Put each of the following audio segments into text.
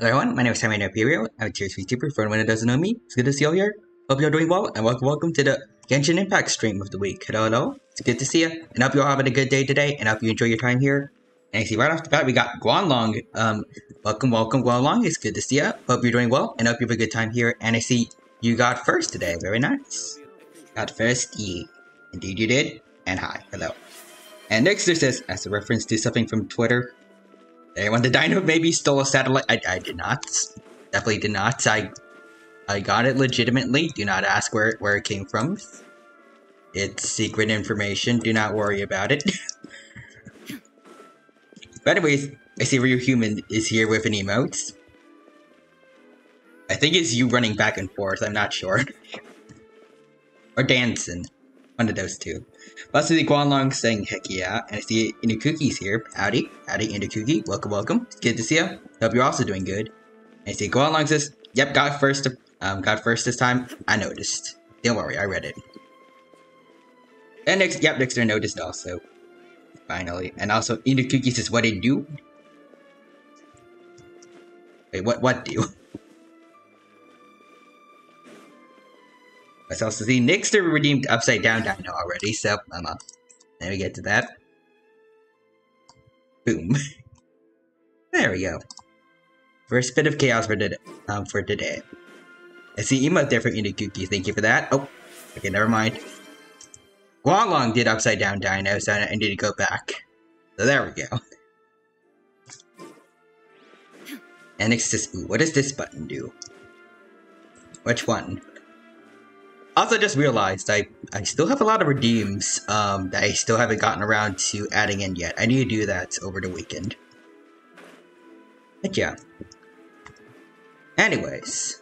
Hello everyone, my name is Simon Imperial. I'm a tier 3 YouTuber. For anyone who doesn't know me, it's good to see you all here. Hope you're doing well, and welcome to the Genshin Impact stream of the week. Hello. It's good to see you, and hope you're all having a good day today, and hope you enjoy your time here. And I see right off the bat, we got Guanlong. Welcome, Guanlong. It's good to see you. Hope you're doing well, and hope you have a good time here. And I see you got first today. Very nice. Got first, yeah. Indeed you did. And hi, hello. And next there says, as a reference to something from Twitter, anyone the dino maybe stole a satellite? I did not. Definitely did not. I got it legitimately. Do not ask where it came from. It's secret information. Do not worry about it. But anyways, I see Ryu Human is here with an emote. I think it's you running back and forth. I'm not sure. Or dancing. One of those two. But I see Guanlong saying heck yeah. And I see Inakuki's here. Howdy. Howdy, Inakuki. Welcome, welcome. It's good to see you. Hope you're also doing good. And I see Guanlong says, yep, got first this time. I noticed. Don't worry, I read it. And next, yep, Dexter noticed also. Finally. And also, Inakuki says, what it do? Wait, what do? I also see Nixter redeemed Upside Down Dino already, so, let me get to that. Boom. There we go. First bit of chaos for today. I see emote there for Inakuki, thank you for that. Oh, okay, never mind. Guanlong did Upside Down Dino, so I need to go back. So there we go. And next says, ooh, what does this button do? Which one? Also just realized I still have a lot of redeems that I still haven't gotten around to adding in yet. I need to do that over the weekend. But yeah. Anyways.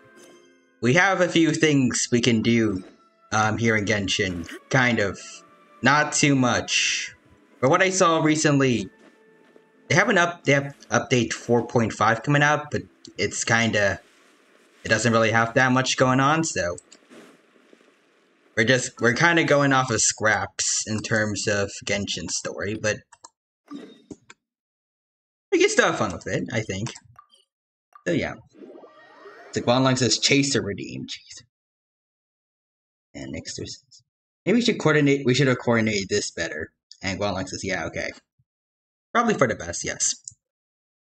We have a few things we can do here in Genshin. Kind of. Not too much. But what I saw recently, they have update 4.5 coming out, but it's kinda, it doesn't really have that much going on, so we're kind of going off of scraps in terms of Genshin story, but we can still have fun with it, I think. So yeah. The Guanlong says Chaser redeemed. Jeez. And next there's, maybe we should have coordinated this better. And Guanlong says, yeah, okay. Probably for the best, yes.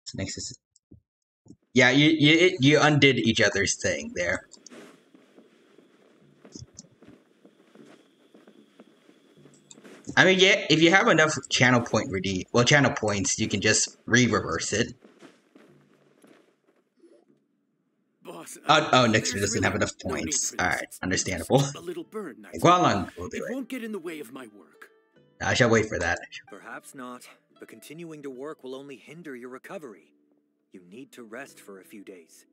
So next is, yeah, you undid each other's thing there. I mean, yeah, if you have enough channel points, you can just reverse it. Boss, Nixer doesn't have enough points. Alright, understandable. A little burn, Guanlong will do it. It won't get in the way of my work. I shall wait for that. Perhaps not, but continuing to work will only hinder your recovery. You need to rest for a few days.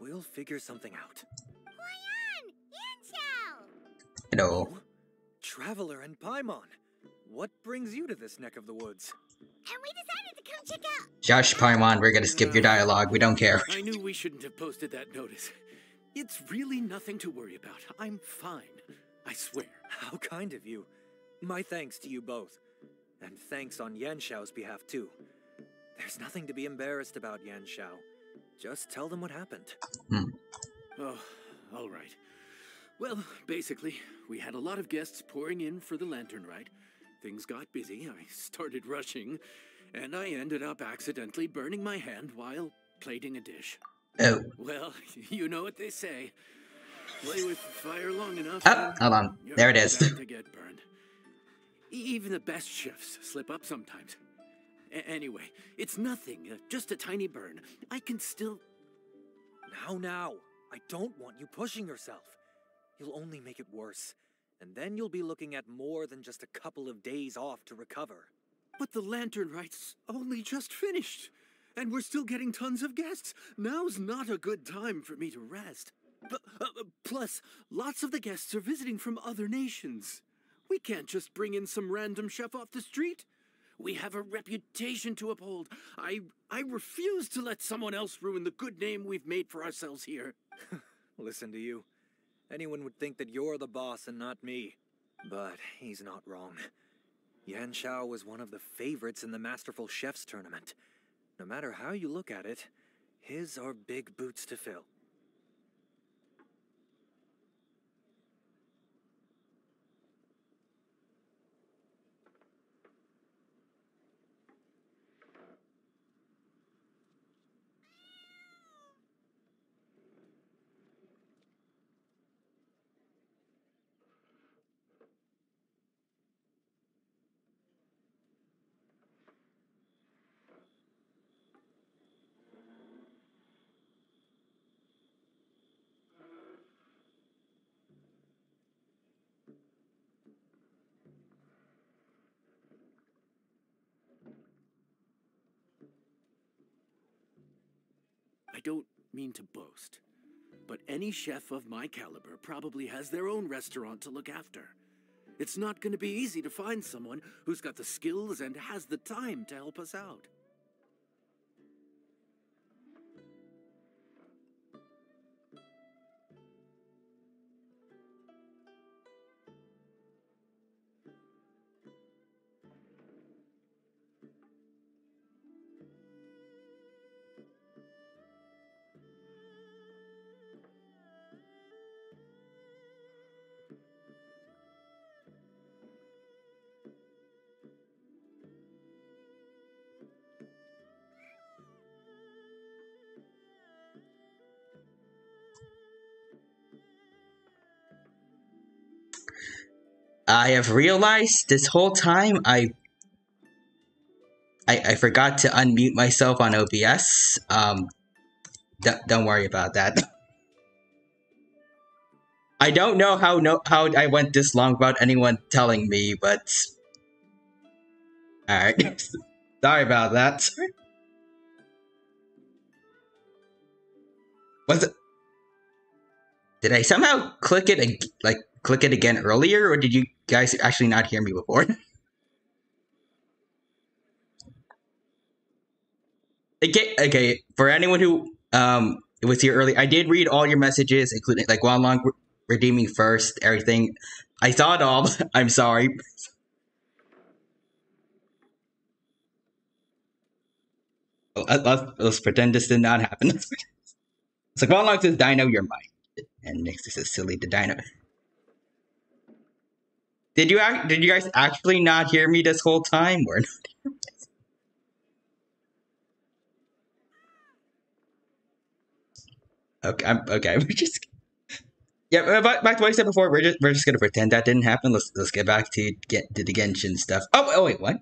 We'll figure something out. Hello. Oh, Traveler and Paimon. What brings you to this neck of the woods? And we decided to come check out. Josh Paimon, we're gonna skip your dialogue. We don't care. I knew we shouldn't have posted that notice. It's really nothing to worry about. I'm fine. I swear. How kind of you. My thanks to you both. And thanks on Yanxiao's behalf, too. There's nothing to be embarrassed about, Yanxiao. Just tell them what happened. Oh, all right. Well, basically, we had a lot of guests pouring in for the lantern ride. Things got busy, I started rushing, and I ended up accidentally burning my hand while plating a dish. Oh. Well, you know what they say. Play with fire long enough. Oh, hold on. There it is. To get burned. Even the best chefs slip up sometimes. Anyway, it's nothing, just a tiny burn. I can still... Now. I don't want you pushing yourself. You'll only make it worse. And then you'll be looking at more than just a couple of days off to recover. But the lantern ride's only just finished. And we're still getting tons of guests. Now's not a good time for me to rest. Plus, lots of the guests are visiting from other nations. We can't just bring in some random chef off the street. We have a reputation to uphold. I refuse to let someone else ruin the good name we've made for ourselves here. Listen to you. Anyone would think that you're the boss and not me. But he's not wrong. Yanxiao was one of the favorites in the Masterful Chefs tournament. No matter how you look at it, His are big boots to fill. I don't mean to boast, but any chef of my caliber probably has their own restaurant to look after. It's not going to be easy to find someone who's got the skills and has the time to help us out. I have realized this whole time I forgot to unmute myself on OBS. Don't worry about that. I don't know how I went this long without anyone telling me, but alright. Sorry about that. Was it? Did I somehow click it again earlier, or did you guys actually not hear me before? Okay, for anyone who was here early, I did read all your messages, including like while long redeeming first, everything. I saw it all. I'm sorry. Let's pretend this did not happen. It's like while long says Dino, you're mine, and next it says silly to Dino. Did you guys actually not hear me this whole time, or not? Okay. We're just back to what I said before. We're just gonna pretend that didn't happen. Let's get back to the Genshin stuff. Oh wait, what?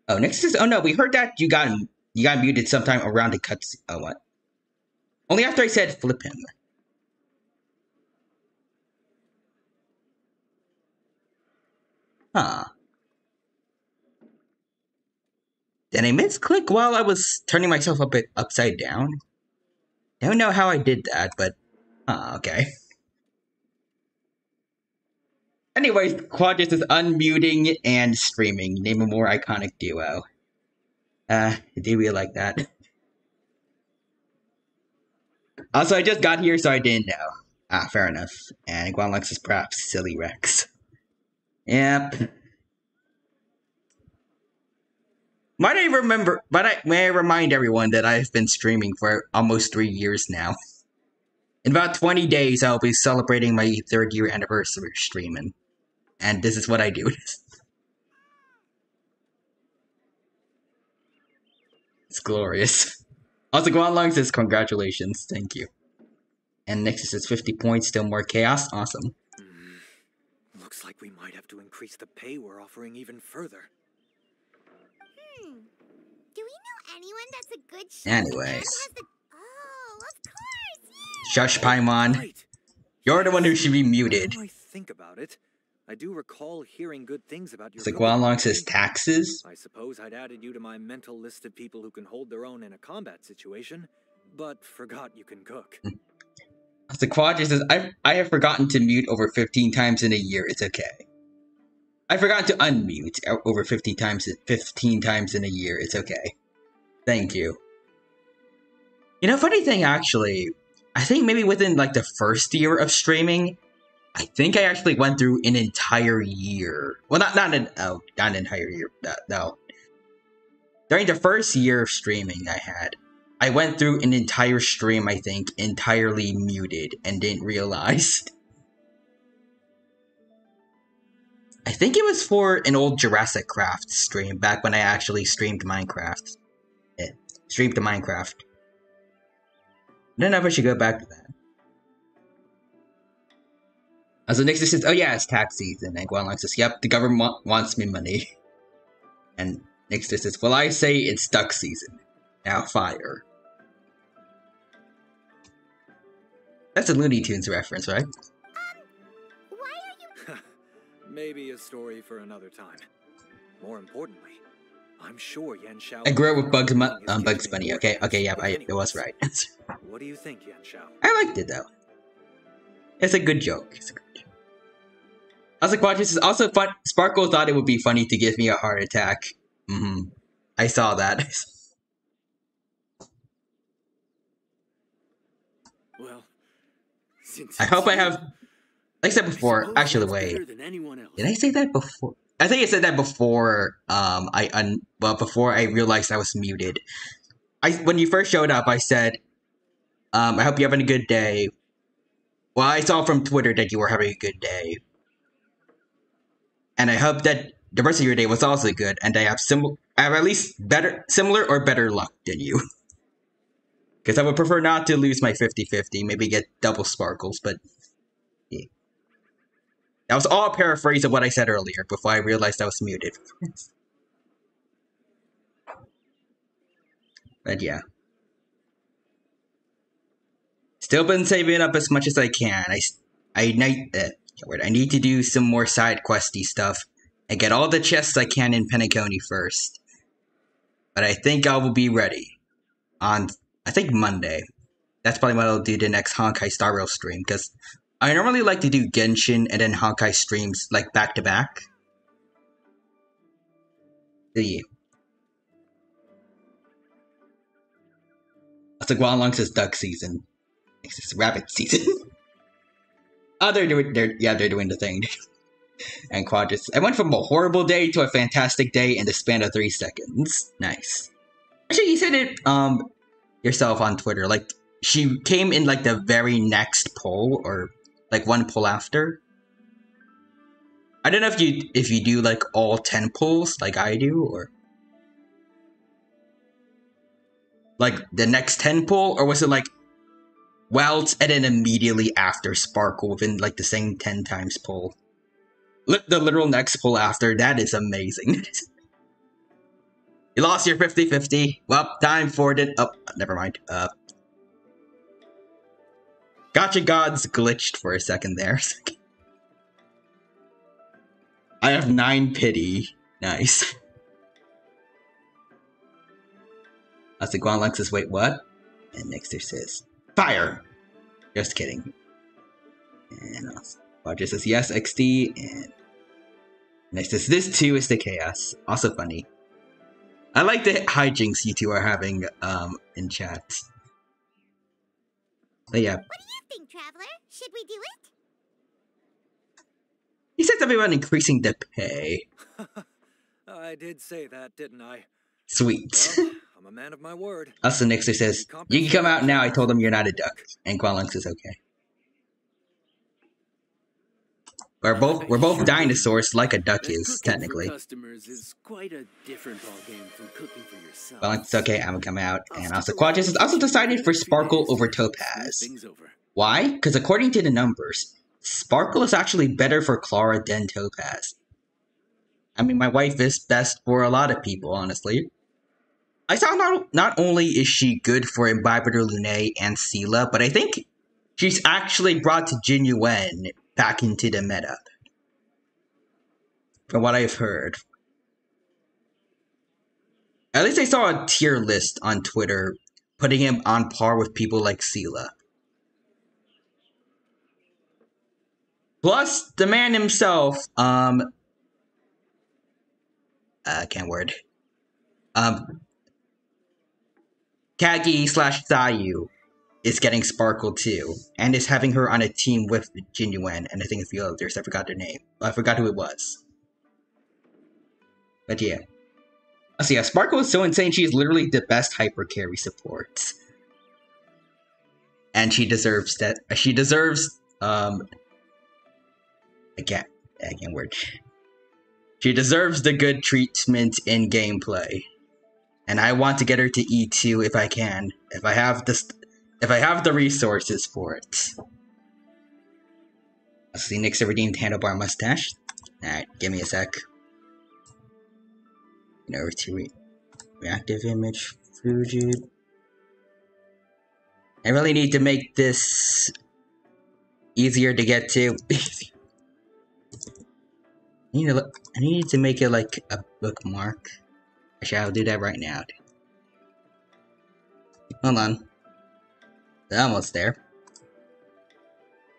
Oh, next is no. We heard that you got muted sometime around the cutscene. Oh, what? Only after I said flip him. Huh. Did I misclick while I was turning myself upside down? Don't know how I did that, but okay. Anyways, Quadris is unmuting and streaming. Name a more iconic duo. Do we like that? Also, I just got here, so I didn't know. Fair enough. And Guanlux is perhaps Silly Rex. Yep. May I remind everyone that I've been streaming for almost 3 years now. In about 20 days, I'll be celebrating my 3rd year anniversary streaming. And this is what I do. It's glorious. Also, Guanlong says congratulations. Thank you. And Nexus says 50 points, still more chaos. Awesome. Looks like we might have to increase the pay we're offering even further. Do we know anyone that's a good chef? Anyways. Oh, of course! Shush, Paimon. Right. You're the one who should be muted. Now I think about it, I do recall hearing good things about your So Guanlong says taxes? I suppose I'd added you to my mental list of people who can hold their own in a combat situation, but forgot you can cook. So Quadra says, I have forgotten to mute over 15 times in a year. It's okay. I forgot to unmute over 15 times in a year. It's okay. Thank you. You know, funny thing, actually, I think maybe within, like, the first year of streaming, I think I actually went through an entire year. Well, not an entire year. No. During the first year of streaming I had, I went through an entire stream, I think, entirely muted and didn't realize. I think it was for an old Jurassic Craft stream, back when I actually streamed Minecraft. Streamed to Minecraft. I don't know if I should go back to that. So Nixon says, oh yeah, it's tax season. And Guanlong says, yep, the government wants me money. And Nixon says, well, I say it's duck season. Now fire. That's a Looney Tunes reference, right? Why are you... Maybe a story for another time. More importantly, I'm sure Yan Shao... I grew up with Bugs Bunny. Okay, yeah, it was right. What do you think, Yan Shao? I liked it, though. It's a good joke. Also, Quadris is also fun. Sparkle thought it would be funny to give me a heart attack. I saw that. Well, since I hope I have... Like I said before, actually, wait. Did I say that before? I think I said that before, before I realized I was muted. When you first showed up, I said, I hope you're having a good day. Well, I saw from Twitter that you were having a good day. And I hope that the rest of your day was also good, and I have at least similar or better luck than you. Because I would prefer not to lose my 50-50, maybe get double sparkles, but... Yeah. That was all a paraphrase of what I said earlier, before I realized I was muted. But yeah. Still been saving up as much as I can. I need to do some more side questy stuff and get all the chests I can in Penacony first. But I think I will be ready on, I think, Monday. That's probably what I'll do the next Honkai Star Rail stream, because I normally like to do Genshin and then Honkai streams, like, back to back. Yeah. Also, Guanlong says duck season. It's rabbit season. Oh, they're doing the thing. And Quadris, I went from a horrible day to a fantastic day in the span of 3 seconds. Nice. Actually, you said it yourself on Twitter. Like, she came in like the very next poll, or like one poll after. I don't know if you do like all 10 polls like I do, or like the next 10 poll, or was it like Welts and then immediately after Sparkle within like the same 10 times poll? The literal next poll after, that is amazing. You lost your 50-50. Well, time for it. Oh, never mind. Gotcha gods glitched for a second there. I have 9 pity. Nice. That's the Guanlong says, wait, what? And Nixter says, fire! Just kidding. And also, Roger says, yes, XD. And next says, this too is the chaos. Also funny. I like the hijinks you two are having in chat. But yeah. What do you think, Traveler? Should we do it? He said something about increasing the pay. I did say that, didn't I? Sweet. Well, I'm a man of my word. Also, Nixer says, you can come out now. I told him you're not a duck. And Guanlong says, okay. We're both dinosaurs, like a duck is, technically. Customers is quite a different ballgame from cooking for yourself. Well, it's okay, I'm gonna come out. And also, Quadris has also decided for Sparkle over Topaz. Why? Because according to the numbers, Sparkle is actually better for Clara than Topaz. I mean, my wife is best for a lot of people, honestly. I saw not only is she good for Imbibitor Lune and Sela, but I think she's actually brought Jin Yuen back into the meta. From what I've heard. At least I saw a tier list on Twitter putting him on par with people like Sela. Plus, the man himself, can't word. Kagi/Sayu is getting Sparkle too, and is having her on a team with Jin Yuen, and I think a few others. I forgot their name. I forgot who it was. But yeah. So yeah, Sparkle is so insane. She's literally the best hyper carry support, and she deserves that. She deserves again word. She deserves the good treatment in gameplay, and I want to get her to E2 if I can. If I have the resources for it. Let's see, next a redeemed handlebar mustache. Alright, give me a sec. Over to reactive image, Fujit. I really need to make this easier to get to. I need to make it like a bookmark. Actually, I'll do that right now. Hold on. They're almost there.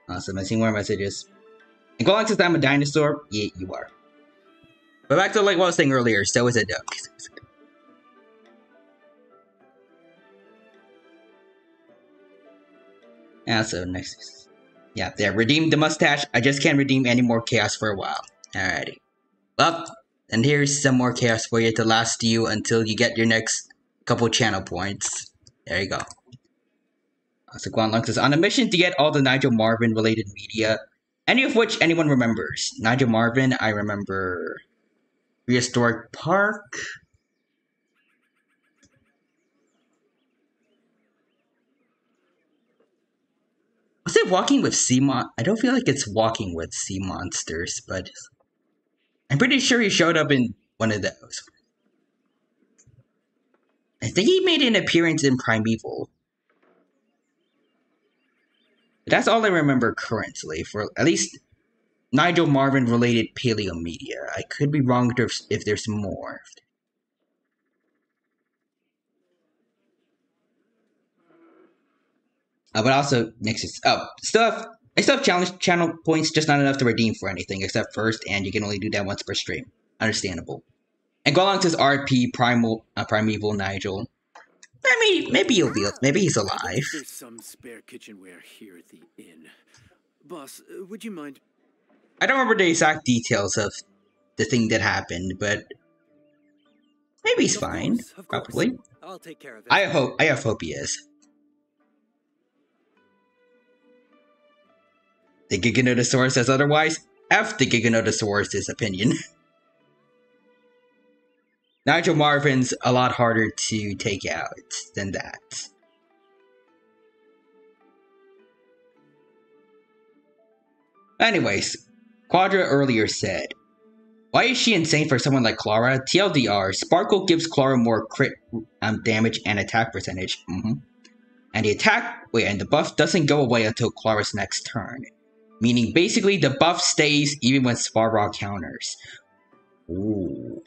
Awesome, I see more messages. And Golan says I'm a dinosaur. Yeah, you are. But back to like what I was saying earlier, so is a duck. Yeah, so next. Yeah, there. Redeemed the mustache. I just can't redeem any more chaos for a while. Alrighty. Well, and here's some more chaos for you to last you until you get your next couple channel points. There you go. So Guan Lung says, on a mission to get all the Nigel Marvin related media, any of which anyone remembers. Nigel Marvin, I remember Prehistoric Park. Was it Walking with Sea Mon? I don't feel like it's Walking with Sea Monsters, but I'm pretty sure he showed up in one of those. I think he made an appearance in Primeval. But that's all I remember currently, for at least Nigel Marvin related paleo media. I could be wrong if there's more. But also, next is I still have challenge channel points, just not enough to redeem for anything except first, and you can only do that once per stream. Understandable. And Golong says RP Primeval Nigel. I mean, maybe he's alive. There's some spare kitchenware here at the inn. Boss, would you mind? I don't remember the exact details of the thing that happened, but maybe he's fine. Probably. I'll take care of it. I have hope he is. The Giganotosaurus says otherwise. F the Giganotosaurus' opinion. Nigel Marvin's a lot harder to take out than that. Anyways, Quadra earlier said, why is she insane for someone like Clara? TLDR, Sparkle gives Clara more crit damage and attack percentage. And the buff doesn't go away until Clara's next turn. Meaning basically the buff stays even when Sparrow counters. Ooh.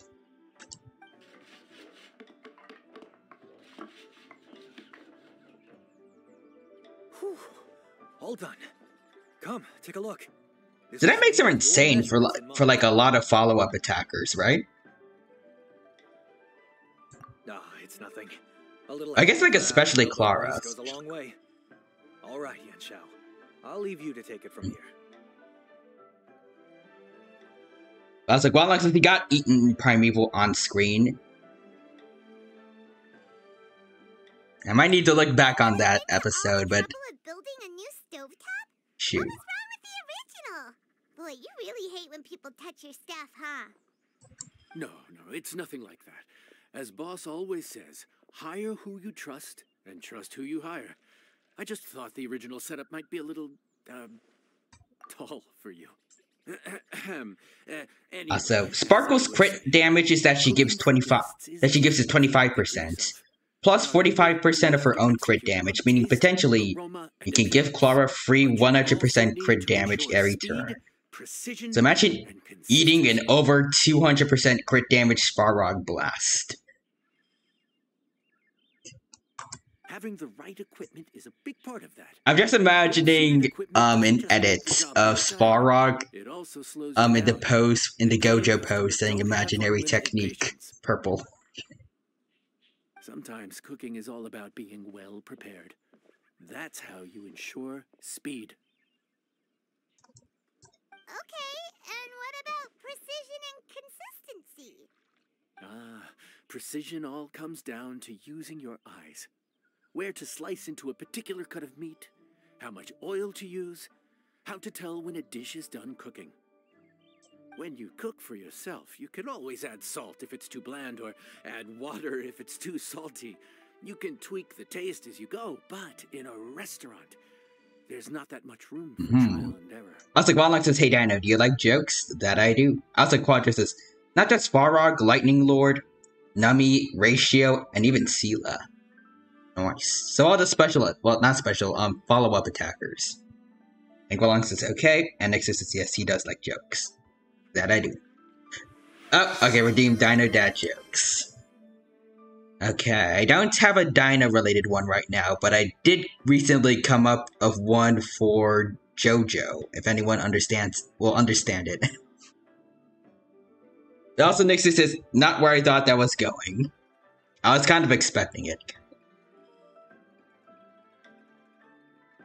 Hold on. Come, take a look. So that makes her insane for like a lot of follow-up attackers, right? Nah, it's nothing. I guess like especially Clara. Goes a long way. All right, Yanshao. I'll leave you to take it from here. I was like, well, since he got eaten Primeval on screen, I might need to look back on that episode, but Building a new stovetop? shoot. What was wrong with the original? Boy, you really hate when people touch your stuff, huh? No, it's nothing like that. As Boss always says, hire who you trust and trust who you hire. I just thought the original setup might be a little, tall for you. So Sparkle's crit damage is that she gives 25. That she gives us 25%, plus 45% of her own crit damage, meaning potentially you can give Clara free 100% crit damage every turn. So imagine eating an over 200% crit damage Sparrog Blast. Having the right equipment is a big part of that. I'm just imagining an edit of Sparrog in the pose, in the Gojo pose, saying imaginary technique purple. Sometimes cooking is all about being well prepared. That's how you ensure speed. Okay, and what about precision and consistency? Precision all comes down to using your eyes. Where to slice into a particular cut of meat, how much oil to use, how to tell when a dish is done cooking. When you cook for yourself, you can always add salt if it's too bland or add water if it's too salty. You can tweak the taste as you go, but in a restaurant, there's not that much room for trial and error. Also, Quadlong says, "Hey Dino, do you like jokes?" That I do. Also, Quadra says, "Not just Farog, Lightning Lord, Nami, Ratio, and even Sela." Nice. So all the special, well, not special, follow-up attackers. And Quadlong says, "Okay," and Nexus says, "Yes, he does like jokes." That I do. Oh, okay, redeem Dino Dad jokes. Okay, I don't have a Dino-related one right now, but I did recently come up of one for JoJo, if anyone will understand it. Also, Nixie says, "Not where I thought that was going." I was kind of expecting it.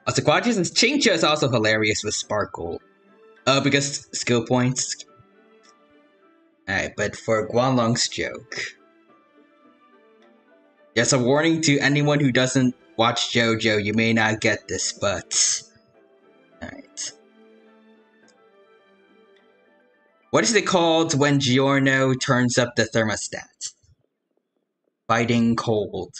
Also, Quadri says, "Chincha is also hilarious with Sparkle." Because skill points. Alright, but for Guanlong's joke. Yes, a warning to anyone who doesn't watch JoJo, you may not get this, but... Alright. What is it called when Giorno turns up the thermostat? Fighting cold.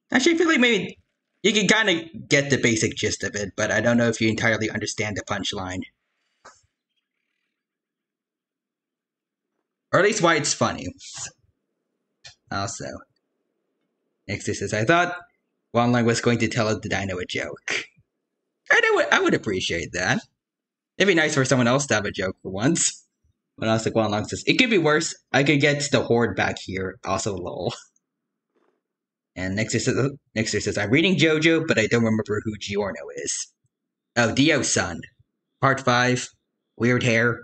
Actually, I feel like maybe you can kind of get the basic gist of it, but I don't know if you entirely understand the punchline. Or at least why it's funny. Also, next says, "I thought Wanlong was going to tell the Dino a joke." I would appreciate that. It'd be nice for someone else to have a joke for once. But also, Wanlong says, "It could be worse. I could get the Horde back here." Also, lol. And Nexus says, "I'm reading JoJo, but I don't remember who Giorno is." Oh, Dio's son. Part 5. Weird hair.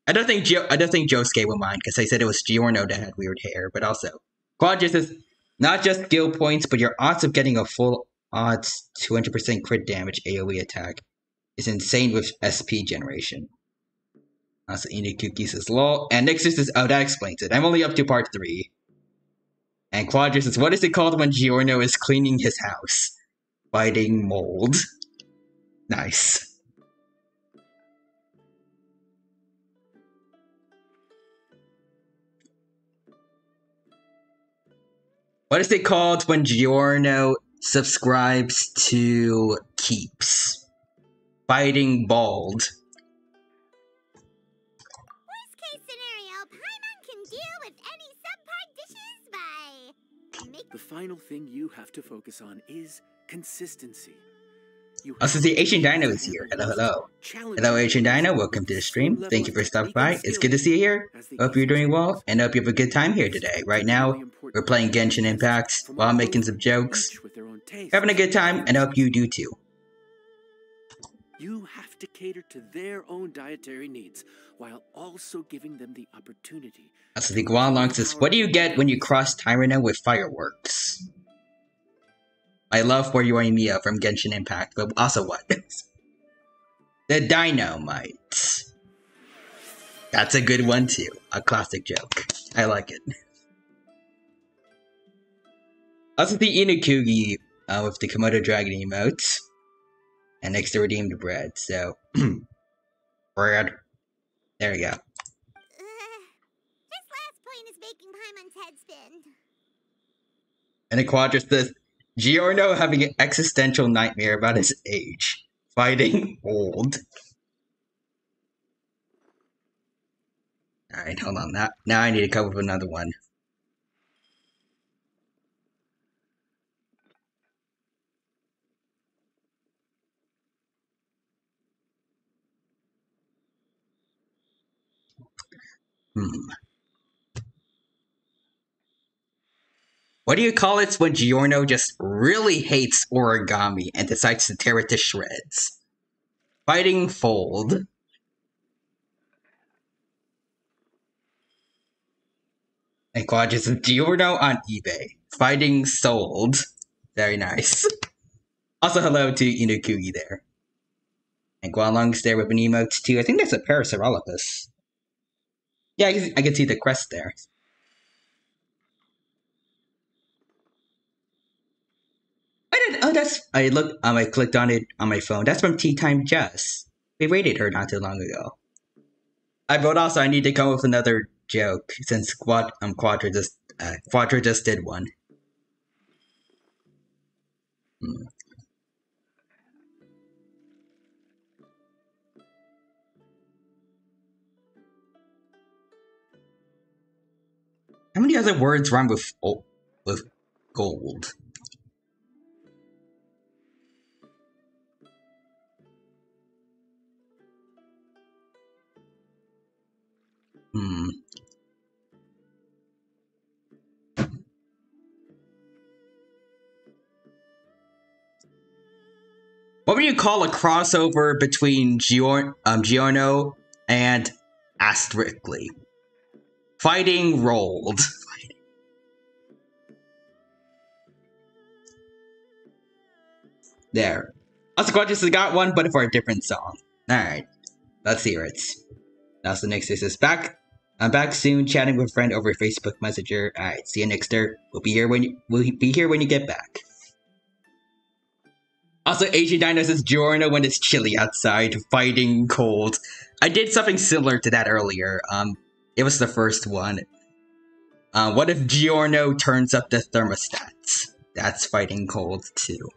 I don't think Josuke would mind, because I said it was Giorno that had weird hair, but also. Quadra says, "Not just skill points, but your odds of getting a full odds 200% crit damage AoE attack is insane with SP generation." Also, Inakuki says, "Lol." And Nixus says, "Oh, that explains it. I'm only up to part 3. And Quadra says, "What is it called when Giorno is cleaning his house?" Fighting mold. Nice. What is it called when Giorno subscribes to Keeps? Fighting bald. Worst case scenario, Paimon can deal with any subpar dishes by... The final thing you have to focus on is consistency. Also, the Asian Dino is here. Hello. Hello, Asian Dino. Welcome to the stream. Thank you for stopping by. It's good to see you here. Hope you're doing well, and hope you have a good time here today. Right now, we're playing Genshin Impact while making some jokes. Having a good time, and I hope you do too. You have to cater to their own dietary needs, while also giving them the opportunity. Also, the Guanlong says, "What do you get when you cross Tyrano with fireworks?" I love Where You Are Mia from Genshin Impact, but also what? The Dynamite. That's a good one too. A classic joke. I like it. Also the Inakugi with the Komodo Dragon emote. And next to redeemed bread, so... bread. There we go. This last point is making Paimon's head spin. And the Quadra says, "Giorno having an existential nightmare about his age. Fighting old." Alright, hold on. Now I need to come up with another one. What do you call it when Giorno just really hates origami and decides to tear it to shreds? Fighting fold. And Quadras is Giorno on eBay. Fighting sold. Very nice. Also, hello to Inukui there. And Guanlong's there with an emote too. I think that's a Parasaurolophus. Yeah, I can see the crest there. I looked, I clicked on it on my phone. That's from Tea Time Jess. We rated her not too long ago. But also, I need to come up with another joke since Quadra just did one. How many other words rhyme with gold? What would you call a crossover between Giorno and Asterically? Fighting rolled. There. Also, Quadras has got one, but for a different song. Alright. Let's hear it. That's the next. This is back. I'm back soon, chatting with a friend over Facebook Messenger. Alright, see you Nixter. We'll be here when you get back. Also, Asian Dino says Giorno when it's chilly outside, fighting cold. I did something similar to that earlier. It was the first one. What if Giorno turns up the thermostats? That's fighting cold too.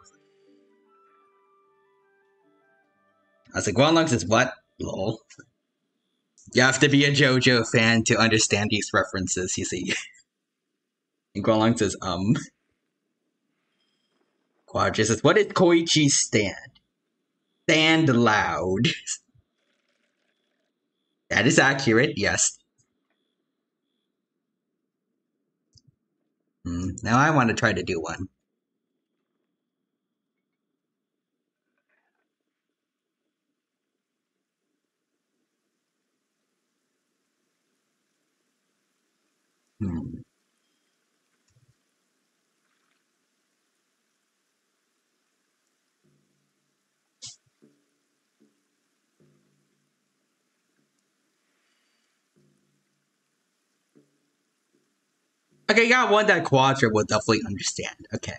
I was like, Guanlong says what? Lol. You have to be a JoJo fan to understand these references, you see. And Guanlong says, Quadra says, what did Koichi stand? Stand loud. That is accurate, yes. Now I want to try to do one. Okay, got one that Quadra will definitely understand. Okay.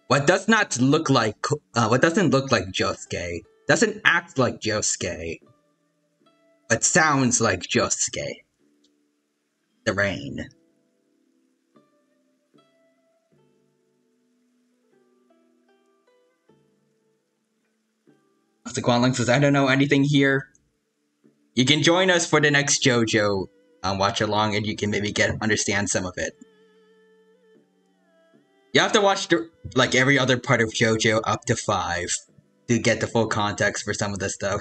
What doesn't look like Josuke, doesn't act like Josuke, but sounds like Josuke. The rain. So Guanlong says, I don't know anything here. You can join us for the next JoJo watch along and you can maybe understand some of it. You have to watch like every other part of JoJo up to 5 to get the full context for some of the stuff.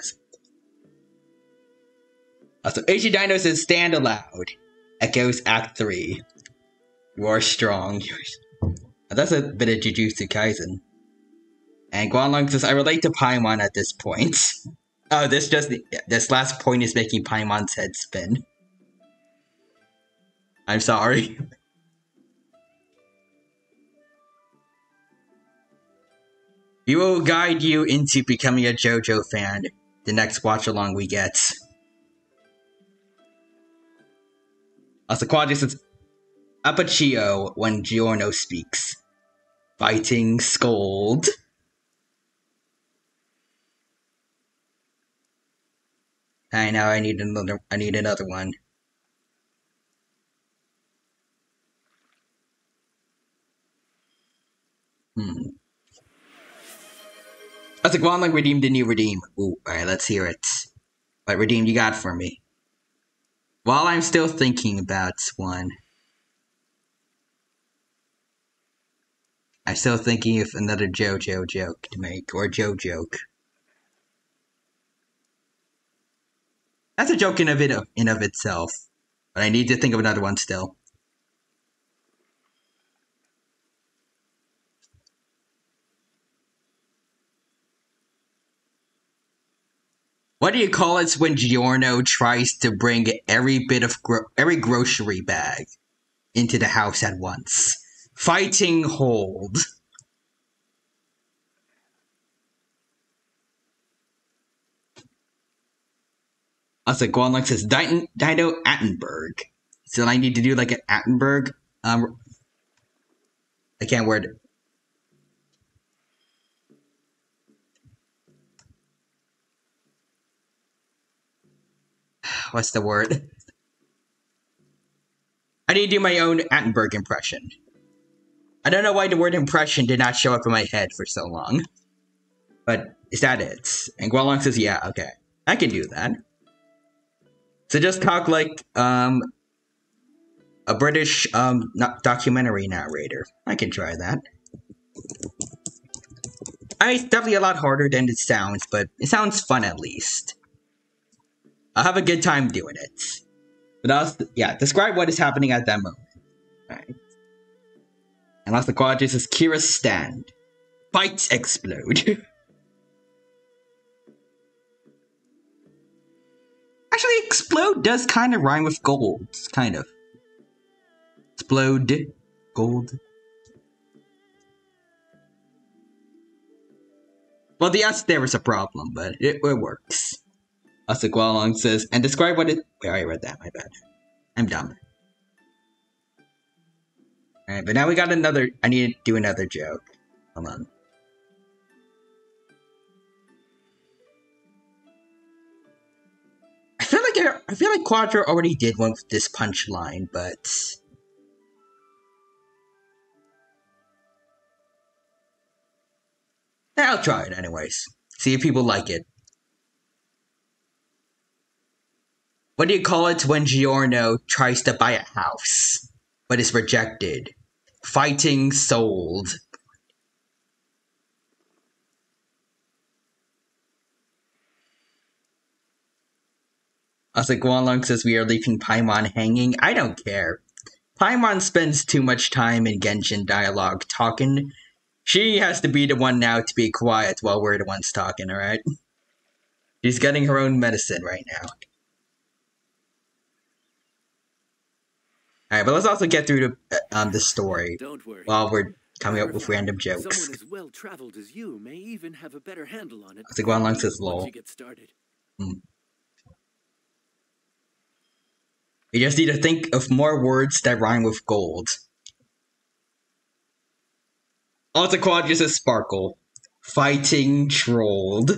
So Asian Dino says, stand aloud. Echoes Act 3. You are strong. That's a bit of Jujutsu Kaisen. And Guanlong says, I relate to Paimon at this point. Oh, this last point is making Paimon's head spin. I'm sorry. We will guide you into becoming a JoJo fan the next watch along we get. Also, Quadra says, Apachio when Giorno speaks. Fighting scold. I know I need another one. That's a Guanlong redeemed the new redeem. Ooh, alright, let's hear it. What redeem you got for me? While I'm still thinking about one. I'm still thinking of another JoJo joke to make, or joke. That's a joke in of itself, but I need to think of another one still. What do you call it when Giorno tries to bring every bit of every grocery bag into the house at once? Fighting hold. Also, Guanlong says Dino Attenberg. So I need to do like an Attenberg. I can't word it. What's the word? I need to do my own Attenberg impression. I don't know why the word impression did not show up in my head for so long. But is that it? And Guanlong says, yeah, okay. I can do that. So just talk like a British documentary narrator. I can try that. It's definitely a lot harder than it sounds, but it sounds fun at least. I'll have a good time doing it. But describe what is happening at that moment. Alright. And last the quadrant says Kira's stand. Fights explode. Actually, explode does kind of rhyme with gold. Kind of. Explode. Gold. Well, the S there is a problem, but it works. Also, Gualong says, and describe what it... Wait, I read that, my bad. I'm dumb. Alright, but now we got another... I need to do another joke. Hold on. I feel like Quadro already did one with this punchline, but... I'll try it anyways. See if people like it. What do you call it when Giorno tries to buy a house, but is rejected? Fighting sold. Also, Guanlong says we are leaving Paimon hanging. I don't care. Paimon spends too much time in Genshin dialogue talking. She has to be the one now to be quiet while we're the ones talking, alright? She's getting her own medicine right now. Alright, but let's also get through the story while we're coming up with random jokes. Someone as well traveled as you may even have a better handle on it. So Guanlong says lol. Once you get started. You just need to think of more words that rhyme with gold. Also, Quad just says sparkle. Fighting trolled.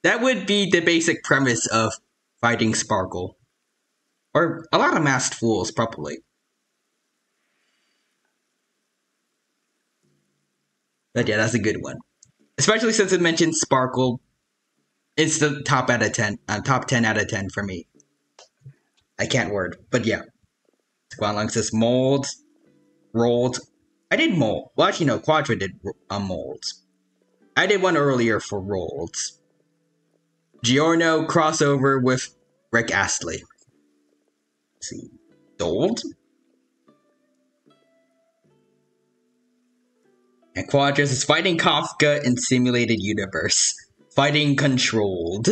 That would be the basic premise of fighting Sparkle. Or a lot of masked fools, probably. But yeah, that's a good one. Especially since it mentions Sparkle. It's the top out of 10. Top 10 out of 10 for me. I can't word, but yeah. Guanlong says mold, rolled. I did mold. Well, actually, no. Quadra did molds. I did one earlier for rolled. Giorno crossover with Rick Astley. Let's see. Sold. And Quadras is fighting Kafka in simulated universe. Fighting controlled.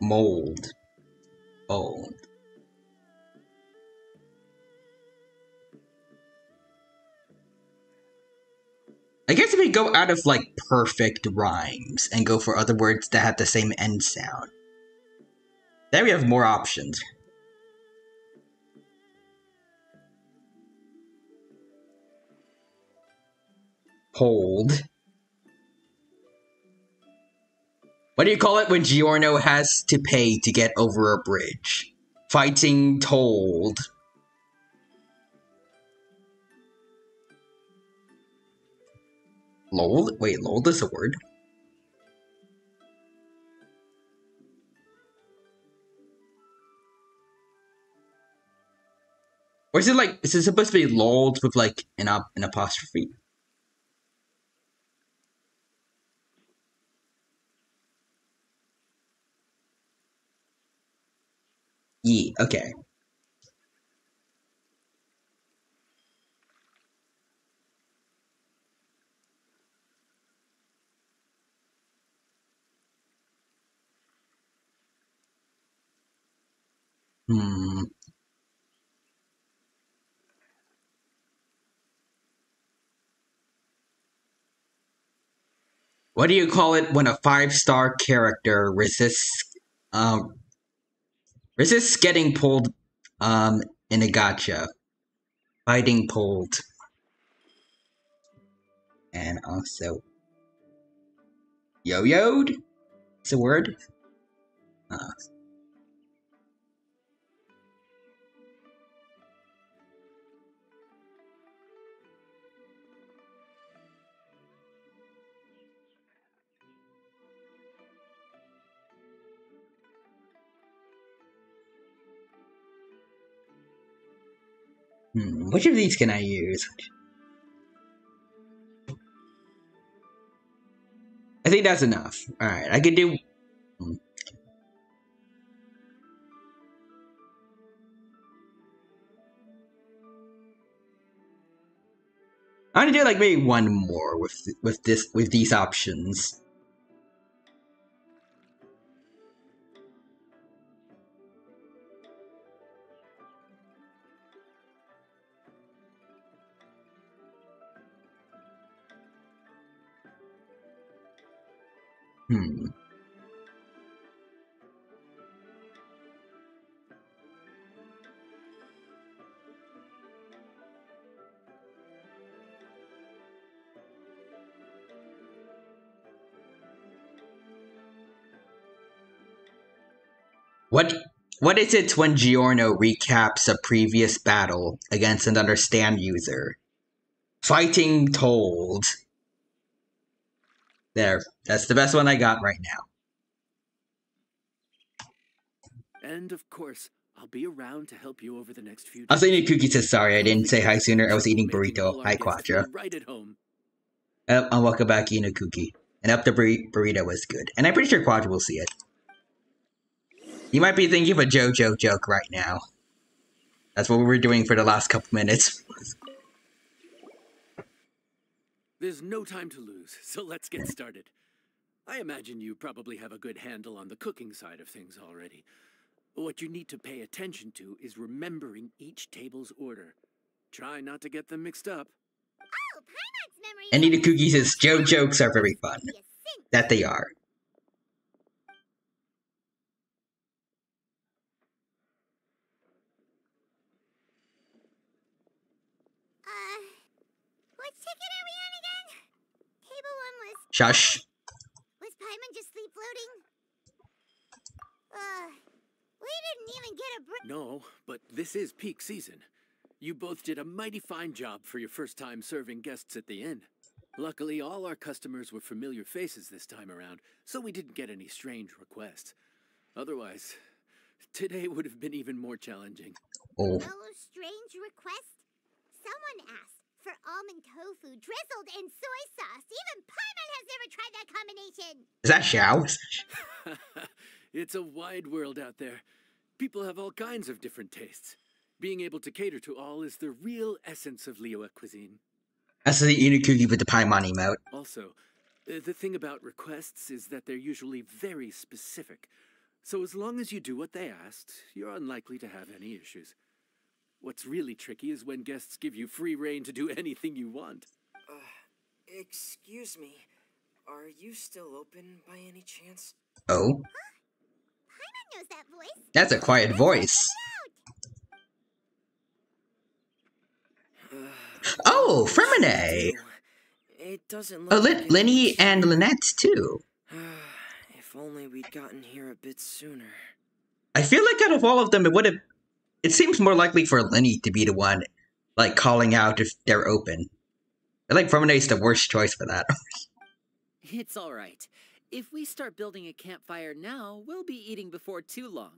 Mold. Old. I guess if we go out of, like, perfect rhymes and go for other words that have the same end sound, then we have more options. Hold. What do you call it when Giorno has to pay to get over a bridge? Fighting told. Lol? Wait, lol is a word? Or is it like, is it supposed to be lolled with like an apostrophe? Yeah, okay. Hmm. What do you call it when a 5-star character resists getting pulled in a gacha? Fighting pulled. And also yo-yoed? It's a word? Which of these can I use? I think that's enough. Alright, I can do... I'm gonna do like maybe one more with these options. What is it when Giorno recaps a previous battle against an understand user? Fighting told. There. That's the best one I got right now. And of course, I'll be around to help you over the next few days. Also, Cookie says sorry I didn't say hi sooner. I was eating burrito. Hi, Quadra. Right at home. And welcome back, Cookie. And up the burrito was good. And I'm pretty sure Quadra will see it. You might be thinking of a JoJo joke right now. That's what we were doing for the last couple minutes. There's no time to lose, so let's get started. I imagine you probably have a good handle on the cooking side of things already. What you need to pay attention to is remembering each table's order. Try not to get them mixed up. Oh, Paimon's memory. And Cookie says Joe jokes are very fun. That they are. What ticket are we on again? Table 1 was... Shush. Was Paimon just sleep floating? We didn't even get a break. No, but this is peak season. You both did a mighty fine job for your first time serving guests at the inn. Luckily, all our customers were familiar faces this time around, so we didn't get any strange requests. Otherwise, today would have been even more challenging. Oh. No strange request? Someone asked for almond tofu drizzled in soy sauce. Even Paimon has never tried that combination. Is that Xiao? It's a wide world out there. People have all kinds of different tastes. Being able to cater to all is the real essence of Liyue cuisine. That's the Cookie with the Paimon emote. Also, the thing about requests is that they're usually very specific. So as long as you do what they asked, you're unlikely to have any issues. What's really tricky is when guests give you free rein to do anything you want. Excuse me. Are you still open by any chance? Oh? Paimon knows that voice. That's a quiet voice. Oh, Fermine! It doesn't Oh, look like Linny and Lynette, too. If only we'd gotten here a bit sooner. I feel like out of all of them, it seems more likely for Linny to be the one, like, calling out if they're open. I think Fermine's the worst choice for that. It's alright. If we start building a campfire now, we'll be eating before too long.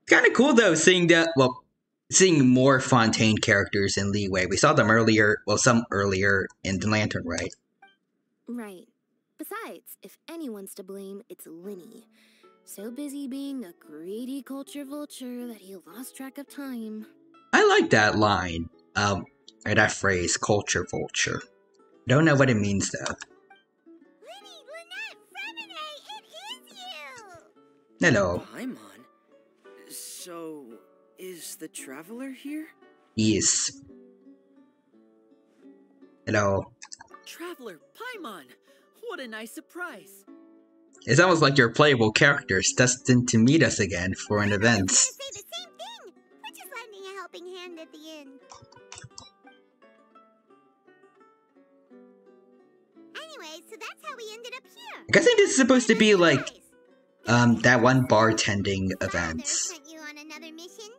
Kinda cool, though, seeing more Fontaine characters in Liyue. We saw them earlier, well, some earlier in the Lantern, right? Right. Besides, if anyone's to blame, it's Linny. So busy being a greedy culture vulture that he lost track of time. I like that line. Or that phrase, culture vulture. Don't know what it means, though. Linny, Lynette, Fermine, it is you! Hello. Paimon? So, is the traveler here? Yes. Hello. Traveler Paimon! What a nice surprise! It's almost like you're playable characters destined to meet us again for an event. I was gonna say the same thing. We're just lending a helping hand at the end. Anyway, so that's how we ended up here. I guess this is supposed to be like Guys, that one bartending event. Father sent you on another mission?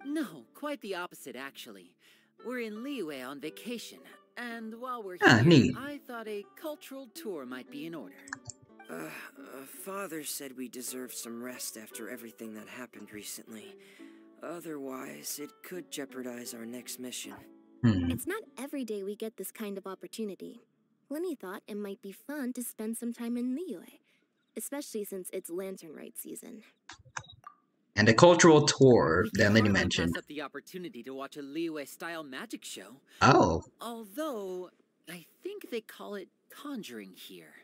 No, quite the opposite, actually. We're in Liyue on vacation, and while we're Ah, here, neat. I thought a cultural tour might be in order. Father said we deserve some rest after everything that happened recently. Otherwise, it could jeopardize our next mission. It's not every day we get this kind of opportunity. Lenny thought it might be fun to spend some time in Liyue, especially since it's lantern rite season. And a cultural tour We that can Lenny hardly mentioned. pass up the opportunity to watch a Liyue-style magic show. Oh. Although, I think they call it conjuring here.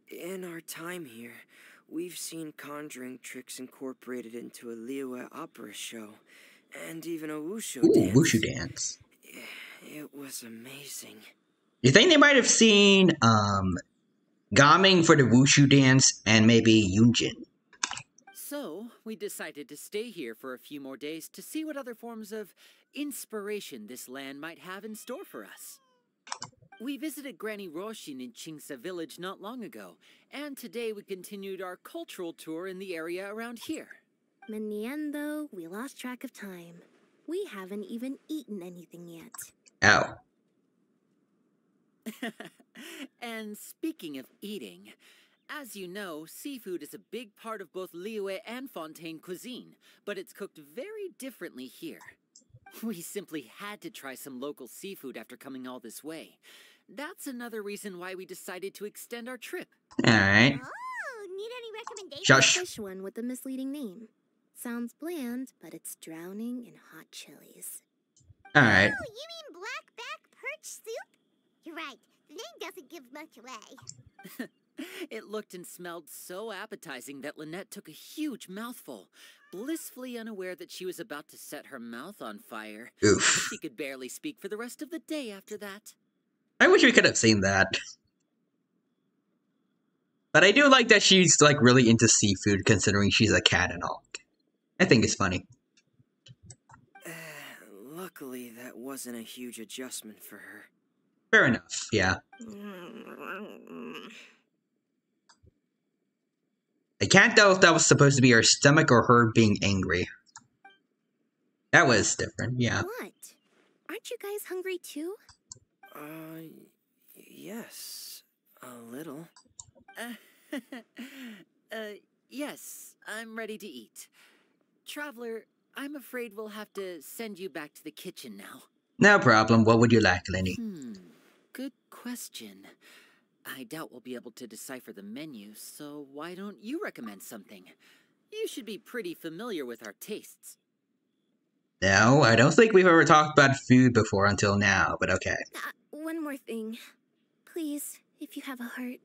In our time here, we've seen conjuring tricks incorporated into a Liyue opera show, and even a wushu Ooh, dance. wushu dance. It was amazing. You think they might have seen Gaming for the wushu dance and maybe Yunjin? So, we decided to stay here for a few more days to see what other forms of inspiration this land might have in store for us. We visited Granny Roshin in Chingsa village not long ago, and today we continued our cultural tour in the area around here. In the end, though, we lost track of time. We haven't even eaten anything yet. Oh. And speaking of eating, as you know, seafood is a big part of both Liyue and Fontaine cuisine, but it's cooked very differently here. We simply had to try some local seafood after coming all this way. That's another reason why we decided to extend our trip. Alright. Oh, need any recommendations? Shush. Fish one with a misleading name. Sounds bland, but it's drowning in hot chilies. Alright. Oh, you mean blackback perch soup? You're right. The name doesn't give much away. It looked and smelled so appetizing that Lynette took a huge mouthful, blissfully unaware that she was about to set her mouth on fire. Oof. She could barely speak for the rest of the day after that. I wish we could have seen that. But I do like that she's like really into seafood considering she's a cat and all. I think it's funny. Luckily, that wasn't a huge adjustment for her. Fair enough, yeah. I can't tell if that was supposed to be her stomach or her being angry. That was different, yeah. What? Aren't you guys hungry too? Yes. A little. Yes, I'm ready to eat. Traveler, I'm afraid we'll have to send you back to the kitchen now. No problem. What would you like, Lenny? Good question. I doubt we'll be able to decipher the menu, so why don't you recommend something? You should be pretty familiar with our tastes. No, I don't think we've ever talked about food before until now, but okay. One more thing. Please, if you have a heart,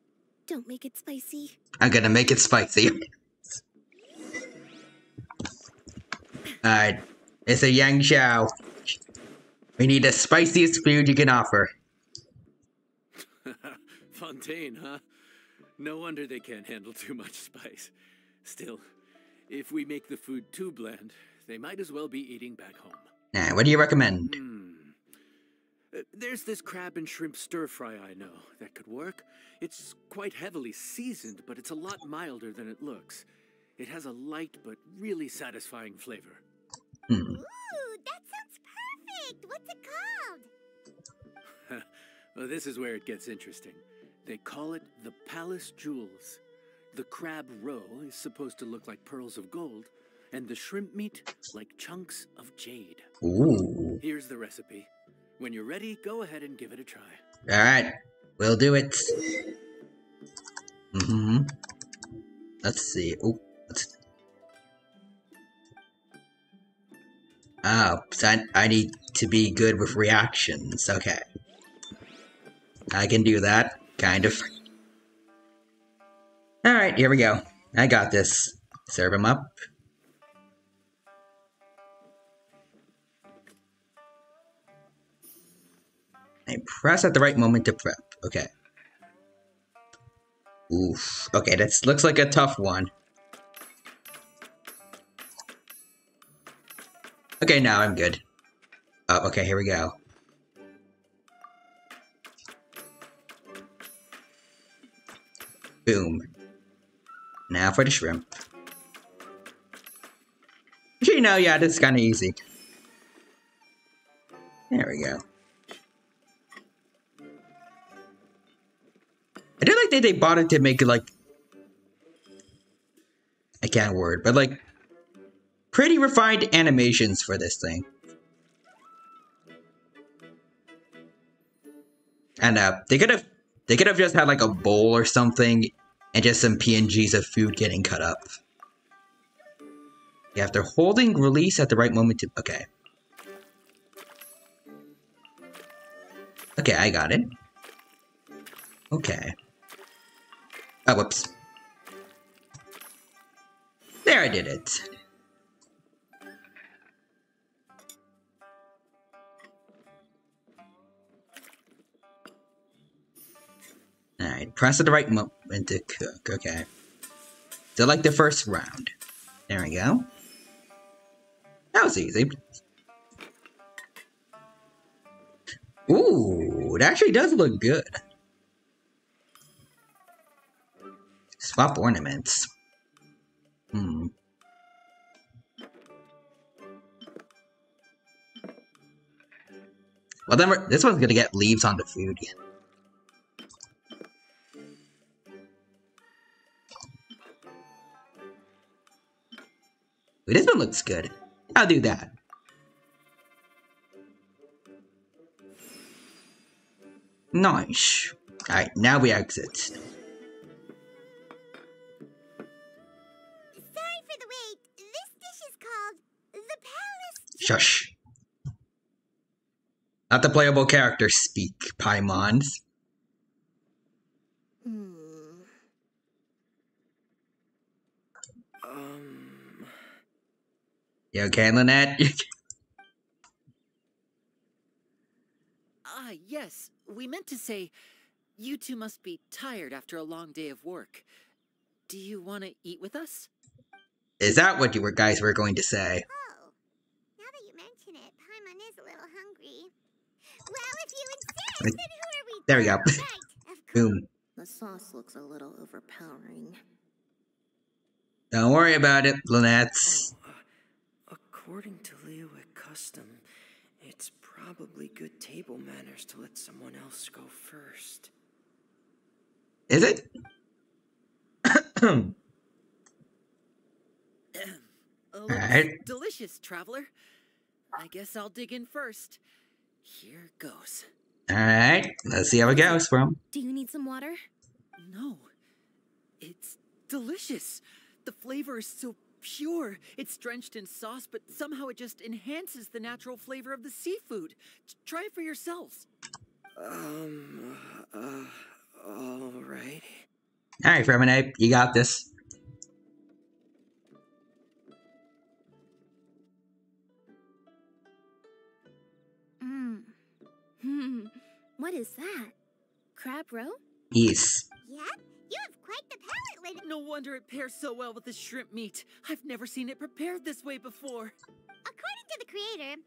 don't make it spicy. I'm gonna make it spicy. Alright, it's a Yang Xiao. We need the spiciest food you can offer. Fontaine, huh? No wonder they can't handle too much spice. Still, if we make the food too bland, they might as well be eating back home. Nah, what do you recommend? There's this crab and shrimp stir-fry I know that could work. It's quite heavily seasoned, but it's a lot milder than it looks. It has a light but really satisfying flavor. Ooh, that sounds perfect. What's it called? Well, this is where it gets interesting. They call it the Palace Jewels. The crab roe is supposed to look like pearls of gold, and the shrimp meat like chunks of jade. Ooh. Here's the recipe. When you're ready, go ahead and give it a try. Alright, we'll do it. Let's see. Oh, so I need to be good with reactions. Okay. I can do that, kind of. Alright, here we go. I got this. serve him up. And press at the right moment to prep. Okay. Oof. Okay, that looks like a tough one. Okay, now I'm good. Oh, okay, here we go. Boom. Now for the shrimp. You know, yeah, this is kind of easy. There we go. I do like that they bought it to make it like... I can't word, but like... pretty refined animations for this thing. And they could have just had like a bowl or something and just some PNGs of food getting cut up. Yeah, after holding release at the right moment to... Okay. Okay, I got it. Okay. Oh, whoops. There, I did it. Alright, press at the right moment to cook. Okay. So like the first round. There we go. That was easy. Ooh, it actually does look good. Swap ornaments. Hmm. Well, then this one's gonna get leaves on the food. Ooh, this one looks good. I'll do that. Nice. Alright, now we exit. Sorry for the wait. This dish is called the Palace. Shush. Not the playable characters speak, Paimons. You okay, Lynette? Yes. We meant to say, you two must be tired after a long day of work. Do you want to eat with us? Is that what you guys were going to say? Oh, now that you mention it, Paimon is a little hungry. Well, if you insist, then who are we? There we go. Right, of course. Boom. The sauce looks a little overpowering. Don't worry about it, Lynette. According to Liyue custom, it's probably good table manners to let someone else go first. Is it? Alright. Delicious, traveler. I guess I'll dig in first. Here goes. Alright, let's see how it goes from. Do you need some water? No. It's delicious. The flavor is so pure. It's drenched in sauce, but somehow it just enhances the natural flavor of the seafood. Try it for yourselves. Alright. Alright, Ferminape, you got this. What is that? Crab roe? Yes. Yep, you have quite the palate, Lynette. No wonder it pairs so well with the shrimp meat. I've never seen it prepared this way before. According to the creator,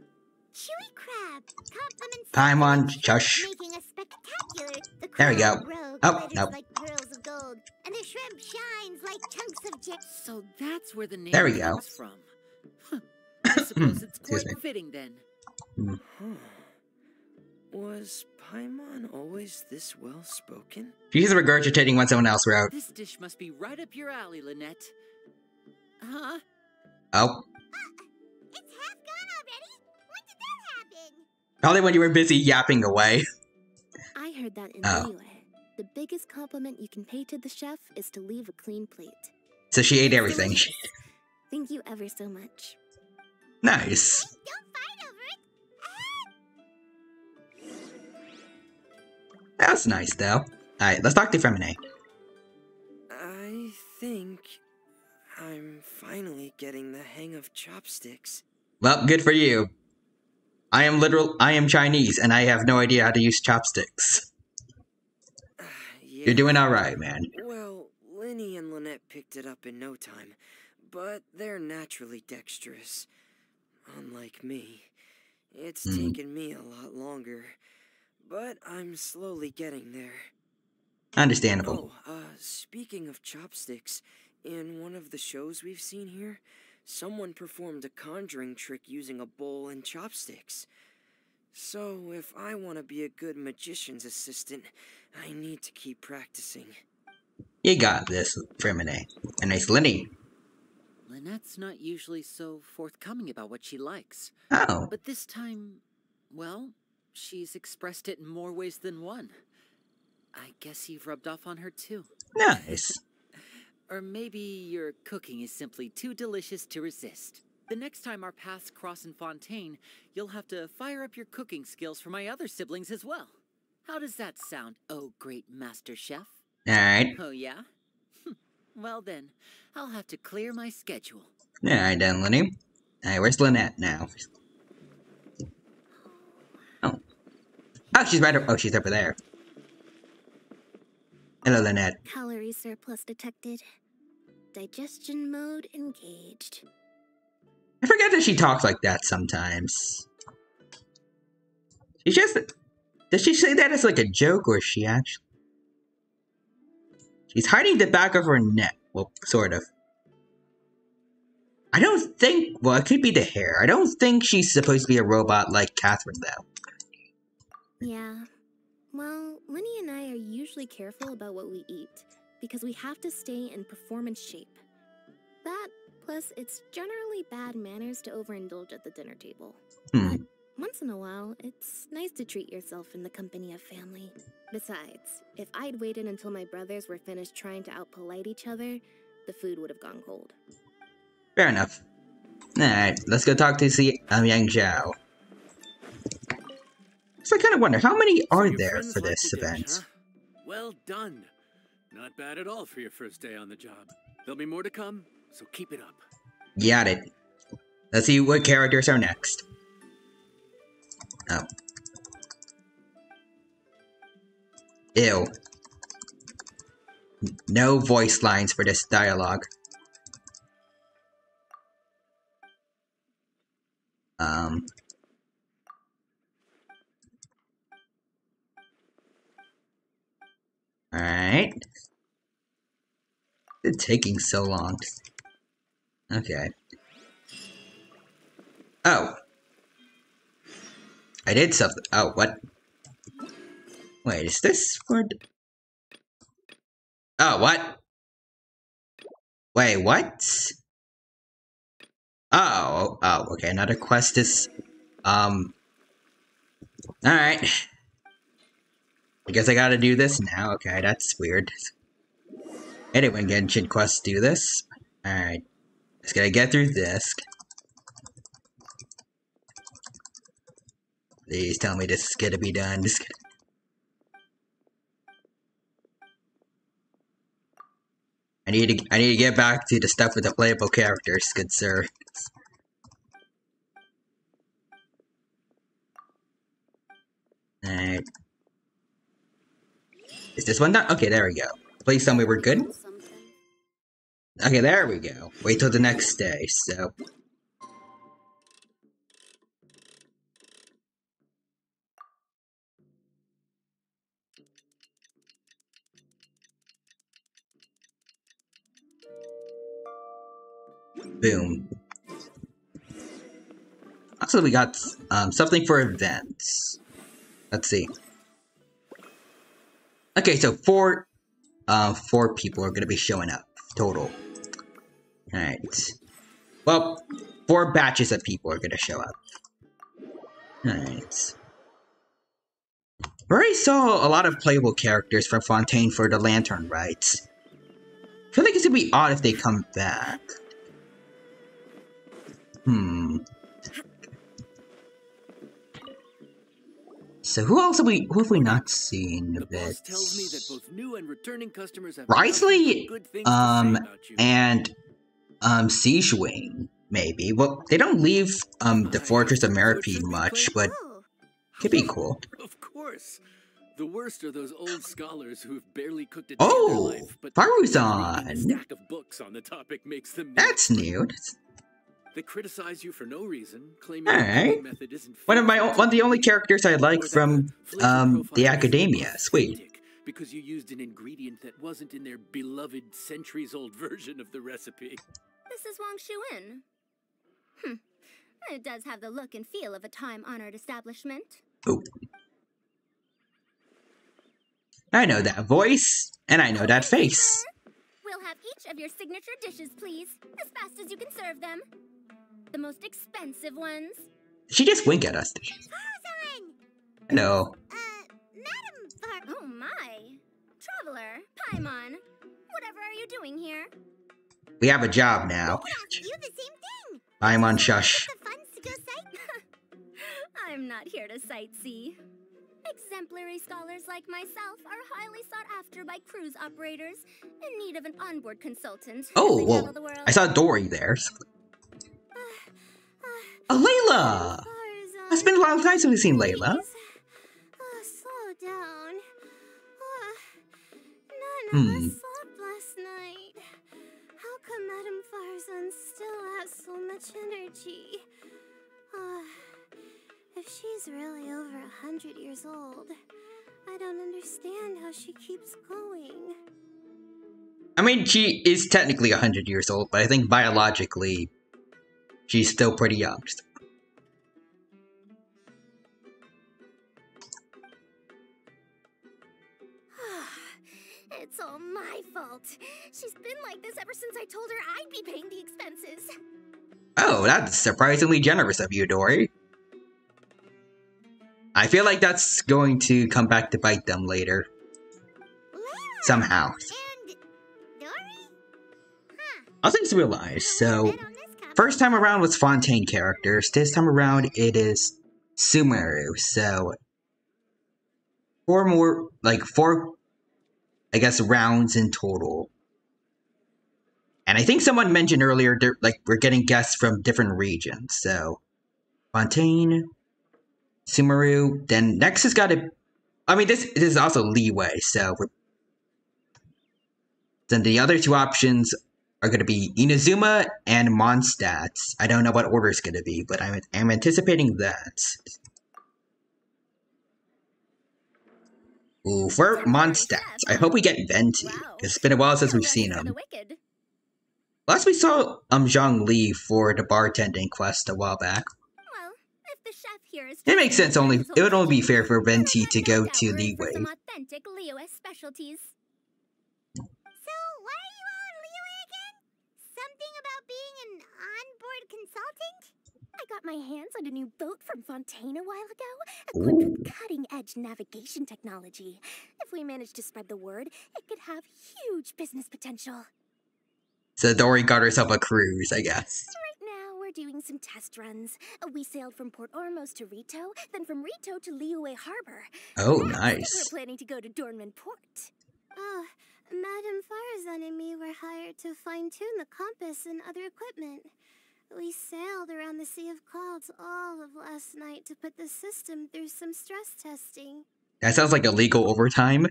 chewy crab compliments Paimon, shush. making a spectacular. The There we go. crab roe Oh, glitters no. like pearls of gold, and the shrimp shines like chunks of jet. So that's where the name There we go. comes from. Huh. I suppose it's Excuse quite me. fitting then. Was Paimon always this well-spoken? She's regurgitating what someone else wrote. This dish must be right up your alley, Lynette. Huh? Oh. It's half gone already? When did that happen? Probably when you were busy yapping away. I heard that in Oh. Liyue. The biggest compliment you can pay to the chef is to leave a clean plate. So she ate everything. Delicious. Thank you ever so much. Nice. Don't fight over it. That's nice, though. Alright, let's talk to Femine. I think I'm finally getting the hang of chopsticks. Well, good for you. I am Chinese, and I have no idea how to use chopsticks. Yeah. You're doing alright, man. Well, Linny and Lynette picked it up in no time, but they're naturally dexterous. Unlike me. It's taken me a lot longer, but I'm slowly getting there. Understandable. Oh, speaking of chopsticks, in one of the shows we've seen here, someone performed a conjuring trick using a bowl and chopsticks. So, if I want to be a good magician's assistant, I need to keep practicing. You got this, Fremine. And nice Linny. Lynette's not usually so forthcoming about what she likes. Oh. But this time, well, she's expressed it in more ways than one. I guess you've rubbed off on her too. Nice. Or maybe your cooking is simply too delicious to resist. The next time our paths cross in Fontaine, you'll have to fire up your cooking skills for my other siblings as well. How does that sound, oh great master chef? Alright. Oh yeah? Well then, I'll have to clear my schedule. Alright then, Linny. Alright, where's Lynette now? Oh. Oh, she's right up. Oh, she's over there. Hello, Lynette. Calorie surplus detected. Digestion mode engaged. I forget that she talks like that sometimes. She just... Does she say that as like a joke, or is she actually... She's hiding the back of her neck. Well, sort of. I don't think... Well, it could be the hair. I don't think she's supposed to be a robot like Catherine, though. Yeah. Well, Linny and I are usually careful about what we eat, because we have to stay in performance shape. That, plus it's generally bad manners to overindulge at the dinner table. But once in a while, it's nice to treat yourself in the company of family. Besides, if I'd waited until my brothers were finished trying to out-polite each other, the food would have gone cold. Fair enough. Alright, let's go talk to Yang Zhao. So I kind of wonder, how many are there for this event? Huh? Well done. Not bad at all for your first day on the job. There'll be more to come, so keep it up. Got it. Let's see what characters are next. Oh. Ew. No voice lines for this dialogue. Alright. It's taking so long. Okay. Oh. I did something. Oh, what? Wait, is this for... Oh, what? Wait, what? Oh, okay, another quest is... Alright. I guess I gotta do this now. Okay, that's weird. Anyway, Genshin quests do this. Alright. Just gotta get through this. Please tell me this is gonna be done. I need to get back to the stuff with the playable characters, good sir. Alright. Is this one done? Okay, there we go. Please tell me we're good. Okay, there we go. Wait till the next day, so... Boom. Also, we got something for events. Let's see. Okay, so four people are gonna be showing up total. All right. Well, 4 batches of people are gonna show up. All right. We already saw a lot of playable characters from Fontaine for the Lantern rites. I feel like it's gonna be odd if they come back. So who else have we not seen a bit? Tells me that both new and returning customers have Risley, good things to say about you. and Siege Wing, maybe. Well, they don't leave the Fortress of Meripede much, but Oh, could be cool. Of course. The worst are those old scholars who have barely cooked a day Oh, in their life, but Faruzan. reading a stack of books on the topic makes them the That's expert. new. They criticize you for no reason, claiming All the right. cooking method isn't One of fit the only characters I like or that from flavor profile the isn't Academia. Sweet. authentic because you used an ingredient that wasn't in their beloved centuries-old version of the recipe. This is Wang Shuin. It does have the look and feel of a time-honored establishment. Oh. I know that voice, and I know that face. We'll have each of your signature dishes, please, as fast as you can serve them. The most expensive ones. She just wink at us. Faruzan! Hello. Madam Far... Oh my. Traveler, Paimon, whatever are you doing here? We have a job now. You the same thing! Paimon shush. The funds to go sight... I'm not here to sightsee. Exemplary scholars like myself are highly sought after by cruise operators in need of an onboard consultant. Oh, as they well, travel the world. I saw Dory there. Oh, Layla! Faruzan, It's been a long time since we've seen Layla. slow down. None of Hmm. us slept last night. How come Madame Farzan still has so much energy? If she's really over 100 years old, I don't understand how she keeps going. I mean, she is technically 100 years old, but I think biologically, she's still pretty young. It's all my fault. She's been like this ever since I told her I'd be paying the expenses. Oh, that's surprisingly generous of you, Dory. I feel like that's going to come back to bite them later. Layla! Somehow. And Dory? Also just realized, so Bet on this copy. first time around was Fontaine characters, this time around it is Sumeru, so four, I guess, rounds in total. And I think someone mentioned earlier, we're getting guests from different regions, so Fontaine, Sumeru, then next has got to, I mean, this is also Leeway, so then the other two options are going to be Inazuma and Mondstadt. I don't know what order it's going to be, but I'm anticipating that. Ooh, for Mondstadt, I hope we get Venti. It's been a while since we've seen him. Last we saw Zhang Li for the bartending quest a while back. Well, if the chef here is It makes sense it would only be fair for Venti to go to Leeway. Leeway. Some authentic Liyue specialties. So, why are you all in Leeway again? Something about being an onboard consultant? I got my hands on a new boat from Fontaine a while ago, equipped Ooh. with cutting-edge navigation technology. If we manage to spread the word, it could have huge business potential. So Dory got herself a cruise, I guess. Right now, we're doing some test runs. We sailed from Port Ormos to Rito, then from Rito to Liyue Harbor. Oh, Next, nice. We're planning to go to Dornman Port. Oh, Madame Farzan and me were hired to fine-tune the compass and other equipment. We sailed around the Sea of Clouds all of last night to put the system through some stress testing. That sounds like illegal overtime.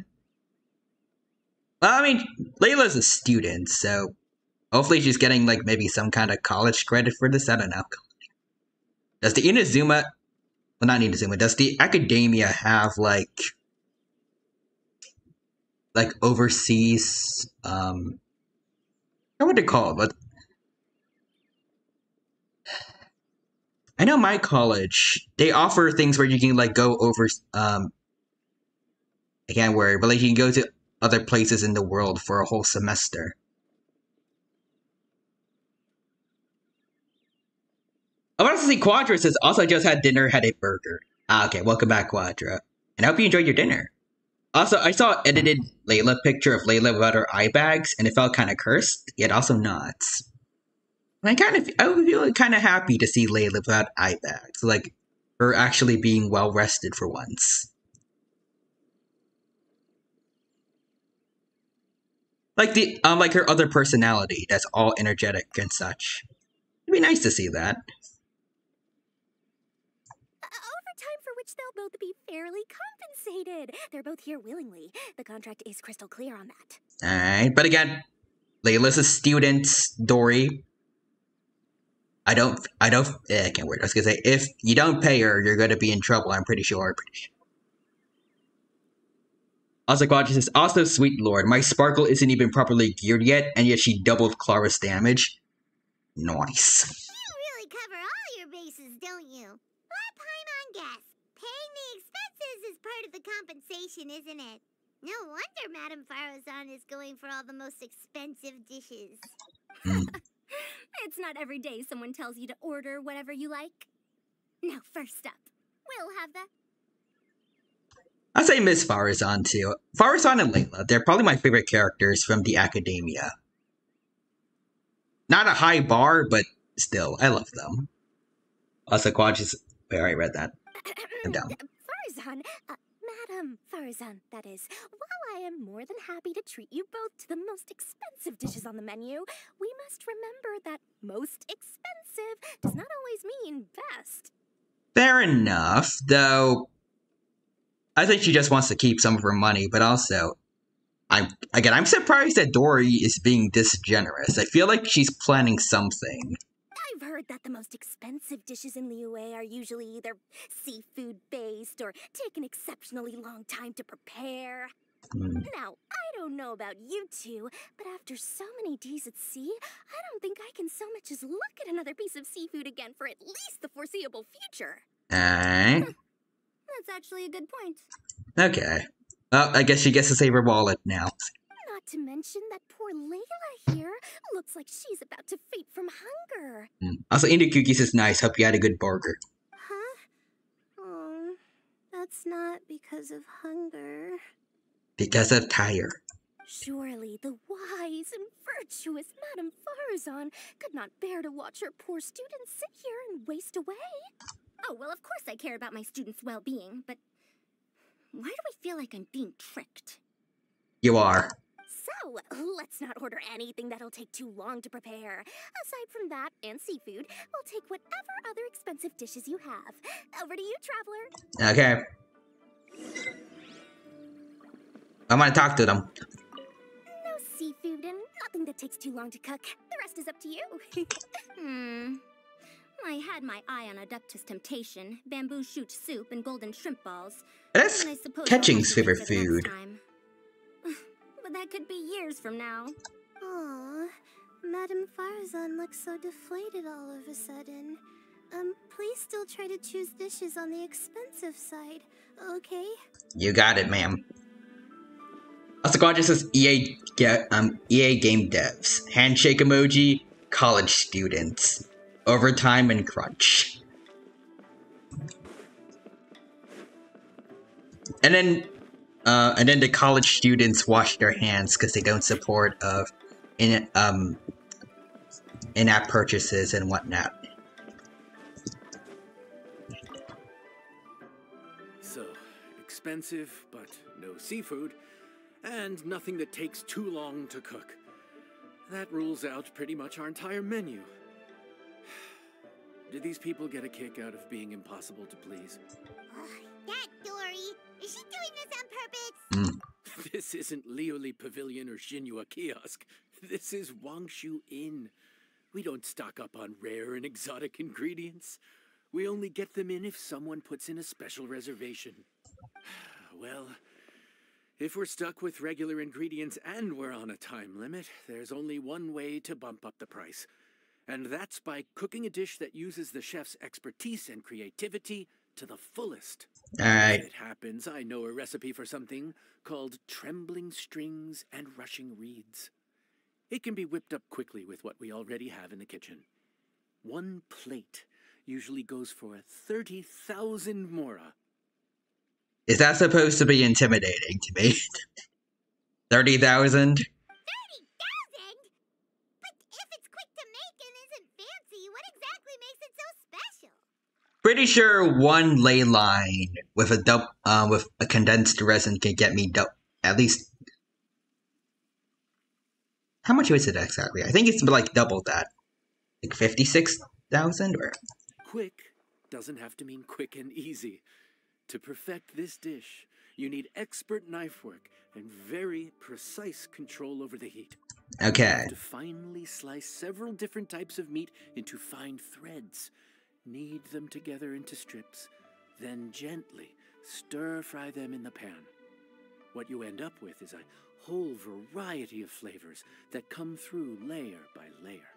Well, I mean, Layla's a student, so hopefully she's getting, maybe some kind of college credit for this. I don't know. Does the Inazuma... Well, not Inazuma. Does the Academia have, overseas... What would they call it? I know my college, they offer things where you can, go over... I can't worry, but, you can go to other places in the world for a whole semester. Honestly, Quadra says, also just had dinner, had a burger. Ah, okay, welcome back, Quadra. And I hope you enjoyed your dinner. Also, I saw an edited Layla picture of Layla without her eye bags, and it felt kind of cursed, yet also not. And I would feel kind of happy to see Layla without eye bags, her actually being well rested for once. Like her other personality, that's all energetic and such. It'd be nice to see that. Overtime for which they'll both be fairly compensated. They're both here willingly. The contract is crystal clear on that. Alright, but again, Layla's a student, Dory. I can't word. I was gonna say, if you don't pay her, you're gonna be in trouble, I'm pretty sure. Also, God says, also, sweet lord, my sparkle isn't even properly geared yet, and yet she doubled Clara's damage. Nice. You really cover all your bases, don't you? Let Paimon guess. Paying the expenses is part of the compensation, isn't it? No wonder Madame Farozan is going for all the most expensive dishes. It's not every day someone tells you to order whatever you like. Now, first up, we'll have the... I say Miss Farozan too. Farozan and Layla, they're probably my favorite characters from the Academia. Not a high bar, but still, I love them. Also, Quad just... I already read that. I'm down. Farozan, Madam Farozan, that is. While I am more than happy to treat you both to the most expensive dishes on the menu, we must remember that most expensive does not always mean best. Fair enough, though... I think she just wants to keep some of her money, but also... I'm surprised that Dory is being this generous. I feel like she's planning something. I've heard that the most expensive dishes in Liyue are usually either seafood-based or take an exceptionally long time to prepare. Now, I don't know about you two, but after so many days at sea, I don't think I can so much as look at another piece of seafood again for at least the foreseeable future. Alright. That's actually a good point. Okay. Well, I guess she gets to save her wallet now. Not to mention that poor Layla here looks like she's about to faint from hunger. Also, Indie Cookies is nice. Hope you had a good burger. Huh? Oh, that's not because of hunger. Because of tire. Surely the wise and virtuous Madame Farozan could not bear to watch her poor students sit here and waste away. Oh, well, of course I care about my students' well-being, but why do I feel like I'm being tricked? You are. So, let's not order anything that'll take too long to prepare. Aside from that and seafood, we'll take whatever other expensive dishes you have. Over to you, traveler. Okay. I'm gonna talk to them. No seafood and nothing that takes too long to cook. The rest is up to you. I had my eye on Adeptus Temptation, bamboo shoot soup, and golden shrimp balls. That's And I suppose Ketching's I'll have to favorite visit next food. time. But that could be years from now. Aw, Madame Farozan looks so deflated all of a sudden. Please still try to choose dishes on the expensive side, okay? You got it, ma'am. Also, God just says EA game devs. Handshake emoji, college students. Overtime and crunch. And then the college students wash their hands because they don't support of in-app purchases and whatnot. So, expensive, but no seafood, and nothing that takes too long to cook. That rules out pretty much our entire menu. Do these people get a kick out of being impossible to please? That Dory! Is she doing this on purpose? This isn't Lioli Pavilion or Shinua Kiosk. This is Wangshu Inn. We don't stock up on rare and exotic ingredients. We only get them in if someone puts in a special reservation. Well, if we're stuck with regular ingredients and we're on a time limit, there's only one way to bump up the price. And that's by cooking a dish that uses the chef's expertise and creativity to the fullest. Alright. As it happens, I know a recipe for something called trembling strings and rushing reeds. It can be whipped up quickly with what we already have in the kitchen. One plate usually goes for 30,000 mora. Is that supposed to be intimidating to me? 30,000? 30,000? But if it's quick to make and isn't fancy, what exactly makes it so special? Pretty sure one ley line with a condensed resin can get me at least How much was it exactly? I think it's like double that. Like 56,000 or... Quick doesn't have to mean quick and easy. To perfect this dish, you need expert knife work and very precise control over the heat. Okay. You have to finely slice several different types of meat into fine threads. Knead them together into strips, then gently stir-fry them in the pan. What you end up with is a whole variety of flavors that come through layer by layer.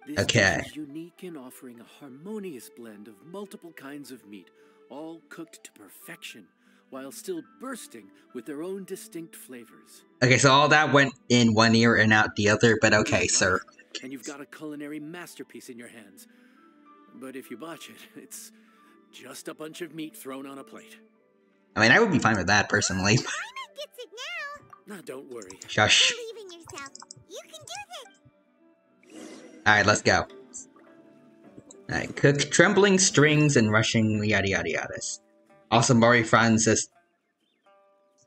This Okay. dish is unique in offering a harmonious blend of multiple kinds of meat, all cooked to perfection, while still bursting with their own distinct flavors. Okay, so all that went in one ear and out the other, but okay, Right. sir. And you've got a culinary masterpiece in your hands. But if you botch it, it's just a bunch of meat thrown on a plate. I mean, I would be fine with that, personally. Paimon gets it now. Now, don't worry. Shush. Believe in yourself. You can do this. Alright, let's go. Alright, cook trembling strings and rushing yada yada yadas. Also, Murray Franz says,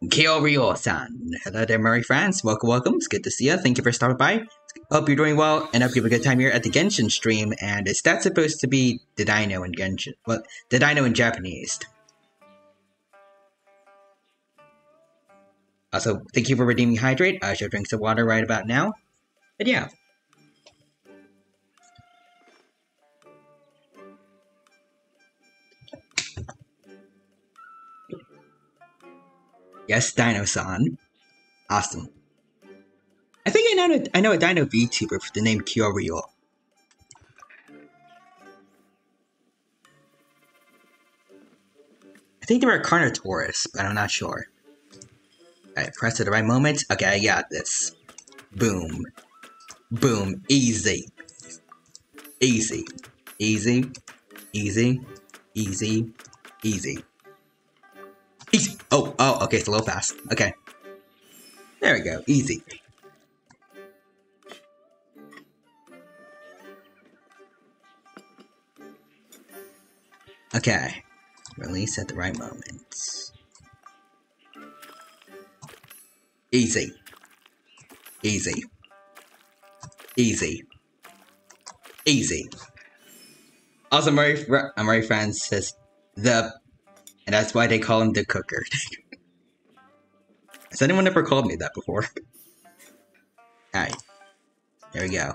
Kyoryo-san. Hello there, Murray Franz. Welcome. It's good to see you. Thank you for stopping by. Hope you're doing well, and hope you have a good time here at the Genshin stream. And is that supposed to be the dino in Genshin? Well, the dino in Japanese. Also, thank you for redeeming Hydrate. I should drink some water right about now. But yeah. Yes, Dino-san. Awesome. I think I know a Dino VTuber with the name Kyoryo. I think they were a Carnotaurus, but I'm not sure. Alright, press at the right moment. Okay, I got this. Boom. Boom. Easy. Easy. Easy. Easy. Easy. Easy. Easy. Oh, okay, it's a little fast. Okay. There we go. Easy. Okay. Release at the right moment. Easy. Easy. Easy. Easy. Also, Murray Franz says the... And that's why they call him the cooker. Has anyone ever called me that before? Alright. There we go.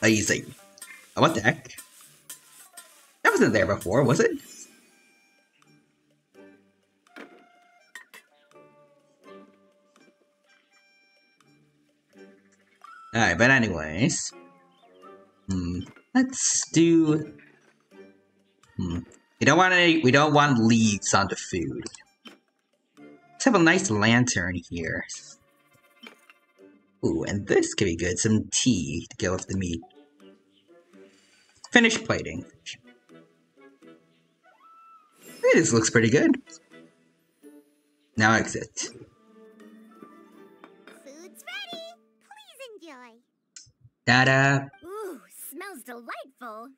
Easy. Oh, what the heck? That wasn't there before, was it? Alright, but anyways. Let's do... We don't want leaves on the food. Let's have a nice lantern here. Ooh, and this could be good. Some tea to go with the meat. Finish plating. Hey, this looks pretty good. Now exit. Food's ready. Please enjoy. Ta-da! Ooh, smells delightful.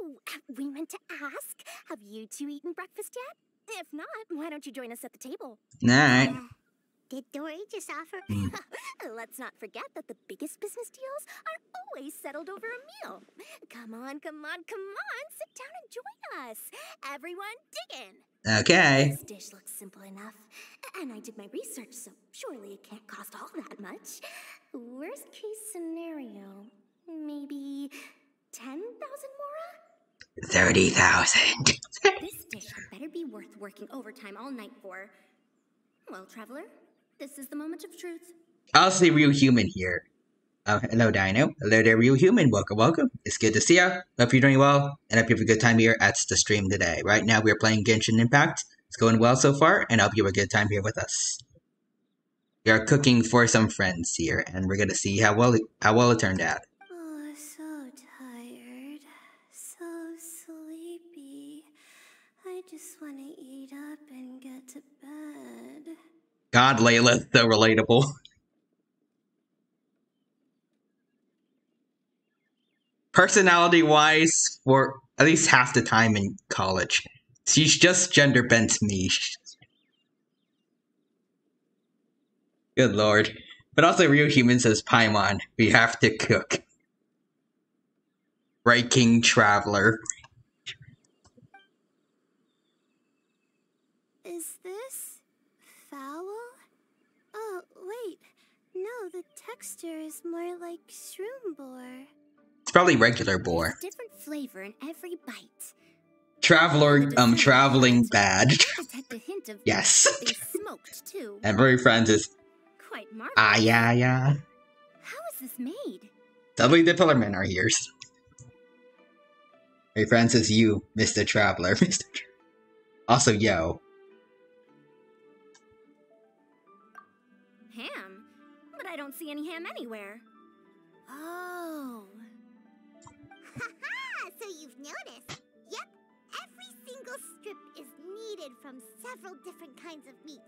Oh, we meant to ask, have you two eaten breakfast yet? If not, why don't you join us at the table? Alright. Did Dory just offer? Let's not forget that the biggest business deals are always settled over a meal. Come on. Sit down and join us. Everyone, dig in. Okay. This dish looks simple enough. And I did my research, so surely it can't cost all that much. Worst case scenario, maybe 10,000 mora? 30,000. This dish had better be worth working overtime all night for. Well, traveler, this is the moment of truth. I'll see Real Human here. Hello, Dino. Hello there, Real Human. Welcome. It's good to see ya. Hope you're doing well, and hope you have a good time here at the stream today. Right now, we're playing Genshin Impact. It's going well so far, and I hope you have a good time here with us. We are cooking for some friends here, and we're gonna see how well it turned out. Oh, so tired. So sleepy. I just want to eat up and get to bed. God, Layla, so relatable. Personality-wise, for at least half the time in college, she's just gender-bent me. Good lord. But also, real human says Paimon. We have to cook. Right, King Traveler. Is this foul? Oh, wait. No, the texture is more like shroom boar. It's probably regular boar. There's different flavor in every bite. Traveler, traveling bad. I detect a hint of Yes. something smoked too. And very Francis. Quite marvelous. Ah, yeah. How is this made? Suddenly the Pillarmen are here. Hey, Francis, you, Mr. Traveler. Also, yo. Ham? But I don't see any ham anywhere. Oh. Haha! So you've noticed? Yep, every single strip is kneaded from several different kinds of meat.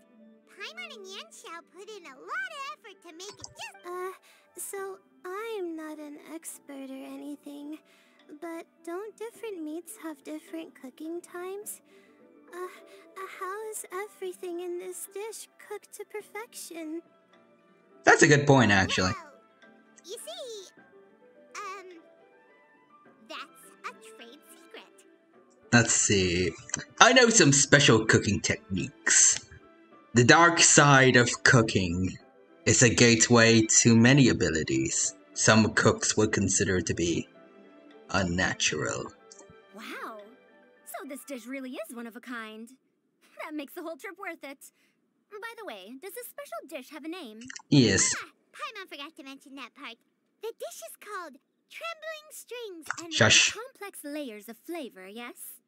Paimon and Yanxiao put in a lot of effort to make it just... So I'm not an expert or anything, but don't different meats have different cooking times? How is everything in this dish cooked to perfection? That's a good point, actually. Well, you see, that's a trade secret. Let's see. I know some special cooking techniques. The dark side of cooking is a gateway to many abilities some cooks would consider to be unnatural. Wow. So this dish really is one of a kind. That makes the whole trip worth it. By the way, does this special dish have a name? Yes. Paimon forgot to mention that part. The dish is called Trembling Strings and Shush. Complex layers of flavor, yes?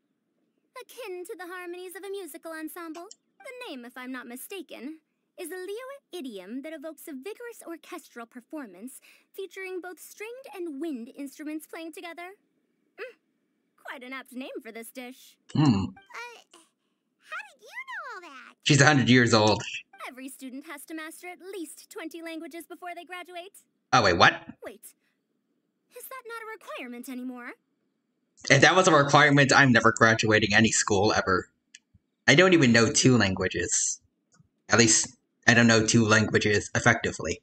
Akin to the harmonies of a musical ensemble. The name, if I'm not mistaken, is a Liyue idiom that evokes a vigorous orchestral performance featuring both stringed and wind instruments playing together. Quite an apt name for this dish. how did you know all that? She's 100 years old. Every student has to master at least 20 languages before they graduate. Oh, wait, what? Wait, is that not a requirement anymore? If that was a requirement, I'm never graduating any school ever. I don't even know 2 languages. At least, I don't know 2 languages effectively.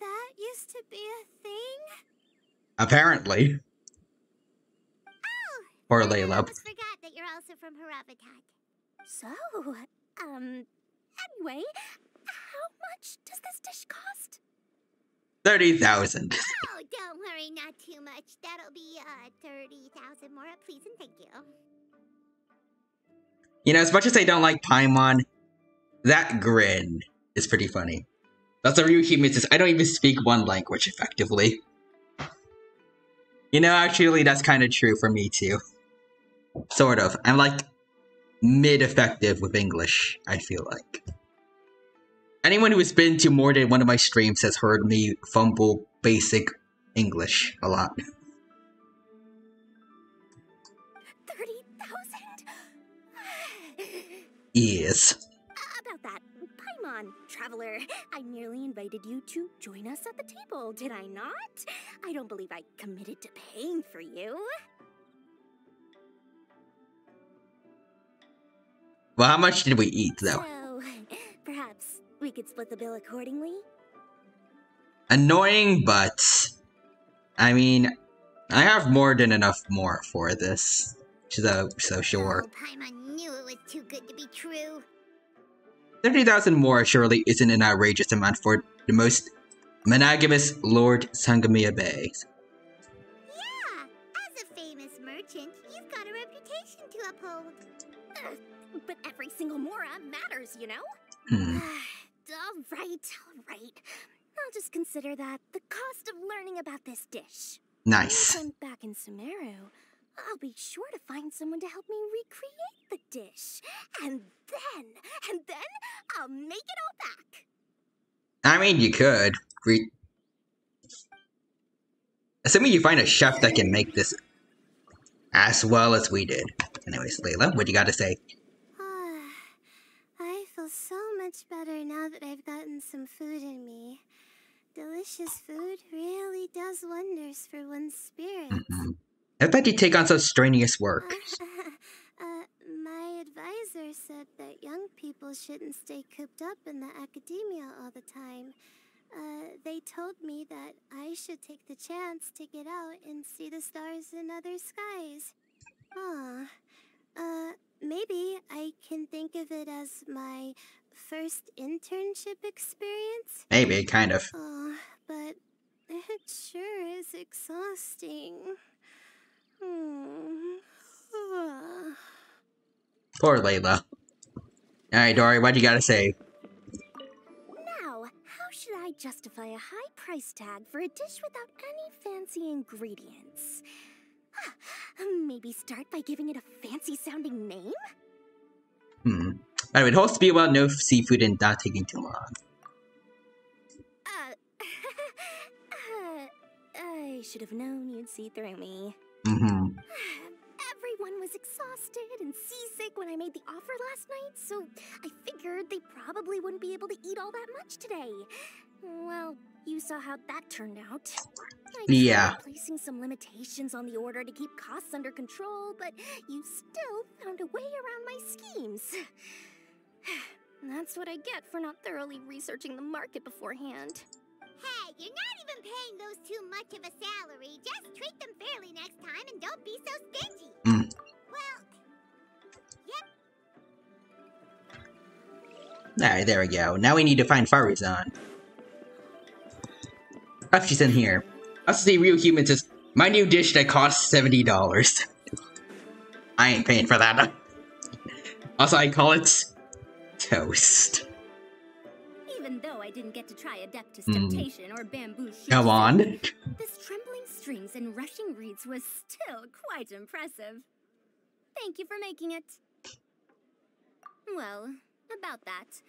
That used to be a thing? Apparently. Oh! Poor I Layla. almost forgot that you're also from Harabatat. So, anyway, how much does this dish cost? 30,000. Oh, don't worry, not too much. That'll be, 30,000 more, please and thank you. You know, as much as I don't like Paimon, that grin is pretty funny. That's a real human says, I don't even speak one language effectively. You know, actually, that's kind of true for me too. Sort of. I'm like mid-effective with English, I feel like. Anyone who has been to more than one of my streams has heard me fumble basic English a lot. 30,000? Yes. About that, Paimon, Traveler, I merely invited you to join us at the table, did I not? I don't believe I committed to paying for you. Well, how much did we eat, though? So, perhaps we could split the bill accordingly? Annoying, but... I mean, I have more than enough more for this. So sure. Oh, Paimon knew it was too good to be true. 30,000 more surely isn't an outrageous amount for the most monogamous Lord Sangamia Bay. Yeah, as a famous merchant, you've got a reputation to uphold. But every single mora matters, you know? All right. I'll just consider that the cost of learning about this dish. Nice. Once I'm back in Sumeru, I'll be sure to find someone to help me recreate the dish. And then I'll make it all back. I mean, you could. Assuming you find a chef that can make this as well as we did. Anyways, Layla, what you gotta say? I feel so much better now that I've gotten some food in me. Delicious food really does wonders for one's spirit. I bet you take on such strenuous work. My advisor said that young people shouldn't stay cooped up in the academia all the time. They told me that I should take the chance to get out and see the stars in other skies. Maybe I can think of it as my first internship experience? Maybe, kind of. But it sure is exhausting. Poor Layla. Alright, Dory, what you gotta say? Now, how should I justify a high price tag for a dish without any fancy ingredients? Maybe start by giving it a fancy-sounding name? By the way, it holds to be about no seafood and not taking too long. I should have known you'd see through me. Everyone was exhausted and seasick when I made the offer last night, so I figured they probably wouldn't be able to eat all that much today. Well, you saw how that turned out. I tried placing some limitations on the order to keep costs under control, but you still found a way around my schemes. That's what I get for not thoroughly researching the market beforehand. Hey, you're not even paying those too much of a salary. Just treat them fairly next time and don't be so stingy. Well, yep. Alright, there we go. Now we need to find Farazan. Oh, she's in here. I also see Real Humans says, my new dish that costs $70. I ain't paying for that. Also, I call it toast. Even though I didn't get to try Adeptus Temptation or Bamboo Shoot. Come on. This trembling strings and rushing reeds was still quite impressive. Thank you for making it. Well, about that,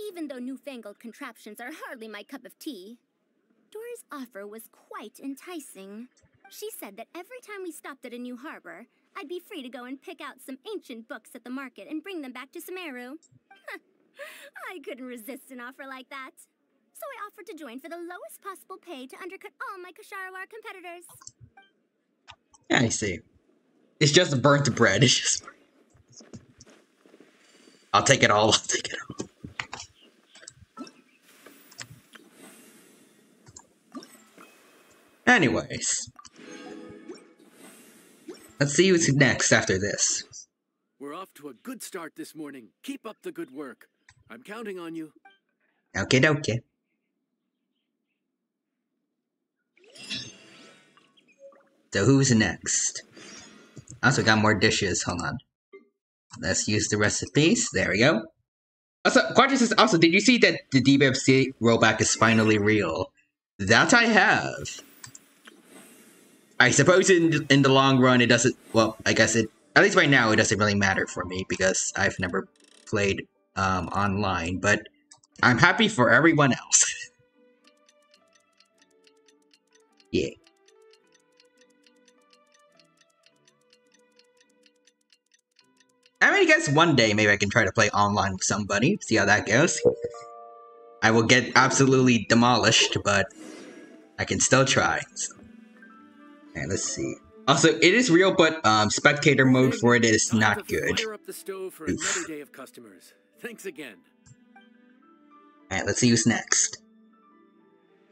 even though newfangled contraptions are hardly my cup of tea, Dora's offer was quite enticing. She said that every time we stopped at a new harbor, I'd be free to go and pick out some ancient books at the market and bring them back to Sumeru. I couldn't resist an offer like that. So I offered to join for the lowest possible pay to undercut all my Ksharawar competitors. Yeah, I see. It's just burnt bread. It's just... I'll take it all. I'll take it all. Anyways. Let's see what's next after this. We're off to a good start this morning. Keep up the good work. I'm counting on you. Okay, dokie. So who's next? Also got more dishes. Hold on. Let's use the recipes. There we go. Also, Quadra says, also, did you see that the DBFC rollback is finally real? That I have. I suppose in the long run it doesn't, well, I guess it, at least right now it doesn't really matter for me because I've never played online, but I'm happy for everyone else. Yeah. I mean, I guess one day maybe I can try to play online with somebody, see how that goes. I will get absolutely demolished, but I can still try. So. Alright, let's see. Also, it is real, but spectator mode for it is not good. Fire up the stove for another day of customers. Thanks again. Alright, let's see who's next.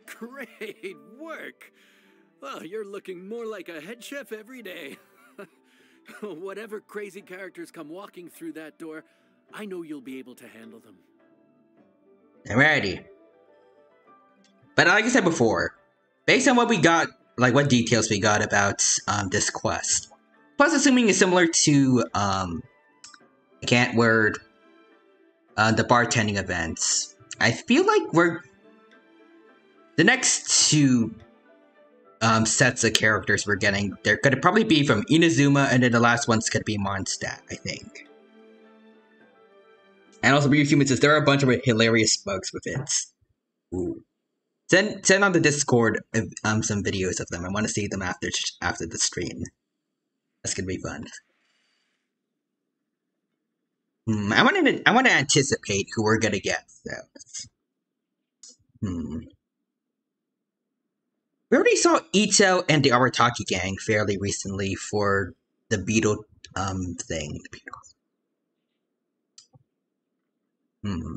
Great work! Well, you're looking more like a head chef every day. Whatever crazy characters come walking through that door, I know you'll be able to handle them. Alrighty. But like I said before, based on what we got, like what details we got about this quest, plus assuming it's similar to I can't word the bartending events, I feel like we're the next two sets of characters we're getting, they're gonna probably be from Inazuma, and then the last one's gonna be Mondstadt, I think. And also, Real Human says there are a bunch of hilarious bugs with it. Ooh. Send on the Discord some videos of them. I want to see them after the stream. That's gonna be fun. I want to anticipate who we're gonna get. So. We already saw Ito and the Arataki gang fairly recently for the Beetle thing. Hmm.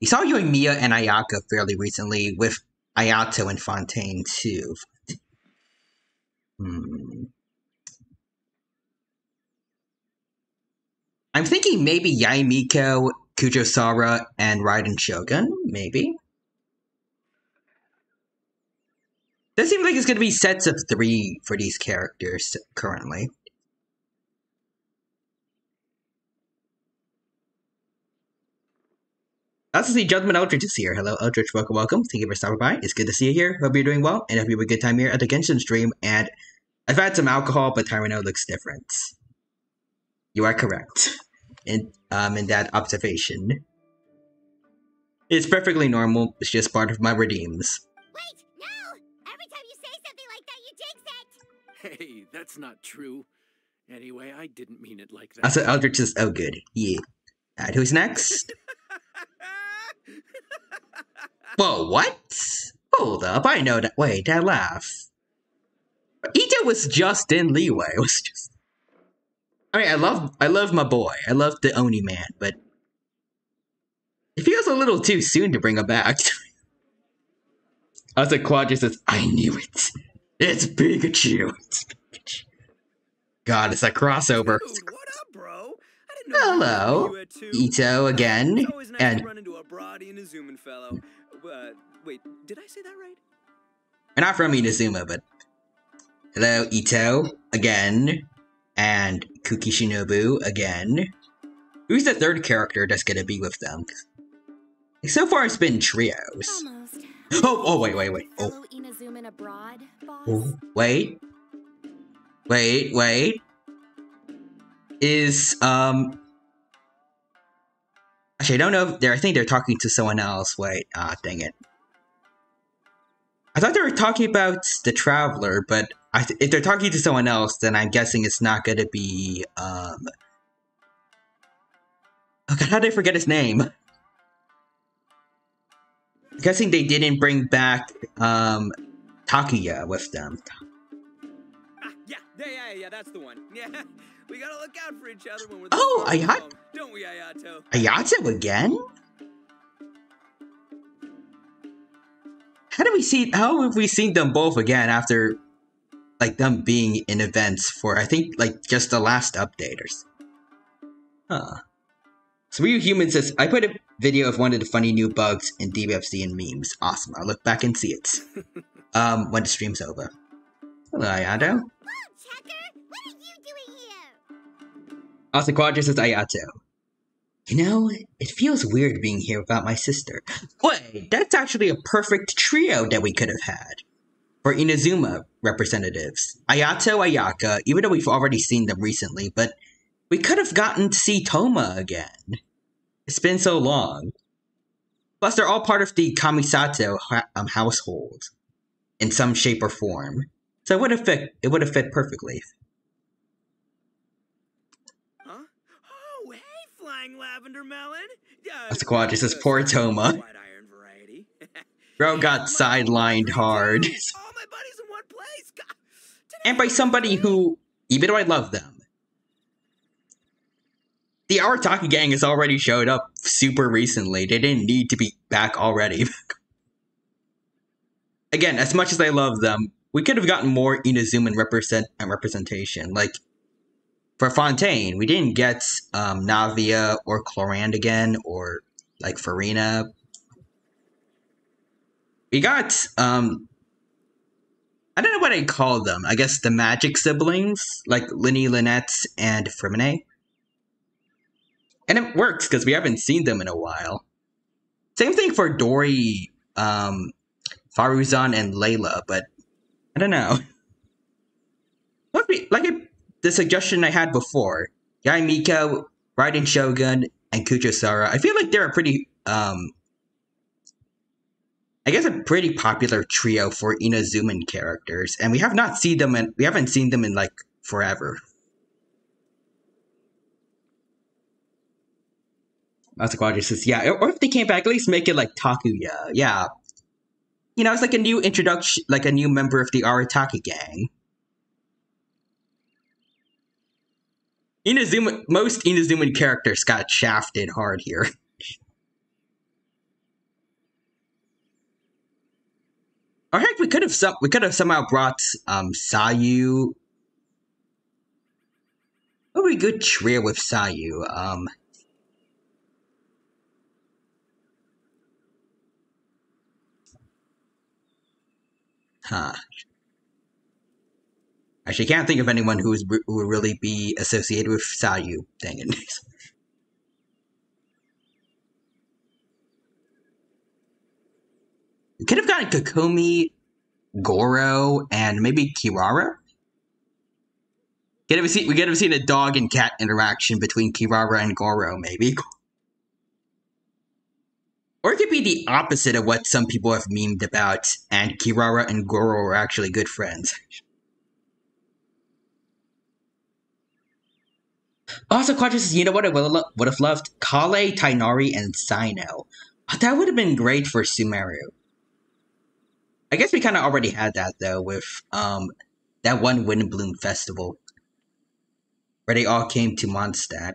We saw Yoimiya and Ayaka fairly recently, with Ayato and Fontaine too. Hmm. I'm thinking maybe Yaimiko, Kujosara, and Raiden Shogun, maybe? Does seem like it's going to be sets of 3 for these characters currently. Nice to see Judgment Eldritch is here. Hello, Eldritch. Welcome, welcome. Thank you for stopping by. It's good to see you here. Hope you're doing well, and hope you have a good time here at the Genshin stream. And I've had some alcohol, but Tyrano looks different. You are correct in that observation. It's perfectly normal. It's just part of my redeems. Wait, no! Every time you say something like that, you jinx it! Hey, that's not true. Anyway, I didn't mean it like that. Also, Eldritch is oh good. Yeah. And who's next? Whoa, what? Hold up, I know that. Wait, that laugh. Ito was just in Leeway. It was just. I mean, I love my boy. I love the Oni man, but it feels a little too soon to bring him back. Also, Quadra says, "I knew it. It's Pikachu." God, it's a crossover. Dude, what up, bro? I didn't know Hello, Ito again, it's always nice and to run into a Brody and a Zoomin fellow. Wait, did I say that right? we're not from Inazuma, but hello, Ito again, and Kuki Shinobu again. Who's the third character that's gonna be with them? So far, it's been trios. Almost. Oh, wait. Oh. Fellow Inazuman abroad, boss? Oh, wait. Is, actually, I don't know if I think they're talking to someone else. Wait, dang it. I thought they were talking about the Traveler, but if they're talking to someone else, then I'm guessing it's not gonna be, oh god, how did I forget his name? I'm guessing they didn't bring back, Takuya with them. Yeah, that's the one. Yeah, we gotta look out for each other when we're Oh, home, don't we, Ayato? Ayato again? How have we seen them both again after, like, them being in events for, I think, like, just the last update or so? Huh. So Ryu Human says, I put a video of one of the funny new bugs in DBFC and memes. Awesome, I'll look back and see it. When the stream's over. Hello, Ayato. Whoa, Checker! What are you doing here? Also, Quadra says, Ayato. You know, it feels weird being here without my sister. Wait, that's actually a perfect trio that we could have had. For Inazuma representatives. Ayato, Ayaka, even though we've already seen them recently, but we could have gotten to see Toma again. It's been so long. Plus, they're all part of the Kamisato household. In some shape or form. So it would have fit perfectly. Huh? Oh, hey, Flying Lavender Melon. That's Quadra says, poor Toma. Bro got sidelined hard. All my buddies in one place. God. And by somebody who, even though I love them, the Arataki gang has already showed up super recently. They didn't need to be back already. Again, as much as I love them, we could have gotten more Inazuman representation. Like, for Fontaine, we didn't get Navia or Clorand again, or, like, Farina. We got, I don't know what I'd call them. I guess the magic siblings, like Linny, Lynette, and Frimine. And it works, because we haven't seen them in a while. Same thing for Dori, Faruzan, and Layla, but I don't know. The suggestion I had before, Yaimiko, Raiden Shogun, and Kujosara, I feel like they're a pretty, I guess a pretty popular trio for Inazuman characters, and we haven't seen them in like forever. Masaquadra says, yeah, or if they came back, at least make it like Takuya, yeah. You know, it's like a new introduction, like a new member of the Arataki gang. most Inazuman characters got shafted hard here. Or heck, we could have somehow brought Sayu. What would be a good trio with Sayu? Huh. Actually, can't think of anyone who would really be associated with Sayu. Dang it. We could have gotten Kokomi, Goro, and maybe Kirara. We could have seen a dog and cat interaction between Kirara and Goro, maybe. Or it could be the opposite of what some people have memed about, and Kirara and Goro are actually good friends. Also, Quadras, you know what I would have loved? Kale, Tainari, and Sino. That would have been great for Sumeru. I guess we kind of already had that, though, with that one Windbloom festival. Where they all came to Mondstadt.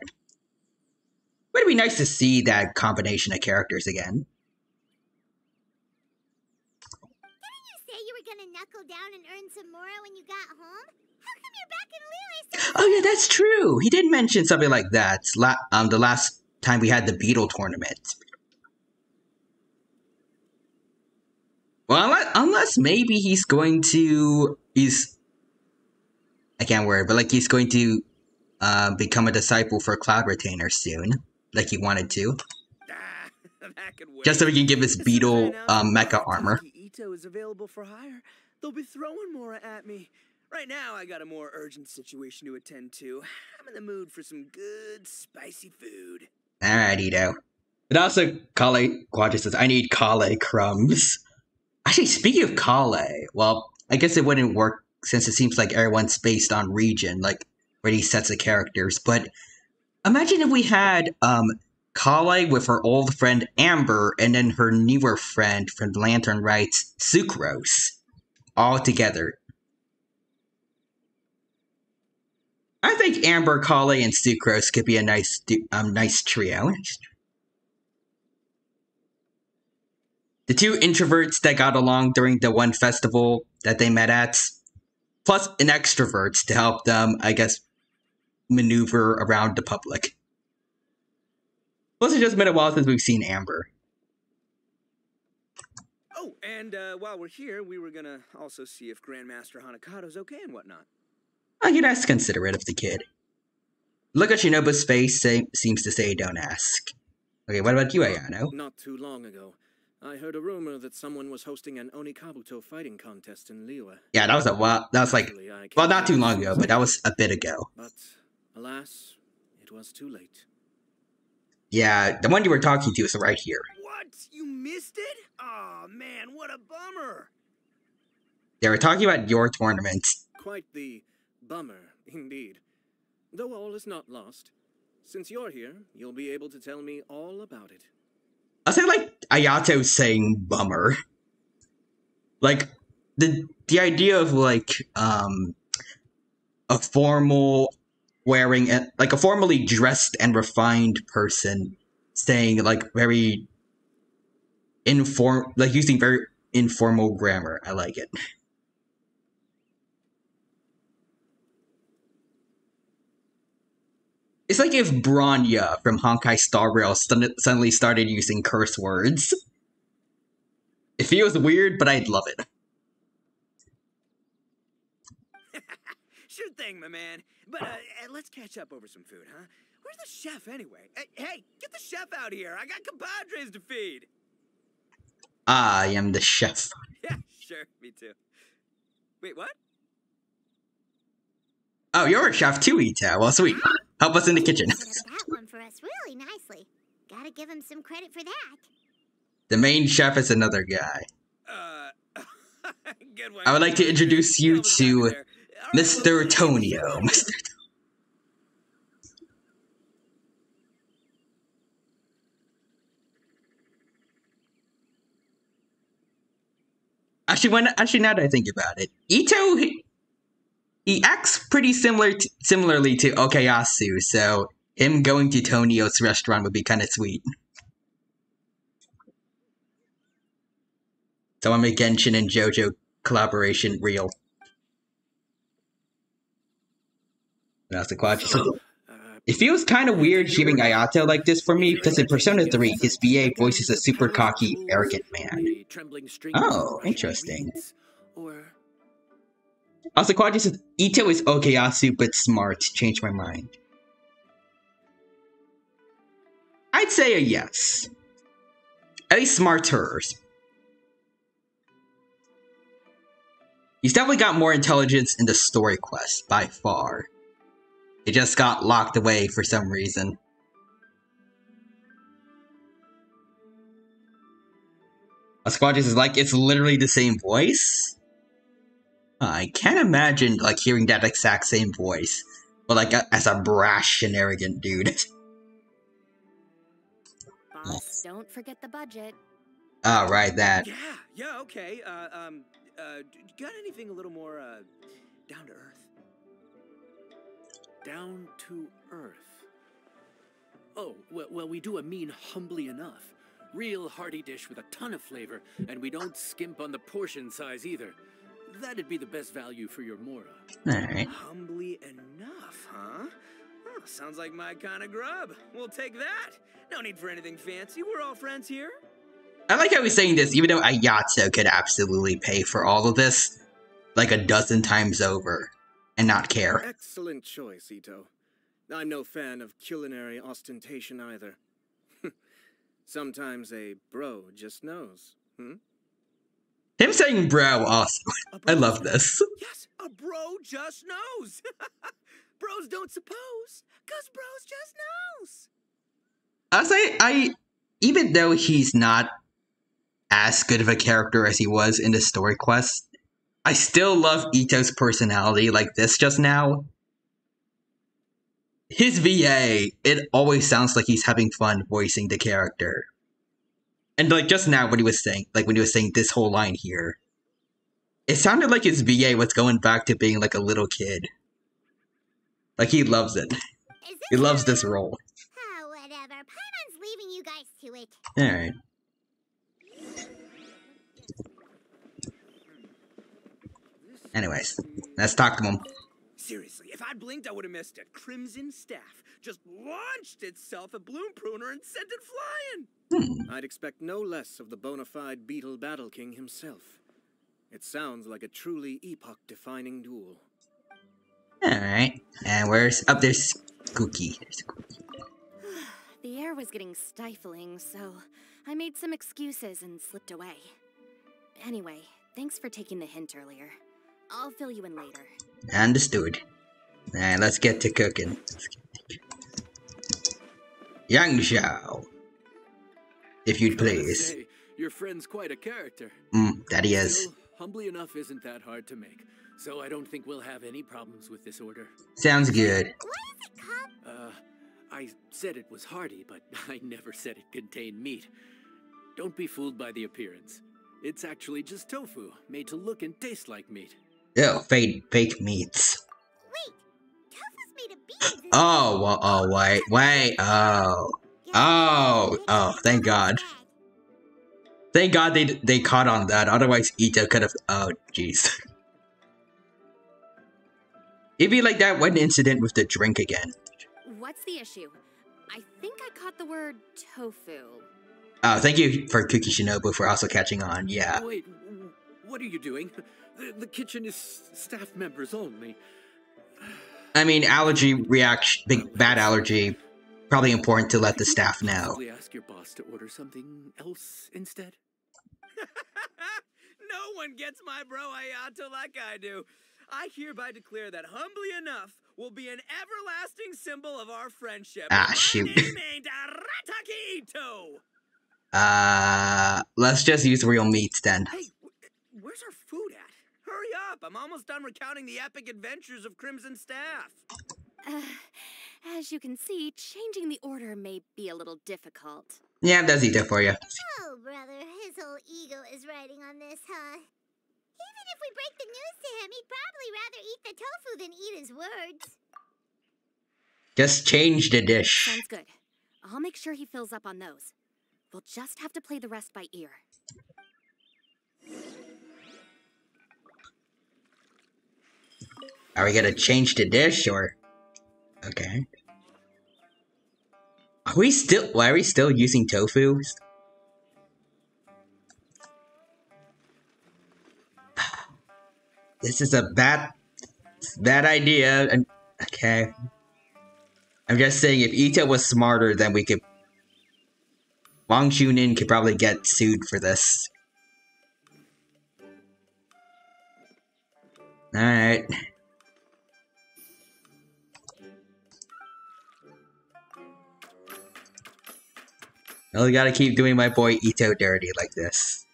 But it'd be nice to see that combination of characters again. Didn't you say you were gonna knuckle down and earn some more when you got home? How come you're back in Liyue? Oh yeah, that's true. He did mention something like that. The last time we had the Beetle tournament. Well, unless maybe he's going to I can't worry, but like he's going to become a disciple for Cloud Retainer soon, like he wanted to. Just so he can give his Beetle mecha armor. Ito is available for hire. They'll be throwing more at me. Right now, I got a more urgent situation to attend to. I'm in the mood for some good, spicy food. Alright, Ito. But also, Quadra says, I need Kale crumbs. Actually, speaking of Kale, well, I guess it wouldn't work since it seems like everyone's based on region, like, where these sets of characters. But imagine if we had Kale with her old friend Amber, and then her newer friend from the Lantern Rites, Sucrose, all together. I think Amber, Kale, and Sucrose could be a nice trio. The two introverts that got along during the one festival that they met at, plus an extrovert to help them, I guess, maneuver around the public. Plus, it's just been a while since we've seen Amber. Oh, and while we're here, we were gonna also see if Grandmaster Hanakado's okay and whatnot. Oh, you're nice considerate of the kid. Look at Shinobu's face, seems to say don't ask. Okay, what about you, Ayano? Not too long ago, I heard a rumor that someone was hosting an Onikabuto fighting contest in Liyue. Yeah, that was a while. That was like, well, not too long ago, but that was a bit ago. But alas, it was too late. Yeah, the one you were talking to is right here. What? You missed it? Aw, man, what a bummer. They were talking about your tournament. Quite the bummer, indeed. Though all is not lost. Since you're here, you'll be able to tell me all about it. I say like Ayato saying bummer. Like the idea of like a formal wearing like a formally dressed and refined person saying like very using very informal grammar. I like it. It's like if Bronya from Honkai Star Rail suddenly started using curse words. It feels weird, but I'd love it. Sure thing, my man. But let's catch up over some food, huh? Where's the chef, anyway? Hey, get the chef out here. I got compadres to feed. I am the chef. Yeah, sure. Me too. Wait, what? Oh, you're a chef too, Ita. Well, sweet. Help us in the kitchen. Set up that one for us really nicely. Gotta give him some credit for that. The main chef is another guy. Good one. I would like to introduce you to Mr. Tonio. Actually, now that I think about it, Ito He acts pretty similarly to Okayasu, so him going to Tonio's restaurant would be kind of sweet. So I make Genshin and JoJo collaboration real. That's the question. It feels kind of weird hearing Ayato like this for me, because in Persona 3, his VA voices a super cocky, arrogant man. Oh, interesting. Also, Quadri says, Ito is Okayasu, but smart. Changed my mind. I'd say a yes. At least smarter. He's definitely got more intelligence in the story quest, by far. It just got locked away for some reason. Squadrons is like, it's literally the same voice? I can't imagine, like, hearing that exact same voice. But, like, as a brash and arrogant dude. Boss, don't forget the budget. Oh, right, that. Yeah, okay. Got anything a little more, down to earth? Down to earth. Oh, well, we do a mean humbly enough. Real hearty dish with a ton of flavor, and we don't skimp on the portion size either. That'd be the best value for your Mora. Alright. Humbly enough, huh? Oh, sounds like my kind of grub. We'll take that. No need for anything fancy. We're all friends here. I like how he's saying this, even though Ayato could absolutely pay for all of this, like a dozen times over, and not care. Excellent choice, Ito. I'm no fan of culinary ostentation either. Sometimes a bro just knows, Him saying bro also. I love this. Yes, a bro just knows. Bros don't suppose, 'cause bros just knows. I'll say, even though he's not as good of a character as he was in the story quest, I still love Ito's personality like this just now. His VA, it always sounds like he's having fun voicing the character. And like just now when he was saying this whole line here, it sounded like his VA was going back to being like a little kid. Like he loves it. He loves this role. Oh, whatever. Paimon's leaving you guys to it. Alright. Anyways, let's talk to him. Seriously, if I'd blinked, I would have missed it. Crimson Staff just launched itself at Bloom Pruner and sent it flying. I'd expect no less of the bona fide Beetle Battle King himself. It sounds like a truly epoch-defining duel. Alright, and where's... up there's Cookie. There's Cookie. The air was getting stifling, so I made some excuses and slipped away. Anyway, thanks for taking the hint earlier. I'll fill you in later. Understood. And let's get to cooking. Yang Xiao. If you'd please. Say, your friend's quite a character. That he is. Still, humbly enough isn't that hard to make, so I don't think we'll have any problems with this order. Sounds good. What is it called? I said it was hearty, but I never said it contained meat. Don't be fooled by the appearance. It's actually just tofu, made to look and taste like meat. Oh, fake meats. Wait, tofu's made of beans. Oh, well, oh, wait, oh, thank God. Thank God they caught on that, otherwise Ito could have, oh, jeez. It'd be like that one incident with the drink again. What's the issue? I think I caught the word tofu. Oh, thank you for Cookie Shinobu for also catching on, yeah. Wait, what are you doing? The kitchen is staff members only. I mean, allergy reaction, bad allergy, probably important to let the staff know. Probably ask your boss to order something else instead. No one gets my bro Ayato like I do. I hereby declare that humbly enough will be an everlasting symbol of our friendship. Ah, shoot. My name ain't Arataki Ito. Let's just use real meats then. Hey, where's our food at? Hurry up! I'm almost done recounting the epic adventures of Crimson Staff. As you can see, changing the order may be a little difficult. Yeah, that's easy for you. Oh, brother, his whole ego is riding on this, huh? Even if we break the news to him, he'd probably rather eat the tofu than eat his words. Just change the dish. Sounds good. I'll make sure he fills up on those. We'll just have to play the rest by ear. Are we gonna change the dish or? Okay. Are we still? Why are we still using tofu? This is a bad idea. And okay, I'm just saying if Ito was smarter, then we could. Wang Chunin could probably get sued for this. All right. I only gotta keep doing my boy Ito dirty like this.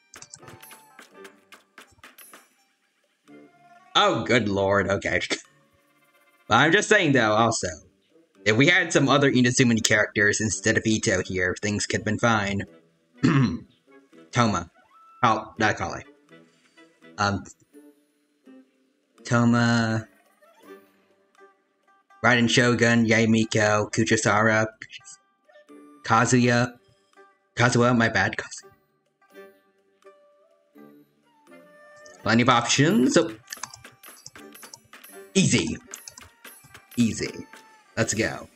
Oh, good lord, okay. But I'm just saying though, also, if we had some other Inazumani characters instead of Ito here, things could have been fine. Toma. Oh, not Kale. Toma... Raiden Shogun, Yaimiko, Kuchisara, Kazuya... Kazuha, my bad, Kazuha. Plenty of options, so... Easy. Easy. Let's go.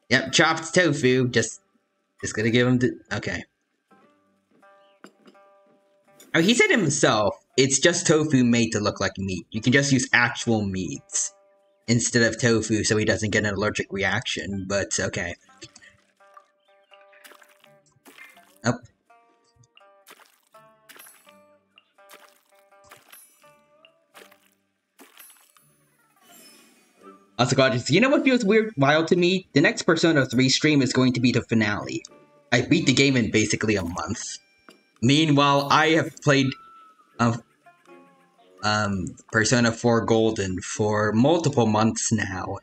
Yep, chopped tofu, just gonna give him the... Okay. Oh, he said himself, it's just tofu made to look like meat. You can just use actual meats instead of tofu so he doesn't get an allergic reaction, but okay. Oh. Also, God, you know what feels wild to me? The next Persona 3 stream is going to be the finale. I beat the game in basically a month. Meanwhile, I have played Persona 4 Golden for multiple months now,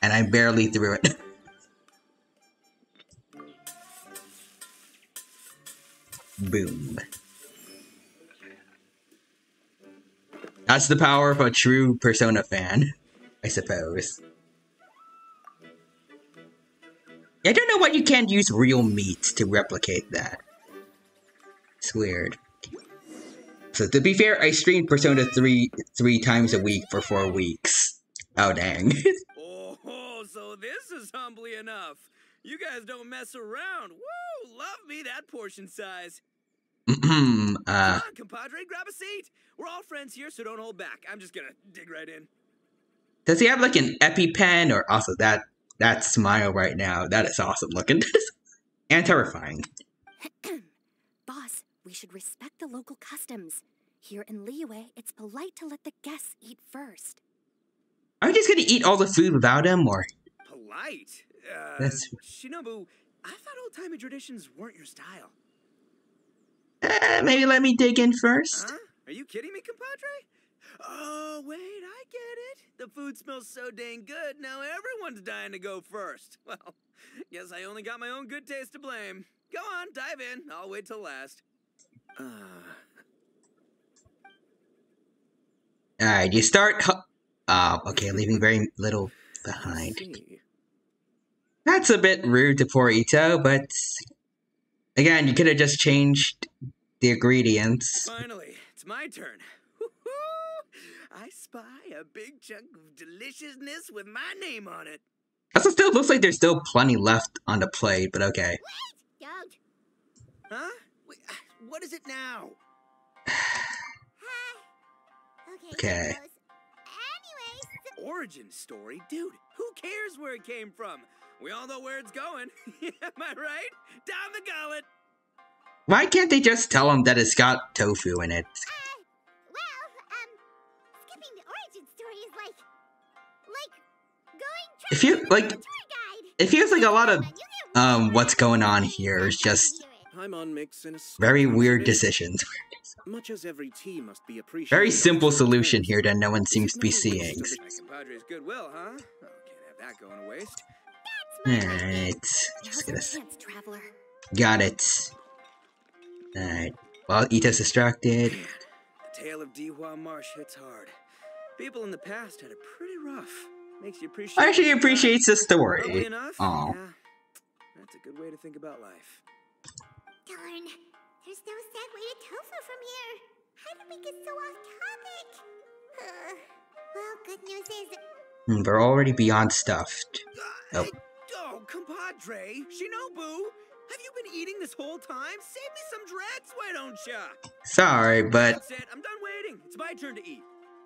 and I'm barely through it. Boom. That's the power of a true Persona fan, I suppose. I don't know why you can't use real meat to replicate that. It's weird. So to be fair, I streamed Persona 3 times a week for 4 weeks. Oh dang. Oh, so this is humbly enough. You guys don't mess around. Woo! Love me that portion size. Come on, compadre, grab a seat. We're all friends here, so don't hold back. I'm just gonna dig right in. Does he have like an EpiPen or also that smile right now? That is awesome looking. And terrifying. Boss, we should respect the local customs. Here in Liyue, it's polite to let the guests eat first. Are you just gonna eat all the food without him, or? Polite? Shinobu, I thought old-timey traditions weren't your style. Maybe let me dig in first. Huh? Are you kidding me, compadre? Oh, wait, I get it. The food smells so dang good, now everyone's dying to go first. Well, guess I only got my own good taste to blame. Go on, dive in. I'll wait till last. Alright, you start... okay, leaving very little behind. That's a bit rude to poor Ito, but... Again, you could have just changed the ingredients. Finally, it's my turn. I spy a big chunk of deliciousness with my name on it. Also, still looks like there's still plenty left on the plate, but okay. Wait! Don't! Huh? Wait, what is it now? Okay. Anyways... Origin story? Dude, who cares where it came from? We all know where it's going. Am I right? Down the gullet! Why can't they just tell him that it's got tofu in it? Skipping the origin story is like going It feels like it feels like a lot of what's going on here is just very weird decisions. Much as every tea must be appreciated. Very simple solution here that no one seems to be seeing. My compadre's goodwill, huh? Oh, can't have that going to waste. Alright. Just gonna... Got it. Alright. Well, Ito's distracted. The tale of of Dihua Marsh hits hard. People in the past had it pretty rough. Makes you appreciate. Actually appreciates the story. Oddly enough, Oh. yeah, that's a good way to think about life. Darn, there's no segue to tofu from here. How did we get so off topic? Well, good news is We're already beyond stuffed. Oh. Oh, compadre, Shinobu, have you been eating this whole time? Save me some dreads, why don't ya? Sorry, but... That's it, I'm done waiting. It's my turn to eat.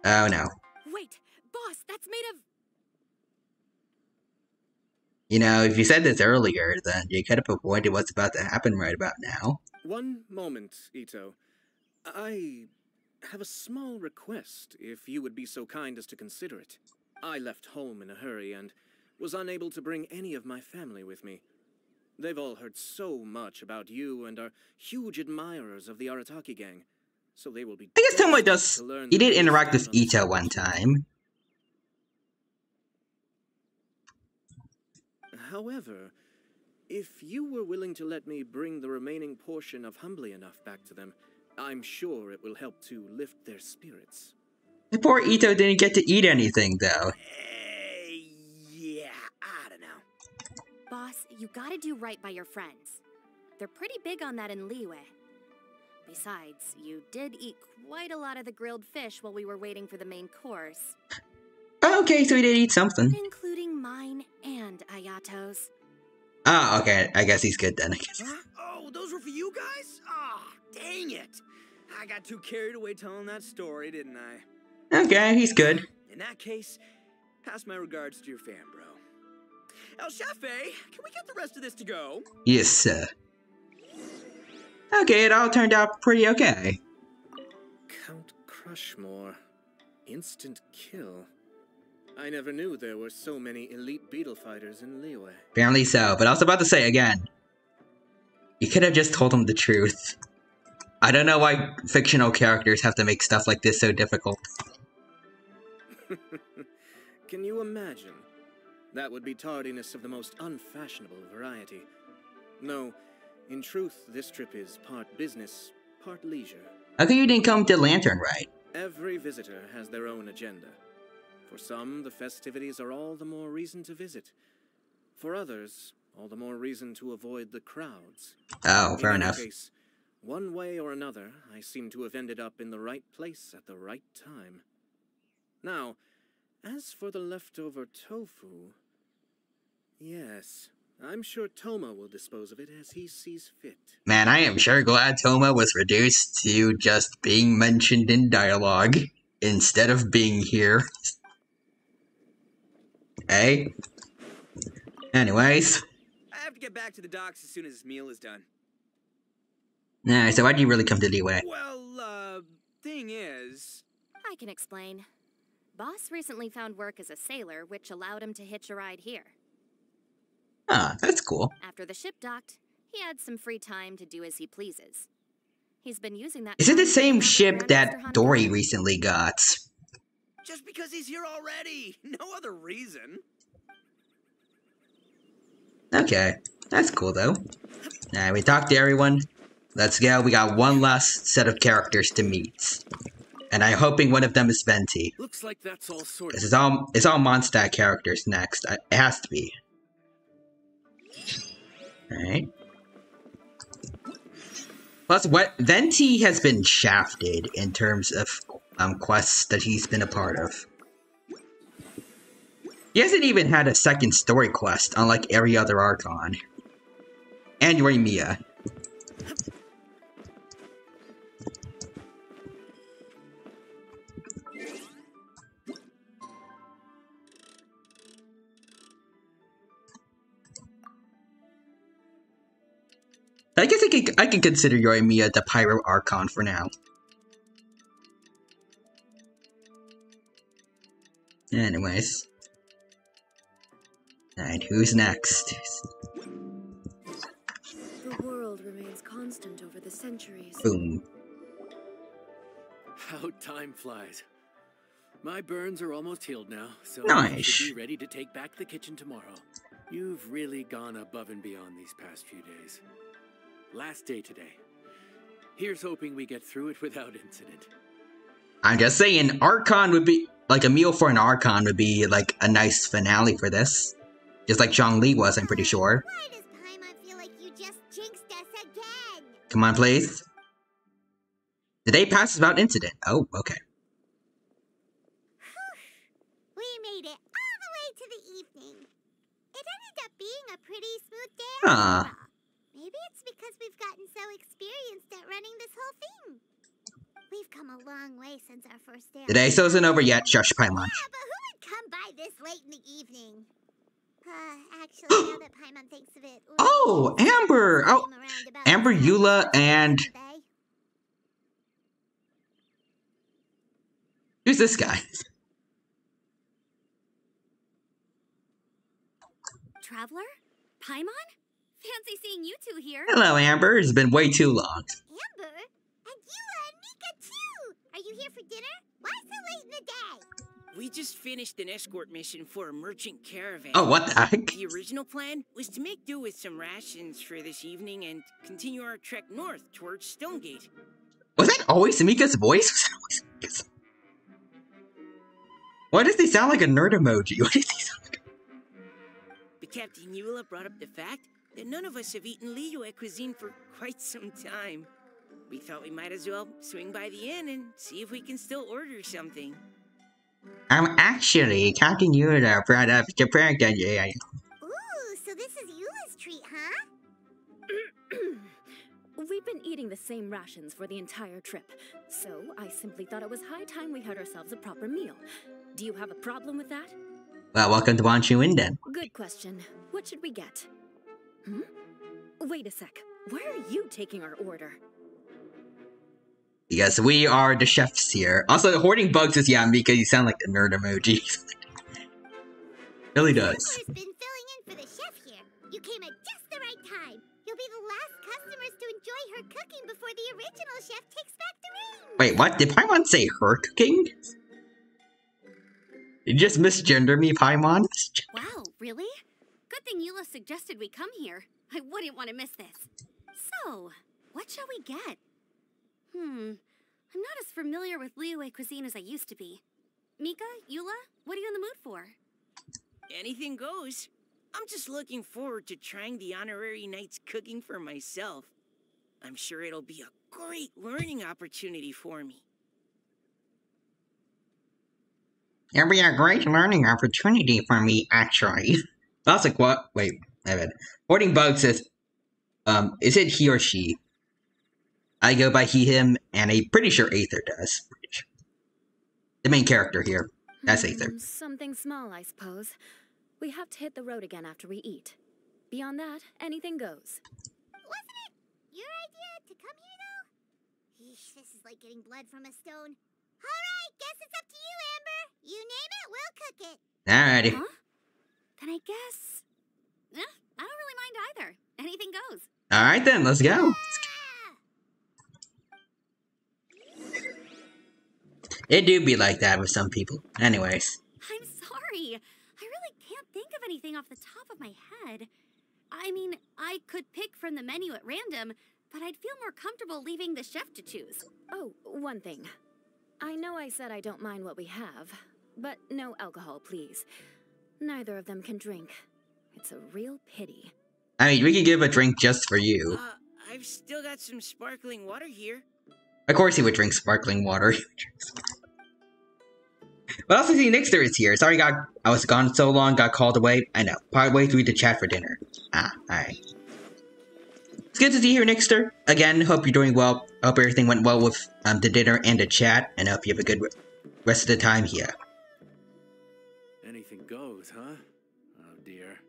Oh no. Wait, boss, that's made of... You know, if you said this earlier, then you could have avoided what's about to happen right about now. One moment, Ito. I have a small request, if you would be so kind as to consider it. I left home in a hurry and was unable to bring any of my family with me. They've all heard so much about you and are huge admirers of the Arataki gang, so they will be... I guess Tomo does... to learn He that did they interact with stand on the Ito side one of truth. time. However, if you were willing to let me bring the remaining portion of Humbly Enough back to them, I'm sure it will help to lift their spirits. The poor Ito didn't get to eat anything, though. Yeah, I don't know. Boss, you gotta do right by your friends. They're pretty big on that in Liyue. Besides, you did eat quite a lot of the grilled fish while we were waiting for the main course. Okay, so he did eat something. Including mine and Ayato's. Ah, okay, I guess he's good then. I guess. Huh? Oh, those were for you guys? Ah, dang it. I got too carried away telling that story, didn't I? Okay, he's good. In that case, pass my regards to your fam, bro. El Chefe, can we get the rest of this to go? Yes, sir. Okay, it all turned out pretty okay. Count Crushmore. Instant kill. I never knew there were so many elite beetle fighters in Liyue. Apparently so, but I was about to say again. You could have just told him the truth. I don't know why fictional characters have to make stuff like this so difficult. Can you imagine? That would be tardiness of the most unfashionable variety. No, in truth, this trip is part business, part leisure. How come you didn't come to Lantern Ride? Every visitor has their own agenda. For some, the festivities are all the more reason to visit. For others, all the more reason to avoid the crowds. Oh, fair In any enough. case, one way or another, I seem to have ended up in the right place at the right time. Now, as for the leftover tofu... Yes, I'm sure Toma will dispose of it as he sees fit. Man, I am sure glad Toma was reduced to just being mentioned in dialogue instead of being here. Hey? Anyways. I have to get back to the docks as soon as this meal is done. Nah, so why'd you really come to Liyue? Well, thing is... I can explain. Boss recently found work as a sailor, which allowed him to hitch a ride here. Ah, that's cool. After the ship docked, he had some free time to do as he pleases. He's been using that... Is it the time to same travel ship around that Mr. Dory Hanagami. recently got? Just because he's here already. No other reason. Okay, that's cool though. Alright, we talked to everyone. Let's go, we got one last set of characters to meet. And I'm hoping one of them is Venti. Looks like that's all sorted. It's all Mondstadt characters next. It has to be. Alright. Plus, Venti has been shafted in terms of quests that he's been a part of. He hasn't even had a second story quest, unlike every other Archon. And Yoimiya. I guess I can consider Yoimiya the Pyro Archon for now. Anyways. Alright, who's next? The world remains constant over the centuries. Boom. How time flies. My burns are almost healed now, so I Nice. should be ready to take back the kitchen tomorrow. You've really gone above and beyond these past few days. Last day today. Here's hoping we get through it without incident. I'm just saying, Archon would be like a meal for an Archon would be like a nice finale for this. Just like Zhongli was, I'm pretty sure. Why does Paimon feel like you just jinxed us again? Come on, please. The day passes without incident. Oh, okay. We made it all the way to the evening. It ended up being a pretty smooth day Huh. after all. Maybe it's because we've gotten so experienced at running this whole thing. We've come a long way since our first day. The day still isn't over yet, Shush Paimon. Yeah, but who would come by this late in the evening? Actually, now that Paimon thinks of it... Oh, Amber! Oh, Amber, Eula, and... Who's this guy? Traveler? Paimon? Fancy seeing you two here. Hello, Amber. It's been way too long. Amber? And Eula and Mika too! Are you here for dinner? Why so late in the day? We just finished an escort mission for a merchant caravan. Oh, what the heck? The original plan was to make do with some rations for this evening and continue our trek north towards Stonegate. Was that always Mika's voice? Why does he sound like a nerd emoji? Why does he sound like But Captain Eula brought up the fact that none of us have eaten Liyue cuisine for quite some time. We thought we might as well swing by the inn and see if we can still order something. Actually, Captain Eula brought up Japan. Ooh, so this is Eula's treat, huh? We've been eating the same rations for the entire trip, so I simply thought it was high time we had ourselves a proper meal. Do you have a problem with that? Well, welcome to Wanshu Inn then. Good question. What should we get? Wait a sec. Why are you taking our order? Yes, we are the chefs here. Also, hoarding bugs is, yeah, Mika, you sound like the nerd emoji. Really does. Has been filling in for the chef here. You came at just the right time. You'll be the last customers to enjoy her cooking before the original chef takes back the reins. Wait, what? Did Paimon say her cooking? Did you just misgender me, Paimon? Wow, really? Good thing Eula suggested we come here. I wouldn't want to miss this. So, what shall we get? I'm not as familiar with Liyue cuisine as I used to be. Mika, Eula, what are you in the mood for? Anything goes. I'm just looking forward to trying the honorary knight's cooking for myself. I'm sure it'll be a great learning opportunity for me. It'll be a great learning opportunity for me, actually. That's like what? Wait, I read. Hoarding bugs is it he or she? I go by he, him, and I'm pretty sure Aether does. The main character here. That's Aether. Something small, I suppose. We have to hit the road again after we eat. Beyond that, anything goes. Wasn't it your idea to come here, though? Eesh, this is like getting blood from a stone. All right, guess it's up to you, Amber. You name it, we'll cook it. Alrighty. Huh? Then I guess... I don't really mind either. Anything goes. Alright then, let's go. It do be like that with some people. Anyways. I'm sorry. I really can't think of anything off the top of my head. I mean, I could pick from the menu at random, but I'd feel more comfortable leaving the chef to choose. Oh, one thing. I know I said I don't mind what we have, but no alcohol, please. Neither of them can drink. It's a real pity. I mean, we could give a drink just for you. I've still got some sparkling water here. Of course he would drink sparkling water. But also see Nixter is here. Sorry I was gone so long, got called away. I know. Partway through the chat for dinner. Alright. It's good to see you here, Nixter. Again, hope you're doing well. Hope everything went well with the dinner and the chat. And I hope you have a good rest of the time here. Anything goes, huh? Oh dear.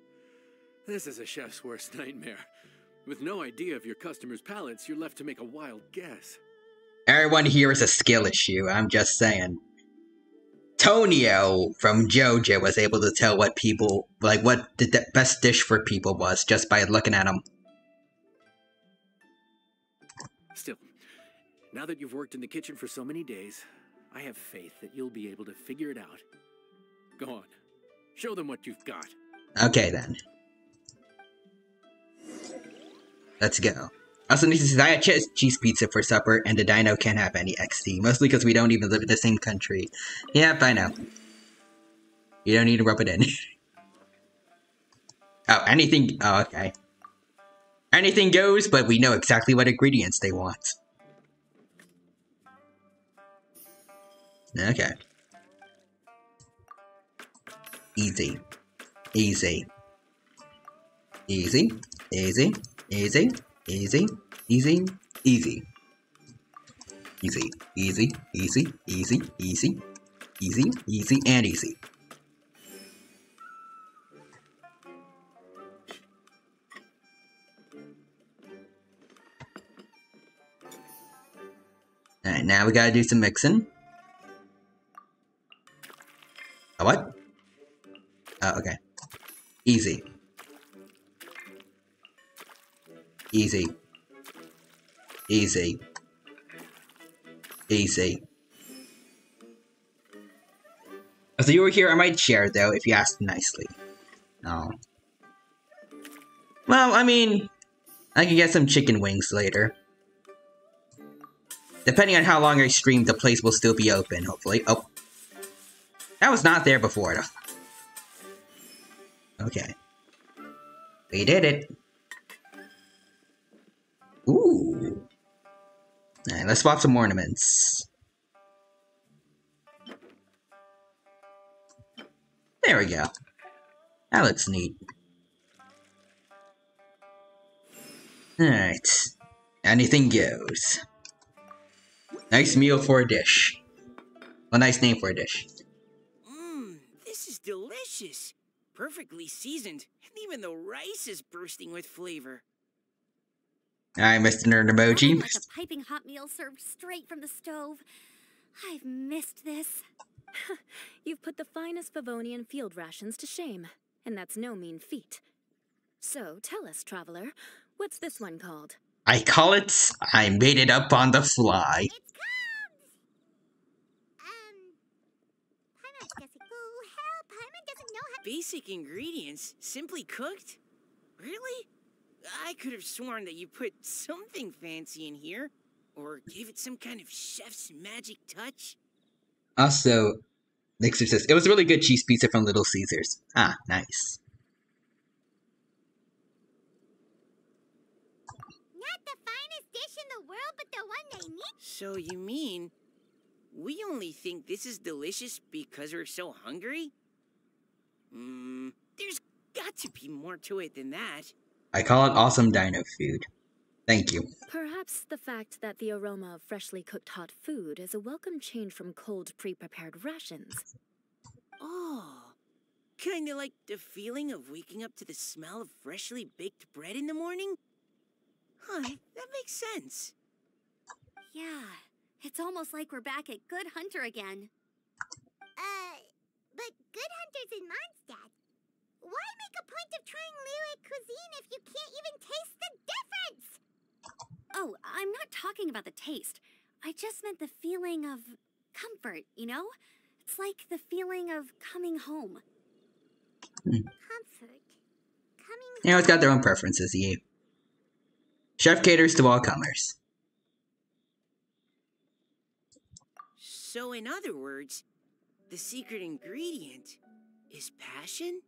This is a chef's worst nightmare. With no idea of your customers' palates, you're left to make a wild guess. Everyone here is a skill issue, I'm just saying. Tonio from JoJo was able to tell what people, like, what the best dish for people was just by looking at them. Still, now that you've worked in the kitchen for so many days, I have faith that you'll be able to figure it out. Go on. Show them what you've got. Okay, then. Let's go. Also, this is I had cheese pizza for supper, and the dino can't have any XD. Mostly because we don't even live in the same country. Yep, I know. You don't need to rub it in. Oh, anything... Oh, okay. Anything goes, but we know exactly what ingredients they want. Okay. Easy. Easy. Easy. Easy. Easy. Easy. Easy. Easy. Easy. Easy. Easy. Easy. Easy. Easy. Easy. And easy. Alright, now we gotta do some mixing. A what? Oh, okay. Easy. Easy. Easy. Easy. If you were here, I might share, though, if you asked nicely. Oh. Well, I mean, I can get some chicken wings later. Depending on how long I stream, the place will still be open, hopefully. Oh. That was not there before, though. Okay. We did it. Ooh. Alright, let's swap some ornaments. There we go. That looks neat. Alright. Anything goes. Nice meal for a dish. A nice name for a dish. This is delicious. Perfectly seasoned, and even the rice is bursting with flavor. Alright, Mr. Nerd Emoji. Like a piping hot meal served straight from the stove. I've missed this. You've put the finest Favonian field rations to shame, and that's no mean feat. So, tell us, traveler, what's this one called? I call it, I made it up on the fly. It's cubs! Paimon doesn't go help. Paimon doesn't know how. Basic ingredients, simply cooked? Really? I could have sworn that you put something fancy in here, or gave it some kind of chef's magic touch. Also, Nixer says, it was a really good cheese pizza from Little Caesars. Ah, nice. Not the finest dish in the world, but the one they need. So you mean, we only think this is delicious because we're so hungry? There's got to be more to it than that. I call it awesome dino food. Thank you. Perhaps the fact that the aroma of freshly cooked hot food is a welcome change from cold, pre-prepared rations. Oh, kinda like the feeling of waking up to the smell of freshly baked bread in the morning? Huh, that makes sense. Yeah, it's almost like we're back at Good Hunter again. But Good Hunter's in Mondstadt. Why make a point of trying Liyue cuisine if you can't even taste the difference? Oh, I'm not talking about the taste. I just meant the feeling of comfort, you know? It's like the feeling of coming home. Comfort. You know, it's got their own preferences, Yi. Chef caters to all comers. So in other words, the secret ingredient is passion?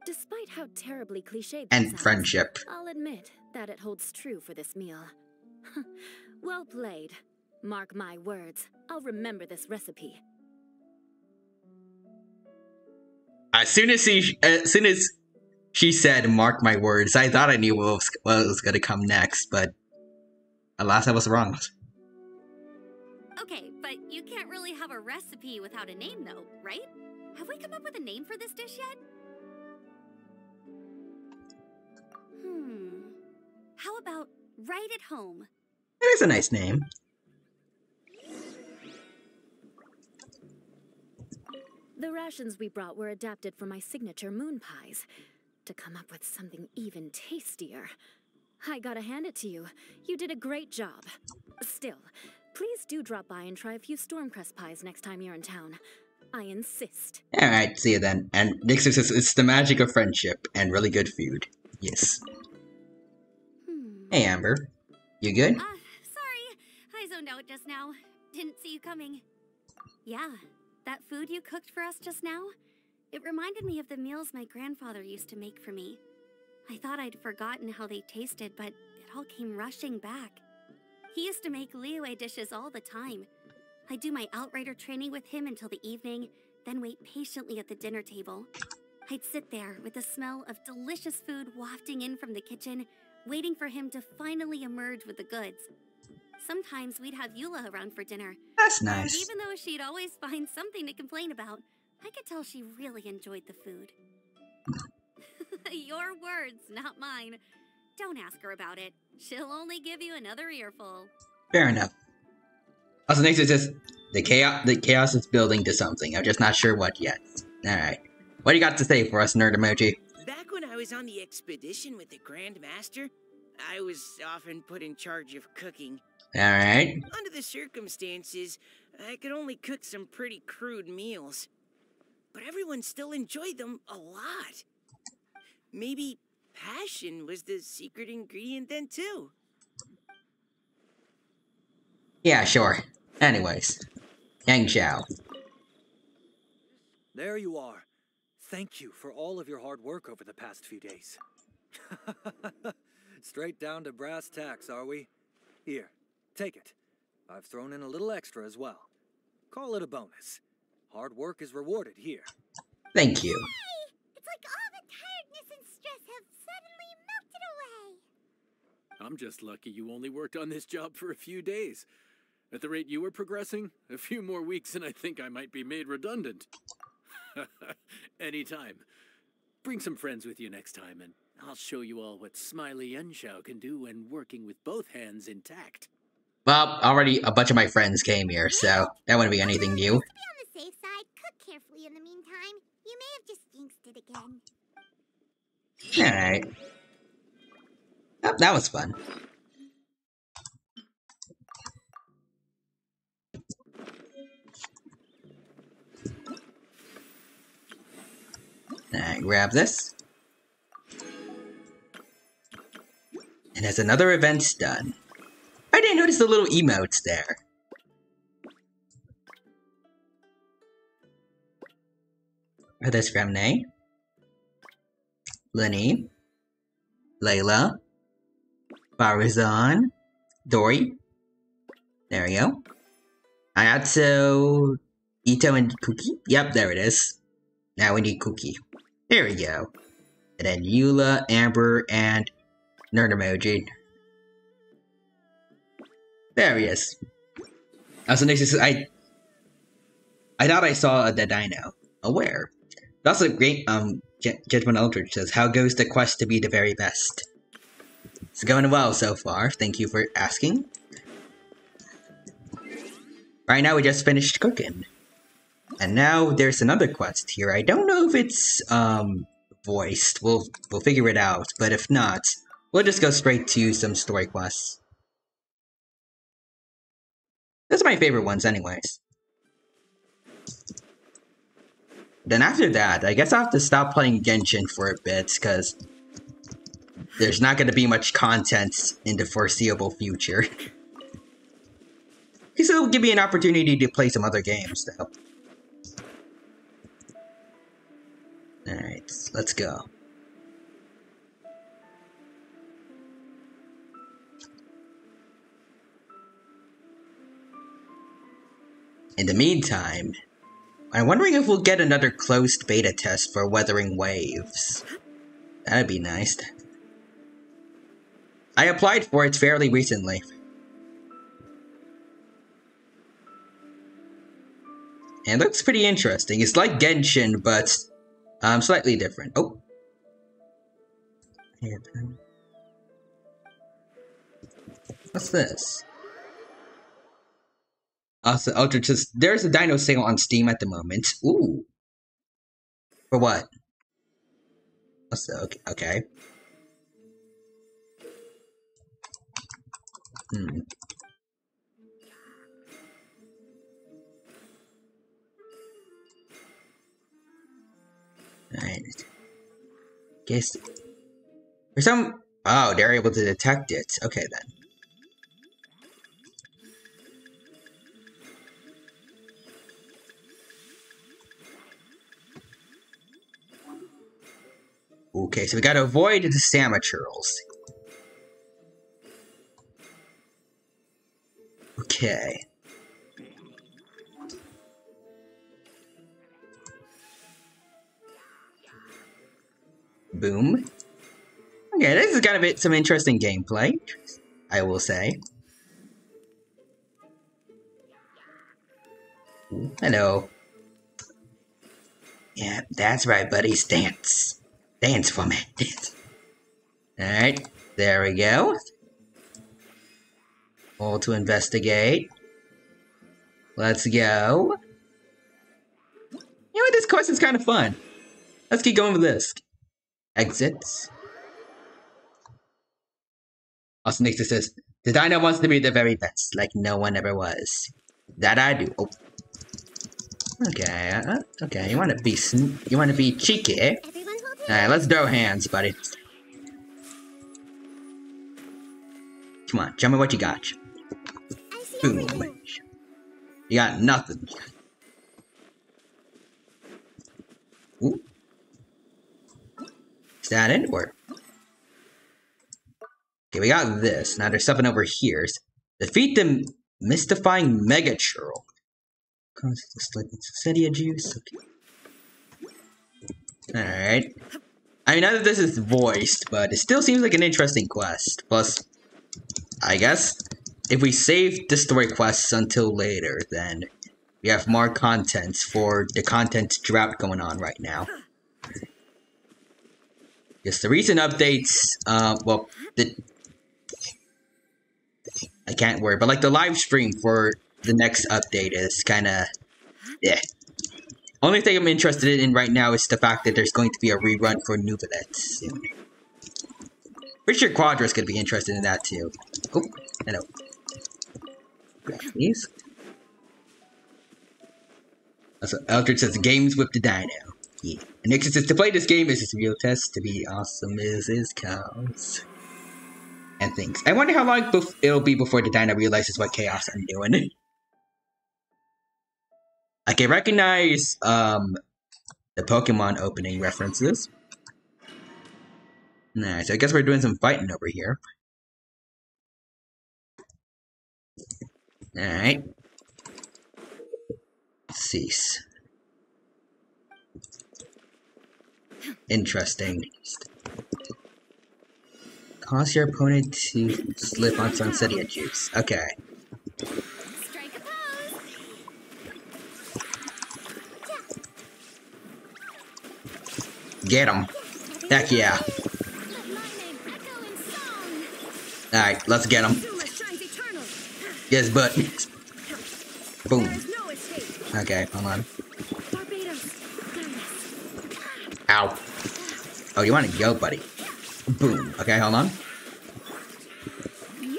Despite how terribly cliched And this sounds, friendship. I'll admit that it holds true for this meal. Well played. Mark my words, I'll remember this recipe. As soon as she said, "Mark my words," I thought I knew what was going to come next, but alas, I was wrong. Okay, but you can't really have a recipe without a name, though, right? Have we come up with a name for this dish yet? How about Right at Home? It is a nice name. The rations we brought were adapted for my signature moon pies. To come up with something even tastier. I gotta hand it to you. You did a great job. Still, please do drop by and try a few Stormcrest pies next time you're in town. I insist. Alright, see you then. And Nixer says, it's the magic of friendship and really good food. Yes. Hey, Amber. You good? Sorry. I zoned out just now. Didn't see you coming. Yeah, that food you cooked for us just now, it reminded me of the meals my grandfather used to make for me. I thought I'd forgotten how they tasted, but it all came rushing back. He used to make Liyue dishes all the time. I'd do my outrider training with him until the evening, then wait patiently at the dinner table. I'd sit there with the smell of delicious food wafting in from the kitchen, waiting for him to finally emerge with the goods. Sometimes we'd have Eula around for dinner. That's And nice. even though she'd always find something to complain about, I could tell she really enjoyed the food. Your words, not mine. Don't ask her about it. She'll only give you another earful. Fair enough. Also, next is just the chaos is building to something. I'm just not sure what yet. Alright. What do you got to say for us, Nerd Emoji? Back when I was on the expedition with the Grand Master, I was often put in charge of cooking. Alright. Under the circumstances, I could only cook some pretty crude meals. But everyone still enjoyed them a lot. Maybe passion was the secret ingredient then, too. Yeah, sure. Anyways. Yang Xiao. There you are. Thank you for all of your hard work over the past few days. Straight down to brass tacks, are we? Here, take it. I've thrown in a little extra as well. Call it a bonus. Hard work is rewarded here. Thank you. Yay! It's like all the tiredness and stress have suddenly melted away. I'm just lucky you only worked on this job for a few days. At the rate you were progressing, a few more weeks and I think I might be made redundant. Anytime. Bring some friends with you next time and I'll show you all what Smiley Yenshao can do when working with both hands intact. Well, already a bunch of my friends came here, so that wouldn't be anything new. Just be on the safe side. Cook carefully in the meantime. You may have just jinxed it again. Alright. Oh, that was fun. Alright, grab this. And there's another event done. I didn't notice the little emotes there. Are those from Nay? Lenny? Layla? Farazan? Dory? There we go. Ayatsu, Ito, and Cookie? Yep, there it is. Now we need Cookie. There we go. And then Eula, Amber, and Nerd Emoji. There he is. Also, next is I thought I saw the dino. Oh, where? That's a great Judgment Eldritch says, how goes the quest to be the very best? It's going well so far. Thank you for asking. Right now we just finished cooking. And now there's another quest here. I don't know if it's voiced. We'll figure it out. But if not, we'll just go straight to some story quests. Those are my favorite ones anyways. Then after that, I guess I'll have to stop playing Genshin for a bit, because there's not going to be much content in the foreseeable future. Because it'll give me an opportunity to play some other games, though. Alright, let's go. In the meantime, I'm wondering if we'll get another closed beta test for Weathering Waves. That'd be nice. I applied for it fairly recently. And it looks pretty interesting. It's like Genshin, but slightly different. Oh. What's this? Also, there's a dino sale on Steam at the moment. Ooh. For what? Also, okay. Alright. Guess. For some Oh, they're able to detect it. Okay, then. Okay, so we gotta avoid the Samaturals. Okay. Boom. Okay, this is kind of some interesting gameplay, I will say. Ooh, hello. Yeah, that's right, buddies. Dance. Dance for me. Dance. Alright, there we go. All to investigate. Let's go. You know what, this quest is kind of fun. Let's keep going with this. Exits. Also, next it says, the dino wants to be the very best, like no one ever was. That I do. Oh. Okay, okay, you wanna be cheeky, eh? Alright, let's throw hands, buddy. Come on, tell me what you got. Boom. You got nothing. Ooh. Is that it? Or... Okay, we got this. Now there's something over here. Defeat the mystifying Mega Churl. Sedia juice. Okay. Alright. I mean, not that this is voiced, but it still seems like an interesting quest. Plus, I guess, if we save the story quests until later, then we have more content for the content drought going on right now. Yes, the recent updates, well, I can't worry, but like the live stream for the next update is kinda, yeah. Only thing I'm interested in right now is the fact that there's going to be a rerun for Nubilet soon. Pretty sure Quadra's gonna be interested in that too. Oh, hello. Grab these. Also, Eldred says games with the dino. Yeah. And Nixon says to play this game is a real test to be awesome as his cows. And things. I wonder how long it'll be before the dino realizes what chaos I'm doing. I can recognize the Pokemon opening references. Nice, so I guess we're doing some fighting over here. Alright. Cease. Interesting. Cause your opponent to slip on some Sedia juice. Okay. Strike a pose. Get him. Heck yeah. Alright, let's get him. Yes, but. Boom. Okay, hold on. Ow. Oh, you want to go, buddy? Boom. Okay, hold on.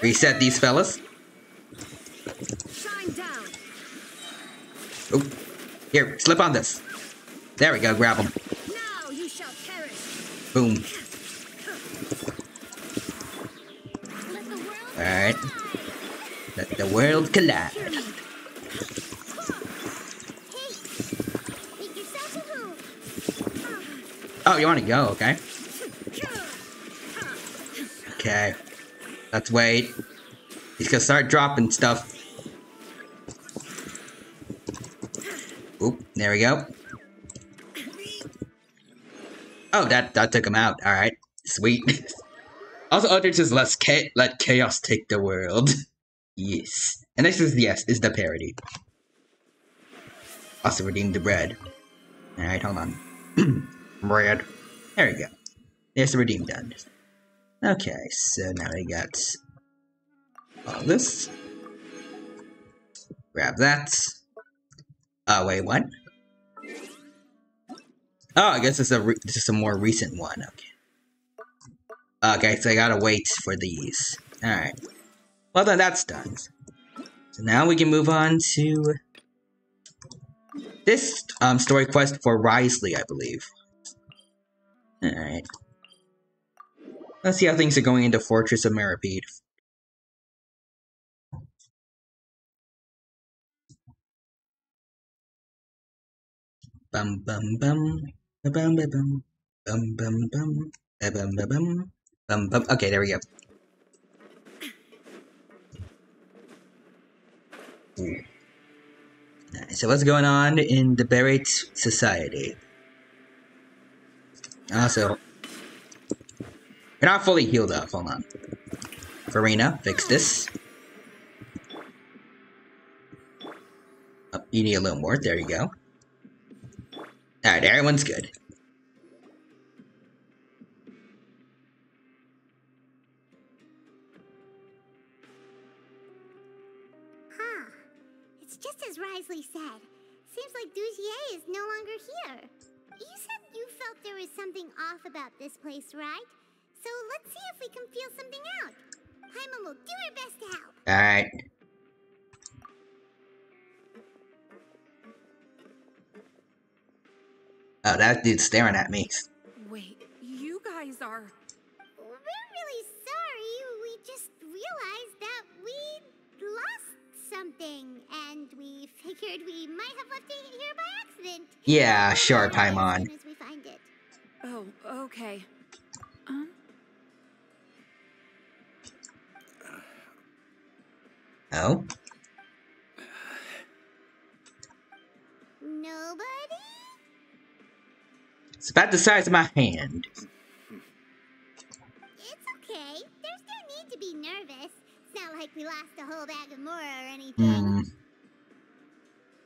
Reset these fellas. Oh, here, slip on this. There we go, grab them. Boom. Alright. Let the world collide. Oh, you want to go, okay. Okay. Let's wait. He's gonna start dropping stuff. Oop, there we go. Oh, that took him out. Alright. Sweet. Also, Eldritch says, let chaos take the world. Yes. And this is, yes, is the parody. Also, redeem the bread. Alright, hold on. Bread. There we go. There's the redeem done. Okay, so now we got all this. Grab that. Oh, wait, what? Oh, I guess this is a more recent one. Okay. Okay, so I gotta wait for these. Alright. Well, then that's done. So now we can move on to this story quest for Risley, I believe. Alright. Let's see how things are going in the Fortress of Meripede. Bum bum bum. Bum bum bum. Bum bum bum. Bum bum bum. Bum bum. Okay, there we go. So what's going on in the Barrett Society? Also, you're not fully healed up. Hold on. Farina, fix this. Oh, you need a little more. There you go. Alright, everyone's good. Huh. It's just as Risley said. Seems like Dugier is no longer here. You said you felt there was something off about this place, right? So let's see if we can feel something out. Paimon will do her best to help. Alright. Oh, that dude's staring at me. Wait, you guys are... We're really sorry. We just realized that we lost something, and we figured we might have left it here by accident. Yeah, sure, Paimon. As soon as we find it. Oh, okay. Oh? Nobody? It's about the size of my hand. It's okay. There's no need to be nervous. It's not like we lost a whole bag of more or anything.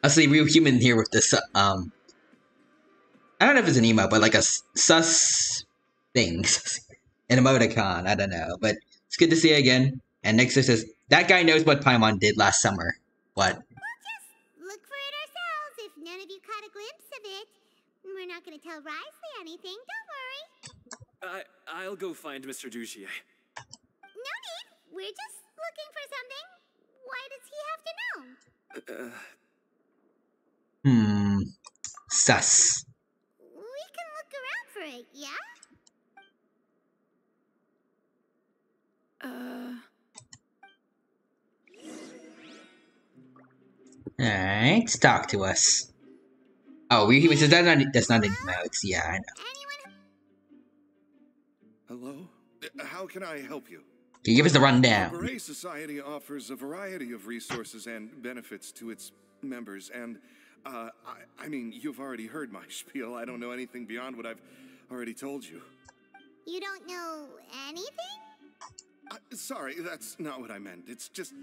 I see real human here with this, I don't know if it's an emote, but like a sus things. An emoticon, I don't know. But it's good to see you again. And next it says, that guy knows what Paimon did last summer. What? We'll just look for it ourselves if none of you caught a glimpse of it. We're not going to tell Risley anything, don't worry. I'll go find Mr. Dugier. No need. We're just looking for something. Why does he have to know? Sus. We can look around for it, yeah? Alright, talk to us. Oh, that's not an emote. Yeah, I know. Hello? How can I help you? Can you give us the rundown? The Beret Society offers a variety of resources and benefits to its members, and, I mean, you've already heard my spiel. I don't know anything beyond what I've already told you. You don't know anything? Sorry, that's not what I meant. It's just...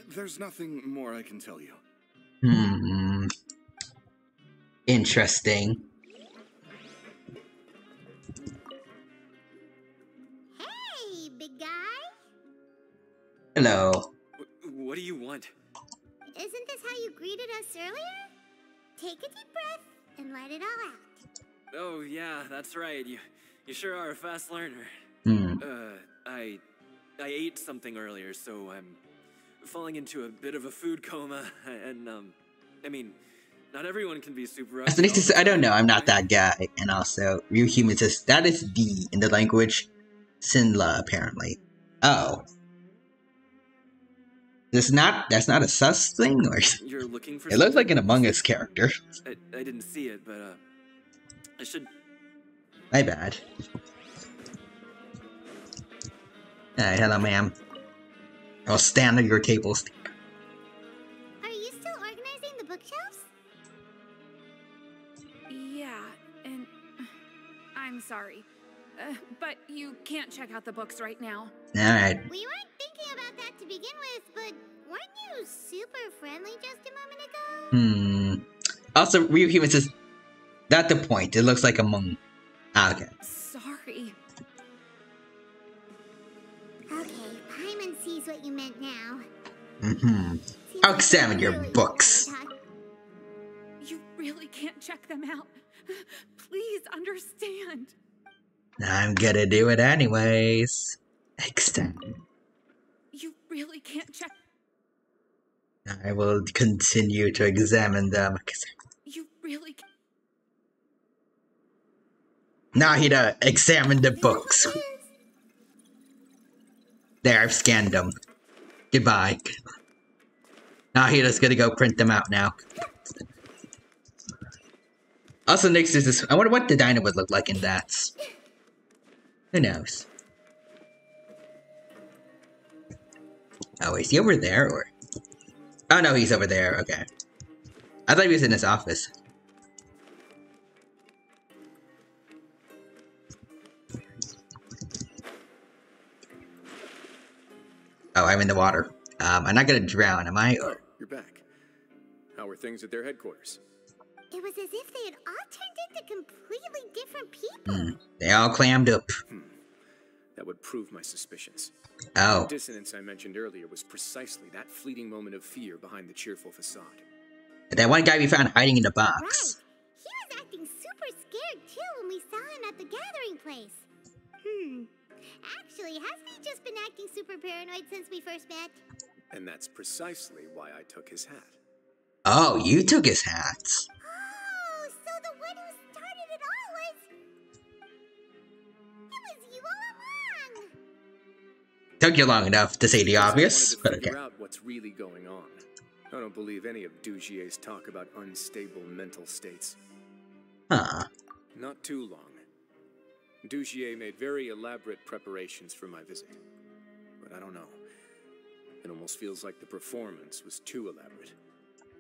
there's nothing more I can tell you. Interesting. Hey, big guy. Hello. What do you want? Isn't this how you greeted us earlier? Take a deep breath and let it all out. Oh, yeah, that's right. You sure are a fast learner. I ate something earlier, so I'm falling into a bit of a food coma, and, I mean, not everyone can be super... I don't know, I'm not that guy. And also, real human says, that is D in the language Sinla, apparently. Oh. That's not a sus thing? Or You're looking for it looks like an Among Us character. I didn't see it, but, I should... My bad. Alright, hello, ma'am. I'll stand at your tables. Are you still organizing the bookshelves? Yeah, and I'm sorry. But you can't check out the books right now. Alright. We weren't thinking about that to begin with, but weren't you super friendly just a moment ago? Also, real human says, that's the point. It looks like a monk. Ah, okay. Sorry. Okay, Paimon sees what you meant now. I'll examine your books. You really can't check them out. Please understand. I'm gonna do it anyways. Extend. You really can't check. I will continue to examine them. You really can't. Now he to examine the books. There, I've scanned them. Goodbye. Now he just gonna go print them out now. Also, next is this. I wonder what the dino would look like in that. Who knows? Oh, is he over there or? Oh no, he's over there. Okay. I thought he was in his office. Oh, I'm in the water. I'm not gonna drown, am I? Oh, you're back. How were things at their headquarters? It was as if they had all turned into completely different people. They all clammed up. That would prove my suspicions. Oh. The dissonance I mentioned earlier was precisely that fleeting moment of fear behind the cheerful facade. That one guy we found hiding in the box. Right. He was acting super scared too when we saw him at the gathering place. Actually, hasn't he just been acting super paranoid since we first met? And that's precisely why I took his hat. Oh, you took his hat. Oh, so the one who started it all was... It was you all along! Took you long enough to say the obvious, but okay. Figure out what's really going on. I don't believe any of Dugier's talk about unstable mental states. Huh. Not too long. Dugier made very elaborate preparations for my visit. But I don't know. It almost feels like the performance was too elaborate.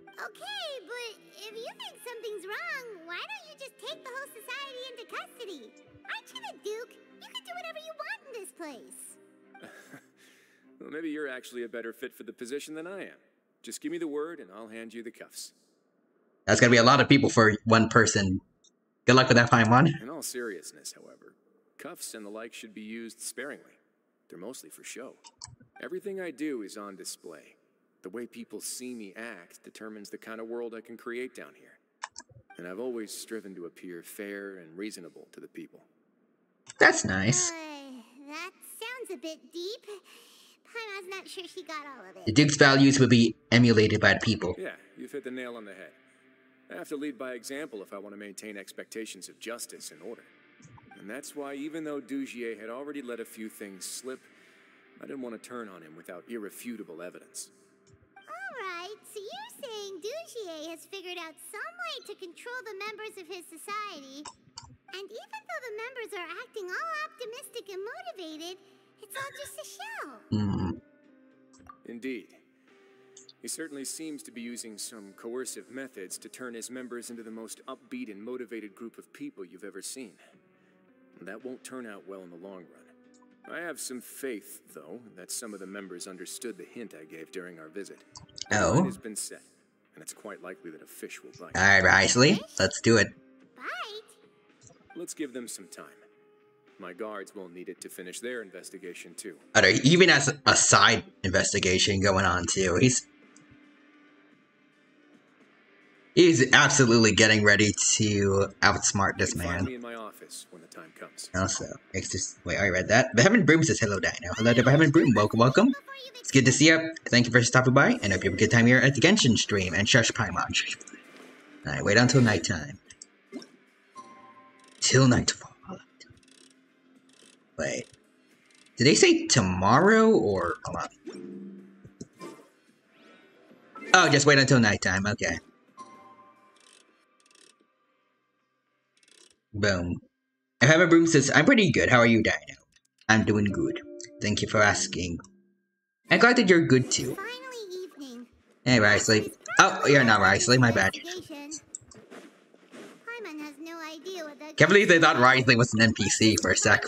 Okay, but if you think something's wrong, why don't you just take the whole society into custody? Aren't you the Duke? You can do whatever you want in this place. Well, maybe you're actually a better fit for the position than I am. Just give me the word and I'll hand you the cuffs. That's gonna be a lot of people for one person. Good luck with that, Paimon. In all seriousness, however, cuffs and the like should be used sparingly. They're mostly for show. Everything I do is on display. The way people see me act determines the kind of world I can create down here. And I've always striven to appear fair and reasonable to the people. That's nice. That sounds a bit deep. Paimon's not sure she got all of it. The Duke's values will be emulated by the people. Yeah, you've hit the nail on the head. I have to lead by example if I want to maintain expectations of justice and order. And that's why, even though Dugier had already let a few things slip, I didn't want to turn on him without irrefutable evidence. Alright, so you're saying Dugier has figured out some way to control the members of his society, and even though the members are acting all optimistic and motivated, it's all just a shell. Indeed. He certainly seems to be using some coercive methods to turn his members into the most upbeat and motivated group of people you've ever seen. That won't turn out well in the long run. I have some faith, though, that some of the members understood the hint I gave during our visit. Oh. The line has been set, and it's quite likely that a fish will bite. Alright, Risley, let's do it. Let's give them some time. My guards won't need it to finish their investigation, too. He even has a side investigation going on, too. He's absolutely getting ready to outsmart this man. Find me in my office when the time comes. Also, wait, I read that. Behemoth Broom says hello, Dino. Hello to Behemoth Broom. Welcome. It's good to see you. Thank you for stopping by, and hope you have a good time here at the Genshin stream. And shush, Paimon. Alright, wait until nighttime. Till nightfall. Wait. Did they say tomorrow or... Hold on. Oh, just wait until nighttime. Okay. Boom. Behemoth Broom says, I'm pretty good. How are you, Dino? I'm doing good. Thank you for asking. I'm glad that you're good, too. Hey, Risley. Oh, you're not Risley. My bad. Can't believe they thought Risley was an NPC for a sec.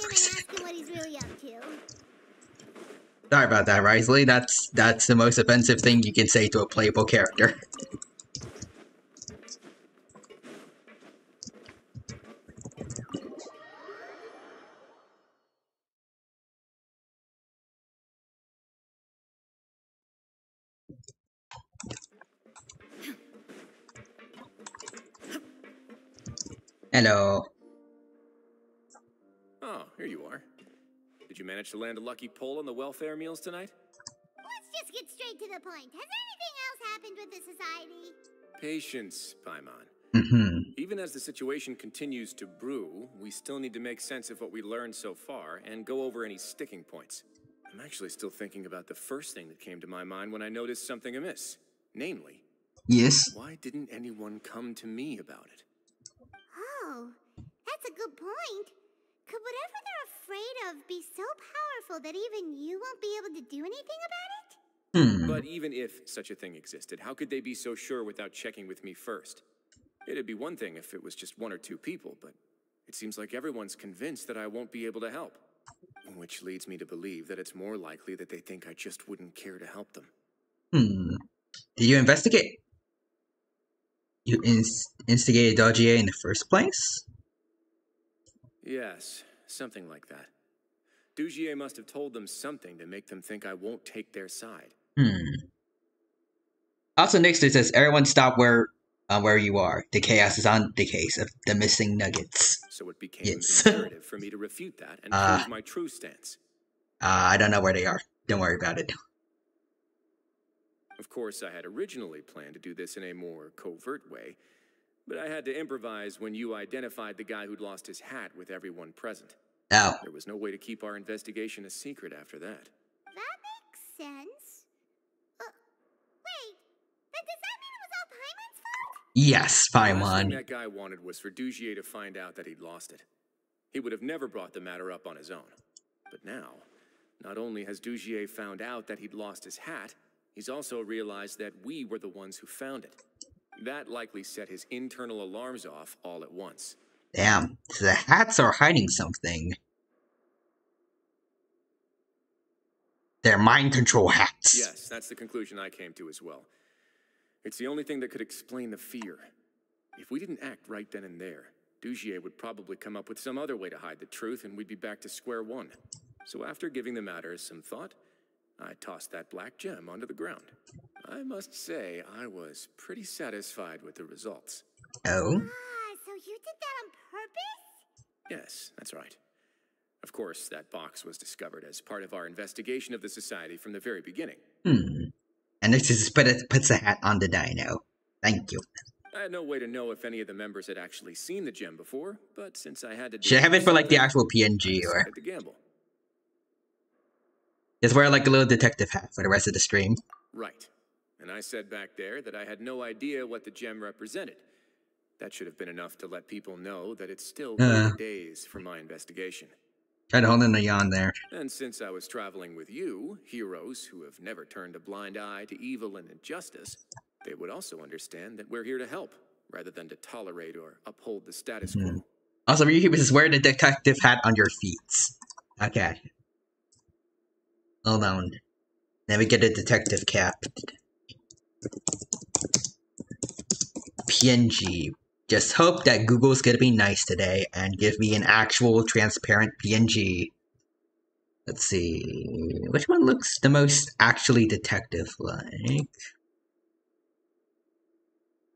Sorry about that, Risley. That's the most offensive thing you can say to a playable character. Hello. Oh, here you are. Did you manage to land a lucky pull on the welfare meals tonight? Let's just get straight to the point. Has anything else happened with the society? Patience, Paimon. Mm-hmm. Even as the situation continues to brew, we still need to make sense of what we learned so far and go over any sticking points. I'm actually still thinking about the first thing that came to my mind when I noticed something amiss. Namely, yes. Why didn't anyone come to me about it? Oh, that's a good point. Could whatever they're afraid of be so powerful that even you won't be able to do anything about it? But even if such a thing existed, how could they be so sure without checking with me first? It'd be one thing if it was just 1 or 2 people, but it seems like everyone's convinced that I won't be able to help. Which leads me to believe that it's more likely that they think I just wouldn't care to help them. Did you investigate? You instigated Dodgier in the first place? Yes, something like that. Dugier must have told them something to make them think I won't take their side. Also, next it says, everyone stop where you are. The chaos is on the case of the missing nuggets. So it became imperative for me to refute that and prove my true stance. I don't know where they are. Don't worry about it. Of course, I had originally planned to do this in a more covert way, but I had to improvise when you identified the guy who'd lost his hat with everyone present. Oh. There was no way to keep our investigation a secret after that. That makes sense. Wait, then does that mean it was all Paimon's fault? Yes, The last Paimon. thing that guy wanted was for Dugier to find out that he'd lost it. He would have never brought the matter up on his own. But now, not only has Dugier found out that he'd lost his hat, he's also realized that we were the ones who found it. That likely set his internal alarms off all at once. Damn, so the hats are hiding something. They're mind control hats. Yes, that's the conclusion I came to as well. It's the only thing that could explain the fear. If we didn't act right then and there, Dugier would probably come up with some other way to hide the truth and we'd be back to square one. So after giving the matter some thought, I tossed that black gem onto the ground. I must say, I was pretty satisfied with the results. Oh? So you did that on purpose? Yes, that's right. Of course, that box was discovered as part of our investigation of the society from the very beginning. And this is puts a hat on the dino. Thank you. I had no way to know if any of the members had actually seen the gem before, but since I had to do Should I have it for like the something, actual I PNG or decided to gamble. just wear like a little detective hat for the rest of the stream? Right. And I said back there that I had no idea what the gem represented. That should have been enough to let people know that it's still early days for my investigation. Try to hold in a yawn there. And since I was traveling with you, heroes who have never turned a blind eye to evil and injustice, they would also understand that we're here to help, rather than to tolerate or uphold the status quo. Also, you just wear the detective hat on your feet. Okay. Hold on. Then we get a detective cap. PNG. Just hope that Google's gonna be nice today and give me an actual transparent PNG. Let's see. Which one looks the most actually detective-like?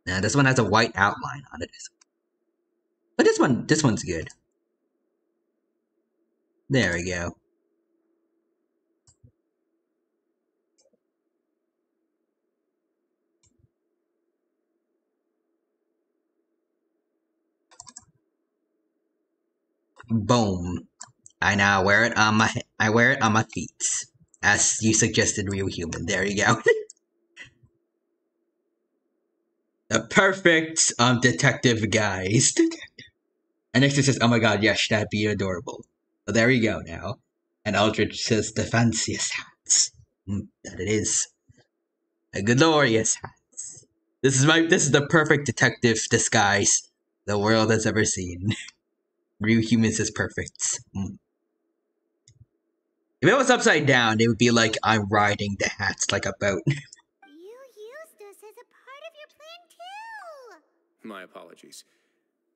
Now, this one has a white outline on it. But this one's good. There we go. Boom. I now wear it on my feet. As you suggested, real human. There you go. The perfect detective guise. And next it says, oh my god, yes, that'd be adorable. So there you go now. And Aldrich says the fanciest hats. That it is. A glorious hats. This is the perfect detective disguise the world has ever seen. Real humans is perfect. If it was upside down, it would be like I'm riding the hats like a boat. You used us as a part of your plan too! My apologies.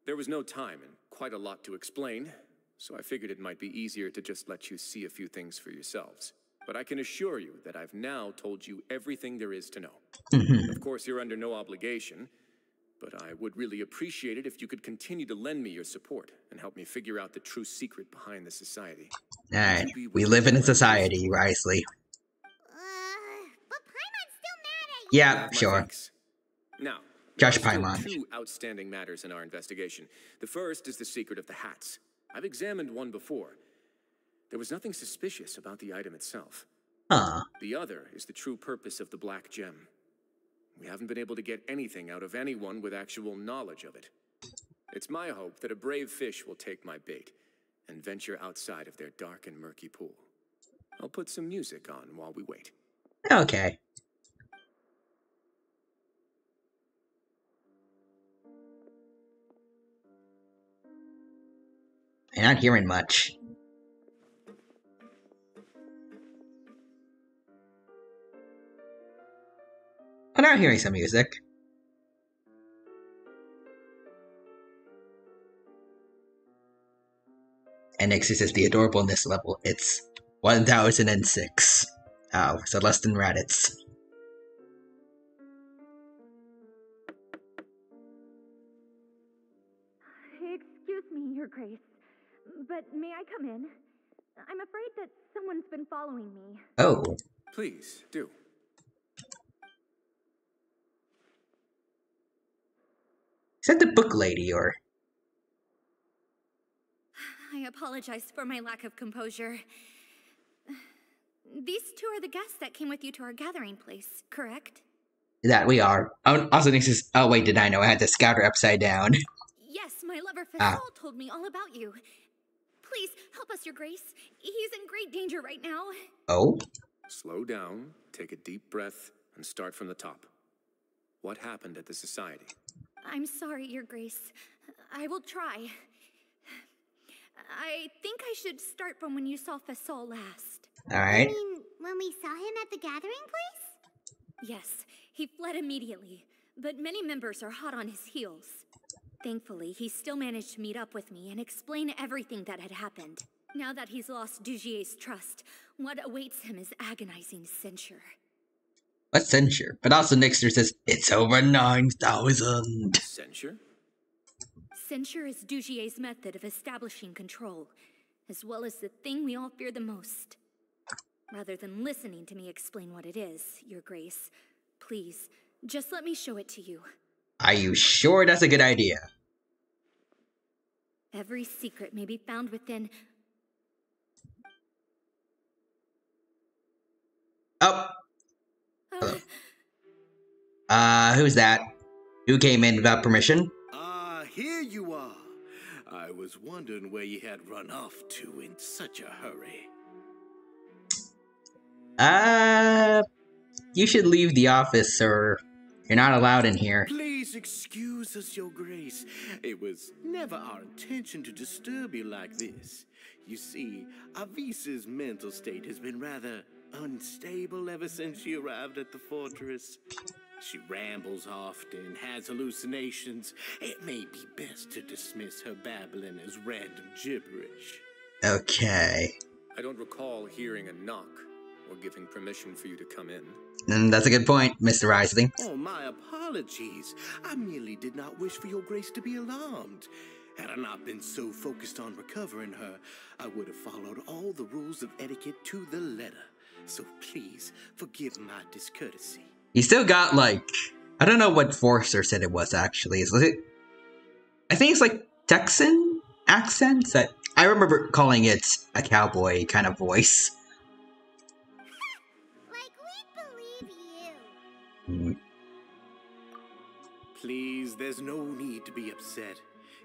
There was no time and quite a lot to explain, so I figured it might be easier to just let you see a few things for yourselves. But I can assure you that I've now told you everything there is to know. Of course, you're under no obligation, but I would really appreciate it if you could continue to lend me your support and help me figure out the true secret behind the society. Alright, we live in a society, Risley. But Paimon's still mad at you! Yeah, sure. Thanks. Now, Josh there are still Paimon. 2 outstanding matters in our investigation. The first is the secret of the hats. I've examined one before, There was nothing suspicious about the item itself. Huh. The other is the true purpose of the black gem. We haven't been able to get anything out of anyone with actual knowledge of it. It's my hope that a brave fish will take my bait and venture outside of their dark and murky pool. I'll put some music on while we wait. Okay. I'm not hearing much. I'm not hearing some music. And next is the adorableness level. It's 1006. Oh, so less than Raditz. Excuse me, Your Grace, but may I come in? I'm afraid that someone's been following me. Oh. Please, do. Is that the book lady, or? I apologize for my lack of composure. These two are the guests that came with you to our gathering place, correct? That we are. Oh, also, next is. Oh, wait, did I know I had to scout her upside down? Yes, my lover Fasol told me all about you. Please, help us, Your Grace. He's in great danger right now. Oh? Slow down, take a deep breath, and start from the top. What happened at the society? I'm sorry, Your Grace. I will try. I think I should start from when you saw Fasol last. Alright. You mean when we saw him at the gathering place? Yes, he fled immediately, but many members are hot on his heels. Thankfully, he still managed to meet up with me and explain everything that had happened. Now that he's lost Dugier's trust, what awaits him is agonizing censure. What censure? But also Nixter says, it's over 9,000. Censure? Censure is Dugier's method of establishing control, as well as the thing we all fear the most. Rather than listening to me explain what it is, Your Grace, please, just let me show it to you. Are you sure that's a good idea? Every secret may be found within... Oh! Who's that? Who came in without permission? Here you are. I was wondering where you had run off to in such a hurry. You should leave the office, sir. You're not allowed in here. Please excuse us, Your Grace. It was never our intention to disturb you like this. You see, Avisa's mental state has been rather unstable ever since she arrived at the fortress. She rambles often, has hallucinations. It may be best to dismiss her babbling as random gibberish. Okay. I don't recall hearing a knock or giving permission for you to come in. That's a good point, Mr. Risley. Oh, my apologies. I merely did not wish for Your Grace to be alarmed. Had I not been so focused on recovering her, I would have followed all the rules of etiquette to the letter. So please, forgive my discourtesy. He still got, like... I don't know what Forrester said it was, actually. Is it... I think it's, like, Texan accents? I remember calling it a cowboy kind of voice. Like, we believe you. Please, there's no need to be upset.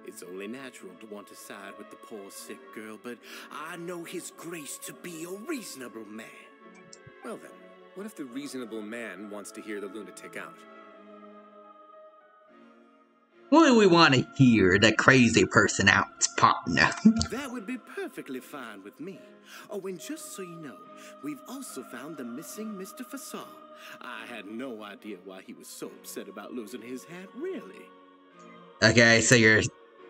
It's only natural to want to side with the poor sick girl, but I know His Grace to be a reasonable man. Well then, what if the reasonable man wants to hear the lunatic out? What do we want to hear the crazy person out, partner? That would be perfectly fine with me. Oh, and just so you know, we've also found the missing Mr. Fasol. I had no idea why he was so upset about losing his hat, really. Okay, so you're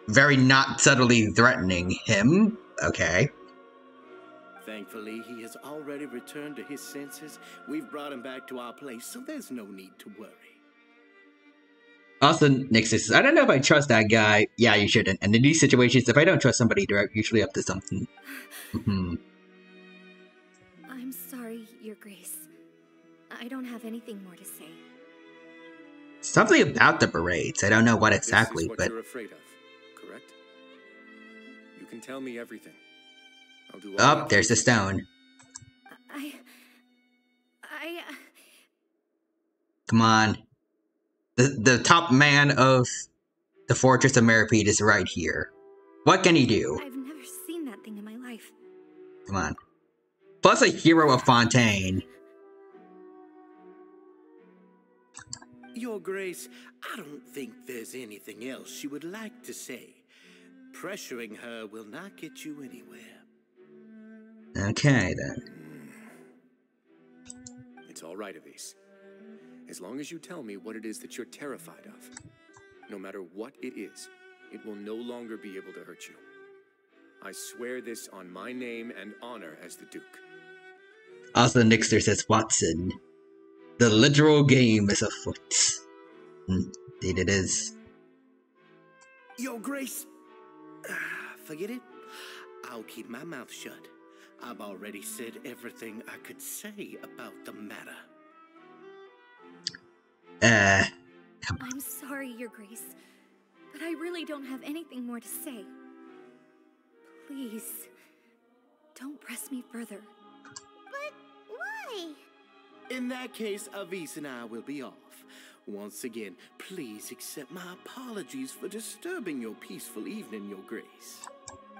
very not subtly threatening him. Okay. Thankfully, he has already returned to his senses. We've brought him back to our place, so there's no need to worry. Also, Nick says, I don't know if I trust that guy. Yeah, you shouldn't. And in these situations, if I don't trust somebody, they're usually up to something. I'm sorry, Your Grace. I don't have anything more to say. Something about the berets. I don't know what exactly, this is what but... you're afraid of, correct? You can tell me everything. I'll do all Oh, there's the stone. Come on. The top man of the Fortress of Meripede is right here. What can he do? I've never seen that thing in my life. Come on. Plus a hero of Fontaine. Your Grace, I don't think there's anything else you would like to say. Pressuring her will not get you anywhere. Okay, then. It's all right, Avis. As long as you tell me what it is that you're terrified of, no matter what it is, it will no longer be able to hurt you. I swear this on my name and honor as the Duke. Also, Nixter says, Watson, the literal game is afoot. Indeed it is. Your Grace, forget it. I'll keep my mouth shut. I've already said everything I could say about the matter. I'm sorry, Your Grace, but I really don't have anything more to say. Please, don't press me further. But why? In that case, Avis and I will be off. Once again, please accept my apologies for disturbing your peaceful evening, Your Grace.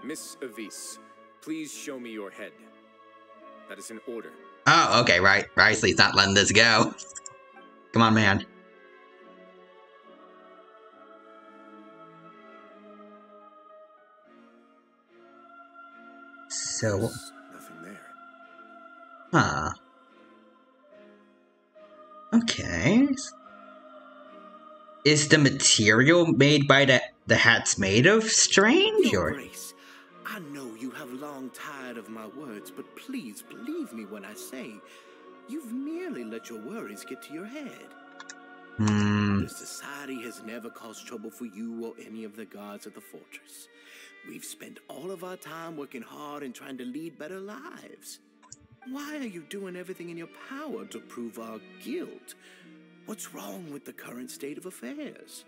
Miss Avis, please show me your head. That is an order. Oh, okay, right. Risley's not letting this go. Come on, man. So... There's nothing there. Huh. Okay. Is the material made by the hat's made of strange, Your or...? Grace, I know you have long tired of my words, but please believe me when I say you've merely let your worries get to your head. The society has never caused trouble for you or any of the guards at the fortress. We've spent all of our time working hard and trying to lead better lives. Why are you doing everything in your power to prove our guilt? What's wrong with the current state of affairs?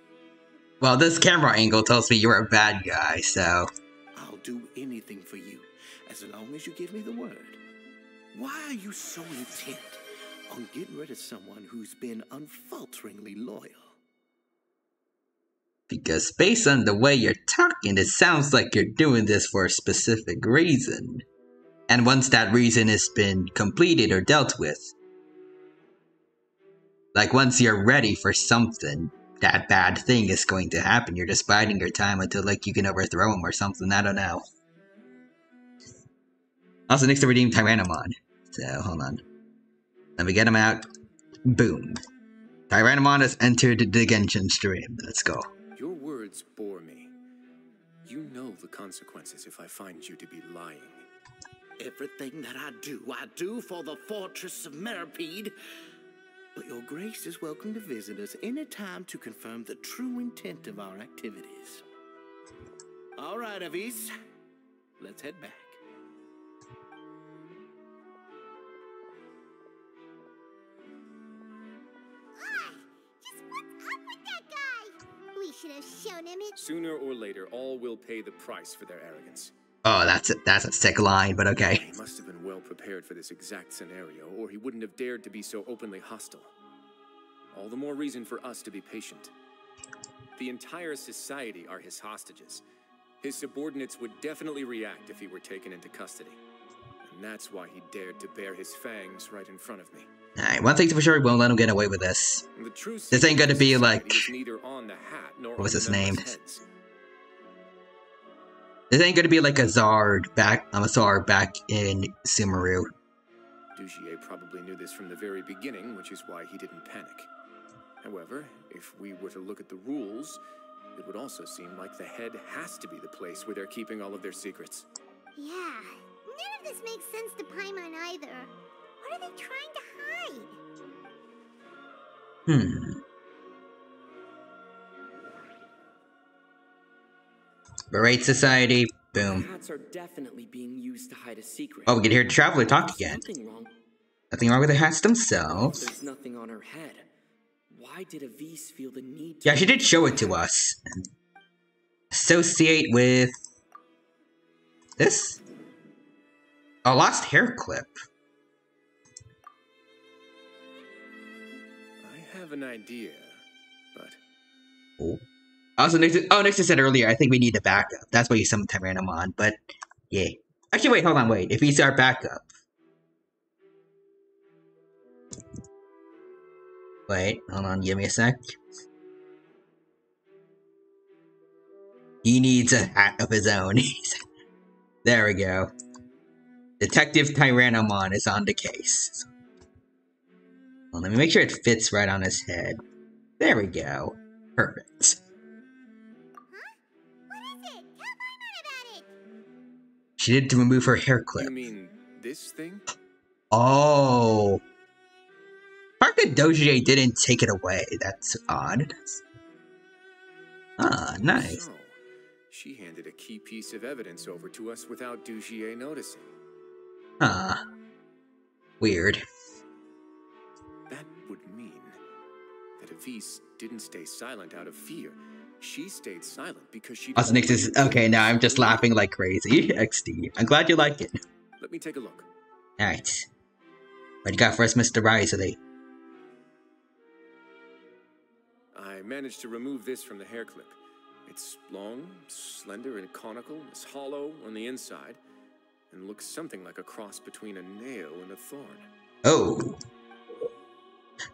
Well, this camera angle tells me you're a bad guy, so... I'll do anything for you, as long as you give me the word. Why are you so intent on getting rid of someone who's been unfalteringly loyal? Because based on the way you're talking, it sounds like you're doing this for a specific reason. And once that reason has been completed or dealt with, like once you're ready for something, that bad thing is going to happen. You're just biding your time until like you can overthrow him or something, I don't know. Also, next to redeem Tyrannomon. So, hold on. Let me get him out. Boom. Tyrannomon has entered the Genshin stream. Let's go. Your words bore me. You know the consequences if I find you to be lying. Everything that I do for the Fortress of Meripede. But your Grace is welcome to visit us anytime to confirm the true intent of our activities. All right, Avis. Let's head back. Just what's up with that guy? We should have shown him it. Sooner or later, all will pay the price for their arrogance. Oh, that's a sick line, but okay. He must have been well prepared for this exact scenario, or he wouldn't have dared to be so openly hostile. All the more reason for us to be patient. The entire society are his hostages. His subordinates would definitely react if he were taken into custody. And that's why he dared to bare his fangs right in front of me. Alright, one thing's for sure, we won't let him get away with this. This ain't gonna be like... What was his name? This ain't gonna be like a Zard back in Sumeru. Dugier probably knew this from the very beginning, which is why he didn't panic. However, if we were to look at the rules, it would also seem like the head has to be the place where they're keeping all of their secrets. Yeah, none of this makes sense to Paimon either. What are they trying to hide? Berate Society, boom. Hats are definitely being used to hide a secret. Oh, we can hear the Traveler talk again. Nothing wrong with the hats themselves. There's nothing on her head. Why did Avis feel the need to... Yeah, she did show it to us. Associate with... this? A lost hair clip. I have an idea, but... Oh. Also, Nixon said earlier, I think we need a backup. That's why you summoned Tyrannomon, but yeah. Actually, wait, hold on, wait. If he's our backup. Wait, hold on, give me a sec. He needs a hat of his own. There we go. Detective Tyrannomon is on the case. Well, let me make sure it fits right on his head. There we go. Perfect. She did to remove her hair clip. You mean this thing? Oh. Part that Dojier didn't take it away. That's odd. Ah, nice. So, she handed a key piece of evidence over to us without Dugier noticing. Huh. Weird. That would mean that Avise didn't stay silent out of fear. She stayed silent because she... Also, Nix is... Okay, now I'm just laughing like crazy. XD. I'm glad you like it. Let me take a look. Alright. What you got for us, Mr. Risley? I managed to remove this from the hair clip. It's long, slender, and conical. It's hollow on the inside, and looks something like a cross between a nail and a thorn. Oh.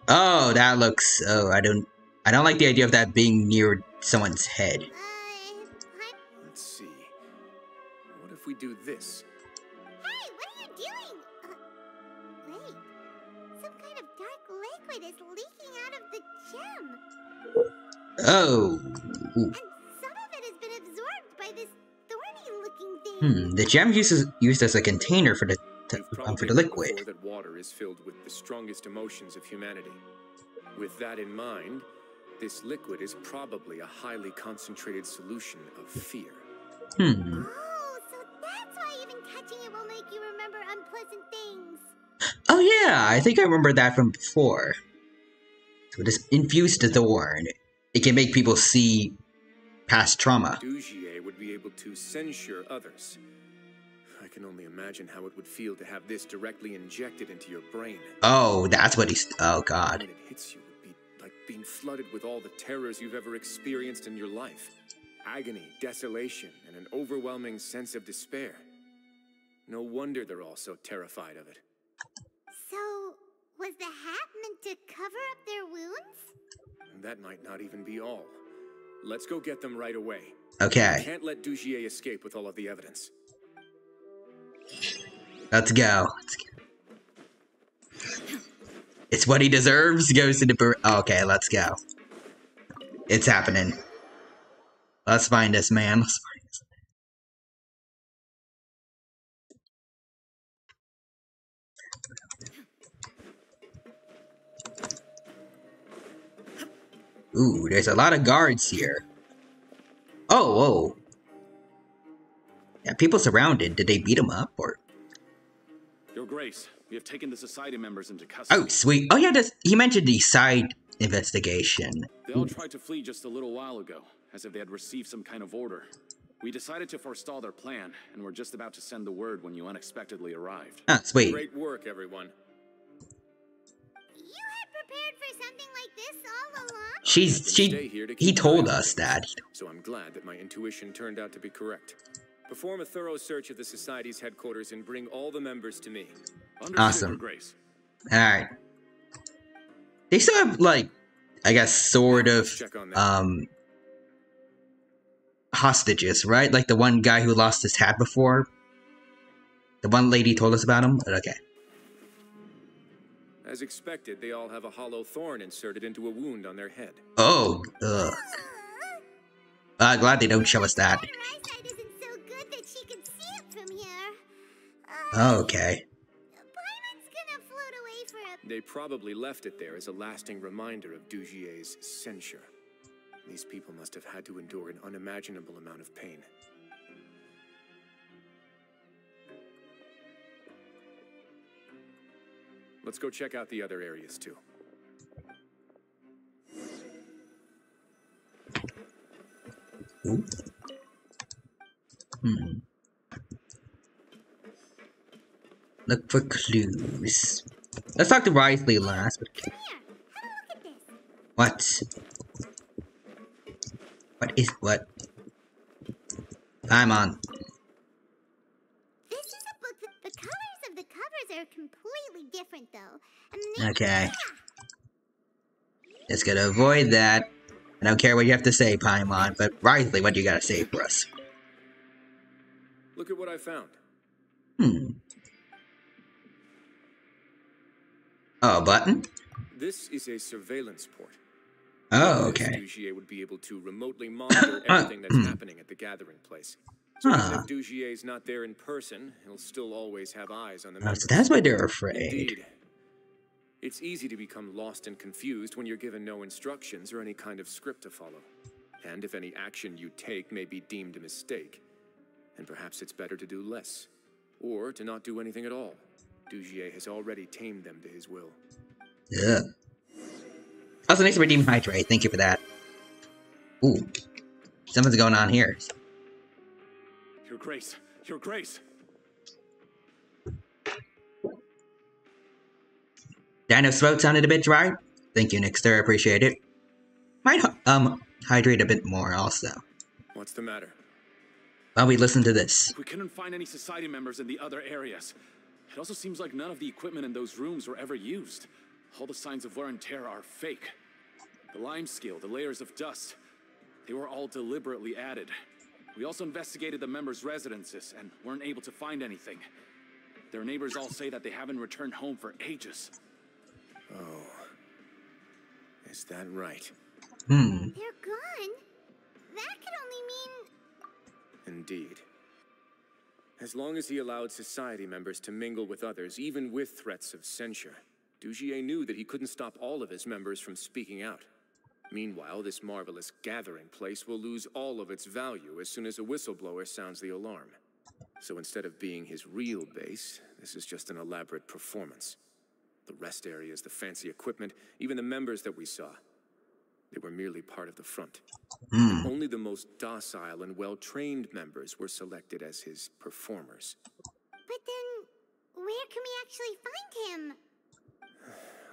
Oh, that looks... Oh, I don't like the idea of that being near someone's head. Let's see. What if we do this? Hey, what are you doing? Wait. Some kind of dark liquid is leaking out of the gem. Oh. Ooh. And some of it has been absorbed by this thorny-looking thing. The gem used as a container for the liquid. That water is filled with the strongest emotions of humanity. With that in mind, this liquid is probably a highly concentrated solution of fear. Oh, so that's why even touching it will make you remember unpleasant things. Oh yeah, I think I remember that from before. So this infused thorn. It can make people see past trauma. Dugier would be able to censure others. I can only imagine how it would feel to have this directly injected into your brain. Oh, that's what he's... Oh, God. When it hits you, it would be like being flooded with all the terrors you've ever experienced in your life. Agony, desolation, and an overwhelming sense of despair. No wonder they're all so terrified of it. So, was the hat meant to cover up their wounds? That might not even be all. Let's go get them right away. Okay. We can't let Dugier escape with all of the evidence. Let's go. It's what he deserves. Goes to the... Okay, let's go. It's happening. Let's find this man. Let's find this. Ooh, there's a lot of guards here. Oh, whoa. Yeah, people surrounded. Did they beat him up, or...? Your Grace, we have taken the Society members into custody. Oh, sweet. Oh, yeah, he mentioned the side investigation. They all tried to flee just a little while ago, as if they had received some kind of order. We decided to forestall their plan, and were just about to send the word when you unexpectedly arrived. Ah, sweet. Great work, everyone. You had prepared for something like this all along? He told us that. So I'm glad that my intuition turned out to be correct. Perform a thorough search of the Society's headquarters and bring all the members to me. Awesome. Alright. They still have, like, I guess, sort of, hostages, right? Like the one guy who lost his hat before. The one lady told us about him? But okay. As expected, they all have a hollow thorn inserted into a wound on their head. Oh, ugh. Glad they don't show us that. Okay. They probably left it there as a lasting reminder of Dugier's censure. These people must have had to endure an unimaginable amount of pain. Let's go check out the other areas too. Look for clues. Let's talk to Risley last. What? What is what? I'm on. This is a book that the colors of the covers are completely different, though. And Okay. Just gonna avoid that. I don't care what you have to say, Paimon, but Risley, what do you gotta say for us? Look at what I found. Oh, a button? This is a surveillance port. Oh, With this, okay. Dugier would be able to remotely monitor everything that's happening at the gathering place. So even if Dugier's not there in person, he'll still always have eyes on the members. So that's why they're afraid. Indeed. It's easy to become lost and confused when you're given no instructions or any kind of script to follow. And if any action you take may be deemed a mistake, and perhaps it's better to do less, or to not do anything at all. Dugier has already tamed them to his will. Yeah. Also, nice to redeem Hydrate. Thank you for that. Ooh. Something's going on here. Your Grace. Your Grace. Dino's throat sounded a bit dry. Thank you, Nixter. Appreciate it. Might hydrate a bit more also. What's the matter? While we listen to this. We couldn't find any society members in the other areas. It also seems like none of the equipment in those rooms were ever used. All the signs of wear and tear are fake. The lime scale, the layers of dust, they were all deliberately added. We also investigated the members' residences and weren't able to find anything. Their neighbors all say that they haven't returned home for ages. Oh. Is that right? They're gone? That could only mean... Indeed. As long as he allowed society members to mingle with others, even with threats of censure, Dugier knew that he couldn't stop all of his members from speaking out. Meanwhile, this marvelous gathering place will lose all of its value as soon as a whistleblower sounds the alarm. So instead of being his real base, this is just an elaborate performance. The rest areas, the fancy equipment, even the members that we saw, they were merely part of the front. Only the most docile and well-trained members were selected as his performers. But then, where can we actually find him?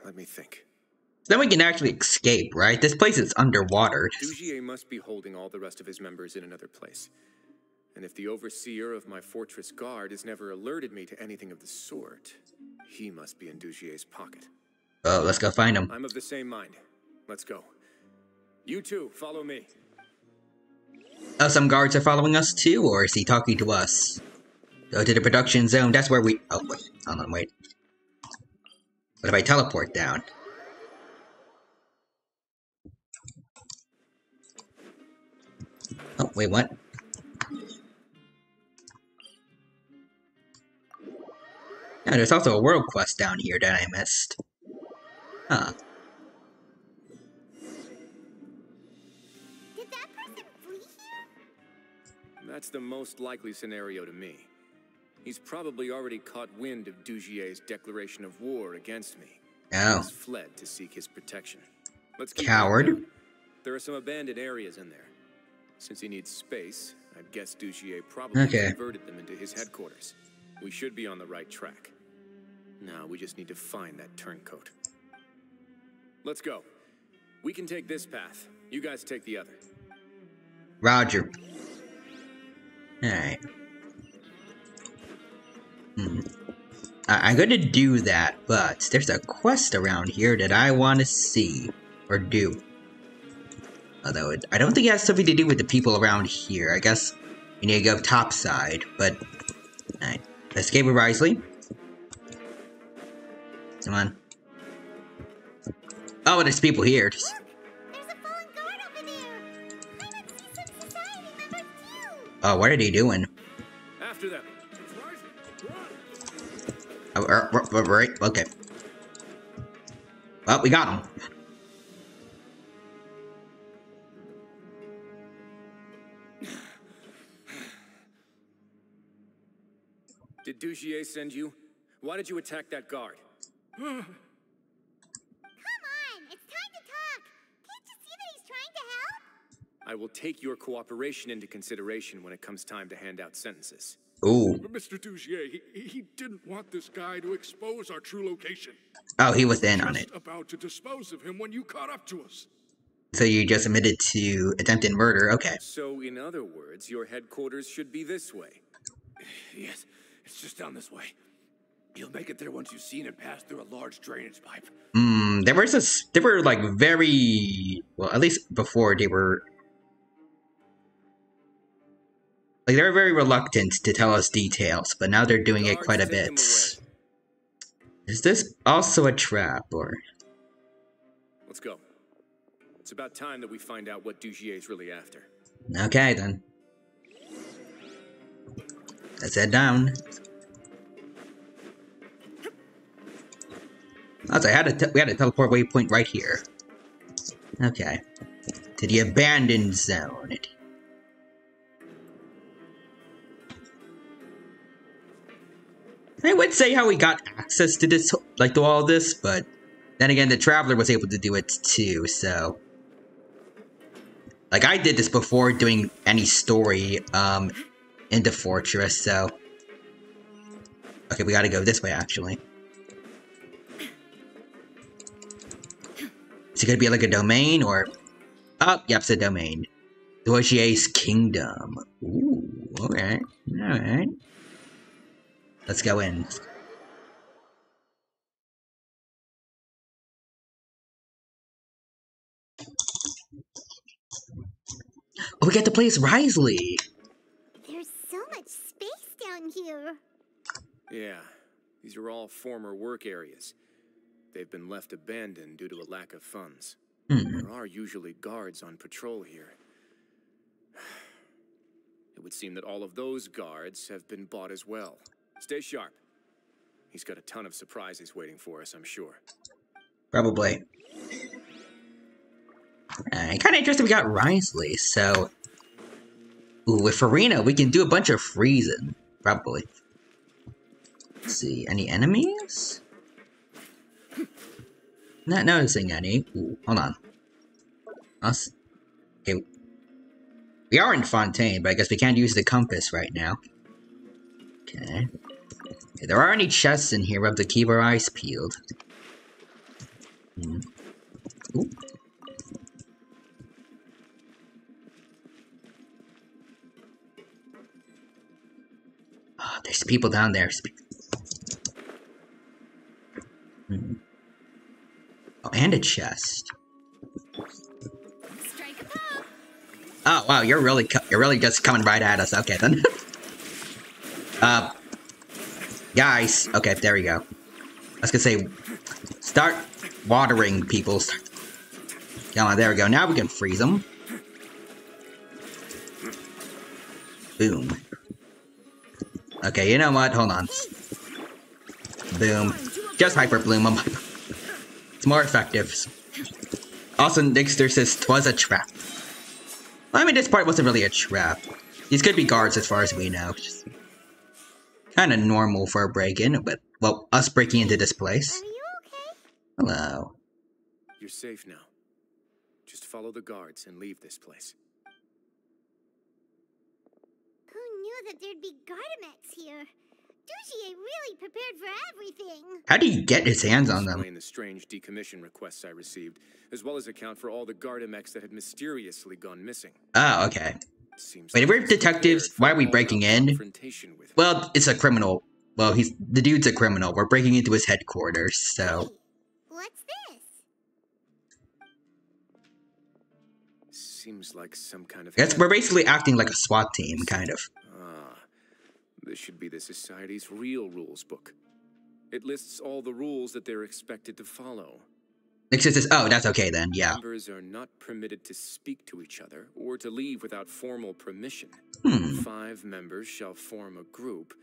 Let me think. Then we can actually escape, right? This place is underwater. Dugier must be holding all the rest of his members in another place. And if the overseer of my fortress guard has never alerted me to anything of the sort, he must be in Dugier's pocket. Oh, let's go find him. I'm of the same mind. Let's go. You two, follow me. Oh, some guards are following us too, or is he talking to us? Go to the production zone. That's where we... Oh, wait. Hold on, wait. What if I teleport down? Oh, wait, what? Yeah, there's also a world quest down here that I missed. Huh. Did that person flee here? That's the most likely scenario to me. He's probably already caught wind of Dugier's declaration of war against me. Oh. He's fled to seek his protection. Let's keep Coward. There are some abandoned areas in there. Since he needs space, I'd guess Dugier probably converted them into his headquarters. We should be on the right track. Now we just need to find that turncoat. Let's go. We can take this path. You guys take the other. Roger. Alright. I'm gonna do that, but there's a quest around here that I want to see. Or do. Although, I don't think it has something to do with the people around here. I guess you need to go topside, but... Alright. Escape with Risley. Come on. Oh, there's people here. There's a fallen guard over there. I want to see some society members too. Oh, what are they doing? After them. Right, okay. Well, we got him. Did Dugier send you? Why did you attack that guard? Come on, it's time to talk. Can't you see that he's trying to help? I will take your cooperation into consideration when it comes time to hand out sentences. Ooh. Mr. Dugier, he didn't want this guy to expose our true location. Oh, he was in on it. About to dispose of him when you caught up to us. So you just admitted to attempted murder, okay. So, in other words, your headquarters should be this way. Yes, it's just down this way. You'll make it there once you've seen it pass through a large drainage pipe. They were like very, well, at least before they were, like they were very reluctant to tell us details, but now they're doing it quite a bit. Is this also a trap, or? Let's go. It's about time that we find out what Dugier's really after. Okay, then. Let's head down. Also, we had a teleport waypoint right here. Okay. To the abandoned zone. I would say how we got access to this, like to all this, but then again, the Traveler was able to do it too, so. Like, I did this before doing any story, in the fortress, so. Okay, we gotta go this way, actually. Is it gonna be like a domain, or... Oh, yep, it's a domain. Dugier's Kingdom. Ooh, alright, alright. Let's go in. Oh, we get to play as Risley! There's so much space down here. Yeah, these are all former work areas. They've been left abandoned due to a lack of funds. There are usually guards on patrol here. It would seem that all of those guards have been bought as well. Stay sharp. He's got a ton of surprises waiting for us, I'm sure. Probably. Kind of interesting we got Risley, so... Ooh, with Farina, we can do a bunch of freezing. Probably. Let's see, any enemies? Not noticing any. Ooh, hold on. Us. Okay. We are in Fontaine, but I guess we can't use the compass right now. Okay. If there are any chests in here, we have to keep our eyes peeled. Ooh. Oh, there's people down there. Oh, and a chest. Oh wow, you're really just coming right at us. Okay then. Guys. Okay, there we go. I was gonna say, start watering people. Come on, there we go. Now we can freeze them. Boom. Okay, you know what? Hold on. Boom. Just hyper bloom them. It's more effective. Also, Nixter says 'twas a trap. Well, I mean, this part wasn't really a trap. These could be guards as far as we know. Kind of normal for a break-in, but, well, us breaking into this place. Are you okay? Hello. You're safe now. Just follow the guards and leave this place. Who knew that there'd be Gardamex here? Dugier really prepared for everything. How do you get his hands on them? Explain the strange decommission requests I received, as well as account for all the Gardamex that had mysteriously gone missing. Oh, okay. Wait, if we're detectives, why are we breaking in? Well, it's a criminal. Well, the dude's a criminal. We're breaking into his headquarters, so... Hey, what's this? Seems like some kind of... We're basically acting like a SWAT team, kind of. This should be the Society's real rules book. It lists all the rules that they're expected to follow. Nixon says, oh, that's okay then, yeah. Members are not permitted to speak to each other or to leave without formal permission. 5 members shall form a group,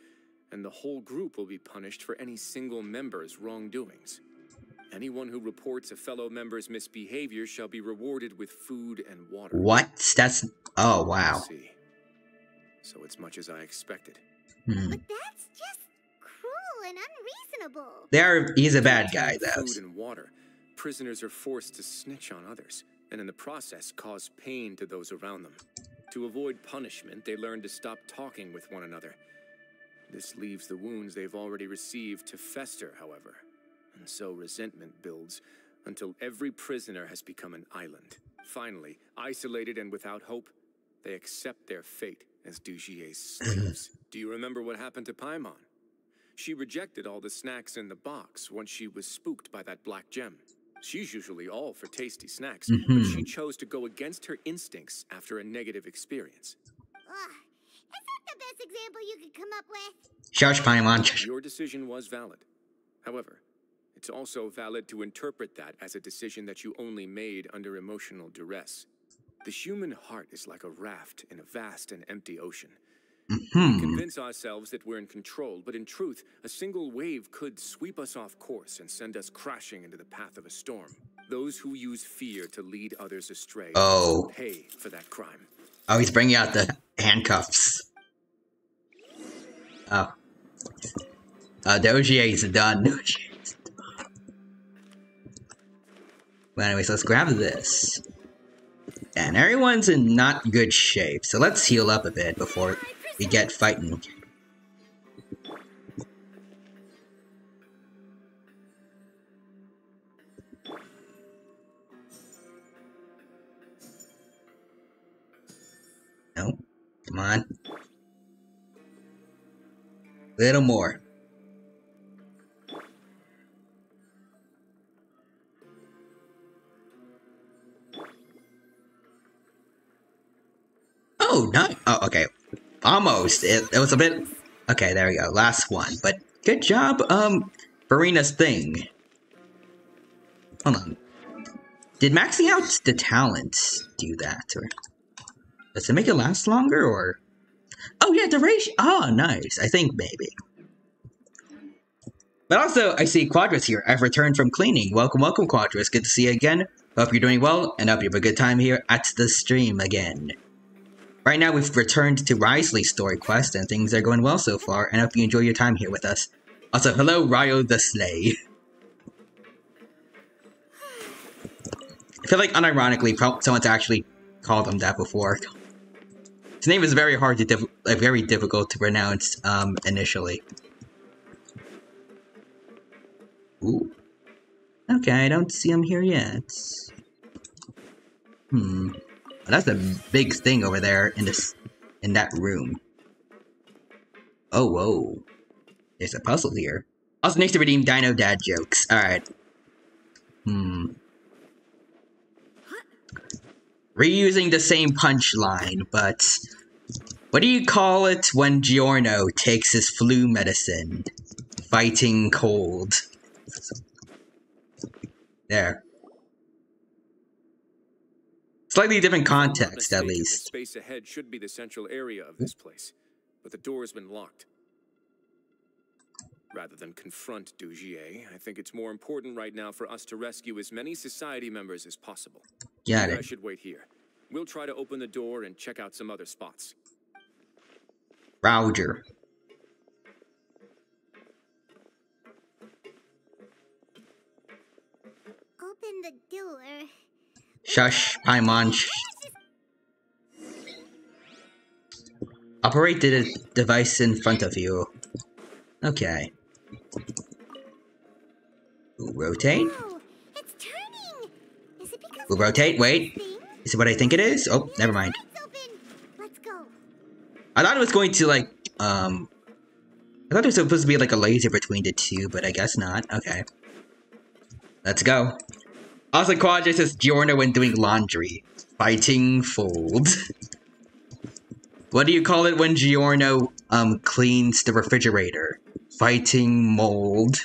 and the whole group will be punished for any single member's wrongdoings. Anyone who reports a fellow member's misbehavior shall be rewarded with food and water. What? That's... Oh, wow. See. So it's much as I expected. But that's just cruel and unreasonable. He's a bad guy, though. Food and water. Prisoners are forced to snitch on others, and in the process cause pain to those around them. To avoid punishment, they learn to stop talking with one another. This leaves the wounds they've already received to fester, however. And so resentment builds until every prisoner has become an island. Finally, isolated and without hope, they accept their fate as Dugier's slaves. Do you remember what happened to Paimon? She rejected all the snacks in the box once she was spooked by that black gem. She's usually all for tasty snacks, but she chose to go against her instincts after a negative experience. Is that the best example you could come up with? Shush, Paimon. Your decision was valid. However, it's also valid to interpret that as a decision that you only made under emotional duress. The human heart is like a raft in a vast and empty ocean. We convince ourselves that we're in control, but in truth, a single wave could sweep us off course and send us crashing into the path of a storm. Those who use fear to lead others astray pay for that crime. Oh, he's bringing out the handcuffs. Oh. Dogier's done. But anyways, let's grab this. And everyone's in not good shape, so let's heal up a bit before we get fighting. No, come on. Little more. Oh, no. Oh, okay. Almost. It was a bit... Okay, there we go. Last one. But good job, Farina's thing. Hold on. Did maxing out the talents do that? Or does it make it last longer, or... Oh, yeah, duration. Oh, nice. I think maybe. But also, I see Quadras here. I've returned from cleaning. Welcome, welcome, Quadras. Good to see you again. Hope you're doing well, and hope you have a good time here at the stream again. Right now, we've returned to Risley's story quest, and things are going well so far, and I hope you enjoy your time here with us. Also, hello, Ryo the Slay. I feel like, unironically, someone's actually called him that before. His name is very hard to, very difficult to pronounce, initially. Ooh. Okay, I don't see him here yet. That's a big thing over there in that room. Oh, whoa. There's a puzzle here. Also needs to redeem Dino Dad jokes. Alright. Reusing the same punchline, but... What do you call it when Giorno takes his flu medicine? Fighting cold. There. Slightly different context, at least. The space ahead should be the central area of this place, but the door has been locked. Rather than confront Dugier, I think it's more important right now for us to rescue as many society members as possible. Got it. I should wait here. We'll try to open the door and check out some other spots. Roger. Open the door. Shush, Paimon. Operate the device in front of you. Okay. Ooh, rotate. Oh, it's turning. Is it because Ooh, rotate, wait. Is it what I think it is? Oh, never mind. Let's go. I thought it was going to, like, I thought there was supposed to be, like, a laser between the two, but I guess not. Okay. Let's go. Also, Quadra says Giorno when doing laundry. Fighting fold. What do you call it when Giorno, cleans the refrigerator? Fighting mold.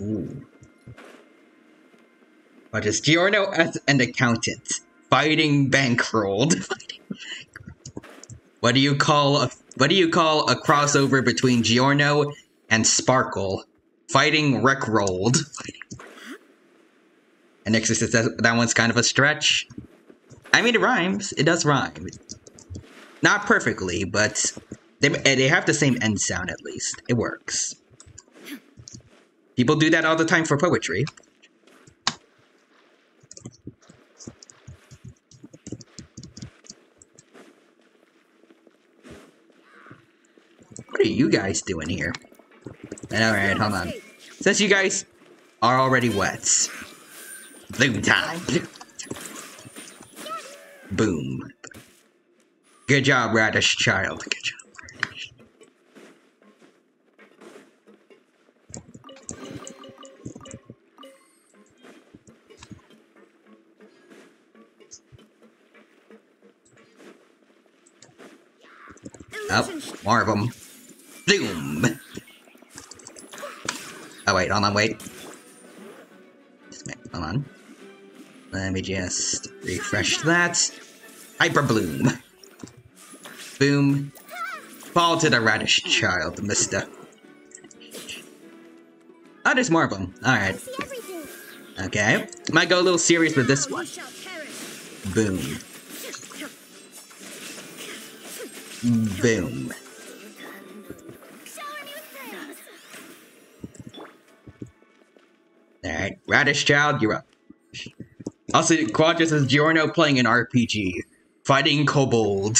Ooh. But is Giorno as an accountant? Fighting bankrolled. What do you call a crossover between Giorno and Sparkle? Fighting Rickrolled. And Nixon says that one's kind of a stretch. I mean, it rhymes. It does rhyme. Not perfectly, but they have the same end sound at least. It works. People do that all the time for poetry. What are you guys doing here? Alright, hold on. Since you guys are already wet. Bloom time. Boom. Good job, Radish Child. Good job. Oh, more of them. Boom! Oh wait, hold on, wait. Hold on. Let me just refresh that. Hyper Bloom. Boom. Fall to the Radish Child, mister. Oh, there's more of them. Alright. Okay. Might go a little serious with this one. Boom. Boom. Alright, Radish Child, you're up. Also, Quadras is Giorno playing an RPG. Fighting Kobold.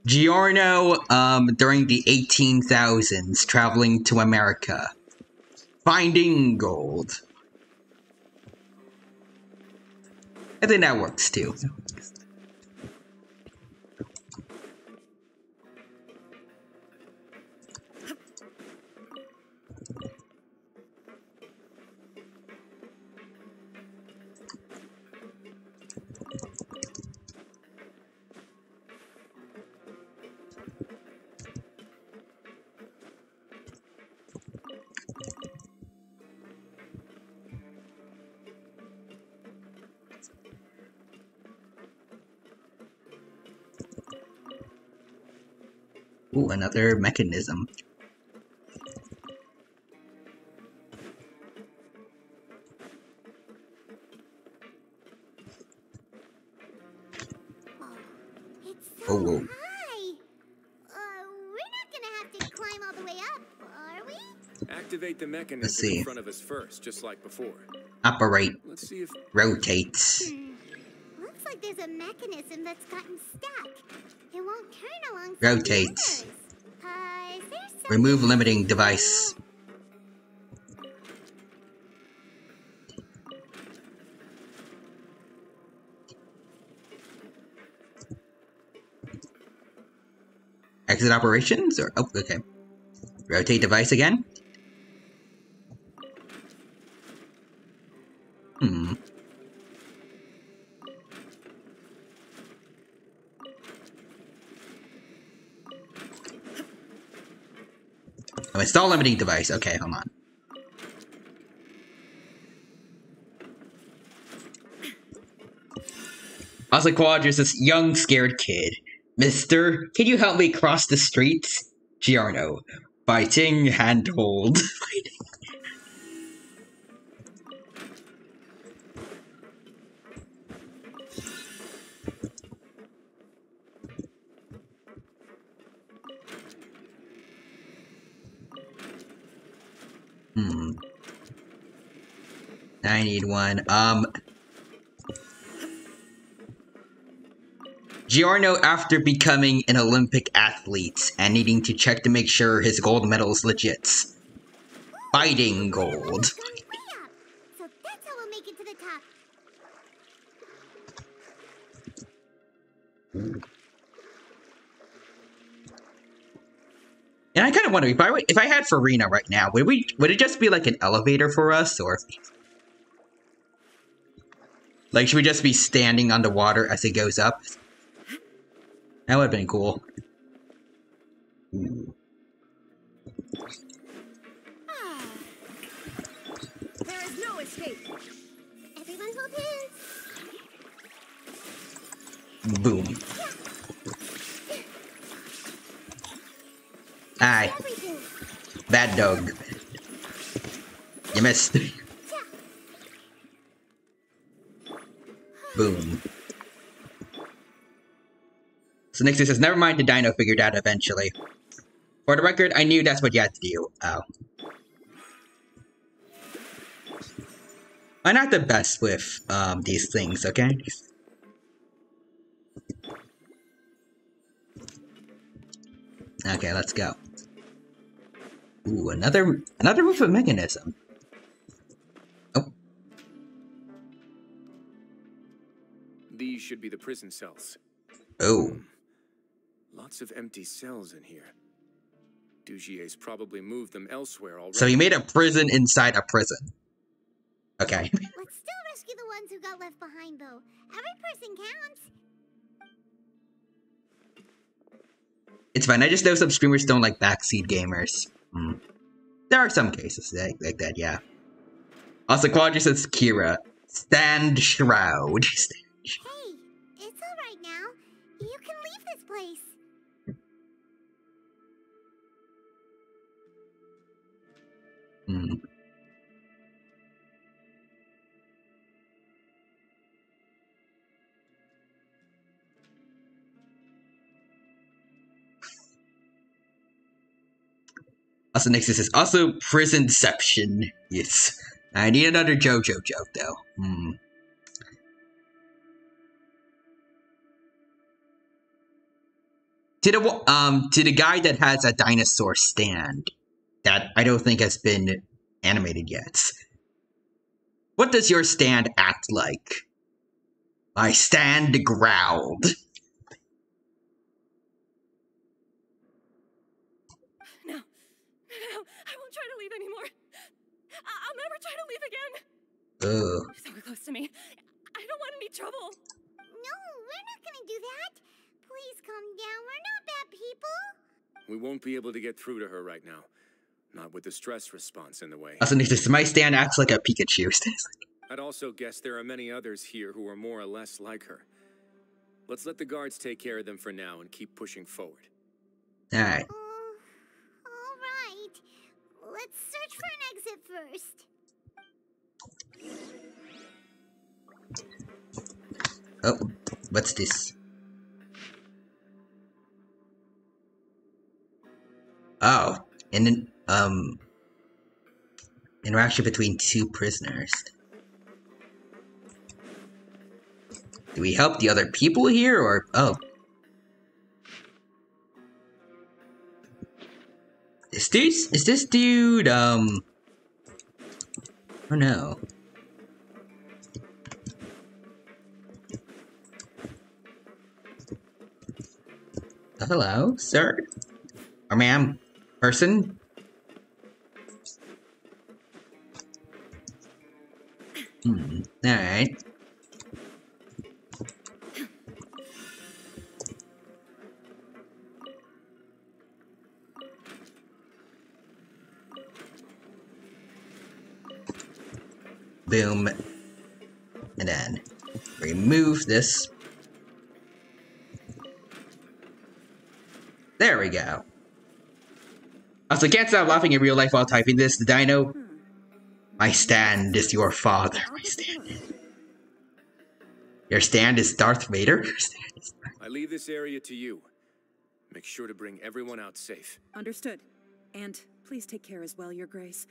Giorno, during the 18,000s, traveling to America. Finding gold. I think that works too. Ooh, another mechanism. Oh, whoa. We're not gonna have to climb all the way up, are we? Activate the mechanism in front of us first, just like before. Operate. Let's see if rotates. Looks like there's a mechanism that's gotten stuck. It won't turn along. Rotates. Remove limiting device. Exit operations or oh, okay. Rotate device again. Oh, install limiting device. Okay, hold on. Also, Quadras, this young, scared kid. Mister, can you help me cross the streets? Giorno. Fighting handhold. I need one. Giorno, after becoming an Olympic athlete and needing to check to make sure his gold medal is legit. Fighting gold. So that's how we'll make it to the top. And I kind of wonder if I had Farina right now, would it just be like an elevator for us, or like should we just be standing on the water as it goes up? That would have been cool. There is no escape. Everyone hold hands. Boom. Aye. Bad dog. You missed. Boom. So Nixie says, never mind, the dino figured out eventually. For the record, I knew that's what you had to do. Oh. I'm not the best with, these things, okay? Okay, let's go. Ooh, another movement mechanism. Oh. These should be the prison cells. Oh. Lots of empty cells in here. Dugier's probably moved them elsewhere already. So he made a prison inside a prison. Okay. Let's still rescue the ones who got left behind, though. Every person counts. It's fine. I just know some streamers don't like backseat gamers. There are some cases like that, yeah. Also, Quadri says Kira. Stand shroud. Hey, it's alright now. You can leave this place. Also, Nixie says, also prisonception. Yes. I need another JoJo joke, though. To the guy that has a dinosaur stand that I don't think has been animated yet. What does your stand act like? My stand growled. No, I won't try to leave anymore. I'll never try to leave again. Ugh. So close to me. I don't want any trouble. No, we're not gonna do that. Please calm down. We're not bad people. We won't be able to get through to her right now. Not with the stress response in the way. Also, my stand acts like a Pikachu. I'd also guess there are many others here who are more or less like her. Let's let the guards take care of them for now and keep pushing forward. Alright. Alright. Let's search for an exit first. Oh, what's this? Oh, and then, interaction between two prisoners. Do we help the other people here, or, oh. Is this dude, oh no. Hello, sir? Or ma'am? Person? Alright. Boom. And then remove this. There we go. Also, can't stop laughing in real life while typing this. The dino. My stand is your father. My stand. Your stand is Darth Vader? I leave this area to you. Make sure to bring everyone out safe. Understood. And please take care as well, Your Grace.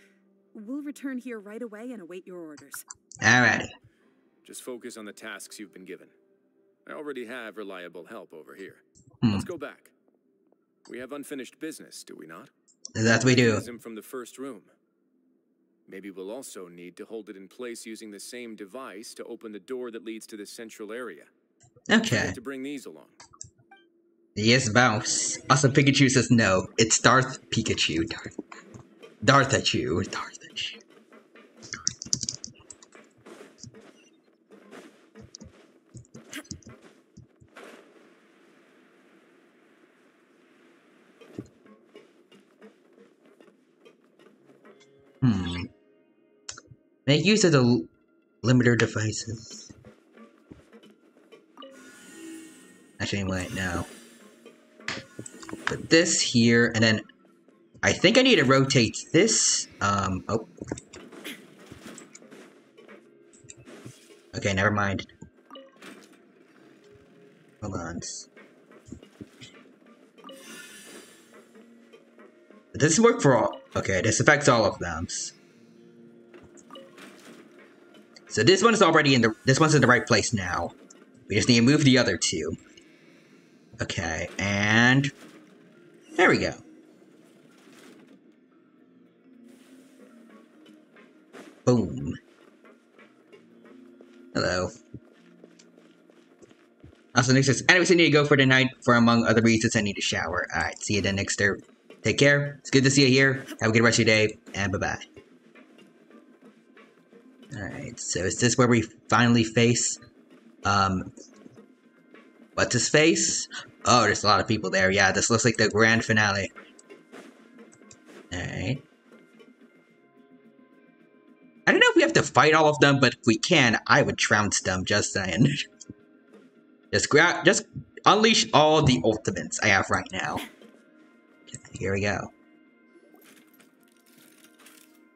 We'll return here right away and await your orders. Alrighty. Just focus on the tasks you've been given. I already have reliable help over here. Let's go back. We have unfinished business, do we not? That we do. From the first room. Maybe we'll also need to hold it in place using the same device to open the door that leads to the central area. Okay. To bring these along. Yes, bounce. Also, Pikachu says no. It's Darth Pikachu. Darthachu. Darthachu. Make use of the limiter devices. Actually, wait, no. Put this here, and then I think I need to rotate this. Oh. Okay, never mind. Hold on. Does this work for all? Okay, this affects all of them. So this one is already in the. This one's in the right place now. We just need to move the other two. Okay, and there we go. Boom. Hello. Also, next is, anyways, I need to go for the night for among other reasons I need to shower. Alright, see you then next there. Take care. It's good to see you here. Have a good rest of your day, and bye-bye. Alright, so is this where we finally face, what's his face? Oh, there's a lot of people there. Yeah, this looks like the grand finale. Alright. I don't know if we have to fight all of them, but if we can, I would trounce them, just saying. Just unleash all the ultimates I have right now. Okay, here we go.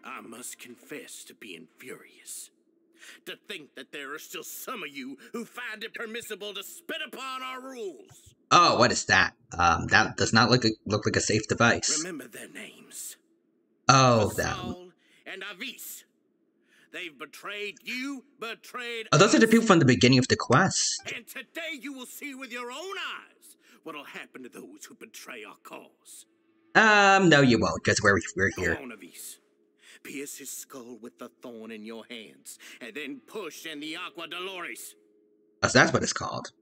I must confess to being furious. To think that there are still some of you who find it permissible to spit upon our rules. Oh, what is that? That does not look like a safe device. Remember their names. Oh, them. And Avis. They've betrayed you, betrayed Oh, those are the us. people from the beginning of the quest. And today you will see with your own eyes what'll happen to those who betray our cause. No you won't, because we're here. Go on, Avis. Pierce his skull with the thorn in your hands, and then push in the Aqua Dolores. Oh, so that's what it's called.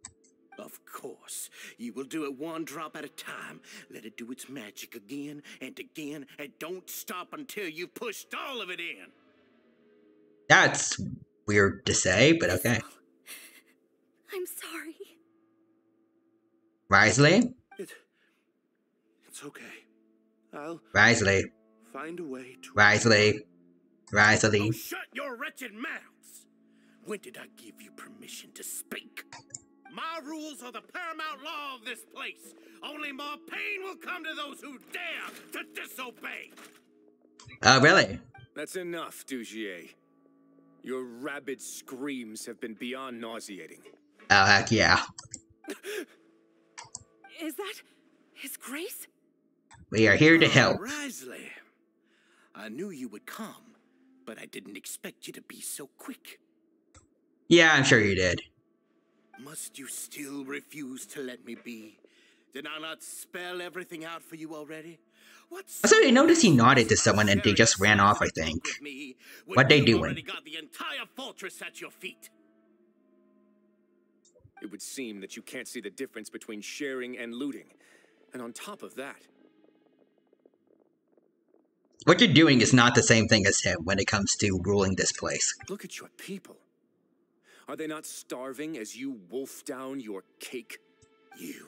Of course. You will do it one drop at a time. Let it do its magic again, and don't stop until you've pushed all of it in. That's weird to say, but okay. I'm sorry. Risley? It's okay. I'll Risley. find a way to... Risley. Oh, shut your wretched mouths! When did I give you permission to speak? My rules are the paramount law of this place. Only more pain will come to those who dare to disobey. Oh, really? That's enough, Dugier. Your rabid screams have been beyond nauseating. Oh, heck yeah. Is that His Grace? We are here to help. Risley, I knew you would come, but I didn't expect you to be so quick. Yeah, I'm sure you did. Must you still refuse to let me be? Did I not spell everything out for you already? Also, I noticed he nodded to someone and they just ran off, I think. What they doing? Got the entire fortress at your feet. It would seem that you can't see the difference between sharing and looting. And on top of that... What you're doing is not the same thing as him when it comes to ruling this place. Look at your people. Are they not starving as you wolf down your cake? You.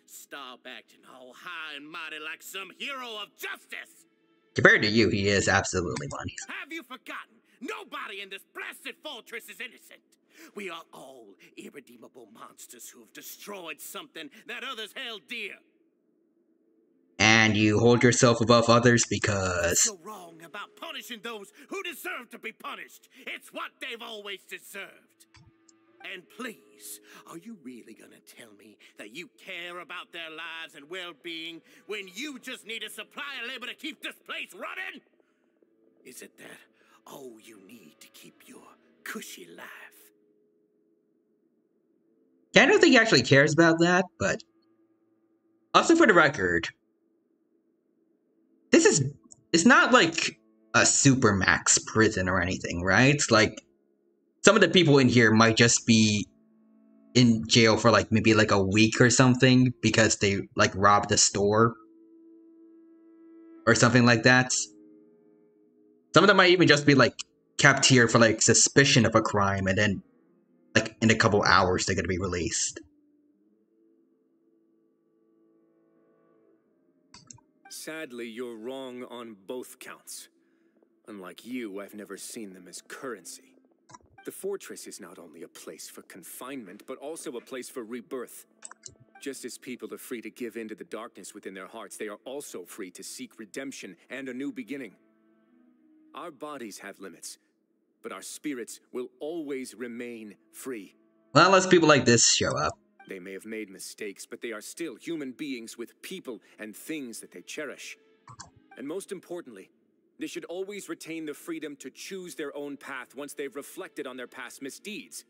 Stop acting all high and mighty like some hero of justice! Compared to you, he is absolutely one. Have you forgotten? Nobody in this blasted fortress is innocent. We are all irredeemable monsters who have destroyed something that others held dear. And you hold yourself above others because... What's so wrong about punishing those who deserve to be punished? It's what they've always deserved. And please, are you really gonna tell me that you care about their lives and well-being when you just need a supply of labor to keep this place running? Is it that all you need to keep your cushy life? Yeah, I don't think he actually cares about that, but... Also for the record... It's not like a supermax prison or anything, right? It's like... Some of the people in here might just be in jail for like maybe like a week or something because they like robbed a store or something like that. Some of them might even just be like kept here for like suspicion of a crime and then like in a couple hours they're gonna be released. Sadly, you're wrong on both counts. Unlike you, I've never seen them as currency. The fortress is not only a place for confinement, but also a place for rebirth. Just as people are free to give in to the darkness within their hearts, they are also free to seek redemption and a new beginning. Our bodies have limits, but our spirits will always remain free. Well, unless people like this show up. They may have made mistakes, but they are still human beings with people and things that they cherish. And most importantly, they should always retain the freedom to choose their own path once they've reflected on their past misdeeds.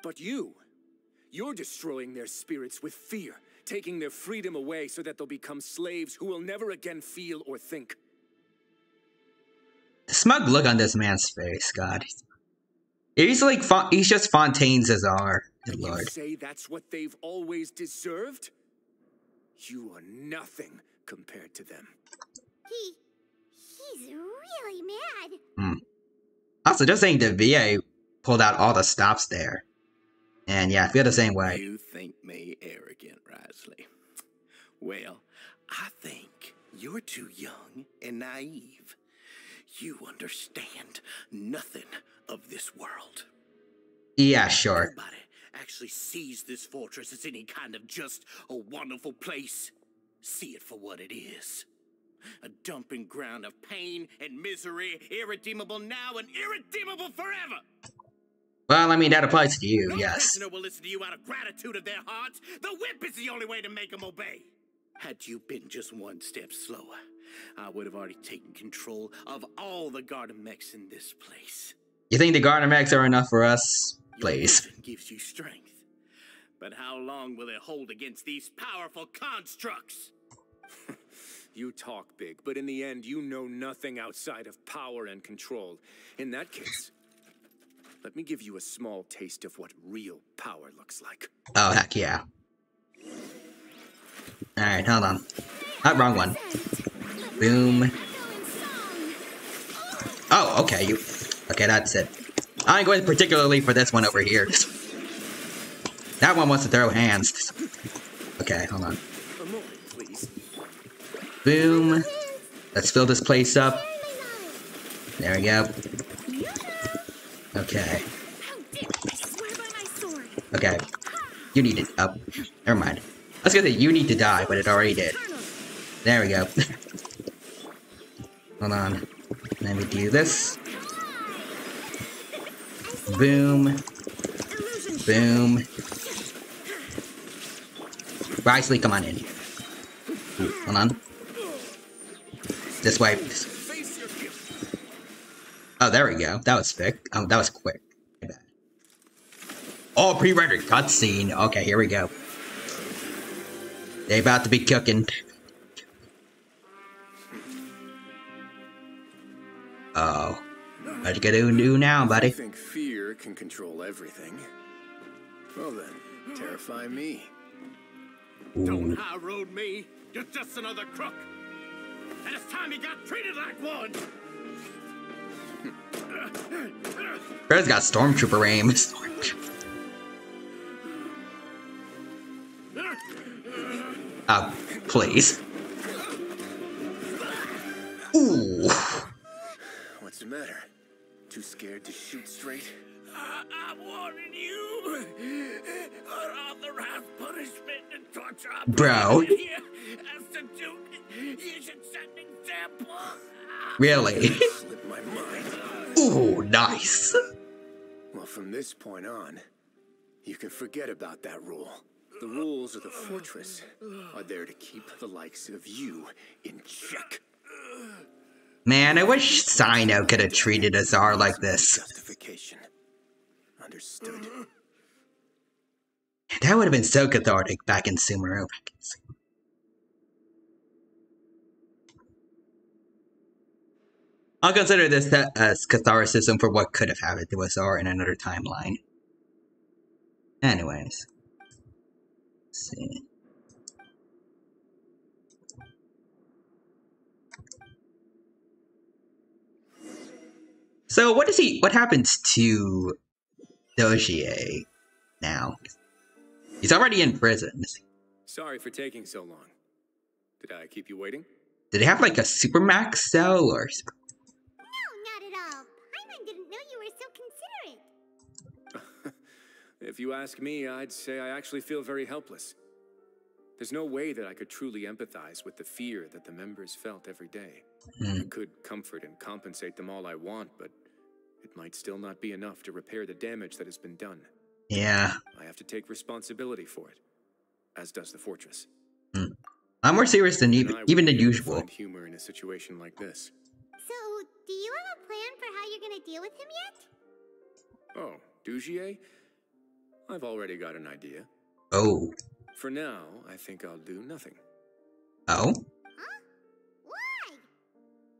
But you're destroying their spirits with fear, taking their freedom away so that they'll become slaves who will never again feel or think. The smug look on this man's face, God. He's like, he's just Fontaine's Czar. Good Lord. You say that's what they've always deserved? You are nothing compared to them. He's really mad. Also, just saying the VA pulled out all the stops there. And yeah, I feel the same way. You think me arrogant, Risley? Well, I think you're too young and naive. You understand nothing of this world. Yeah, sure. Nobody actually sees this fortress as any kind of just a wonderful place. See it for what it is. A dumping ground of pain and misery, irredeemable now and irredeemable forever. Well, I mean, that applies to you, No yes. prisoner will listen to you out of gratitude of their hearts. The whip is the only way to make them obey. Had you been just one step slower, I would have already taken control of all the garden mechs in this place. You think the Garden Mechs are enough for us? Please. Your vision gives you strength. But how long will it hold against these powerful constructs? You talk big, but in the end, you know nothing outside of power and control. In that case, let me give you a small taste of what real power looks like. Oh, heck yeah. Alright, hold on. Oh, wrong one. Boom. Oh, okay, okay, that's it. I'm going particularly for this one over here. That one wants to throw hands. Okay, hold on. Boom. Let's fill this place up. There we go. Okay. Okay. You need it up. Never mind. I was gonna say you need to die, but it already did. There we go. Hold on. Let me do this. Boom. Boom. Risley, come on in. Ooh, hold on. This way. Oh, there we go. That was quick. Oh, that was quick. Oh, pre-rendered cutscene. Okay, here we go. They about to be cooking. Oh. What you gonna do now, buddy? You think fear can control everything? Well then, terrify me. Ooh. Don't high road me. You're just another crook. And it's time you got treated like one. Bear's got stormtrooper aim. Oh, please. Ooh. What's the matter? Too scared to shoot straight? I'm warning you. Unauthorized punishment and torture. Bro. As to do, you should set an example. Really? Slipped my mind. Ooh, nice. Well, from this point on, you can forget about that rule. The rules of the fortress are there to keep the likes of you in check. Man, I wish Sino could have treated Azar like this. Justification. Understood. That would have been so cathartic back in Sumeru. I'll consider this as catharsis for what could have happened to Azar in another timeline. Anyways. Let's see. So what happens to Dojier now? He's already in prison. Sorry for taking so long. Did I keep you waiting? Did he have like a supermax cell or? No, not at all. Paimon didn't know you were so considerate. If you ask me, I'd say I actually feel very helpless. There's no way that I could truly empathize with the fear that the members felt every day. I could comfort and compensate them all I want, but it might still not be enough to repair the damage that has been done. Yeah. I have to take responsibility for it, as does the fortress. I'm more serious than even than usual. Find humor in a situation like this. So, do you have a plan for how you're gonna deal with him yet? Oh, Dugier? I've already got an idea. Oh. For now, I think I'll do nothing. Oh? Huh? Why?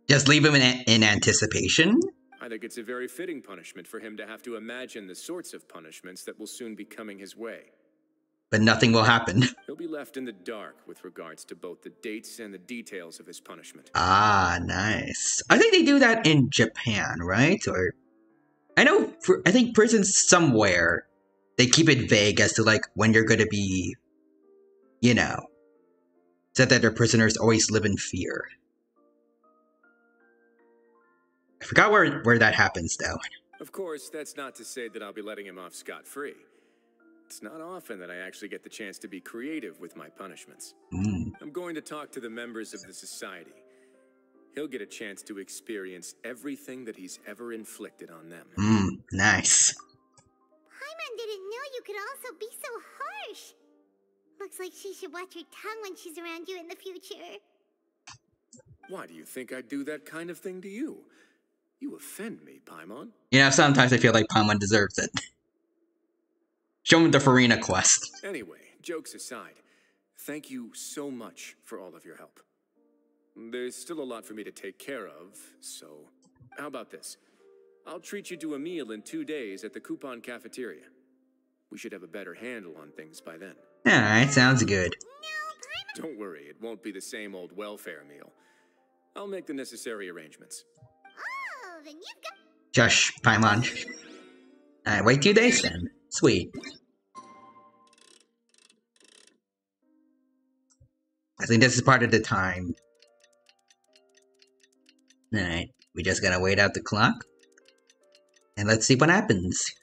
Just leave him in anticipation? I think it's a very fitting punishment for him to have to imagine the sorts of punishments that will soon be coming his way. But nothing will happen. He'll be left in the dark with regards to both the dates and the details of his punishment. Ah, nice. I think they do that in Japan, right? Or I think prisons somewhere, they keep it vague as to like when you're gonna be, said that their prisoners always live in fear. I forgot where that happens though. Of course, that's not to say that I'll be letting him off scot-free. It's not often that I actually get the chance to be creative with my punishments. I'm going to talk to the members of the society. He'll get a chance to experience everything that he's ever inflicted on them. Nice. Paimon didn't know you could also be so harsh. Looks like she should watch her tongue when she's around you in the future. Why do you think I'd do that kind of thing to you? You offend me, Paimon. Sometimes I feel like Paimon deserves it. Show him the Farina quest. Anyway, jokes aside, thank you so much for all of your help. There's still a lot for me to take care of, so how about this? I'll treat you to a meal in 2 days at the Coupon Cafeteria. We should have a better handle on things by then. Alright, sounds good. Don't worry, it won't be the same old welfare meal. I'll make the necessary arrangements. Oh, then you've got... Josh, Paimon. Alright, wait 2 days then. Sweet. I think this is part of the time. Alright, we just gotta wait out the clock. And let's see what happens.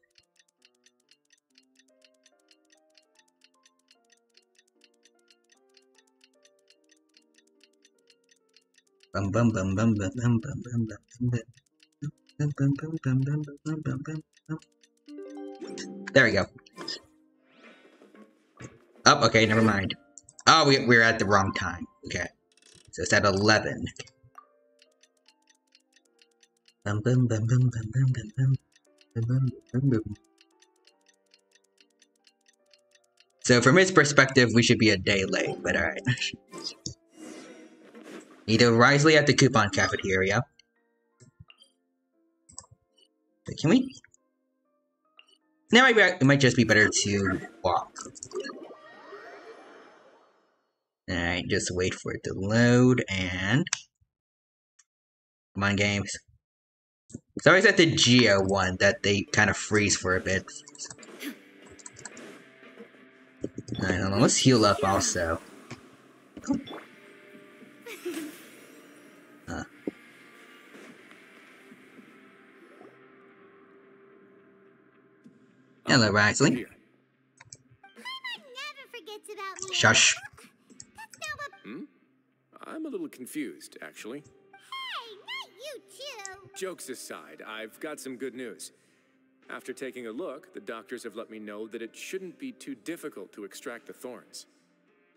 Bum bum bum bum bum bum bum bum bum bum bum bum bum bum bum bum. There we go. Oh, okay, never mind. Oh, we're at the wrong time. Okay. So it's at 11. Bum bum bum bum bum bum bum bum bum bum. So from his perspective, we should be a day late, but alright. Need to wisely at the Coupon Cafeteria. But can we? Now it might just be better to walk. Alright, just wait for it to load and... Come on, games. It's always at the Geo one that they kind of freeze for a bit. Alright, hold on, let's heal up also. Hello, Risley. Paimon never forgets about me. Shush. I'm a little confused, actually. Hey, not you too. Jokes aside, I've got some good news. After taking a look, the doctors have let me know that it shouldn't be too difficult to extract the thorns.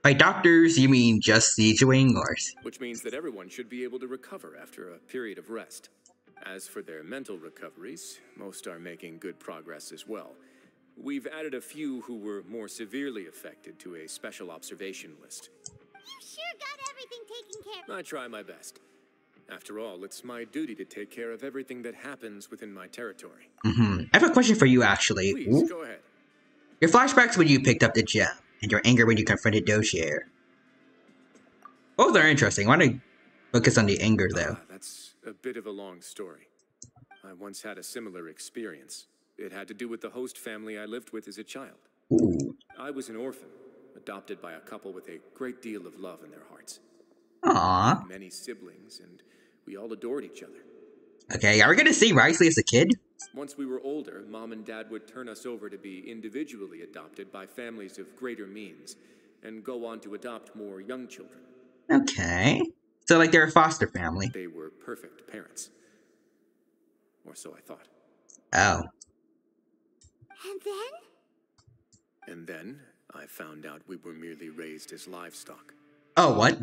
By doctors, you mean just sieging, or? Which means that everyone should be able to recover after a period of rest. As for their mental recoveries, most are making good progress as well. We've added a few who were more severely affected to a special observation list. You sure got everything taken care of. I try my best. After all, it's my duty to take care of everything that happens within my territory. I have a question for you, actually. Please, go ahead. Your flashbacks when you picked up the gem, and your anger when you confronted Dozier. Both are interesting. Why don't you focus on the anger, though? That's a bit of a long story. I once had a similar experience. It had to do with the host family I lived with as a child. Ooh. I was an orphan, adopted by a couple with a great deal of love in their hearts. Aww. Many siblings, and we all adored each other. Okay, are we gonna see Risley as a kid? Once we were older, Mom and Dad would turn us over to be individually adopted by families of greater means, and go on to adopt more young children. Okay. So, like, they're a foster family. They were perfect parents. Or so I thought. Oh. And then? And then, I found out we were merely raised as livestock. Oh, what?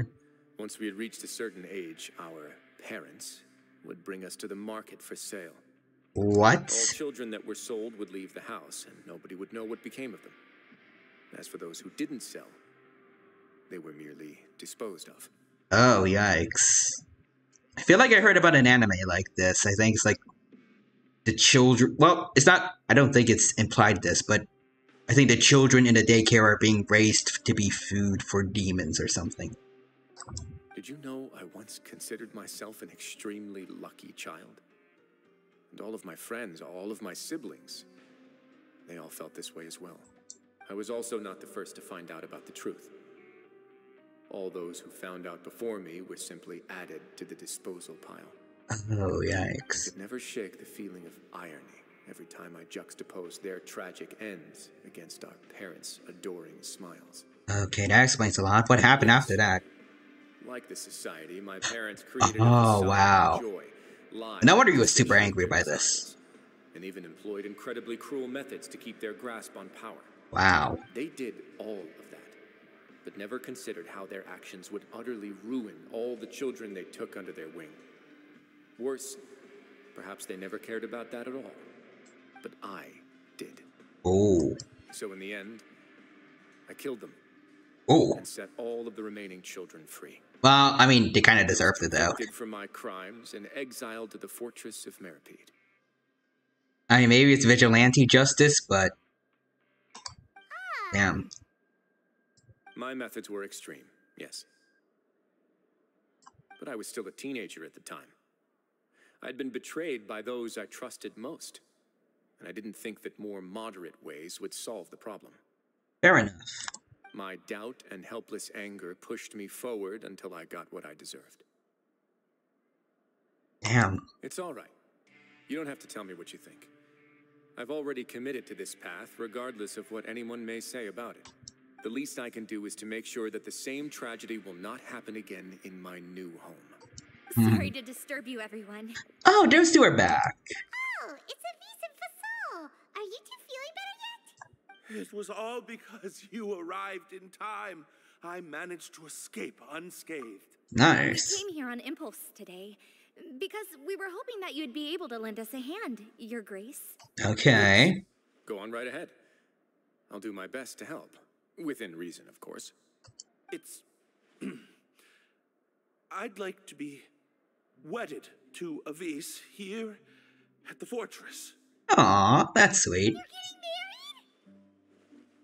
Once we had reached a certain age, our parents would bring us to the market for sale. What? All children that were sold would leave the house, and nobody would know what became of them. As for those who didn't sell, they were merely disposed of. Oh, yikes. I feel like I heard about an anime like this. I think it's like the children... Well, it's not... I don't think it's implied this, but I think the children in the daycare are being raised to be food for demons or something. Did you know I once considered myself an extremely lucky child? And all of my friends, all of my siblings, they all felt this way as well. I was also not the first to find out about the truth. All those who found out before me were simply added to the disposal pile. Oh, yikes. I could never shake the feeling of irony every time I juxtaposed their tragic ends against our parents' adoring smiles. Okay, that explains a lot. What happened after that? Like the society, my parents created Oh, a wow. of joy, lies, No wonder he was super angry by this. and even employed incredibly cruel methods to keep their grasp on power. Wow. They did all of that, but never considered how their actions would utterly ruin all the children they took under their wing. Worse, perhaps they never cared about that at all. But I did. Oh. So in the end, I killed them. Oh. And set all of the remaining children free. Well, I mean, they kind of deserved it, though. Convicted for my crimes and exiled to the fortress of Meripede. I mean, maybe it's vigilante justice, but... Damn. My methods were extreme, yes. But I was still a teenager at the time. I'd been betrayed by those I trusted most, and I didn't think that more moderate ways would solve the problem. Fair enough. My doubt and helpless anger pushed me forward until I got what I deserved. Damn. It's all right. You don't have to tell me what you think. I've already committed to this path, regardless of what anyone may say about it. The least I can do is to make sure that the same tragedy will not happen again in my new home. Sorry to disturb you, everyone. Oh, those two are back. Oh, it's a Vincent Fasol. Are you two feeling better yet? It was all because you arrived in time. I managed to escape unscathed. Nice. We came here on impulse today because we were hoping that you'd be able to lend us a hand, Your Grace. Okay. Go on right ahead. I'll do my best to help. Within reason, of course. It's... I'd like to be wedded to Avis here at the fortress. Aw, that's sweet.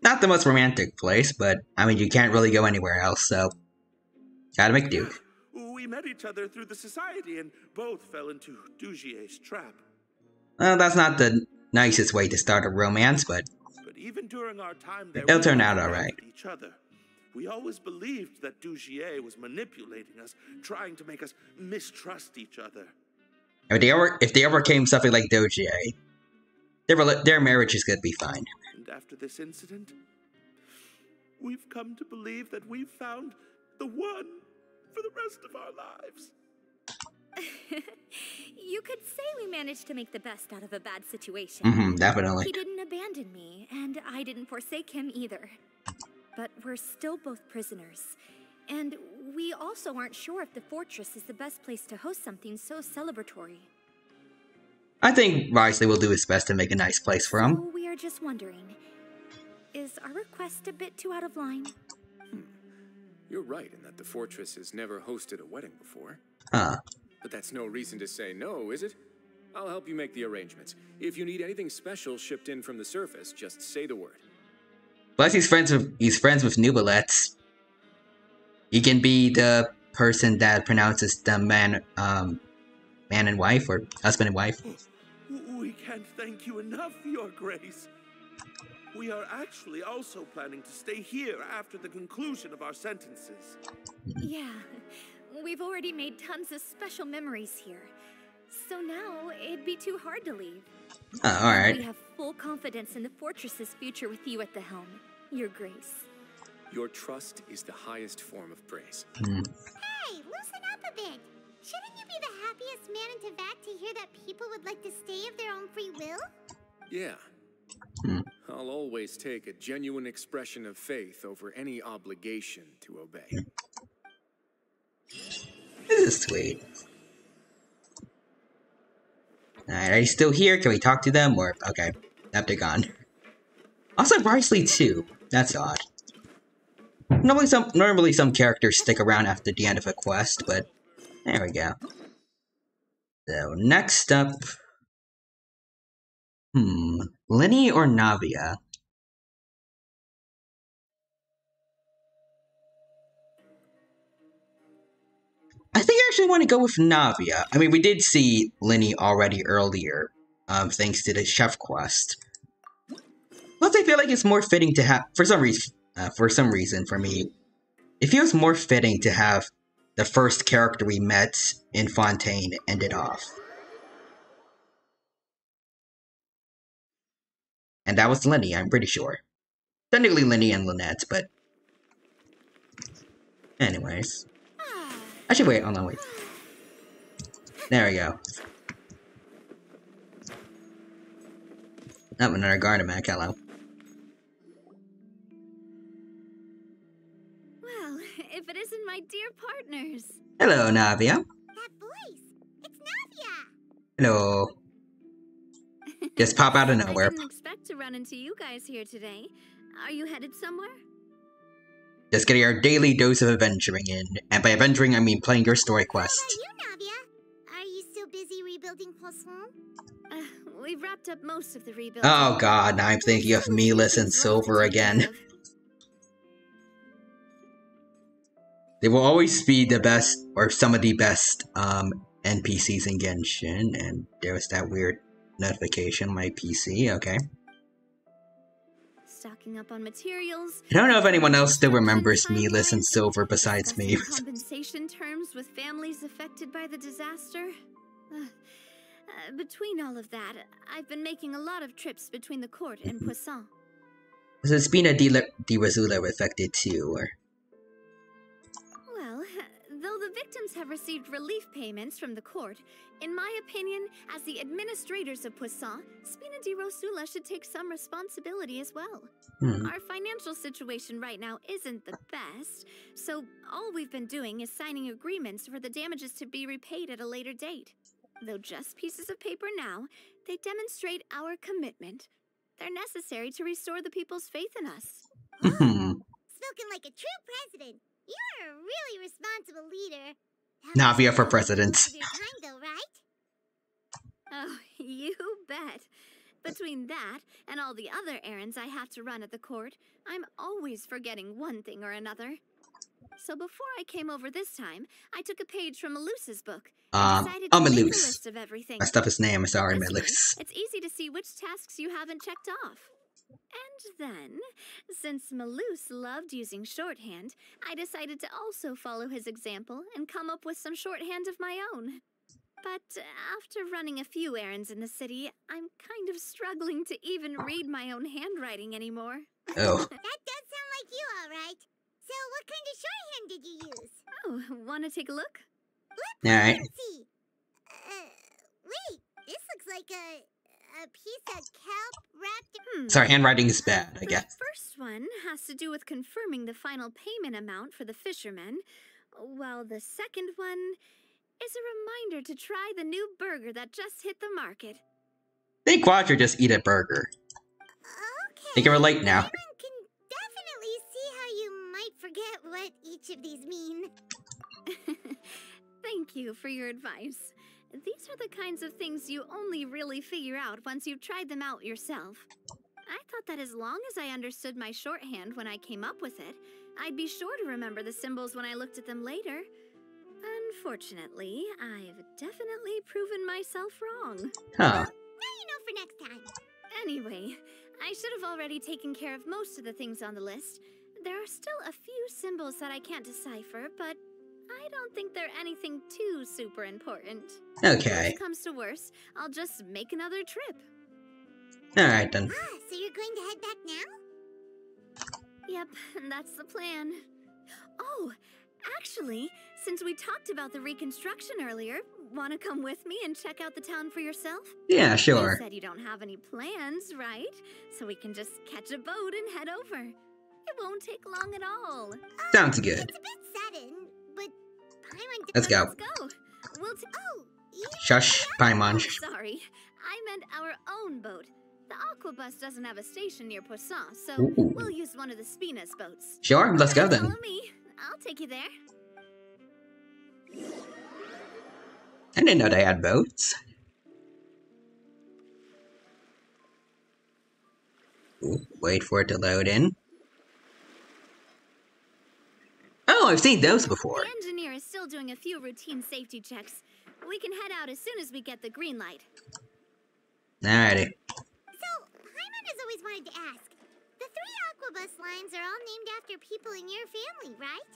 Not the most romantic place, but, I mean, you can't really go anywhere else, so... Gotta make do. We met each other through the society and both fell into Dugier's trap. Well, that's not the nicest way to start a romance, but... But even during our time there, it'll turn out alright. Each other. We always believed that Dugier was manipulating us, trying to make us mistrust each other. If they overcame something like Dojier, their marriage is gonna be fine. And after this incident, we've come to believe that we've found the one for the rest of our lives. You could say we managed to make the best out of a bad situation. Definitely. He didn't abandon me, and I didn't forsake him either. But we're still both prisoners. And we also aren't sure if the fortress is the best place to host something so celebratory. I think Risley will do his best to make a nice place for him. So we are just wondering, is our request a bit too out of line? You're right in that the fortress has never hosted a wedding before. Huh. But that's no reason to say no, is it? I'll help you make the arrangements. If you need anything special shipped in from the surface, just say the word. Plus, he's friends with Nubalets. He can be the person that pronounces the man and wife, or husband and wife. We can't thank you enough, Your Grace. We are actually also planning to stay here after the conclusion of our sentences. Yeah, we've already made tons of special memories here. So now it'd be too hard to leave. Alright. We have full confidence in the fortress's future with you at the helm, Your Grace. Your trust is the highest form of praise. Hey, loosen up a bit. Shouldn't you be the happiest man in Teyvat to hear that people would like to stay of their own free will? Yeah. I'll always take a genuine expression of faith over any obligation to obey. This is sweet. Alright, are you still here? Can we talk to them? Or, okay. Yep, they're gone. Also, Risley too. That's odd. Normally some characters stick around after the end of a quest, but there we go. So, next up... Lenny or Navia? I think I actually want to go with Navia. I mean, we did see Lenny already earlier, thanks to the chef quest. Plus, I feel like it's more fitting to have, for some reason for me, it feels more fitting to have the first character we met in Fontaine ended off. And that was Lenny, I'm pretty sure. Technically Lenny and Lynette, but... Anyways. Actually, wait, hold on, wait. There we go. Oh, another Gardemek, hello. Well, if it isn't my dear partners. Hello, Navia. That voice! It's Navia! Hello. Just pop out of nowhere. I didn't expect to run into you guys here today. Are you headed somewhere? Just getting our daily dose of adventuring in. And by adventuring, I mean playing your story quest. How about you, Navia? Are you still busy rebuilding Poisson? We've wrapped up most of the rebuild. Oh god, now I'm thinking of Milas and Silver again. They will always be the best, or some of the best, NPCs in Genshin. And there was that weird notification on my PC, okay. Stocking up on materials. I don't know if anyone else still remembers Milas and Silver besides me. Compensation terms with families affected by the disaster. Between all of that, I've been making a lot of trips between the court and Poisson. Was Espina de Razula affected too, or? Well, though the victims have received relief payments from the court, in my opinion, as the administrators of Poisson, Spina di Rosula should take some responsibility as well. Our financial situation right now isn't the best, so all we've been doing is signing agreements for the damages to be repaid at a later date. Though just pieces of paper now, they demonstrate our commitment. They're necessary to restore the people's faith in us. Spoken like a true president. You're a really responsible leader. Navia for president. Your time, though, right? Oh, you bet. Between that and all the other errands I have to run at the court, I'm always forgetting one thing or another. So before I came over this time, I took a page from Melusa's book and decided to make a list of everything. Messed up his name, sorry, Melus. It's easy to see which tasks you haven't checked off. And then, since Melus loved using shorthand, I decided to also follow his example and come up with some shorthand of my own. But after running a few errands in the city, I'm kind of struggling to even read my own handwriting anymore. Oh. That does sound like you, all right. So what kind of shorthand did you use? Oh, want to take a look? Alright. Let's see. Wait, this looks like a piece of kelp wrapped... Sorry, handwriting is bad, I guess. The first one has to do with confirming the final payment amount for the fishermen, while the second one is a reminder to try the new burger that just hit the market. I think Quadra just eat a burger. Okay. They can relate now. I can definitely see how you might forget what each of these mean. Thank you for your advice. These are the kinds of things you only really figure out once you've tried them out yourself. I thought that as long as I understood my shorthand when I came up with it, I'd be sure to remember the symbols when I looked at them later. Unfortunately, I've definitely proven myself wrong. Huh. Now you know for next time. Anyway, I should have already taken care of most of the things on the list. There are still a few symbols that I can't decipher, but I don't think they're anything too super important. Okay. If comes to worse, I'll just make another trip. Alright then. Ah, so you're going to head back now? Yep, that's the plan. Oh, actually, since we talked about the reconstruction earlier, want to come with me and check out the town for yourself? Yeah, sure. You said you don't have any plans, right? So we can just catch a boat and head over. It won't take long at all. Sounds good. It's a bit sudden, but Paimon... Let's go. Let's go. Shush, Paimon. Sorry, I meant our own boat. The Aquabus doesn't have a station near Poisson, so Ooh. we'll use one of the Spina's boats. Sure, let's go then. Follow me. I'll take you there. I didn't know they had boats. Ooh, wait for it to load in. Oh, I've seen those before. The engineer is still doing a few routine safety checks. We can head out as soon as we get the green light. Alrighty. So, Paimon has always wanted to ask. The 3 Aquabus lines are all named after people in your family, right?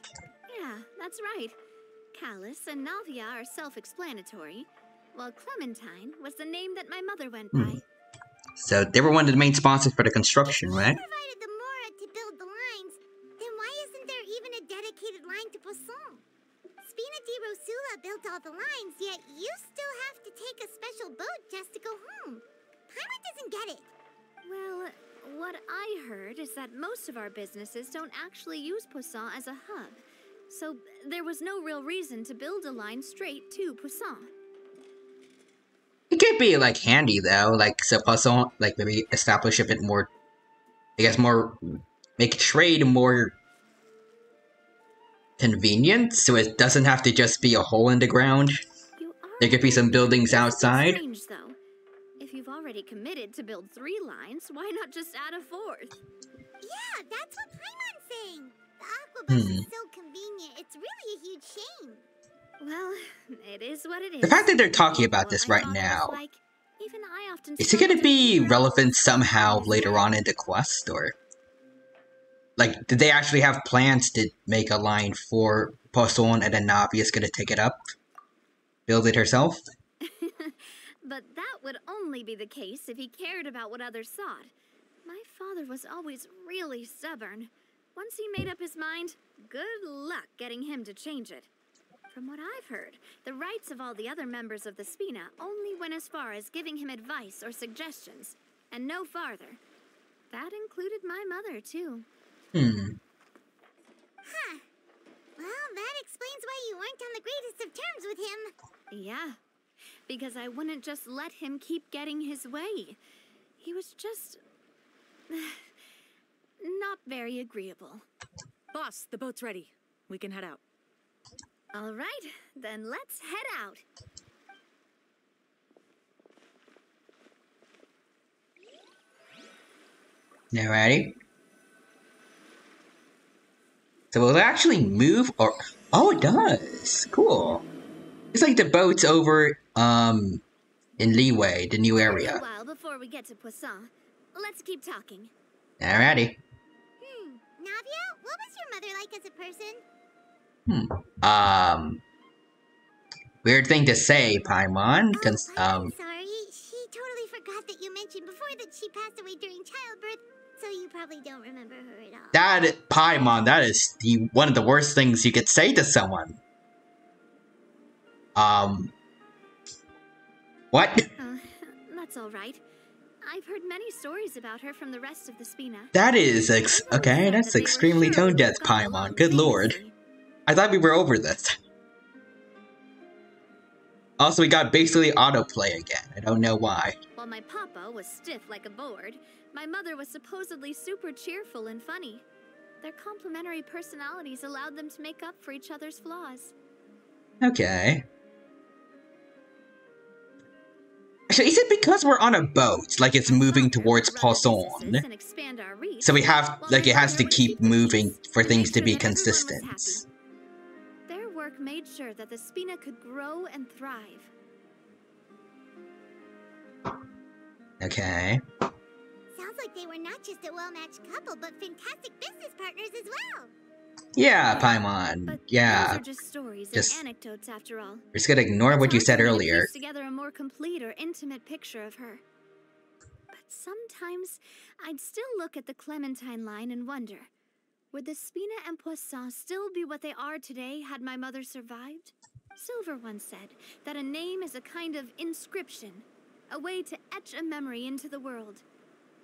Yeah, that's right. Callus and Navia are self-explanatory, while Clementine was the name that my mother went by. So they were one of the main sponsors for the construction, right? Provided the Mora to build the lines, then why isn't there even a dedicated line to Poisson? Spina di Rosula built all the lines, yet you still have to take a special boat just to go home. Paimon doesn't get it. Well, what I heard is that most of our businesses don't actually use Poisson as a hub. So there was no real reason to build a line straight to Poisson. It could be, like, handy, though. Like, so Poisson, like, maybe establish a bit more... I guess more... Make trade more... convenient, so it doesn't have to just be a hole in the ground. There could be some buildings outside. Strange, though. If you've already committed to build 3 lines, why not just add a 4th? Yeah, that's what Paimon's saying. The Aquabus is so convenient, it's really a huge shame. Well, it is what it is. The fact that they're talking about this right now, is it going to be relevant somehow later on in the quest, or... Like, did they actually have plans to make a line for Poisson and then Navi is going to take it up? Build it herself? But that would only be the case if he cared about what others thought. My father was always really stubborn. Once he made up his mind, good luck getting him to change it. From what I've heard, the rights of all the other members of the Spina only went as far as giving him advice or suggestions, and no farther. That included my mother, too. Huh. Well, that explains why you weren't on the greatest of terms with him. Yeah, because I wouldn't just let him keep getting his way. He was just... not very agreeable. Boss, the boat's ready. We can head out. All right, then let's head out. Alrighty. So will it actually move, or... Oh, it does! Cool. It's like the boats over, in Leeway, the new area. A while before we get to Poisson. Let's keep talking. Alrighty. Navia, what was your mother like as a person? Weird thing to say, Paimon. I'm sorry. She totally forgot that you mentioned before that she passed away during childbirth, so you probably don't remember her at all. Paimon, that is one of the worst things you could say to someone. What? That's all right. I've heard many stories about her from the rest of the Spina. That is okay, that's extremely tone deaf, Paimon. Good lord. I thought we were over this. Also, we got basically autoplay again. I don't know why. While my papa was stiff like a board, my mother was supposedly super cheerful and funny. Their complementary personalities allowed them to make up for each other's flaws. Okay. Actually, is it because we're on a boat, like it's moving towards Poisson? So we have, like, it has to keep moving for things to be consistent. Their work made sure that the Spina could grow and thrive. Okay. Sounds like they were not just a well-matched couple, but fantastic business partners as well. Yeah, Paimon. Yeah. Those are just stories and anecdotes after all. We're just gonna ignore what you said earlier. Piece together a more complete or intimate picture of her. But sometimes I'd still look at the Clementine line and wonder, would the Spina and Poisson still be what they are today had my mother survived? Silver once said that a name is a kind of inscription, a way to etch a memory into the world.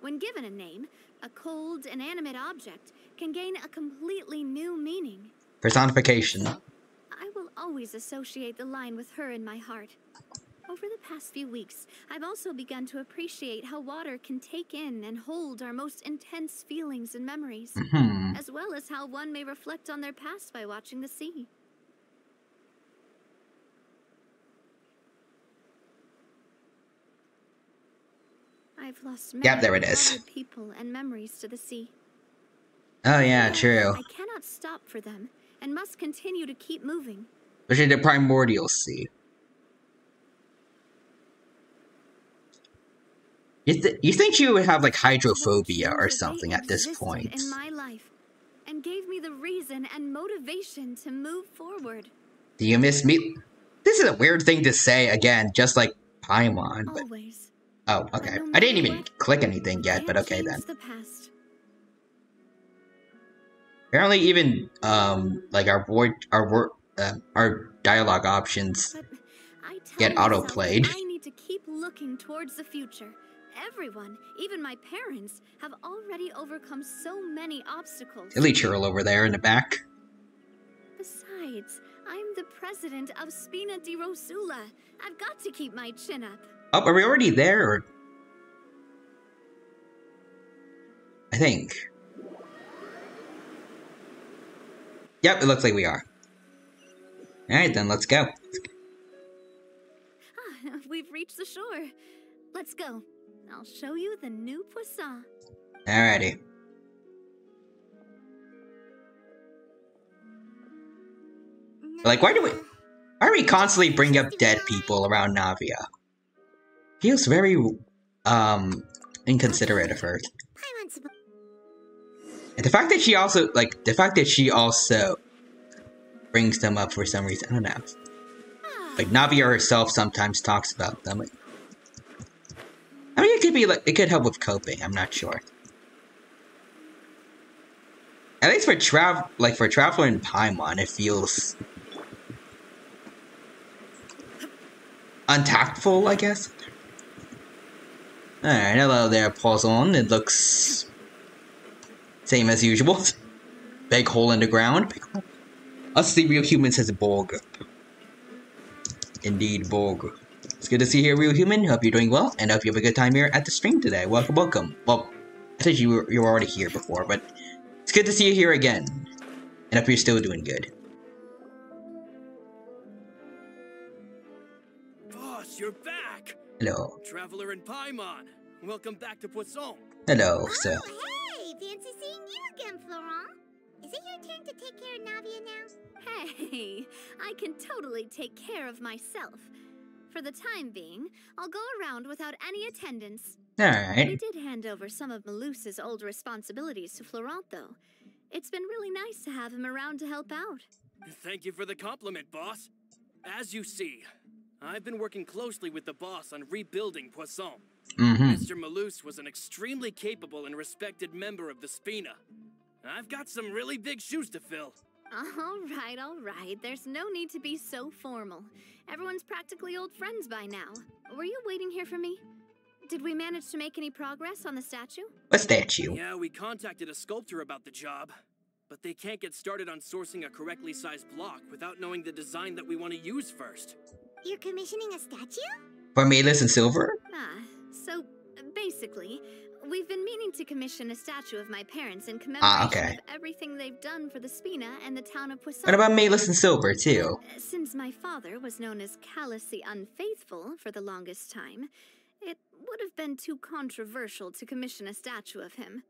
When given a name, a cold, inanimate object can gain a completely new meaning. Personification. I will always associate the line with her in my heart. Over the past few weeks, I've also begun to appreciate how water can take in and hold our most intense feelings and memories, as well as how one may reflect on their past by watching the sea. I've lost many there it is. people and memories to the sea. Oh yeah, true. I cannot stop for them and must continue to keep moving. Especially the primordial sea. You think you would have like hydrophobia or something at this point? In my life, and gave me the reason and motivation to move forward. Do you miss me? This is a weird thing to say again, just like Paimon. But... Always. Oh, okay. I didn't even click anything yet, but okay then. The past. Apparently, even like our dialogue options get auto-played. I need to keep looking towards the future. Everyone, even my parents, have already overcome so many obstacles. Silly churl over there in the back. Besides, I'm the president of Spina di Rosula. I've got to keep my chin up. Oh, are we already there? Or... I think. Yep, it looks like we are. Alright then, let's go. We've reached the shore. Let's go. I'll show you the new Poisson. Alrighty. Like, why do we constantly bring up dead people around Navia? Feels very, inconsiderate of her. And the fact that she also, brings them up for some reason, I don't know. Like, Navia herself sometimes talks about them. I mean, it could be like, it could help with coping, I'm not sure. At least for Traveler and Paimon, it feels untactful, I guess. Alright, hello there, Poisson. It looks same as usual. Big hole in the ground. Us the real humans has a Borg. Indeed, Borg. It's good to see you, real human. Hope you're doing well, and hope you have a good time here at the stream today. Welcome, welcome. Well, I thought you were already here before, but it's good to see you here again. And hope you're still doing good. Boss, you're back! Hello. Traveler and Paimon. Welcome back to Poisson. Hello, sir. Hey, fancy seeing you again, Florent. Is it your turn to take care of Navia now? Hey, I can totally take care of myself. For the time being, I'll go around without any attendance. Alright. We did hand over some of Malus's old responsibilities to Florent, though. It's been really nice to have him around to help out. Thank you for the compliment, boss. As you see, I've been working closely with the boss on rebuilding Poisson. Mr. Malus was an extremely capable and respected member of the Spina. I've got some really big shoes to fill. All right. There's no need to be so formal. Everyone's practically old friends by now. Were you waiting here for me? Did we manage to make any progress on the statue? What statue? Yeah, we contacted a sculptor about the job, but they can't get started on sourcing a correctly sized block without knowing the design that we want to use first. You're commissioning a statue? For Malus and Silver? So basically, we've been meaning to commission a statue of my parents in commemoration of everything they've done for the Spina and the town of Poisson. What about Malus and Silver, too? Since my father was known as Callus the Unfaithful for the longest time, it would have been too controversial to commission a statue of him.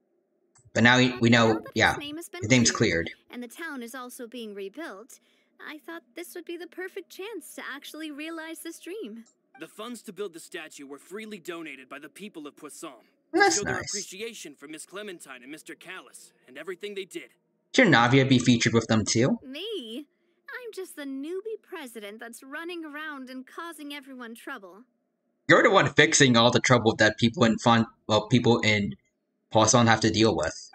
But now we know, yeah, his name's cleared. And the town is also being rebuilt. I thought this would be the perfect chance to actually realize this dream. The funds to build the statue were freely donated by the people of Poisson. That's to show their nice. appreciation for Miss Clementine and Mr. Callus and everything they did. Should Navia be featured with them too? Me? I'm just the newbie president that's running around and causing everyone trouble. You're the one fixing all the trouble that people in Paulson have to deal with.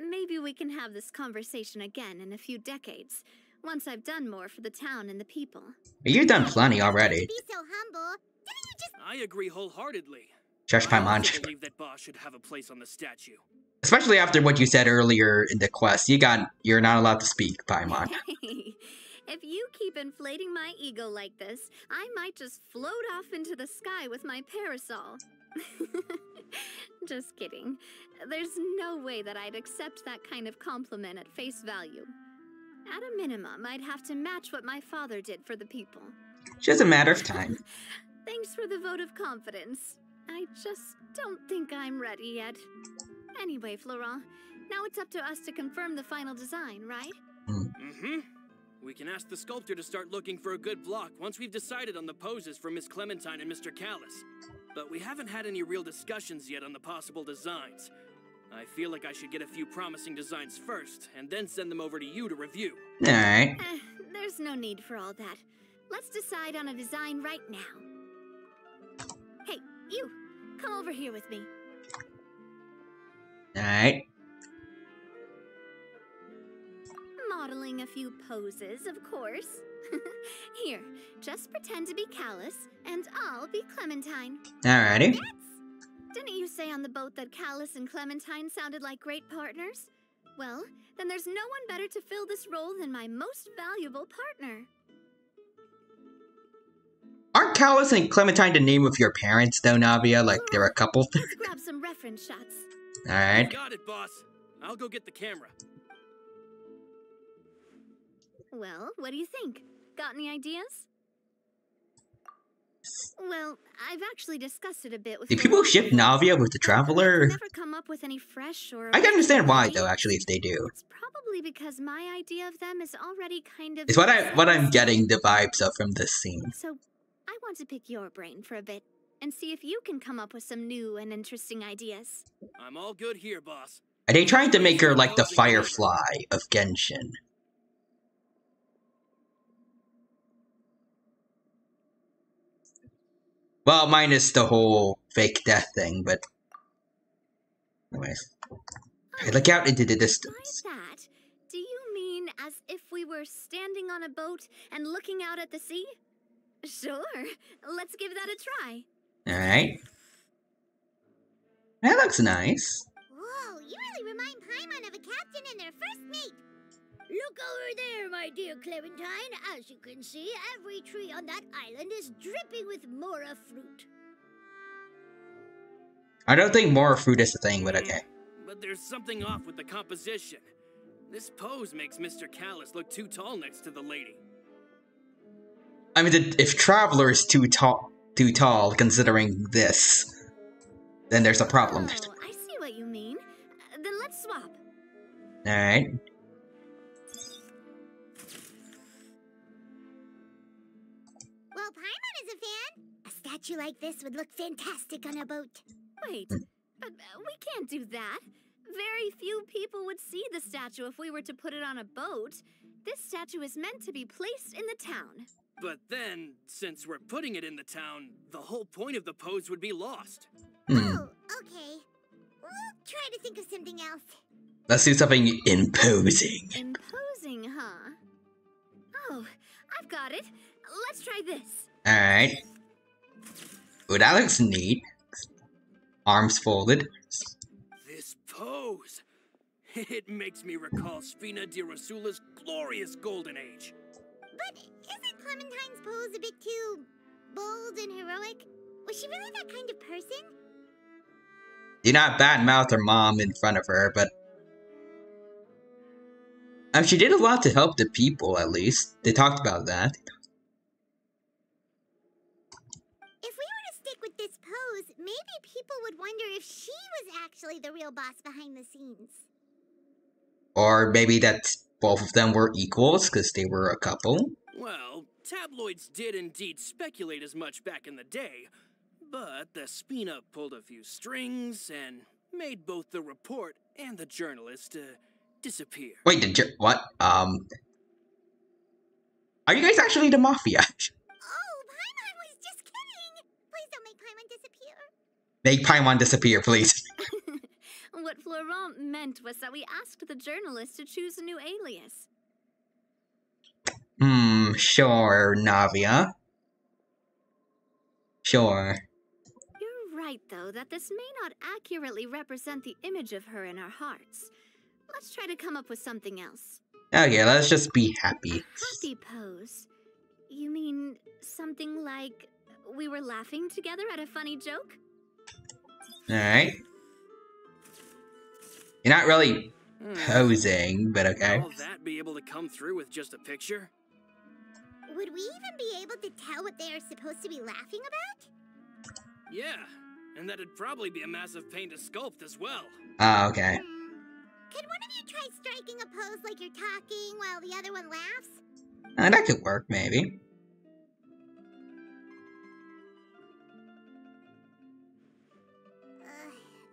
Maybe we can have this conversation again in a few decades, once I've done more for the town and the people. You've done plenty already. Be so humble. Didn't you just... I agree wholeheartedly. Just I also Paimon. believe that Boss should have a place on the statue. Especially after what you said earlier in the quest, you're not allowed to speak, Paimon. Hey, if you keep inflating my ego like this, I might just float off into the sky with my parasol. Just kidding. There's no way that I'd accept that kind of compliment at face value. At a minimum, I'd have to match what my father did for the people. Just a matter of time. Thanks for the vote of confidence. I just don't think I'm ready yet. Anyway, Florent, now it's up to us to confirm the final design, right? Mm-hmm. We can ask the sculptor to start looking for a good block once we've decided on the poses for Miss Clementine and Mr. Callis. But we haven't had any real discussions yet on the possible designs. I feel like I should get a few promising designs first, and then send them over to you to review. Alright. There's no need for all that. Let's decide on a design right now. Hey, you! Come over here with me. Alright. Modeling a few poses, of course. Here, just pretend to be Callis, and I'll be Clementine. Alrighty. Didn't you say on the boat that Callis and Clementine sounded like great partners? Well, then there's no one better to fill this role than my most valuable partner. Aren't Callis and Clementine the name of your parents, though, Navia? Like, they're a couple? Let's grab some reference shots. Alright. Got it, boss. I'll go get the camera. Well, what do you think? Got any ideas? Well, I've actually discussed it a bit with... Do people ship Navia with the Traveler? Never come up with any fresh or... I can understand why, though, actually, if they do. It's probably because my idea of them is already kind of... It's what I'm getting the vibes of from this scene. So, I want to pick your brain for a bit, and see if you can come up with some new and interesting ideas. I'm all good here, boss. Are they trying to make her like the Firefly of Genshin? Well, minus the whole fake death thing, but... Anyways. Okay, look out into the distance. By that, do you mean as if we were standing on a boat and looking out at the sea? Sure, let's give that a try. Alright. That looks nice. Whoa, you really remind Paimon of a captain in their first meet. Look over there, my dear Clementine. As you can see, every tree on that island is dripping with mora fruit. I don't think more fruit is a thing, but okay. But there's something off with the composition. This pose makes Mr. Callis look too tall next to the lady. I mean, if Traveler is too tall, considering this, then there's a problem. Oh, I see what you mean. Then let's swap. Alright. Well, Paimon is a fan. A statue like this would look fantastic on a boat. Wait, but we can't do that. Very few people would see the statue if we were to put it on a boat. This statue is meant to be placed in the town. But then, since we're putting it in the town, the whole point of the pose would be lost. Oh, okay. We'll try to think of something else. Let's do something imposing. Imposing, huh? Oh, I've got it. Let's try this. Alright. Oh, that looks neat. Arms folded. This pose! It makes me recall Spina di Rosula's glorious golden age. But isn't Clementine's pose a bit too bold and heroic? Was she really that kind of person? Do not badmouth her mom in front of her, but... she did a lot to help the people, at least. They talked about that. If we were to stick with this pose, maybe people would wonder if she was actually the real boss behind the scenes. Or maybe that both of them were equals, because they were a couple. Well, tabloids did indeed speculate as much back in the day, but the Spina pulled a few strings and made both the report and the journalist disappear. Wait, what? Are you guys actually the Mafia? Oh, Paimon was just kidding! Please don't make Paimon disappear. Make Paimon disappear, please. What Florent meant was that we asked the journalist to choose a new alias. Sure, Navia. Sure. You're right, though, that this may not accurately represent the image of her in our hearts. Let's try to come up with something else. Okay, let's just be happy. Happy pose? You mean something like we were laughing together at a funny joke? Alright. You're not really posing, but okay. Will that be able to come through with just a picture? Would we even be able to tell what they are supposed to be laughing about? Yeah, and that'd probably be a massive pain to sculpt as well. Oh, okay. Could one of you try striking a pose like you're talking while the other one laughs? That could work, maybe.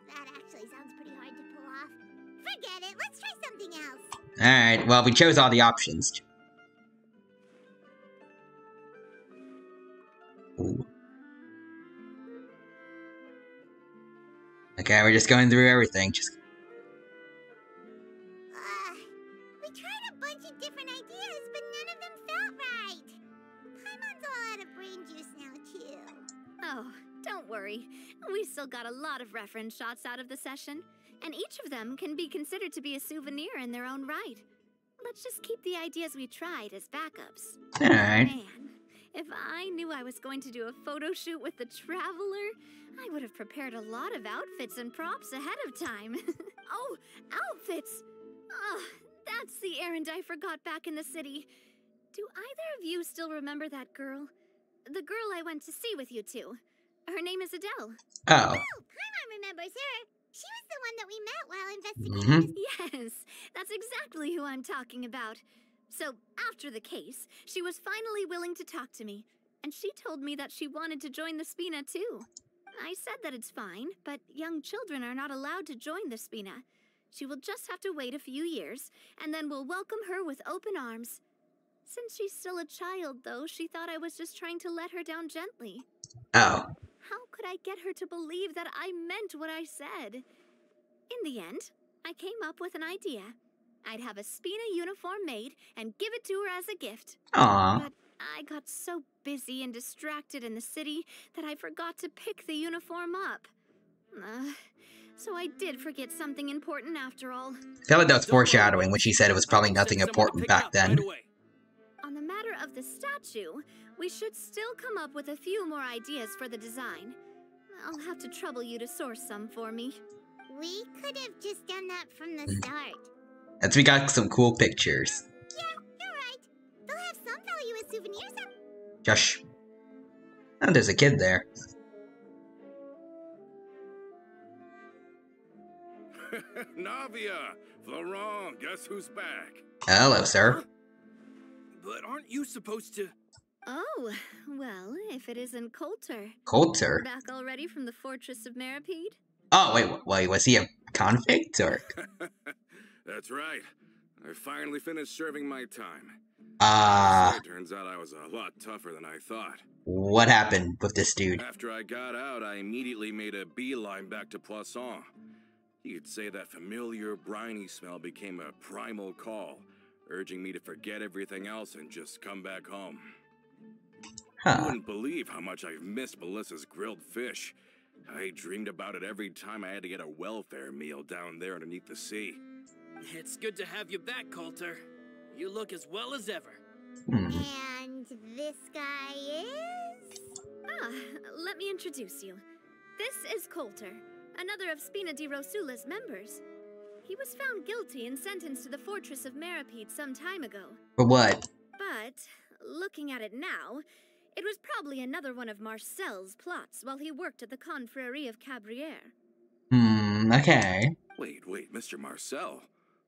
That actually sounds pretty hard to pull off. Forget it, let's try something else. Alright, well, we chose all the options. Ooh. Okay, we're just going through everything. We tried a bunch of different ideas, but none of them felt right. Paimon's all out of brain juice now, too. Oh, don't worry. We still got a lot of reference shots out of the session, and each of them can be considered to be a souvenir in their own right. Let's just keep the ideas we tried as backups. Alright. Man, if I knew I was going to do a photo shoot with the Traveler, I would have prepared a lot of outfits and props ahead of time. Oh, outfits! Oh, that's the errand I forgot back in the city. Do either of you still remember that girl? The girl I went to see with you two. Her name is Adele. Oh. Paimon remembers her. She was the one that we met while investigating Yes, that's exactly who I'm talking about. So, after the case, she was finally willing to talk to me, and she told me that she wanted to join the Spina too. I said that it's fine, but young children are not allowed to join the Spina. She will just have to wait a few years, and then we'll welcome her with open arms. Since she's still a child, though, she thought I was just trying to let her down gently. Oh. How could I get her to believe that I meant what I said? In the end, I came up with an idea. I'd have a Spina uniform made and give it to her as a gift. Aww. But I got so busy and distracted in the city that I forgot to pick the uniform up. So I did forget something important after all. I feel like that was foreshadowing when she said it was probably nothing important back then. On the matter of the statue, we should still come up with a few more ideas for the design. I'll have to trouble you to source some for me. We could have just done that from the start. As we got some cool pictures. Yeah, you're right. They'll have some value as souvenirs. Josh. Oh, there's a kid there. Navia! Florent, guess who's back? Hello, sir. But aren't you supposed to... Oh, well, if it isn't Coulter. Coulter? Back already from the Fortress of Meripede? Oh, wait, was he a convict, or...? That's right. I finally finished serving my time. It turns out I was a lot tougher than I thought. What happened with this dude? After I got out, I immediately made a beeline back to Poisson. You could say that familiar, briny smell became a primal call, urging me to forget everything else and just come back home. You wouldn't believe how much I've missed Melissa's grilled fish. I dreamed about it every time I had to get a welfare meal down there underneath the sea. It's good to have you back, Coulter. You look as well as ever. And this guy is? Let me introduce you. This is Coulter, another of Spina di Rosula's members. He was found guilty and sentenced to the Fortress of Meripede some time ago. For what? But, looking at it now, it was probably another one of Marcel's plots while he worked at the Confrérie of Cabrières. Okay. Wait, Mr. Marcel?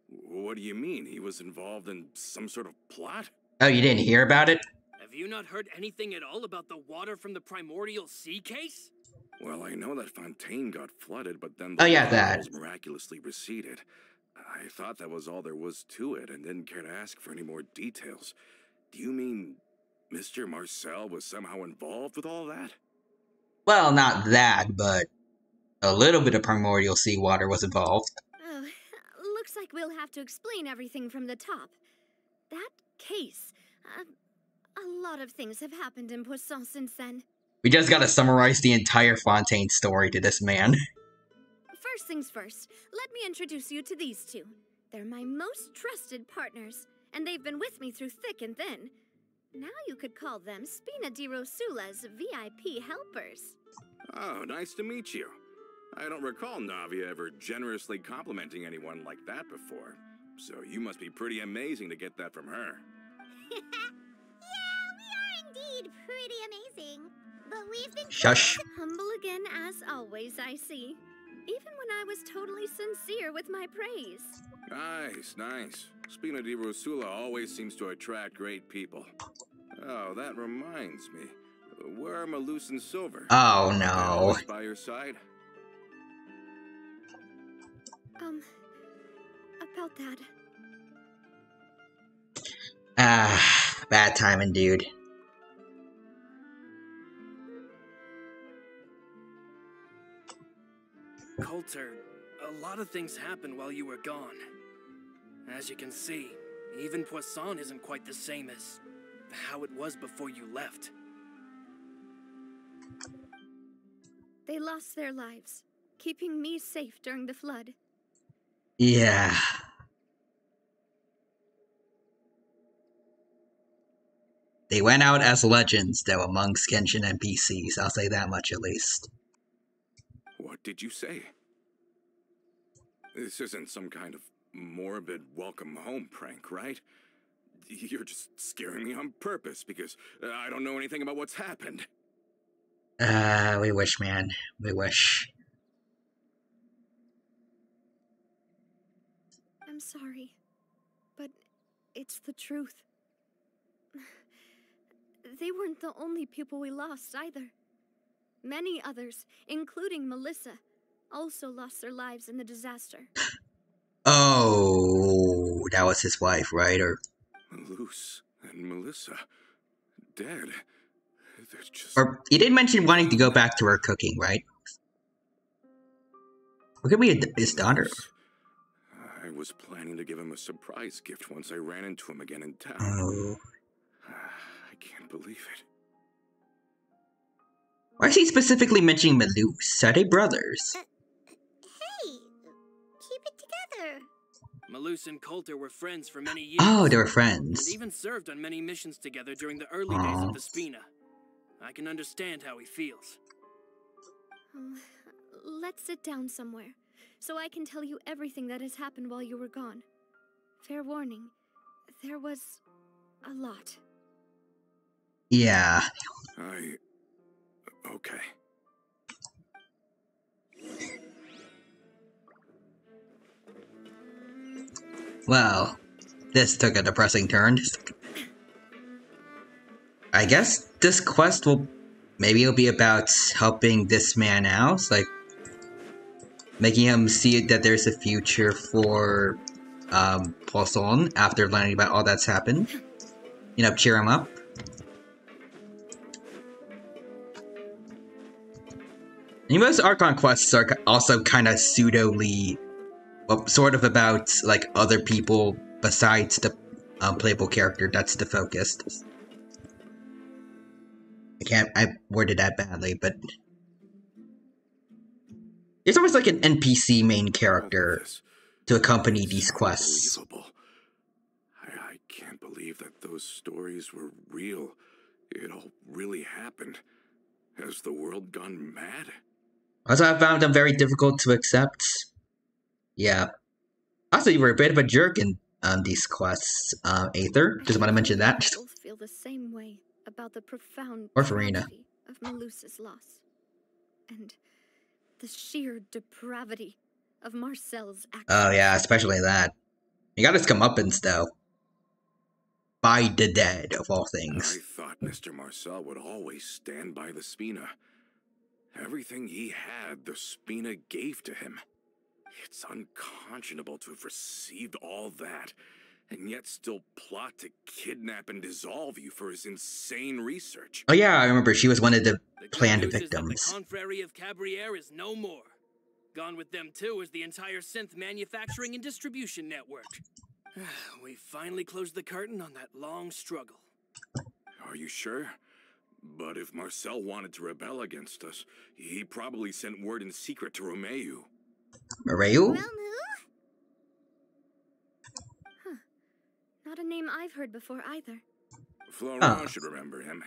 What do you mean? He was involved in some sort of plot? Oh, you didn't hear about it? Have you not heard anything at all about the water from the primordial sea case? Well, I know that Fontaine got flooded, but then that was miraculously receded. I thought that was all there was to it and didn't care to ask for any more details. Do you mean Mr. Marcel was somehow involved with all that? Well, not that, but a little bit of primordial seawater was involved. Oh, looks like we'll have to explain everything from the top. That case, a lot of things have happened in Poisson since then. We just gotta summarize the entire Fontaine story to this man. First things first, let me introduce you to these two. They're my most trusted partners, and they've been with me through thick and thin. Now you could call them Spina di Rosula's VIP helpers. Oh, nice to meet you. I don't recall Navia ever generously complimenting anyone like that before. So you must be pretty amazing to get that from her. Yeah, we are indeed pretty amazing. But we've been Shush. Humble again as always, I see. Even when I was totally sincere with my praise. Nice, nice. Spina di Rosula always seems to attract great people. Oh, that reminds me. Where are Malus and Silver? Oh, Are they no. always by your side? About that. Ah, bad timing, dude. Coulter, a lot of things happened while you were gone. As you can see, even Poisson isn't quite the same as how it was before you left. They lost their lives, keeping me safe during the flood. Yeah. They went out as legends, though, amongst Genshin NPCs. I'll say that much at least. What did you say? This isn't some kind of morbid welcome home prank, right? You're just scaring me on purpose because I don't know anything about what's happened. We wish, man. We wish. I'm sorry, but it's the truth. They weren't the only people we lost, either. Many others, including Melissa, also lost their lives in the disaster. Oh, that was his wife, right? Or Malus and Melissa, dead. They're just... Or you did mention wanting to go back to her cooking, right? What could be his daughter? I was planning to give him a surprise gift once I ran into him again in town. Oh. I can't believe it. Why is he specifically mentioning Malus? Are they brothers? Hey, keep it together. Malus and Coulter were friends for many years. Oh, they were friends. And even served on many missions together during the early days of the Spina. I can understand how he feels. Let's sit down somewhere, so I can tell you everything that has happened while you were gone. Fair warning, there was a lot. Yeah. Okay. Well, this took a depressing turn. I guess this quest will... Maybe it'll be about helping this man out, like... making him see that there's a future for, Poisson after learning about all that's happened. You know, cheer him up. And most Archon quests are also kind of pseudo-ly... Well, sort of about, like, other people besides the playable character. That's the focus. I worded that badly, but... There's almost like an NPC main character to accompany these quests. I can't believe that those stories were real. It all really happened. Has the world gone mad? Also, I found them very difficult to accept. Yeah. Also, you were a bit of a jerk in these quests, Aether. Just want to mention that. I both feel the same way about the profound Or Farina. tragedy of Melusa's loss. And the sheer depravity of Marcel's actions. Oh yeah, especially that. You got his comeuppance, though. By the dead, of all things. I thought Mr. Marcel would always stand by the Spina. Everything he had, the Spina gave to him. It's unconscionable to have received all that, and yet still plot to kidnap and dissolve you for his insane research. Oh yeah, I remember she was one of the planned The victims. Confrérie of Cabriere is no more. Gone with them too is the entire synth manufacturing and distribution network. We finally closed the curtain on that long struggle. Are you sure? But if Marcel wanted to rebel against us, he probably sent word in secret to Romeu. Romeu? Huh. Not a name I've heard before either. Florent should remember him.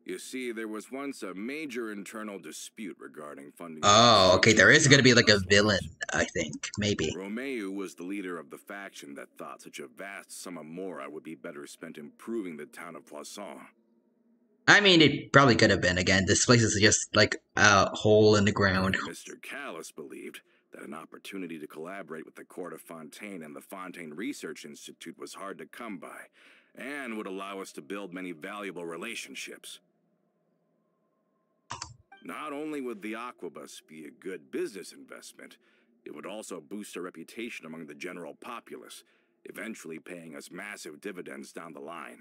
You see, there was once a major internal dispute regarding funding. Oh, okay, there is gonna be like a villain, I think. Maybe. Romeu was the leader of the faction that thought such a vast sum of mora would be better spent improving the town of Poisson. I mean, it probably could have been. Again, this place is just like a hole in the ground. Mr. Callis believed that an opportunity to collaborate with the court of Fontaine and the Fontaine Research Institute was hard to come by, and would allow us to build many valuable relationships. Not only would the Aquabus be a good business investment, it would also boost our reputation among the general populace, eventually paying us massive dividends down the line.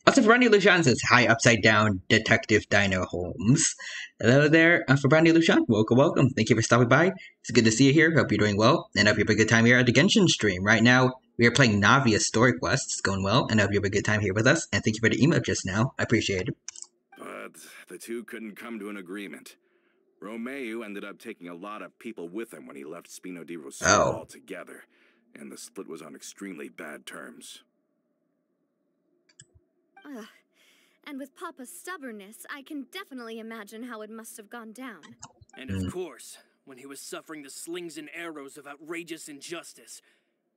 Also, Brandy Lucian says, hi, Upside Down Detective Dino Holmes. Hello there, for Brandy Lucian. Welcome, welcome. Thank you for stopping by. It's good to see you here. Hope you're doing well, and hope you have a good time here at the Genshin stream. Right now, we are playing Navia's story quest. It's going well, and I hope you have a good time here with us. And thank you for the email just now. I appreciate it. But the two couldn't come to an agreement. Romeu ended up taking a lot of people with him when he left Spino di Rosso altogether, and the split was on extremely bad terms. Ugh. And with Papa's stubbornness, I can definitely imagine how it must have gone down. And of course, when he was suffering the slings and arrows of outrageous injustice,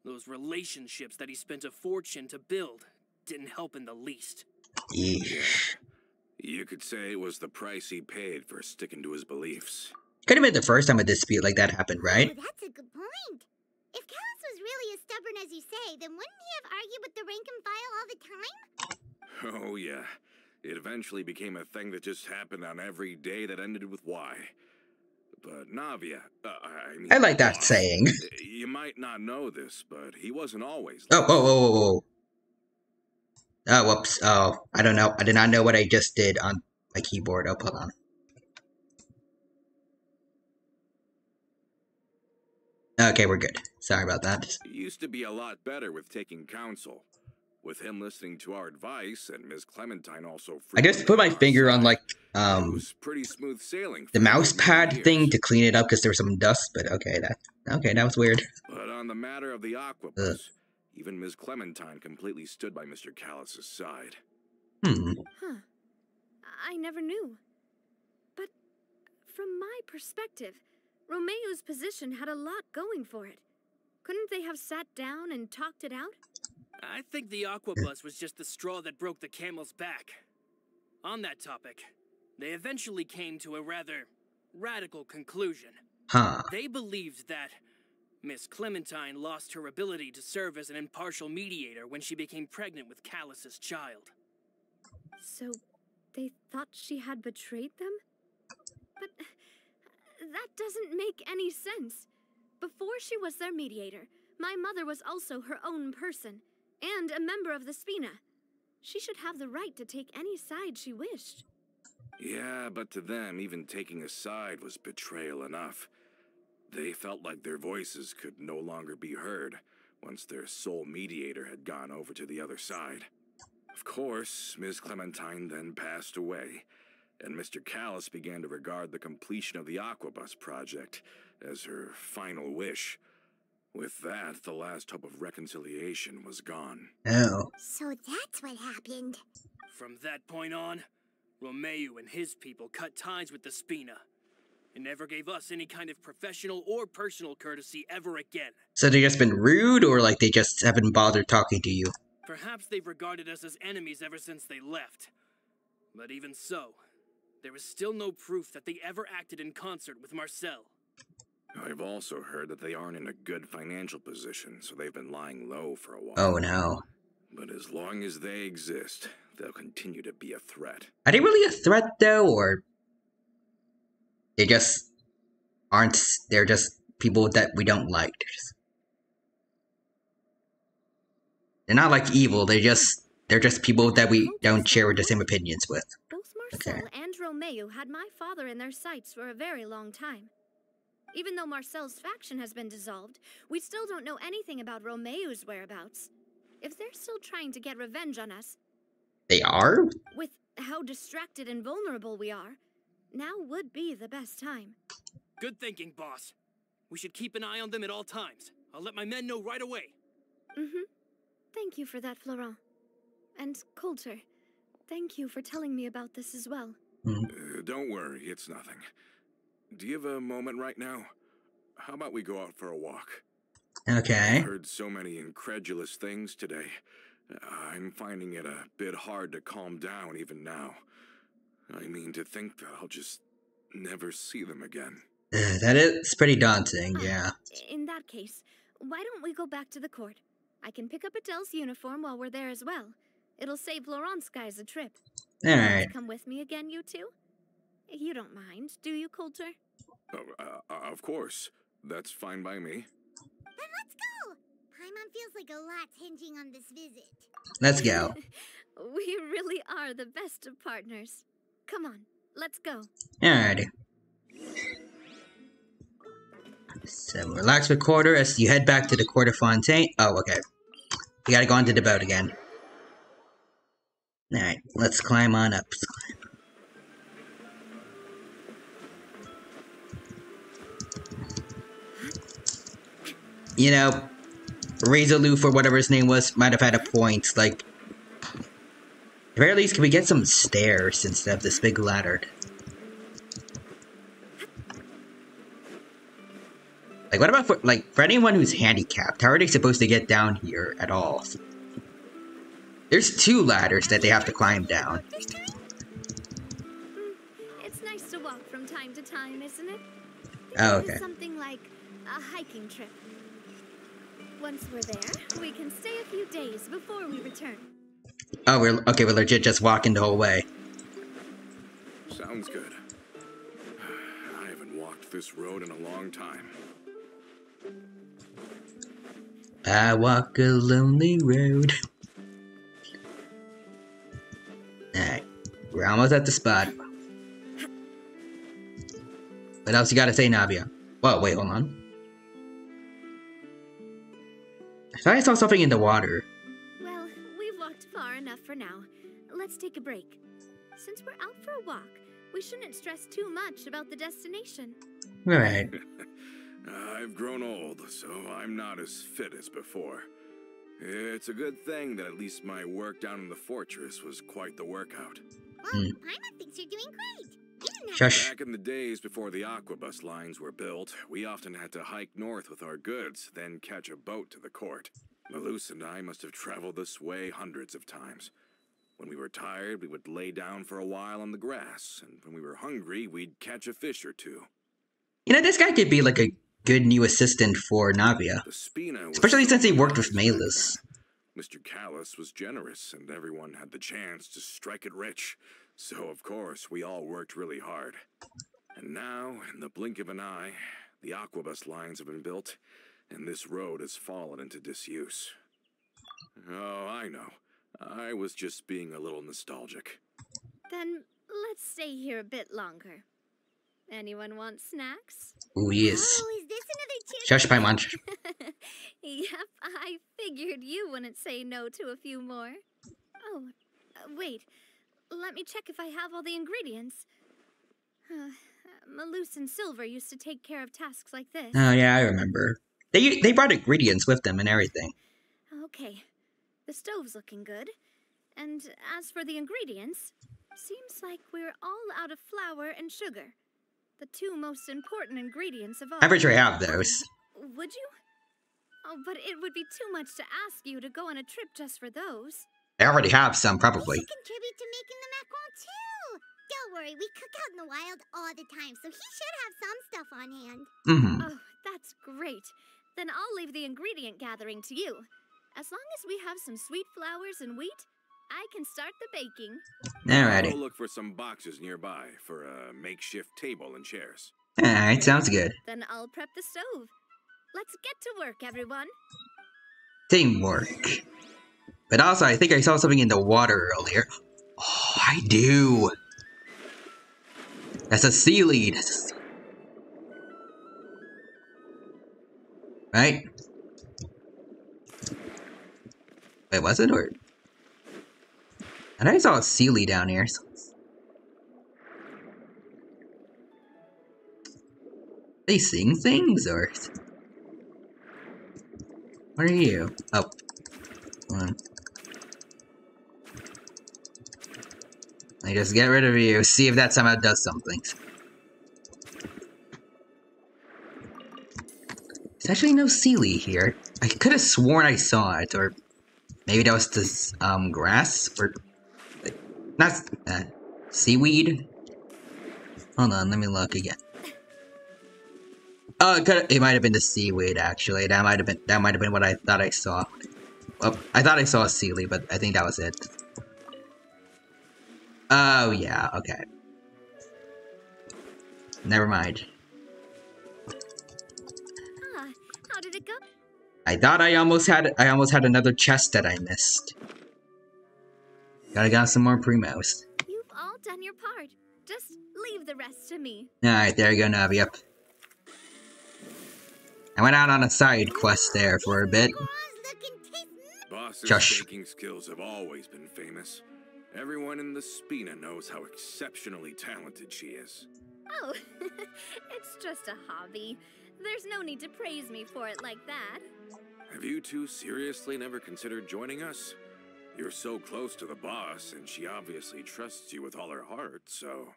those relationships that he spent a fortune to build didn't help in the least. Yeah. You could say it was the price he paid for sticking to his beliefs. Could have been the first time a dispute like that happened, right? Oh, that's a good point. If Callis was really as stubborn as you say, then wouldn't he have argued with the rank and file all the time? Oh, yeah. It eventually became a thing that just happened on every day that ended with Y. But Navia, I like that saying. You might not know this, but he wasn't always like Oh, whoops. Oh, I don't know. I did not know what I just did on my keyboard. Oh, hold on. Okay, we're good. Sorry about that. He used to be a lot better with taking counsel. With him listening to our advice and Ms. Clementine also. I just put my finger on like it was pretty smooth sailing. The mouse pad thing to clean it up because there was some dust. But okay, that was weird. But on the matter of the Aquabus, even Ms. Clementine completely stood by Mr. Callis' side. Huh. I never knew. But from my perspective, Romeu's position had a lot going for it. Couldn't they have sat down and talked it out? I think the Aquabus was just the straw that broke the camel's back. On that topic, they eventually came to a rather radical conclusion. They believed that Miss Clementine lost her ability to serve as an impartial mediator when she became pregnant with Callus's child. So, they thought she had betrayed them? But that doesn't make any sense. Before she was their mediator, my mother was also her own person, and a member of the Spina. She should have the right to take any side she wished. Yeah, but to them, even taking a side was betrayal enough. They felt like their voices could no longer be heard once their sole mediator had gone over to the other side. Of course, Ms. Clementine then passed away, and Mr. Callis began to regard the completion of the Aquabus project as her final wish. With that, the last hope of reconciliation was gone. Oh. So that's what happened. From that point on, Romeu and his people cut ties with the Spina, and never gave us any kind of professional or personal courtesy ever again. So they just been rude, or like they just haven't bothered talking to you? Perhaps they've regarded us as enemies ever since they left. But even so, there is still no proof that they ever acted in concert with Marcel. I've also heard that they aren't in a good financial position, so they've been lying low for a while. Oh no. But as long as they exist, they'll continue to be a threat. Are they really a threat though, or they just aren't. They're just people that we don't like. They're not like evil. They're just people that we don't share the same opinions with. Both Marcel and Romeo had my father in their sights for a very long time. Even though Marcel's faction has been dissolved, we still don't know anything about Romeo's whereabouts. If they're still trying to get revenge on us... They are? With how distracted and vulnerable we are, now would be the best time. Good thinking, boss. We should keep an eye on them at all times. I'll let my men know right away. Thank you for that, Florent. And Coulter, thank you for telling me about this as well. Don't worry, it's nothing. Do you have a moment right now? How about we go out for a walk? Okay. I've heard so many incredulous things today. I'm finding it a bit hard to calm down even now. I mean, to think that I'll just never see them again. That is pretty daunting, yeah. In that case, why don't we go back to the court? I can pick up Adele's uniform while we're there as well. It'll save Laurent's guys a trip. Alright. Come with me again, you two? You don't mind, do you, Coulter? Of course. That's fine by me. Then let's go! Paimon feels like a lot's hinging on this visit. Let's go. We really are the best of partners. Come on, let's go. Alrighty. So relax with Quarter as you head back to the Court of Fontaine. Oh, okay. We gotta go onto the boat again. Alright, let's climb on up. You know, Razorloof or whatever his name was might have had a point. Like, at the very least, can we get some stairs instead of this big ladder? Like, what about for anyone who's handicapped? How are they supposed to get down here at all? There's 2 ladders that they have to climb down. It's nice to walk from time to time, isn't it? Oh, okay. Something like a hiking trip. Once we're there, we can stay a few days before we return. Oh, we're legit just walking the whole way. Sounds good. I haven't walked this road in a long time. I walk a lonely road. Alright, we're almost at the spot. What else you gotta say, Navia? Whoa, wait, hold on. I thought I saw something in the water. Well, we've walked far enough for now. Let's take a break. Since we're out for a walk, we shouldn't stress too much about the destination. Alright. I've grown old, so I'm not as fit as before. It's a good thing that at least my work down in the fortress was quite the workout. Well, Paimon thinks you're doing great. Shush. Back in the days before the aquabus lines were built, we often had to hike north with our goods, then catch a boat to the court. Malus and I must have traveled this way hundreds of times. When we were tired, we would lay down for a while on the grass, and when we were hungry, we'd catch a fish or 2. You know, this guy could be like a good new assistant for Navia. Especially since he worked with Malus. Mr. Callus was generous, and everyone had the chance to strike it rich. So, of course, we all worked really hard. And now, in the blink of an eye, the aquabus lines have been built, and this road has fallen into disuse. Oh, I know. I was just being a little nostalgic. Then let's stay here a bit longer. Anyone want snacks? Ooh, yes. Oh, is this another chip? Shush, Paimon. Yep, I figured you wouldn't say no to a few more. Oh, wait. Let me check if I have all the ingredients. Malus and Silver used to take care of tasks like this. Oh, yeah, I remember. They brought ingredients with them and everything. Okay. The stove's looking good. And as for the ingredients, seems like we're all out of flour and sugar. The 2 most important ingredients of all. I'm pretty sure I have those. Would you? Oh, but it would be too much to ask you to go on a trip just for those. I already have some, probably. He should contribute to making the macarons too. Don't worry, we cook out in the wild all the time, so he should have some stuff on hand. Oh, that's great. Then I'll leave the ingredient gathering to you. As long as we have some sweet flours and wheat, I can start the baking. Alrighty. I'll look for some boxes nearby for a makeshift table and chairs. Alright, sounds good. Then I'll prep the stove. Let's get to work, everyone. Teamwork. But also, I think I saw something in the water earlier. Oh, I do. That's a sea lead. Right? Wait, was it? Or I thought I saw a sea lead down here. Are they seeing things, or what are you? Oh. I just get rid of you, see if that somehow does something. There's actually no sealy here. I could have sworn I saw it, or maybe that was this, grass, or, not, seaweed? Hold on, let me look again. Oh, it might have been the seaweed, actually. That might have been what I thought I saw. Well, I thought I saw a sealy, but I think that was it. Oh, yeah, okay. Never mind. How did it go? I thought I almost had another chest that I missed. Gotta get some more primos. You've all done your part. Just leave the rest to me. Alright, there you go, Navi. Yep. I went out on a side quest there for a bit. Boss's baking skills have always been famous. Everyone in the Spina knows how exceptionally talented she is. Oh, it's just a hobby. There's no need to praise me for it like that. Have you two seriously never considered joining us? You're so close to the boss, and she obviously trusts you with all her heart, so...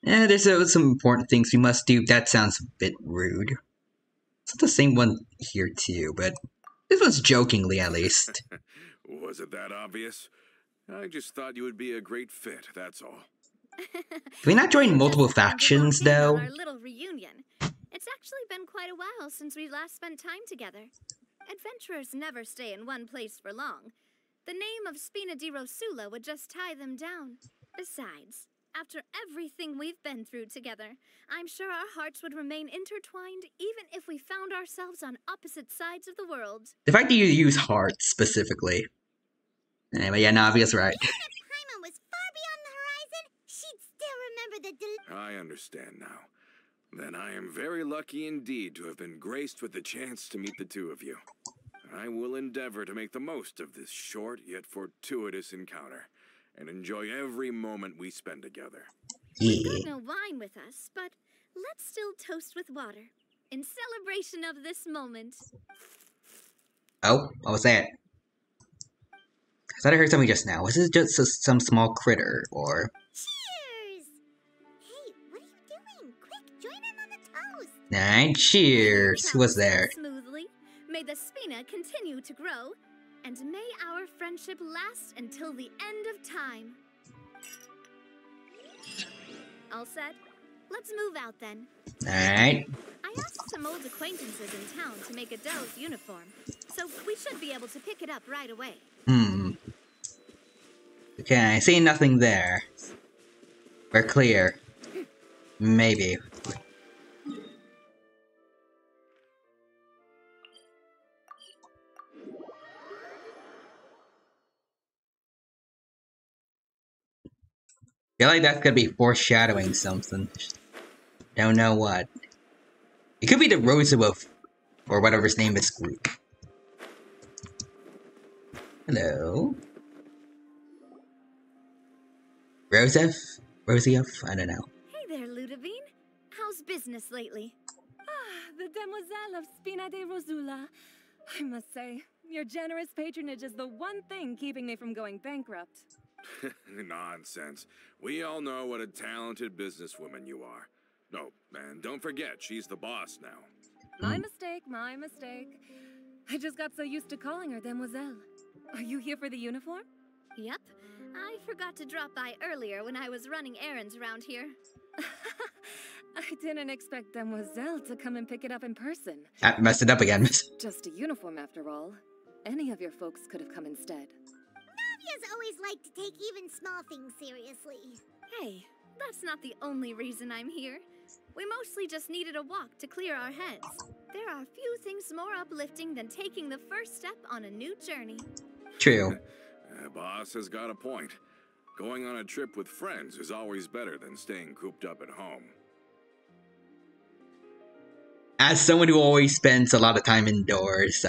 Yeah, there's some important things we must do. That sounds a bit rude. It's the same one here too, but this one's jokingly at least. Was it that obvious? I just thought you would be a great fit, that's all. Can we not join multiple factions, though? Our little reunion. It's actually been quite a while since we last spent time together. Adventurers never stay in one place for long. The name of Spina di Rosula would just tie them down. Besides, after everything we've been through together, I'm sure our hearts would remain intertwined even if we found ourselves on opposite sides of the world. The fact that you use hearts specifically. Anyway, yeah, Navia's right. Even if Paimon was far beyond the horizon, she'd still remember the I understand now. Then I am very lucky indeed to have been graced with the chance to meet the two of you. I will endeavor to make the most of this short yet fortuitous encounter, and enjoy every moment we spend together. We've got no wine with us, but let's still toast with water, in celebration of this moment. Oh, what was that? I thought I heard something just now. Was it just some small critter, or... Cheers! Hey, what are you doing? Quick, join in on the toast! Alright, cheers! Who was there? Smoothly. May the Spina continue to grow, and may our friendship last until the end of time. All set? Let's move out then. Alright. I asked some old acquaintances in town to make Adele's uniform, so we should be able to pick it up right away. Okay, I see nothing there. We're clear. Maybe. I feel like that's gonna be foreshadowing something. Don't know what. It could be the Roosevelt, or whatever his name is, group. Hello? Rosieff? I don't know. Hey there, Ludovine. How's business lately? Ah, the demoiselle of Spina di Rosula. I must say, your generous patronage is the one thing keeping me from going bankrupt. Nonsense. We all know what a talented businesswoman you are. No, and don't forget, she's the boss now. My mistake, my mistake. I just got so used to calling her demoiselle. Are you here for the uniform? Yep. I forgot to drop by earlier when I was running errands around here. I didn't expect demoiselle to come and pick it up in person. I messed it up again. Just a uniform after all. Any of your folks could have come instead. Navia's always liked to take even small things seriously. Hey, that's not the only reason I'm here. We mostly just needed a walk to clear our heads. There are few things more uplifting than taking the first step on a new journey. True. Boss has got a point. Going on a trip with friends is always better than staying cooped up at home. As someone who always spends a lot of time indoors,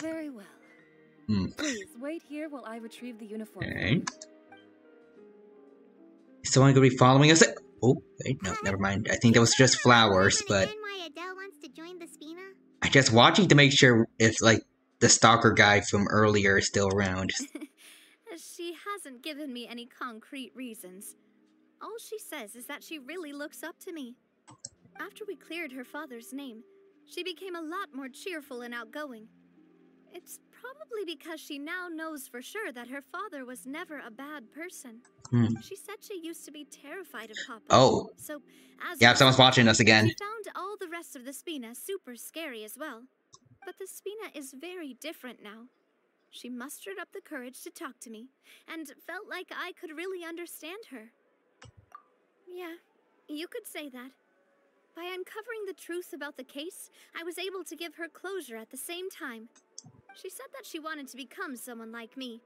Very well. Please wait here while I retrieve the uniform. Alright. Is someone gonna be following us? Oh, wait, no, never mind. I think that was just flowers, but Why Adele wants to join the Spina? I'm just watching to make sure if, like, the stalker guy from earlier is still around. She hasn't given me any concrete reasons. All she says is that she really looks up to me. After we cleared her father's name, she became a lot more cheerful and outgoing. It's probably because she now knows for sure that her father was never a bad person. She said she used to be terrified of Papa. Oh. So, as Yeah, someone's watching us again. She found all the rest of the Spina super scary as well. But the Spina is very different now. She mustered up the courage to talk to me, and felt like I could really understand her. Yeah, you could say that. By uncovering the truth about the case, I was able to give her closure at the same time. She said that she wanted to become someone like me.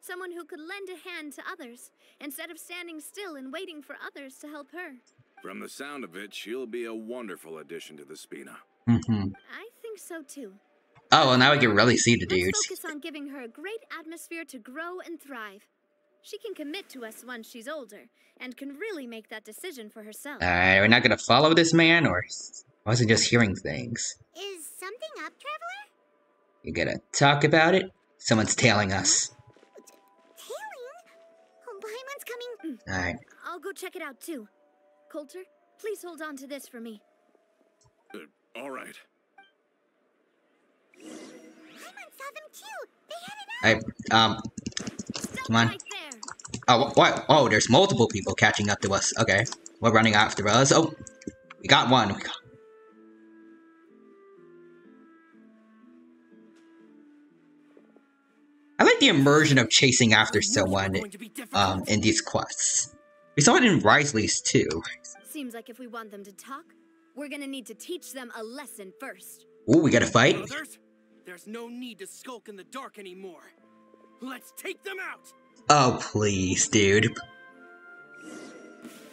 Someone who could lend a hand to others, instead of standing still and waiting for others to help her. From the sound of it, she'll be a wonderful addition to the Spina. I think so too. Oh, well, now we can really see the dudes. Let's focus on giving her a great atmosphere to grow and thrive. She can commit to us once she's older, and can really make that decision for herself. Alright, we're not gonna follow this man, or was it just hearing things? Is something up, Traveler? You gotta talk about it? Someone's tailing us. Oh, Paimon's coming. Alright. I'll go check it out too. Coulter, please hold on to this for me. Alright. Paimon saw them too. They headed Alright, come on. Oh, what? Oh, there's multiple people catching up to us. Okay. We're running after us. Oh, we got one. I like the immersion of chasing after someone in these quests. We saw it in Risley's too. Seems like if we want them to talk, we're gonna need to teach them a lesson first. Ooh, we gotta fight? There's no need to skulk in the dark anymore. Let's take them out! Oh, please, dude.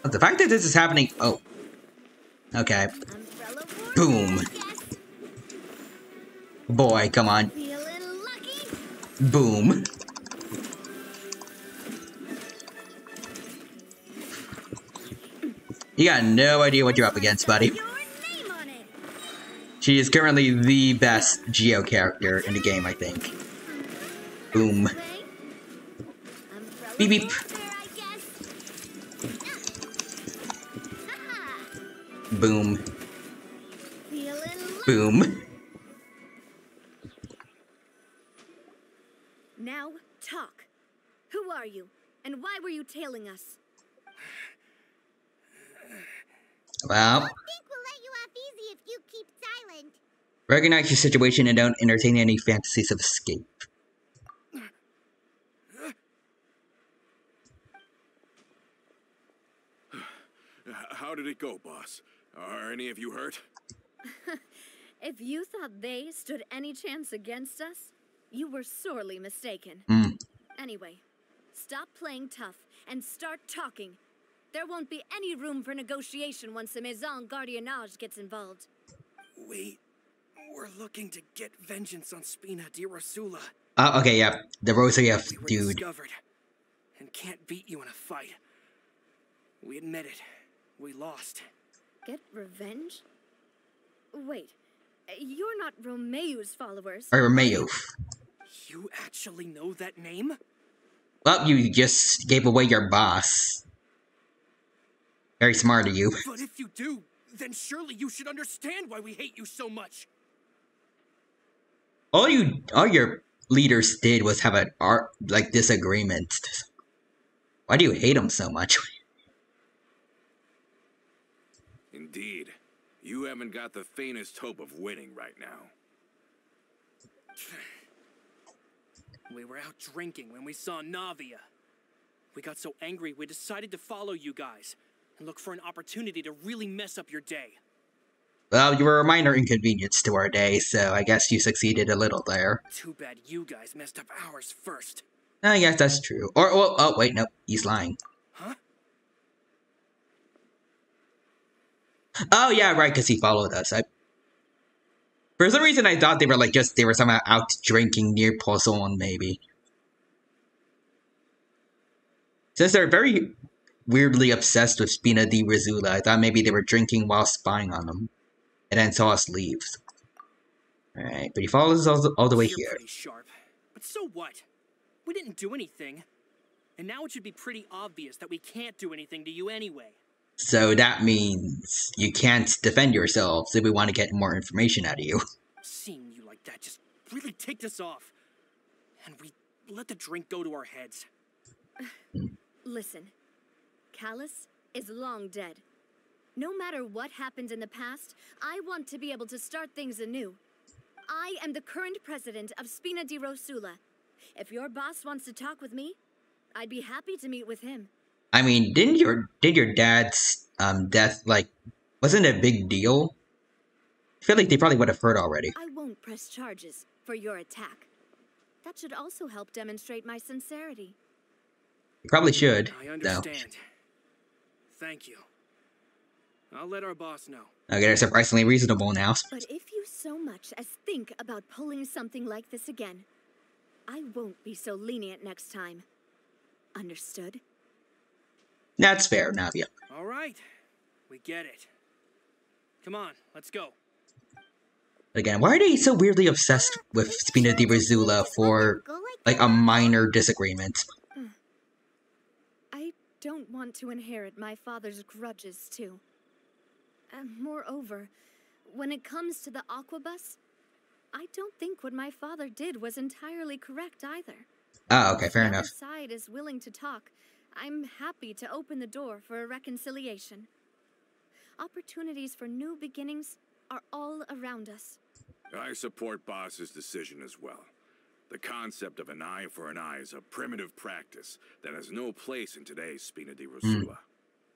The fact that this is happening... Oh. Okay. Boom. Boy, come on. Boom. You got no idea what you're up against, buddy. She is currently the best Geo character in the game, I think. Boom. Beep beep. Boom. Boom. Now, talk. Who are you? And why were you tailing us? Well, I think we'll let you off easy if you keep silent. recognize your situation and don't entertain any fantasies of escape. How did it go, boss? Are any of you hurt? If you thought they stood any chance against us, you were sorely mistaken. Anyway, stop playing tough and start talking. There won't be any room for negotiation once the Maison Gardiennage gets involved. We're looking to get vengeance on Spina di Rosula. Okay, yeah. The Rosary of dude. Discovered and can't beat you in a fight. We admit it. We lost. Get revenge? Wait, you're not Romeu's followers. Or Romeu. You actually know that name? Well, you just gave away your boss. Very smart of you. But if you do, then surely you should understand why we hate you so much. All your leaders did was have an disagreement. Why do you hate him so much? Indeed. You haven't got the faintest hope of winning right now. We were out drinking when we saw Navia. We got so angry we decided to follow you guys. and look for an opportunity to really mess up your day. Well, you were a minor inconvenience to our day, so I guess you succeeded a little there. Too bad you guys messed up ours first. I guess that's true. Or, well, oh, wait, no, he's lying. Huh? Oh, yeah, right, because he followed us. For some reason, I thought they were, like, they were somehow out drinking near Poisson, maybe. Since they're very weirdly obsessed with Spina di Rizzula, I thought maybe they were drinking while spying on them. And then saw us leave. Alright, but he follows us all the way here. Pretty sharp, but so what? We didn't do anything. And now it should be pretty obvious that we can't do anything to you anyway. So that means you can't defend yourselves if we want to get more information out of you. Seeing you like that just really ticked us off. And we let the drink go to our heads. Listen, Callus is long dead. No matter what happened in the past, I want to be able to start things anew. I am the current president of Spina di Rosula. If your boss wants to talk with me, I'd be happy to meet with him. I mean, did your dad's death, like, wasn't it a big deal? I feel like they probably would have heard already. I won't press charges for your attack. That should also help demonstrate my sincerity. You probably should, I understand. Thank you. I'll let our boss know. Okay, they're surprisingly reasonable now. But if you so much as think about pulling something like this again, I won't be so lenient next time. Understood? That's fair, Navia. All right. We get it. Come on, let's go. Again, why are they so weirdly obsessed with Spina di Rizzula for, like, a minor disagreement? I don't want to inherit my father's grudges, too. Moreover, when it comes to the Aquabus, I don't think what my father did was entirely correct either. Oh, okay, fair enough. If the other side is willing to talk, I'm happy to open the door for a reconciliation. Opportunities for new beginnings are all around us. I support Boss's decision as well. The concept of an eye for an eye is a primitive practice that has no place in today's Spina di Rosula.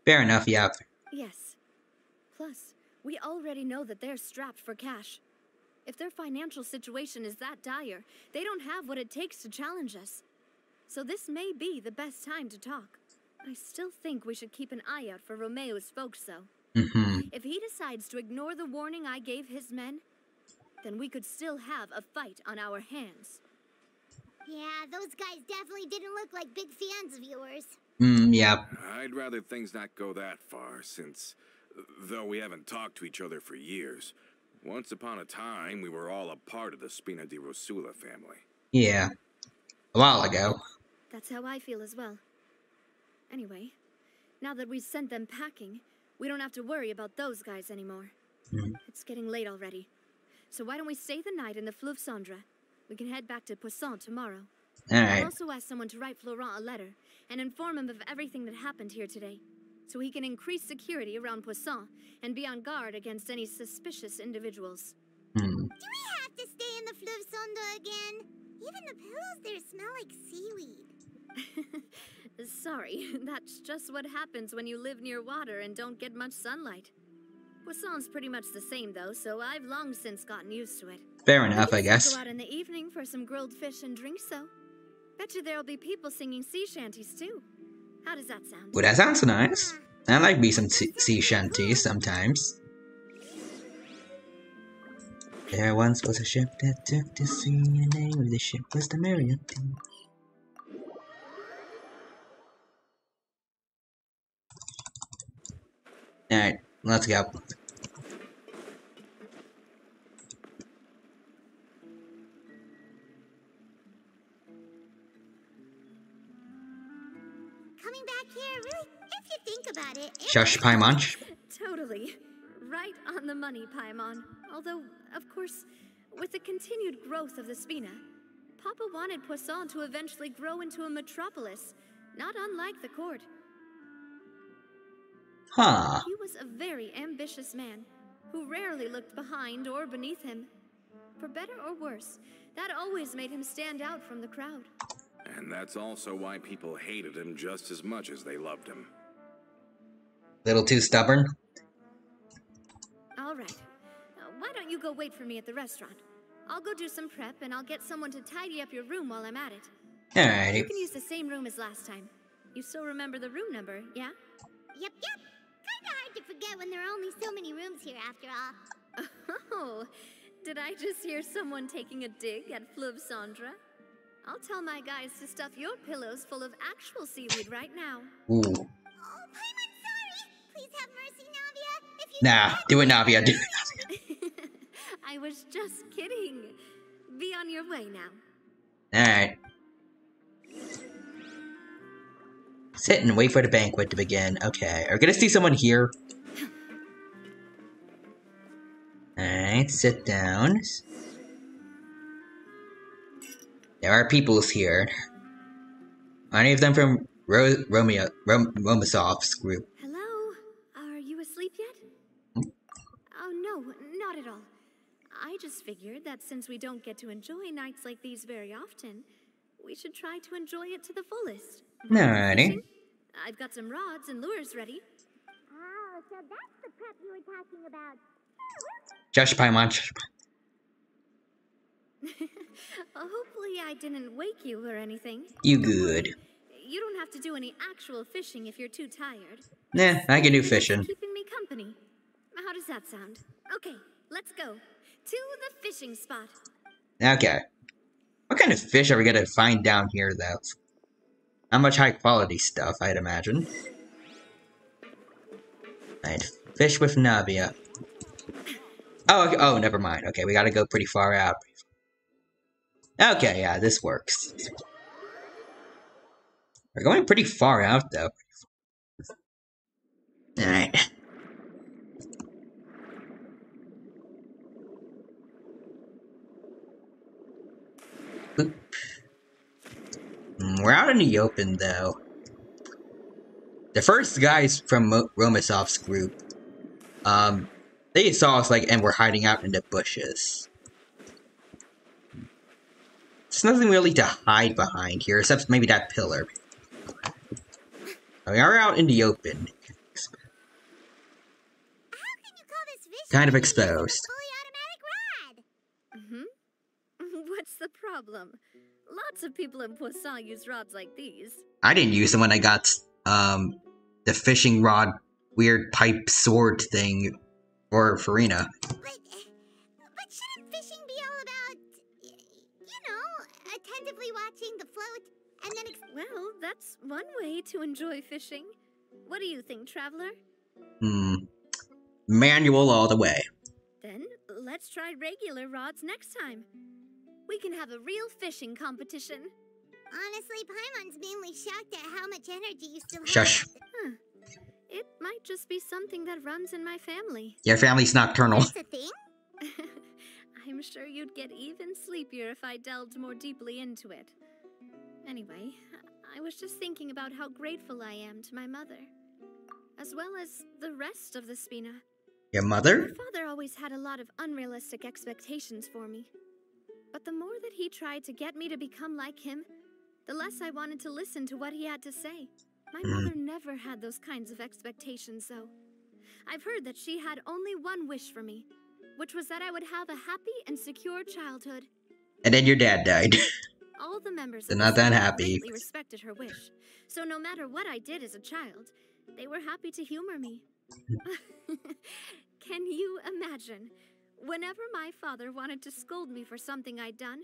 Fair enough, yeah. Yes. Plus, we already know that they're strapped for cash. If their financial situation is that dire, they don't have what it takes to challenge us. So this may be the best time to talk. I still think we should keep an eye out for Romeo's folks, though. If he decides to ignore the warning I gave his men, then we could still have a fight on our hands. Yeah, those guys definitely didn't look like big fans of yours. Yeah. I'd rather things not go that far, since, though we haven't talked to each other for years, once upon a time we were all a part of the Spina di Rosula family. Yeah. A while ago. That's how I feel as well. Anyway, now that we've sent them packing, we don't have to worry about those guys anymore. It's getting late already. So why don't we stay the night in the Fleuve Cendre? We can head back to Poisson tomorrow. Alright. I'll also ask someone to write Florent a letter and inform him of everything that happened here today, so he can increase security around Poisson and be on guard against any suspicious individuals. Do we have to stay in the Fleuve Cendre again? Even the pillows there smell like seaweed. Sorry, that's just what happens when you live near water and don't get much sunlight. Poisson's pretty much the same, though, so I've long since gotten used to it. Fair enough, I guess. Go out in the evening for some grilled fish and drinks, though. Bet you there'll be people singing sea shanties, too. How does that sound? Well, that sounds nice. I like me some sea shanties sometimes. There once was a ship that took to sea, and the name of the ship was the Marianne. Alright, let's go. Coming back here, really, if you think about it... Shush, Paimon. Totally. Right on the money, Paimon. Although, of course, with the continued growth of the Spina, Papa wanted Poisson to eventually grow into a metropolis, not unlike the court. Huh. He was a very ambitious man, who rarely looked behind or beneath him. For better or worse, that always made him stand out from the crowd. And that's also why people hated him just as much as they loved him. Little too stubborn? All right. Why don't you go wait for me at the restaurant? I'll go do some prep, and I'll get someone to tidy up your room while I'm at it. Alrighty. You can use the same room as last time. You still remember the room number, yeah? Yep. Kinda hard to forget when there are only so many rooms here after all. Oh, did I just hear someone taking a dig at Fleuve Cendre? I'll tell my guys to stuff your pillows full of actual seaweed right now. Ooh. Oh, Paimon's sorry. Please have mercy, Navia. If you Nah, do it, Navia. Do it. I was just kidding. Be on your way now. Alright. Sit and wait for the banquet to begin. Okay, are we gonna see someone here? Alright, sit down. There are peoples here. Are any of them from Romasov's group? Hello? Are you asleep yet? Oh, no, not at all. I just figured that since we don't get to enjoy nights like these very often, we should try to enjoy it to the fullest. Alrighty. I've got some rods and lures ready. Oh, so that's the prep you were talking about. Josh Paimon. Hopefully I didn't wake you or anything. You good. You don't have to do any actual fishing if you're too tired. Nah, I can do fishing. Keeping me company. How does that sound? Okay, let's go. To the fishing spot. Okay. What kind of fish are we gonna find down here, though? Not much high quality stuff, I'd imagine. I'd fish with Navia. Oh, okay. Oh, never mind. Okay, we gotta go pretty far out. Okay, yeah, this works. We're going pretty far out, though. Alright. Oop. We're out in the open, though. The first guys from Romasov's group, they saw us, like, and were hiding out in the bushes. There's nothing really to hide behind here, except maybe that pillar. We are out in the open. Kind of exposed. What's the problem? Lots of people in Poisson use rods like these. I didn't use them when I got, the fishing rod, weird pipe sword thing for Farina. But shouldn't fishing be all about, you know, attentively watching the float and then well, that's one way to enjoy fishing. What do you think, Traveler? Manual all the way. Then, let's try regular rods next time. We can have a real fishing competition. Honestly, Paimon's mainly shocked at how much energy you still have. Shush. It might just be something that runs in my family. Your family's nocturnal. That's a thing? I'm sure you'd get even sleepier if I delved more deeply into it. Anyway, I was just thinking about how grateful I am to my mother, as well as the rest of the Spina. Your mother? My father always had a lot of unrealistic expectations for me. But the more that he tried to get me to become like him, the less I wanted to listen to what he had to say. My mother never had those kinds of expectations, though. I've heard that she had only one wish for me, which was that I would have a happy and secure childhood. And then your dad died. All the members They're of not the that Spina happy. greatly respected her wish, so no matter what I did as a child, they were happy to humor me. Can you imagine? Whenever my father wanted to scold me for something I'd done,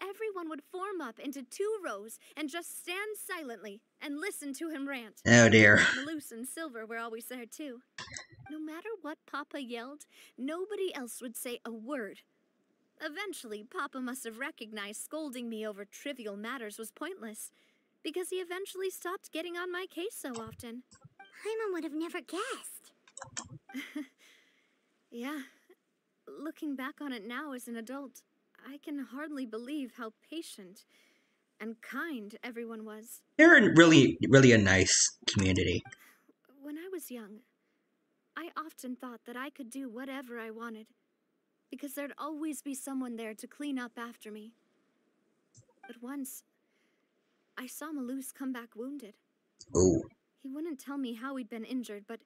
everyone would form up into 2 rows and just stand silently and listen to him rant. Oh dear. Malus and Silver were always there too. No matter what Papa yelled, nobody else would say a word. Eventually, Papa must have recognized scolding me over trivial matters was pointless, because he eventually stopped getting on my case so often. Paimon would have never guessed. Yeah. Looking back on it now as an adult, I can hardly believe how patient and kind everyone was. They're really a nice community. When I was young, I often thought that I could do whatever I wanted, because there'd always be someone there to clean up after me. But once, I saw Malus come back wounded. Oh. He wouldn't tell me how he'd been injured, but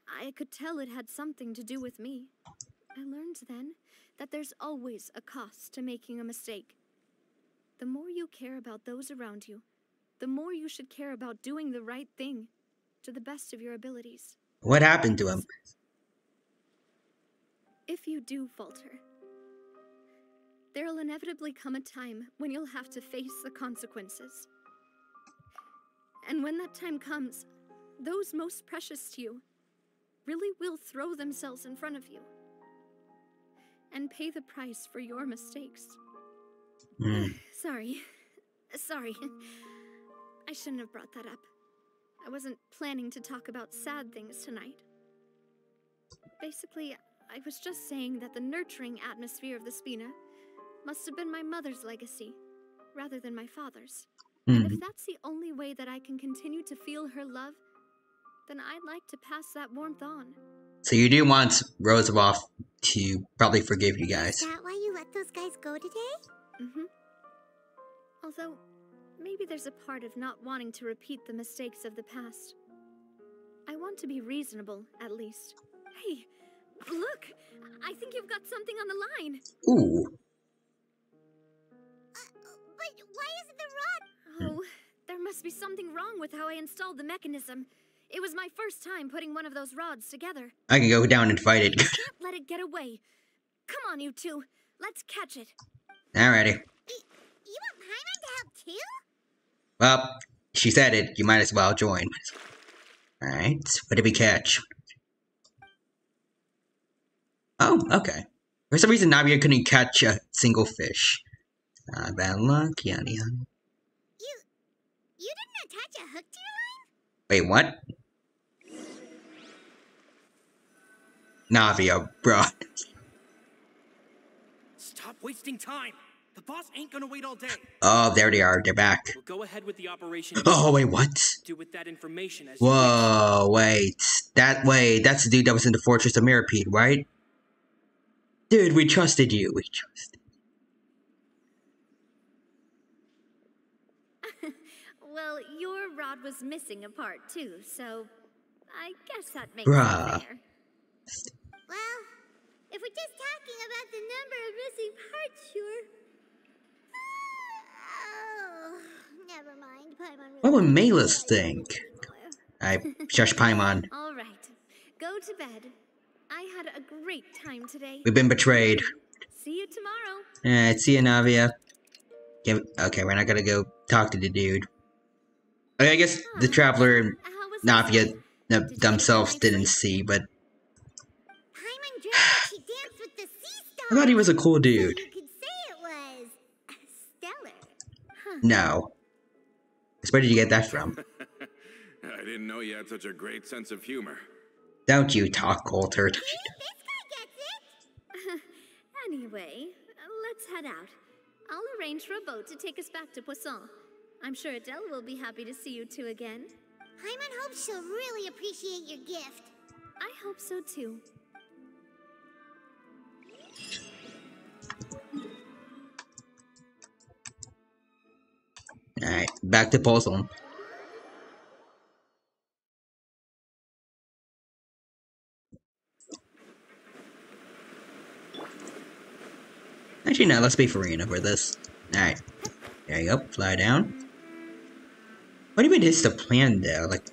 I could tell it had something to do with me. I learned then that there's always a cost to making a mistake. The more you care about those around you, the more you should care about doing the right thing to the best of your abilities. What happened to him? If you do falter, there'll inevitably come a time when you'll have to face the consequences. And when that time comes, those most precious to you really will throw themselves in front of you and pay the price for your mistakes. Sorry. I shouldn't have brought that up. I wasn't planning to talk about sad things tonight. Basically, I was just saying that the nurturing atmosphere of the Spina must have been my mother's legacy, rather than my father's. And if that's the only way that I can continue to feel her love, then I'd like to pass that warmth on. So you do want Roosevelt to probably forgive you guys. Is that why you let those guys go today? Although, maybe there's a part of not wanting to repeat the mistakes of the past. I want to be reasonable, at least. Hey, look! I think you've got something on the line! Ooh. But why isn't the rod? Oh, there must be something wrong with how I installed the mechanism. It was my first time putting one of those rods together. I can go down and fight it. Can't let it get away. Come on, you two. Let's catch it. Alrighty. You want Paimon to help too? Well, she said it. You might as well join. Alright. What did we catch? Oh, okay. For some reason, Navia couldn't catch a single fish. Bad luck, yada yada. You didn't attach a hook to your line? Wait, what? Navia, bro. Stop wasting time. The boss ain't gonna wait all day. Oh, there they are. They're back. We'll go ahead with the operation. Oh, wait, what? Do with that information as Whoa, wait. That's the dude that was in the Fortress of Mirapede, right? Dude, we trusted you. We trusted. Well, your rod was missing a part too, so I guess that makes Bruh. it fair. Well, if we're just talking about the number of missing parts, sure. Oh, never mind. Paimon really What would Malus think? I shush Paimon. All right, go to bed. I had a great time today. We've been betrayed. See you tomorrow. Alright, see you, Navia. Okay, we're not gonna go talk to the dude. Okay, I guess the Traveler and Navia themselves didn't see, but Paimon dreamt that she danced with the sea star. I thought he was a cool dude. So you could say it was stellar. No. Where did you get that from? I didn't know you had such a great sense of humor. Don't you talk, Coulter. This guy gets it. Anyway, let's head out. I'll arrange for a boat to take us back to Poisson. I'm sure Adele will be happy to see you two again. Paimon hopes she'll really appreciate your gift. I hope so too. Alright, back to Poisson. Actually, no, let's be Farina for this. Alright. There you go. Fly down. What even is the plan, though? Like,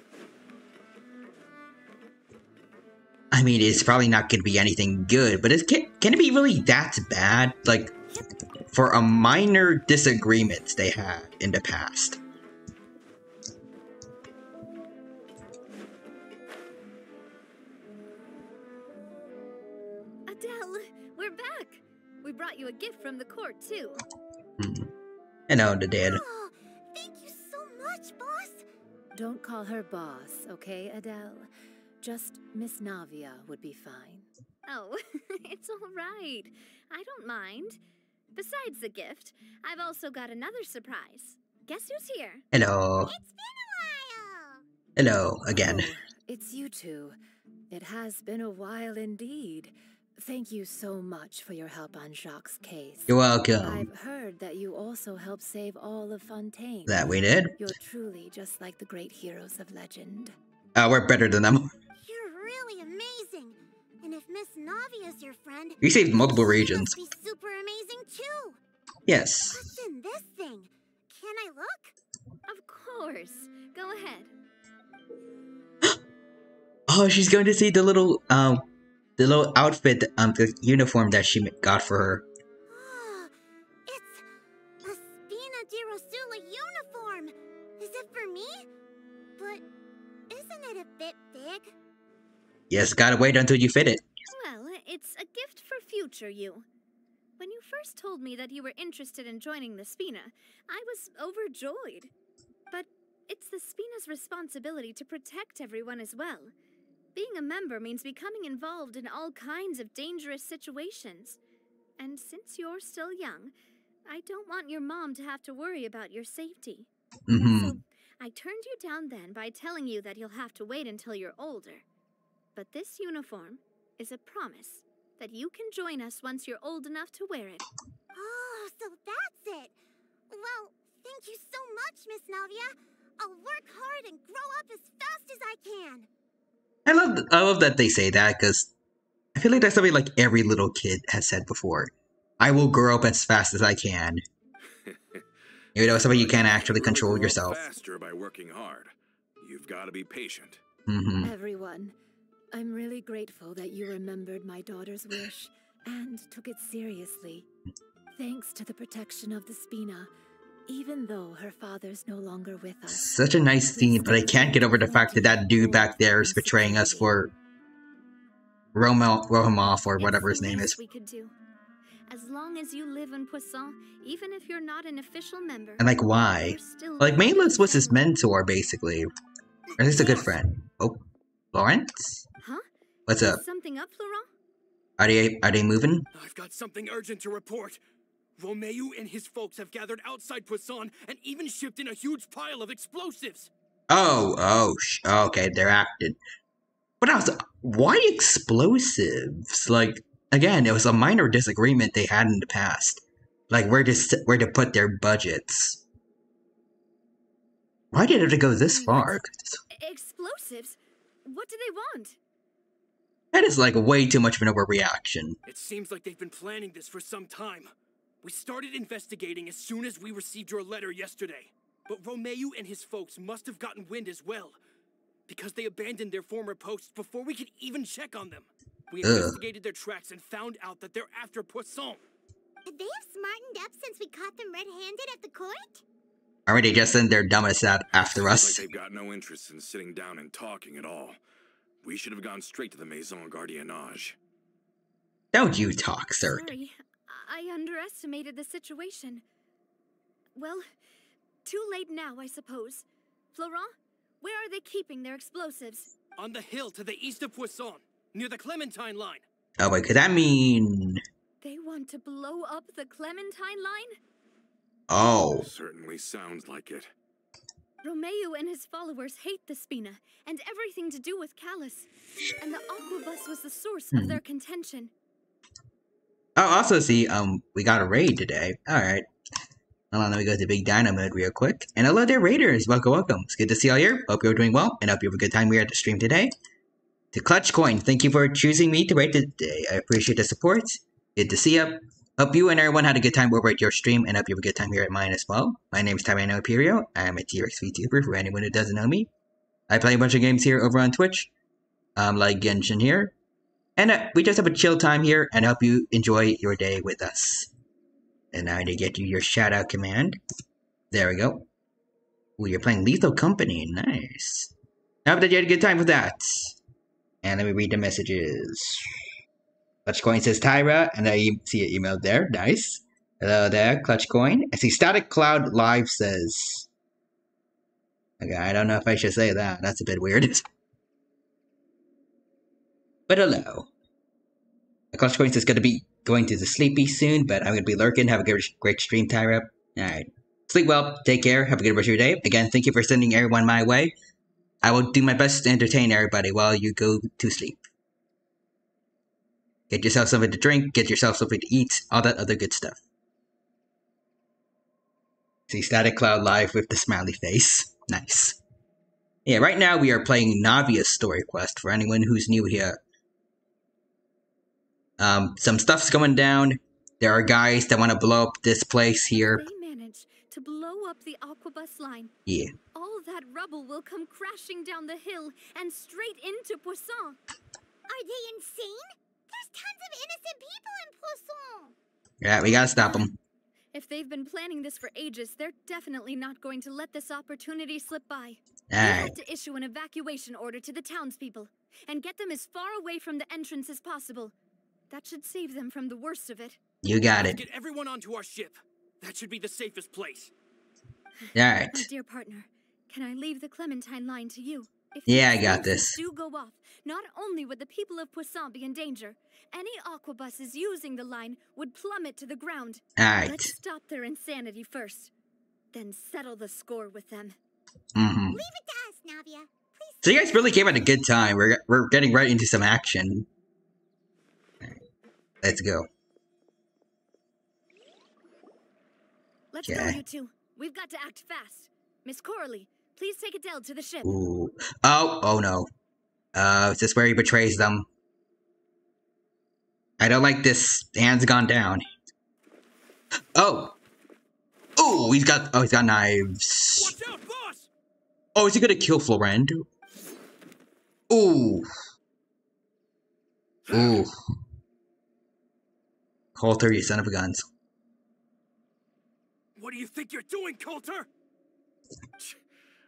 I mean, it's probably not going to be anything good, but can it be really that bad? Like, for a minor disagreements they had in the past. Adele, we're back. We brought you a gift from the court, too. Hello, the dead. Oh, thank you so much, boss. Don't call her boss, okay, Adele? Just Miss Navia would be fine. Oh, it's all right. I don't mind. Besides the gift, I've also got another surprise. Guess who's here? Hello. It's been a while. Hello, again. Oh, it's you two. It has been a while indeed. Thank you so much for your help on Jacques' case. You're welcome. I've heard that you also helped save all of Fontaine. That we did. You're truly just like the great heroes of legend. We're better than them. You're really amazing. And if Miss Navi is your friend, You saved multiple she regions. must be super amazing too. Yes. What's in this thing? Can I look? Of course. Go ahead. Oh, she's going to see the little outfit, the uniform that she got for her. It's a Spina di Rosula uniform. Is it for me? But isn't it a bit big? Yes, gotta wait until you fit it. Well, it's a gift for future you. When you first told me that you were interested in joining the Spina, I was overjoyed. But it's the Spina's responsibility to protect everyone as well. Being a member means becoming involved in all kinds of dangerous situations. And since you're still young, I don't want your mom to have to worry about your safety. So I turned you down then by telling you that you'll have to wait until you're older. But this uniform is a promise that you can join us once you're old enough to wear it. Oh, so that's it. Well, thank you so much, Miss Navia. I'll work hard and grow up as fast as I can. I love that they say that, because I feel like that's something like every little kid has said before. I will grow up as fast as I can. You know, something you can't actually control yourself. Faster by working hard. You've got to be patient. Everyone, I'm really grateful that you remembered my daughter's wish and took it seriously. Thanks to the protection of the Spina, even though her father's no longer with us. Such a nice scene, but I can't get over the fact that that dude back there is betraying us for Rohimoff or whatever his name is. We could do. As long as you live in Poisson, even if you're not an official member. And like, why? Like, Mainless was his mentor, basically. Or at least a good friend. Oh, Lawrence? Huh? What's up? Is something up, Florent? Are they moving? I've got something urgent to report. Romeu and his folks have gathered outside Poisson and even shipped in a huge pile of explosives. Okay, they're acting. But why explosives? Like, again, it was a minor disagreement they had in the past. Like, where to put their budgets. Why did it go this far? Explosives? What do they want? That is like way too much of an overreaction. It seems like they've been planning this for some time. We started investigating as soon as we received your letter yesterday. But Romeu and his folks must have gotten wind as well, because they abandoned their former posts before we could even check on them. We investigated their tracks and found out that they're after Poisson. Could they have smartened up since we caught them red-handed at the court? Or they just send their dumbest out after us? Like they've got no interest in sitting down and talking at all. We should have gone straight to the Maison Gardiennage. Don't you talk, sir. Sorry, I underestimated the situation. Well, too late now, I suppose. Florent, where are they keeping their explosives? On the hill to the east of Poisson, near the Clementine line. Oh wait, could that mean... They want to blow up the Clementine line? Oh. Certainly sounds like it. Romeu and his followers hate the Spina and everything to do with Callus. And the Aquabus was the source of their contention. Oh, also see, we got a raid today. Alright. Hold on, let me go to Big Dino mode real quick. And hello there, Raiders! Welcome. It's good to see y'all here. Hope you're doing well, and hope you have a good time here at the stream today. To Clutch Coin, thank you for choosing me to raid today. I appreciate the support. Good to see you. Hope you and everyone had a good time over at your stream, and hope you have a good time here at mine as well. My name is Tyranno Imperio. I am a T-Rex VTuber for anyone who doesn't know me. I play a bunch of games here over on Twitch, like Genshin here. And we just have a chill time here, and hope you enjoy your day with us. And now I need to get you your shout-out command. There we go. Ooh, you're playing Lethal Company. Nice. I hope that you had a good time with that. And let me read the messages. Clutchcoin says Tyra, and I see an email there. Nice. Hello there, Clutchcoin. I see Static Cloud Live says... Okay, I don't know if I should say that. That's a bit weird. But hello. Clutchcoin says going to be going to the sleepy soon, but I'm going to be lurking. Have a great stream, Tyra. Alright. Sleep well. Take care. Have a good rest of your day. Again, thank you for sending everyone my way. I will do my best to entertain everybody while you go to sleep. Get yourself something to drink, get yourself something to eat, all that other good stuff. See Static Cloud Live with the smiley face. Nice. Yeah, right now we are playing Navia's story quest for anyone who's new here. Some stuff's going down. There are guys that want to blow up this place here. They manage to blow up the aquabus line. Yeah. All that rubble will come crashing down the hill and straight into Poisson. Are they insane? There's tons of innocent people in Poisson. Yeah, we gotta stop them. If they've been planning this for ages, they're definitely not going to let this opportunity slip by. We Alright. have to issue an evacuation order to the townspeople and get them as far away from the entrance as possible. That should save them from the worst of it. You got it. Get everyone onto our ship. That should be the safest place. Alright. My dear partner, can I leave the Clementine line to you? If Yeah, I these got explosives this. do go off, not only would the people of Poisson be in danger, any aquabuses using the line would plummet to the ground. Alright. Let's stop their insanity first, then settle the score with them. Mm-hmm. Leave it to us, Navia. So you guys really came at a good time. We're getting right into some action. Alright. Let's go. Let's go, you two. We've got to act fast. Miss Coralie, please take Adele to the ship. Ooh. Oh no. Is this where he betrays them? I don't like this. The hand's gone down. Oh! Oh, he's got knives. Watch out, boss! Oh, is he gonna kill Florend? Ooh. Ooh. Coulter, you son of a guns. What do you think you're doing, Coulter?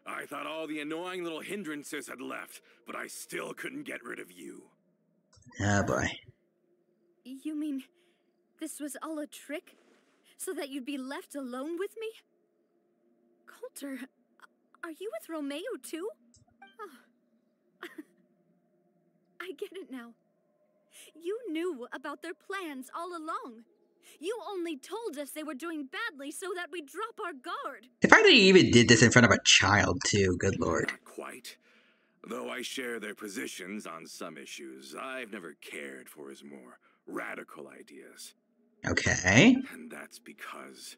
I thought all the annoying little hindrances had left, but I still couldn't get rid of you. Oh boy. You mean this was all a trick? So that you'd be left alone with me? Coulter, are you with Romeo too? Oh. I get it now. You knew about their plans all along. You only told us they were doing badly so that we'd drop our guard. If I even did this in front of a child too, good lord. Not quite. Though I share their positions on some issues, I've never cared for his more radical ideas. Okay. And that's because,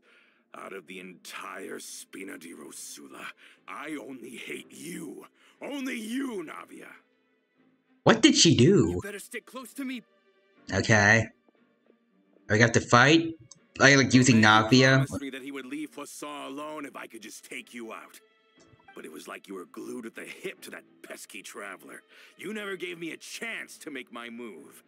out of the entire Spina di Rosula, I only hate you. Only you, Navia. What did she do? You better stick close to me. Okay. We got to fight? Like using Navia? Promised me that he would leave Poisson alone if I could just take you out. But it was like you were glued at the hip to that pesky traveler. You never gave me a chance to make my move.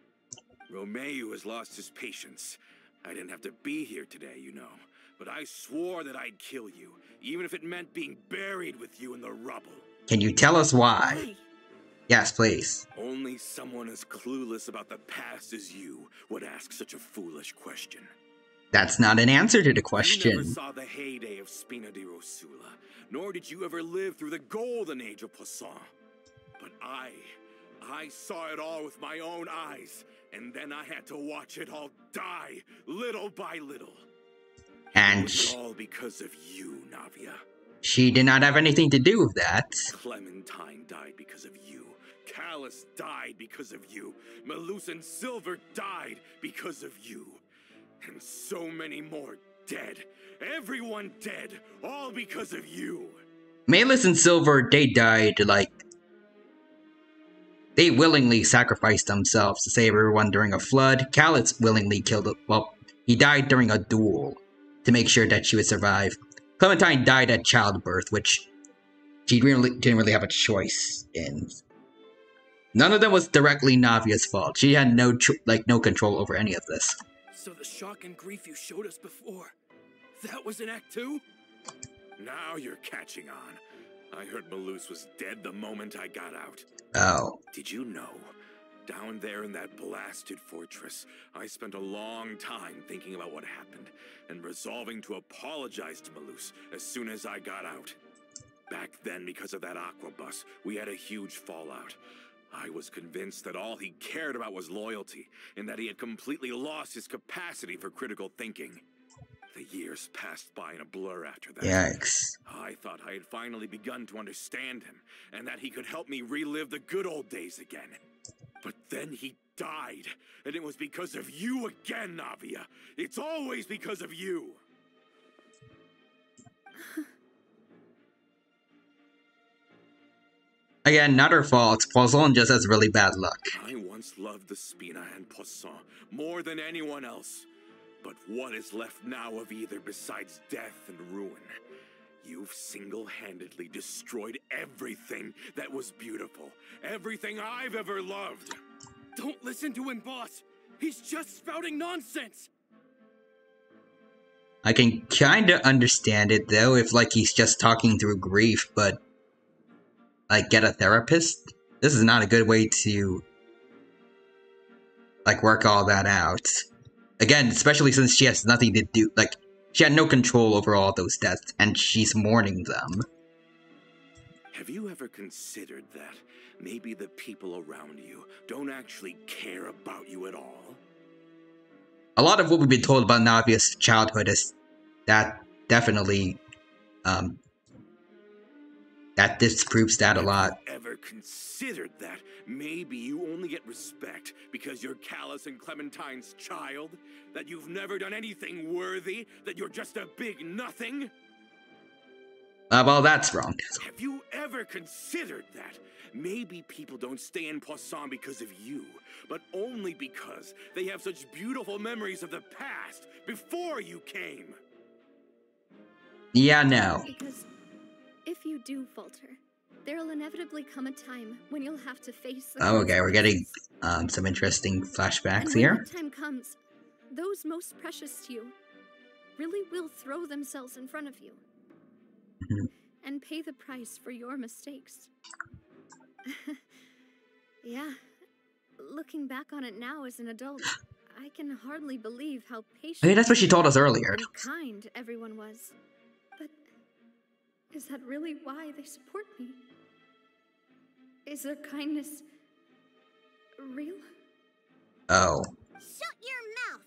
Romeo has lost his patience. I didn't have to be here today, you know. But I swore that I'd kill you, even if it meant being buried with you in the rubble. Can you tell us why? Yes, please. Only someone as clueless about the past as you would ask such a foolish question. That's not an answer to the You question. never saw the heyday of Spina di Rosula, nor did you ever live through the golden age of Poisson. But I saw it all with my own eyes, and then I had to watch it all die, little by little. And it was all because of you, Navia. she did not have anything to do with that. Clementine died because of you. Callus died because of you. Malus and Silver died because of you. And so many more dead. Everyone dead, all because of you. Malus and Silver, they died, like... They willingly sacrificed themselves to save everyone during a flood. Callus willingly killed... Well, he died during a duel to make sure that she would survive. Clementine died at childbirth, which she didn't really have a choice in. None of them was directly Navia's fault. She had no control over any of this. So the shock and grief you showed us before, that was in Act 2? Now you're catching on. I heard Malus was dead the moment I got out. Oh. Did you know? Down there in that blasted fortress, I spent a long time thinking about what happened and resolving to apologize to Malus as soon as I got out. Back then, because of that aquabus, we had a huge fallout. I was convinced that all he cared about was loyalty, and that he had completely lost his capacity for critical thinking. The years passed by in a blur after that. Yikes. I thought I had finally begun to understand him, and that he could help me relive the good old days again. But then he died, and it was because of you again, Navia. It's always because of you. Again, not her fault. Poisson just has really bad luck. I once loved the Spina and Poisson more than anyone else. But what is left now of either besides death and ruin? You've single-handedly destroyed everything that was beautiful. Everything I've ever loved. Don't listen to him, boss. He's just spouting nonsense. I can kinda understand it though, if like he's just talking through grief, but like get a therapist? This is not a good way to like work all that out. Again, especially since she has nothing to do, like, she had no control over all those deaths, and she's mourning them. Have you ever considered that maybe the people around you don't actually care about you at all? A lot of what we've been told about Navia's childhood is that definitely, that disproves that a lot. Ever considered that maybe you only get respect because you're Callus and Clementine's child? That you've never done anything worthy? That you're just a big nothing? Well, that's wrong. Have you ever considered that? Maybe people don't stay in Poisson because of you, but only because they have such beautiful memories of the past before you came. Yeah, no. Because if you do falter, there'll inevitably come a time when you'll have to face the Okay, we're getting some interesting flashbacks and here. when that time comes, those most precious to you really will throw themselves in front of you and pay the price for your mistakes. Yeah, looking back on it now as an adult, I can hardly believe how patient Hey, that's what she told us earlier. and kind everyone was. But is that really why they support me? Is their kindness real? Oh. Shut your mouth!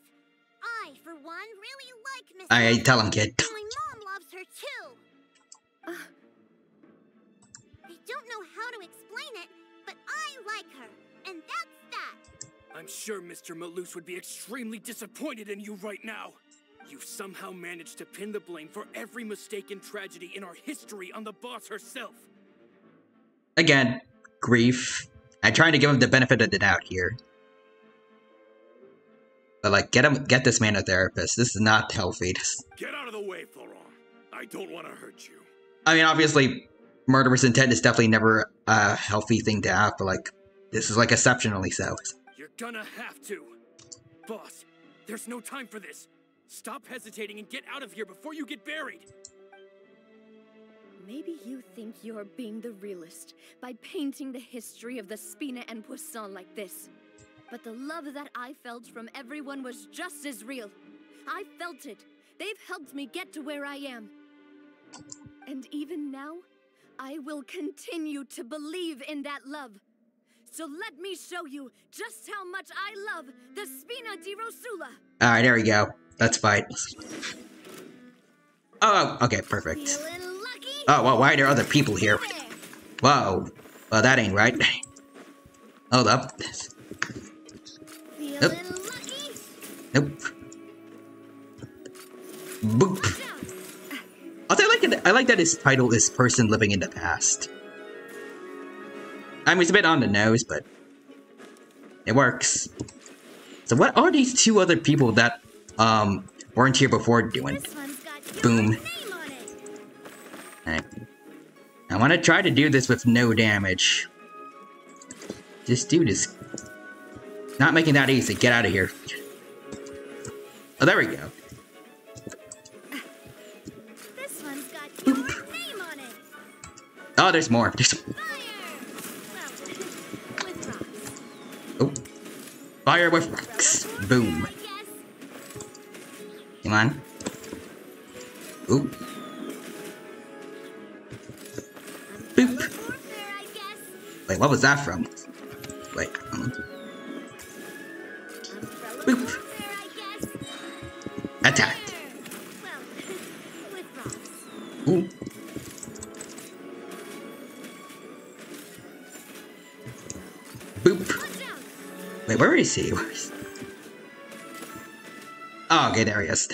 I, for one, really like Miss I tell him, kid. and my mom loves her too. I don't know how to explain it, but I like her, and that's that. I'm sure Mr. Malus would be extremely disappointed in you right now. You've somehow managed to pin the blame for every mistake and tragedy in our history on the boss herself. Again, grief. I'm trying to give him the benefit of the doubt here. But like, get this man a therapist. This is not healthy. Get out of the way, Florent. I don't want to hurt you. I mean, obviously, murderous intent is definitely never a healthy thing to have, but like, this is like exceptionally so. You're gonna have to. Boss, there's no time for this. Stop hesitating and get out of here before you get buried. Maybe you think you're being the realist by painting the history of the Spina and Poisson like this. But the love that I felt from everyone was just as real. I felt it. They've helped me get to where I am. And even now, I will continue to believe in that love. So let me show you just how much I love the Spina di Rosula. Alright, there we go. Let's fight. Oh, okay, perfect. Oh, well, why are there other people here? Whoa. Well, that ain't right. Hold up. Nope. Nope. Boop. Also, I like that his title is Person Living in the Past. I mean, it's a bit on the nose, but it works. So what are these two other people that, weren't here before doing? Boom. Alright. I want to try to do this with no damage. This dude is not making that easy. Get out of here. Oh, there we go. This one's got your name on it. Oh, there's more. There's... Oh. Fire with rocks. Boom. Come on. Ooh. Boop. Wait, what was that from? Wait. Boop. Attack. Ooh. Boop. Wait, where is he? Oh, okay, there he is.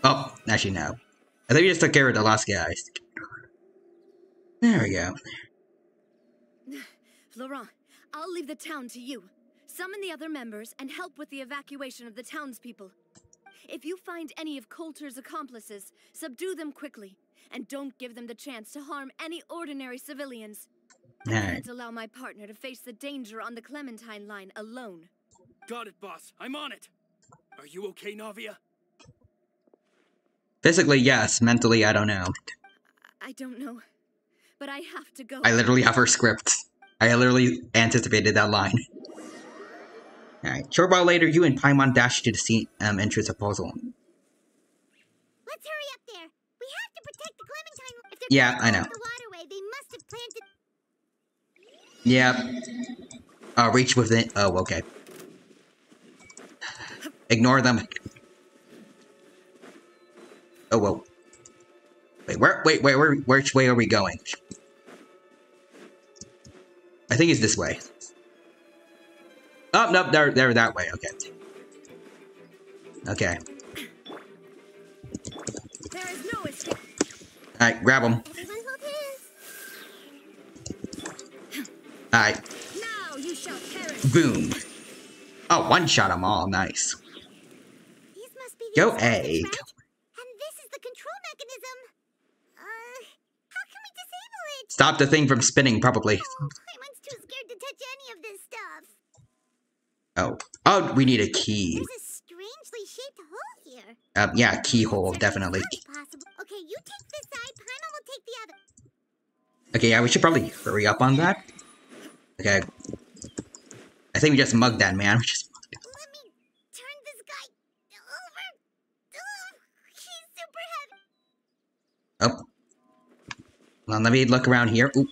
Oh, actually, no. I think we just took care of the last guys. There we go. Florent, I'll leave the town to you. Summon the other members and help with the evacuation of the townspeople. If you find any of Coulter's accomplices, subdue them quickly, and don't give them the chance to harm any ordinary civilians. I can't allow my partner to face the danger on the Clementine line alone. Got it, boss. I'm on it. Are you okay, Navia? Physically, yes. Mentally, I don't know. I don't know, but I have to go. I literally have her script. I literally anticipated that line. Alright, short while later, you and Paimon dash to the scene, entrance of puzzle. Let's hurry up there. We have to protect the Clementine. If they're Yeah, I know. the waterway, they must have planted. Yeah. Reach within. Oh, okay. Ignore them. Oh, whoa. Wait, which way are we going? I think it's this way. Oh, no, they're that way, okay. Okay. There is no escape. Alright, grab them. Alright. Now you shall perish. Boom. Oh, one shot them all, nice. These must be Go egg. egg. And this is the control mechanism. How can we disable it? Stop the thing from spinning, probably. Paimon's too scared to touch any of this stuff. Oh, we need a key. There's a strangely shaped hole here. Yeah, keyhole, definitely. Possible. Okay, you take this side, Paimon will take the other. Okay, yeah, we should probably hurry up on that. Okay. I think we just mugged that man. We just mugged him. Let me turn this guy over. He's super heavy. Oh. Well, let me look around here. Oop.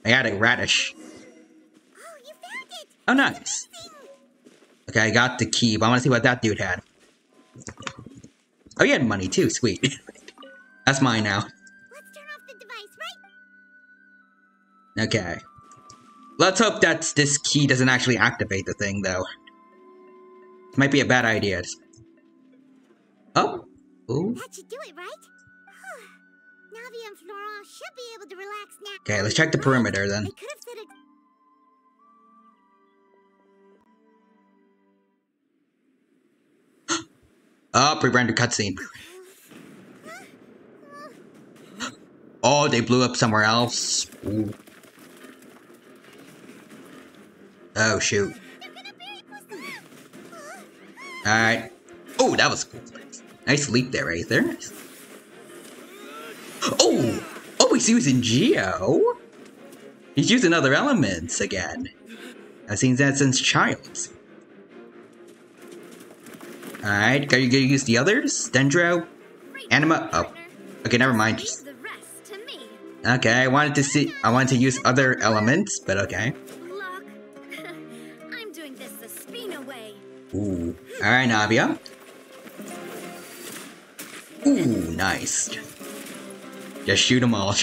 I got a radish. Oh, you found it. Oh, nice. Okay, I got the key, but I want to see what that dude had. Oh, he had money too. Sweet. That's mine now. Let's turn off the device, right? Okay. Let's hope that this key doesn't actually activate the thing, though. Might be a bad idea. Oh. Ooh. That should do it, right? Navi and Florent should be able to relax now. Okay, let's check the perimeter then. They could have said it. Oh, pre-rendered cutscene. Oh, they blew up somewhere else. Ooh. Oh, shoot. Alright. Oh, that was cool. Nice leap there, right there. Oh! Oh, he's using Geo! He's using other elements again. I've seen that since child. Alright, are you gonna use the others? Dendro? Anima? Oh. Okay, never mind. Okay, I wanted to use other elements, but okay. Look, I'm doing this the Spina way. Ooh. Alright, Navia. Ooh, nice. Just shoot them all.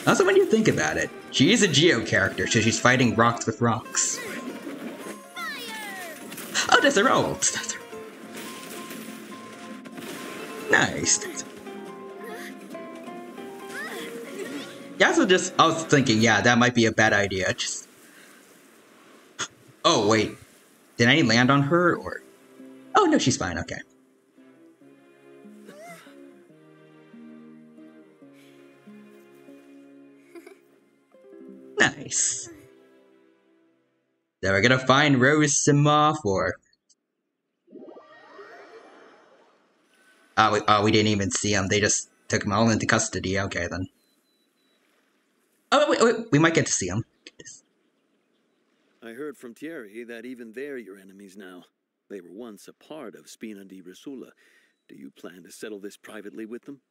Also, when you think about it, she is a Geo character, so she's fighting rocks with rocks. Oh, that's her ult. Nice. Yeah, so I was thinking, yeah, that might be a bad idea. Just. Oh, wait. Did any land on her, or? Oh, no, she's fine, okay. Nice. So we're gonna find Rose Simoff, or... Oh, we didn't even see him. They just took him all into custody. Okay, then. Oh, wait, we might get to see him. I heard from Thierry that even they're your enemies now. They were once a part of Spina di Rosula. Do you plan to settle this privately with them?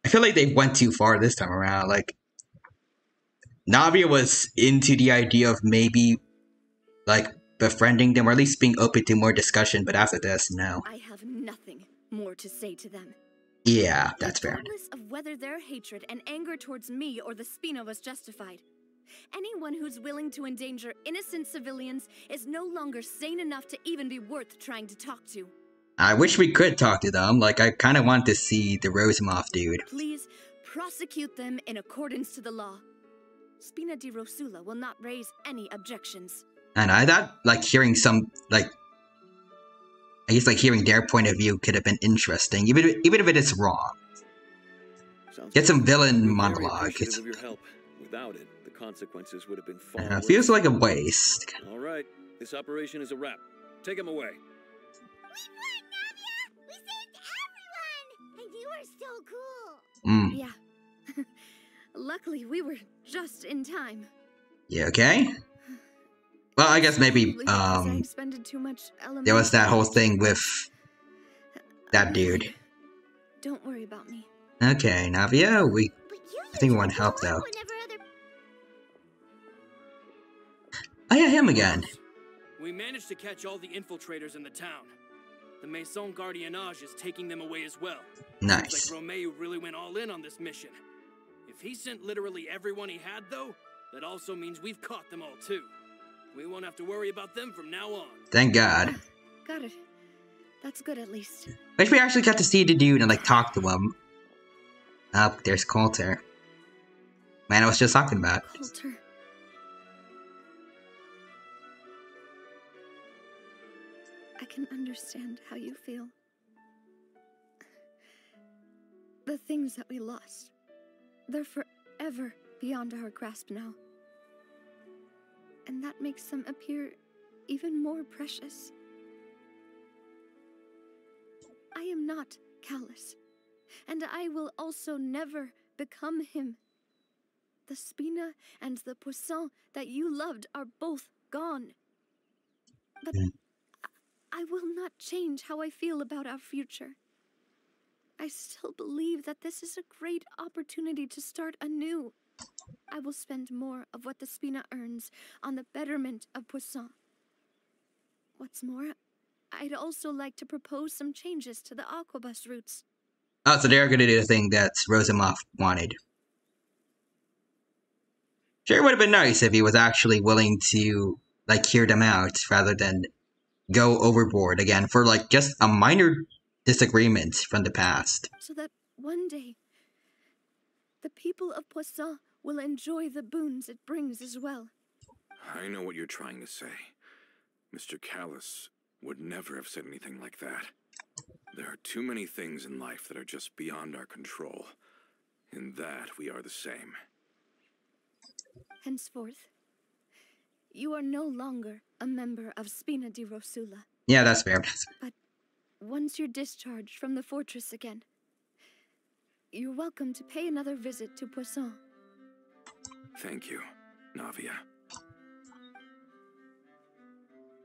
I feel like they went too far this time around. Like, Navia was into the idea of maybe, like, befriending them, or at least being open to more discussion, but after this, no. I have nothing more to say to them. Yeah, that's fair. Regardless of whether their hatred and anger towards me or the Spina was justified, anyone who's willing to endanger innocent civilians is no longer sane enough to even be worth trying to talk to. I wish we could talk to them. Like, I kind of want to see the Rosemouth dude. Please prosecute them in accordance to the law. Spina di Rosula will not raise any objections. And I thought, like, hearing some, like, I guess, like, hearing their point of view could have been interesting, even if it is wrong. Get some villain monologue. Of your help. Without it, the consequences would have been far worse. Feels like a waste. All right, this operation is a wrap. Take him away. We saved everyone! And you were so cool! Yeah. Luckily, we were just in time. You okay? Well, I guess maybe, I expended too much there was that whole thing with that dude. Don't worry about me. Okay, Navia, I think we want help, though. Oh yeah, him again. We managed to catch all the infiltrators in the town. The Maison Gardiennage is taking them away as well. Nice. Looks like Romeo really went all in on this mission. If he sent literally everyone he had, though, that also means we've caught them all, too. We won't have to worry about them from now on. Thank God. Got it. That's good, at least. Wish we actually got to see the dude and, like, talk to him. Oh, there's Coulter. Man, I was just talking about. Coulter. I can understand how you feel. The things that we lost, they're forever beyond our grasp now. And that makes them appear even more precious. I am not callous, and I will also never become him. The Spina and the Poisson that you loved are both gone. But I will not change how I feel about our future. I still believe that this is a great opportunity to start anew. I will spend more of what the Spina earns on the betterment of Poisson. What's more, I'd also like to propose some changes to the Aquabus routes. Oh, so they're gonna do the thing that Rosamov wanted. Sure, it would have been nice if he was actually willing to, like, hear them out rather than go overboard again for, like, just a minor disagreement from the past. So that one day, the people of Poisson will enjoy the boons it brings as well. I know what you're trying to say. Mr. Callus would never have said anything like that. There are too many things in life that are just beyond our control. In that, we are the same. Henceforth, you are no longer a member of Spina di Rosula. Yeah, that's fair. But once you're discharged from the fortress again, you're welcome to pay another visit to Poisson. Thank you, Navia.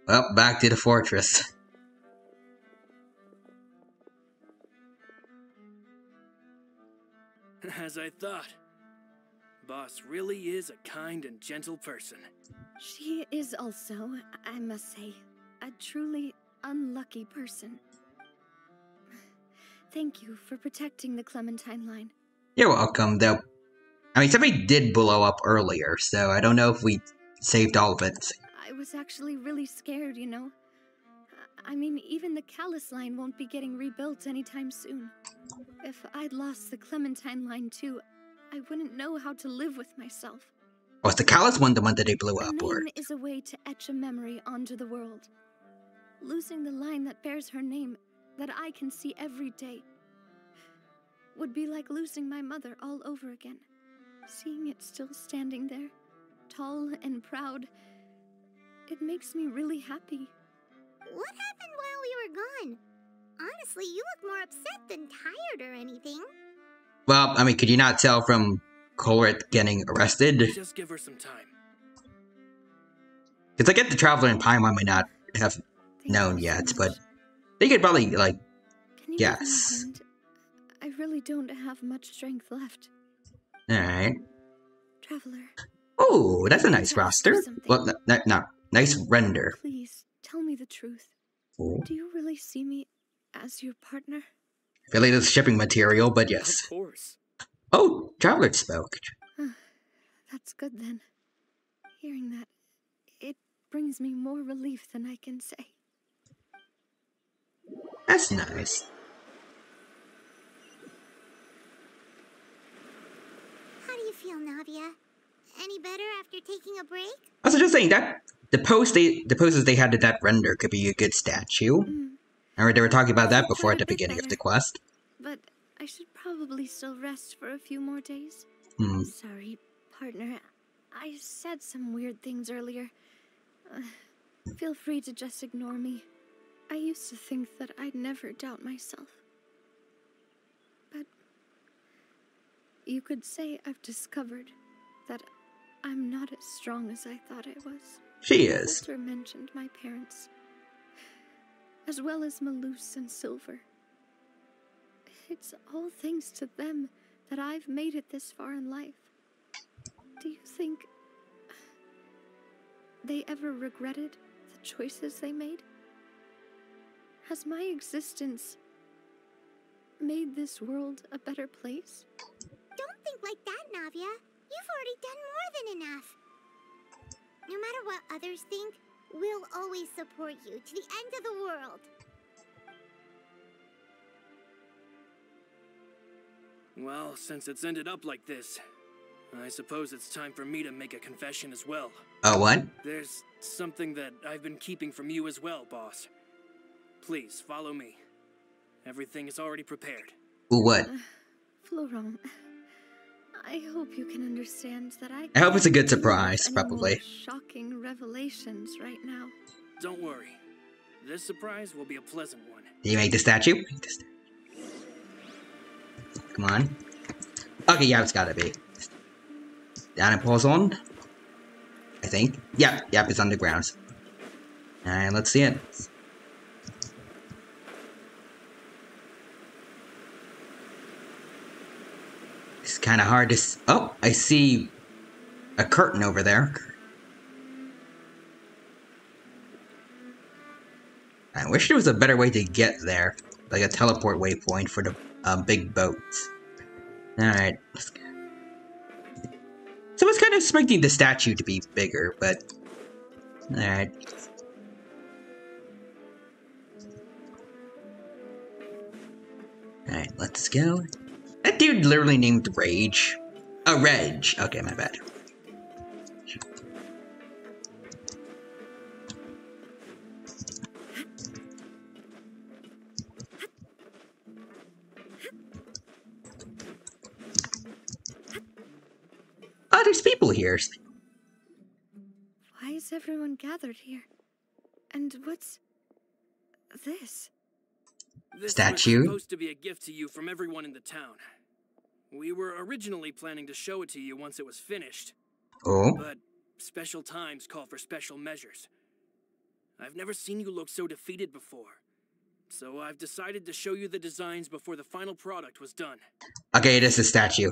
Well, back to the fortress. As I thought. Boss really is a kind and gentle person. She is also, I must say, a truly unlucky person. Thank you for protecting the Clementine line. You're welcome, though. I mean, somebody did blow up earlier, so I don't know if we saved all of it. I was actually really scared, you know. I mean, even the Callus line won't be getting rebuilt anytime soon. If I'd lost the Clementine line too, I wouldn't know how to live with myself. Was the Callus one the one that they blew up, A or? name is a way to etch a memory onto the world. Losing the line that bears her name, that I can see every day, would be like losing my mother all over again. Seeing it still standing there, tall and proud, it makes me really happy. What happened while we were gone? Honestly, you look more upset than tired or anything. Well, I mean, could you not tell from Colruyt getting arrested? Just give her some time. Because I get the Traveler and Paimon might not have known yet, but they could probably, like, guess. I really don't have much strength left. Alright. Traveler. Oh, that's a nice roster. Well, no, nice render. Please, tell me the truth. Oh. Do you really see me as your partner? I feel like this shipping material, but yes. Of course. Oh, Traveler spoke. That's good then. Hearing that, it brings me more relief than I can say. That's nice. after taking a break? I was just saying that the poses they had at that render could be a good statue. I heard they were talking about that before at the beginning of the quest. But I should probably still rest for a few more days. Sorry, partner. I said some weird things earlier. Feel free to just ignore me. I used to think that I'd never doubt myself. But you could say I've discovered that I'm not as strong as I thought I was. She is. Walter mentioned my parents, as well as Malus and Silver. It's all thanks to them that I've made it this far in life. Do you think they ever regretted the choices they made? Has my existence made this world a better place? Don't think like that, Navia. You've already done more than enough. No matter what others think, we'll always support you to the end of the world. Well, since it's ended up like this, I suppose it's time for me to make a confession as well. Oh, what? There's something that I've been keeping from you as well, boss. Please, follow me. Everything is already prepared. What? Florent, I hope you can understand that I hope it's a good surprise, probably. Shocking revelations right now. Don't worry. This surprise will be a pleasant one. Did you make the statue? Come on. Okay, yeah, it's gotta be. Down and pulls on. I think. Yep, it's underground. Alright, let's see it. It's kind of hard to oh, I see a curtain over there. I wish there was a better way to get there. Like a teleport waypoint for the big boats. Alright. So I was kind of expecting the statue to be bigger, but... Alright. Alright, let's go. That dude literally named Rage. Oh, Reg. Okay, my bad. Oh, there's people here. Why is everyone gathered here? And what's this? This statue? was supposed to be a gift to you from everyone in the town. We were originally planning to show it to you once it was finished. Oh? But special times call for special measures. I've never seen you look so defeated before. So I've decided to show you the designs before the final product was done. Okay, it is a statue.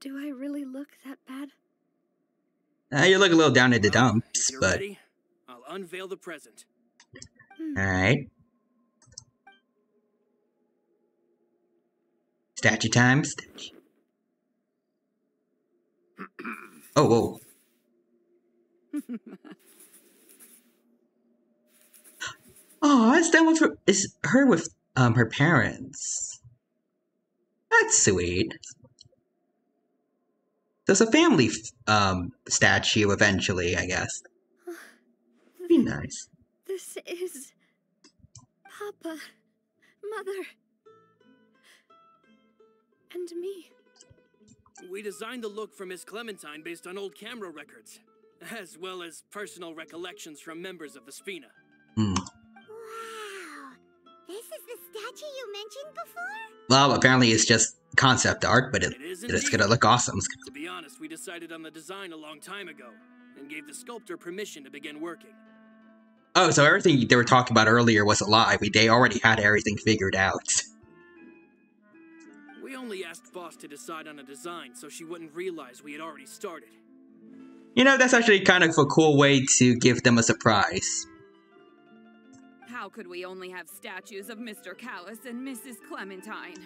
Do I really look that bad? You look a little down at the dumps, If you're but... ready, I'll unveil the present. Alright. Statue time. Statue. Oh, whoa. Oh, it's done with her. Is her with her parents? That's sweet. So it's a family statue eventually, I guess. Be nice. This is Papa, Mother, and me. We designed the look for Miss Clementine based on old camera records, as well as personal recollections from members of the Spina. Wow! This is the statue you mentioned before? Well, apparently it's just concept art, but it's gonna look awesome. To be honest, we decided on the design a long time ago, and gave the sculptor permission to begin working. Oh, so everything they were talking about earlier was a lie. They already had everything figured out. We only asked Boss to decide on a design so she wouldn't realize we had already started. You know, that's actually kind of a cool way to give them a surprise. How could we only have statues of Mr. Callus and Mrs. Clementine?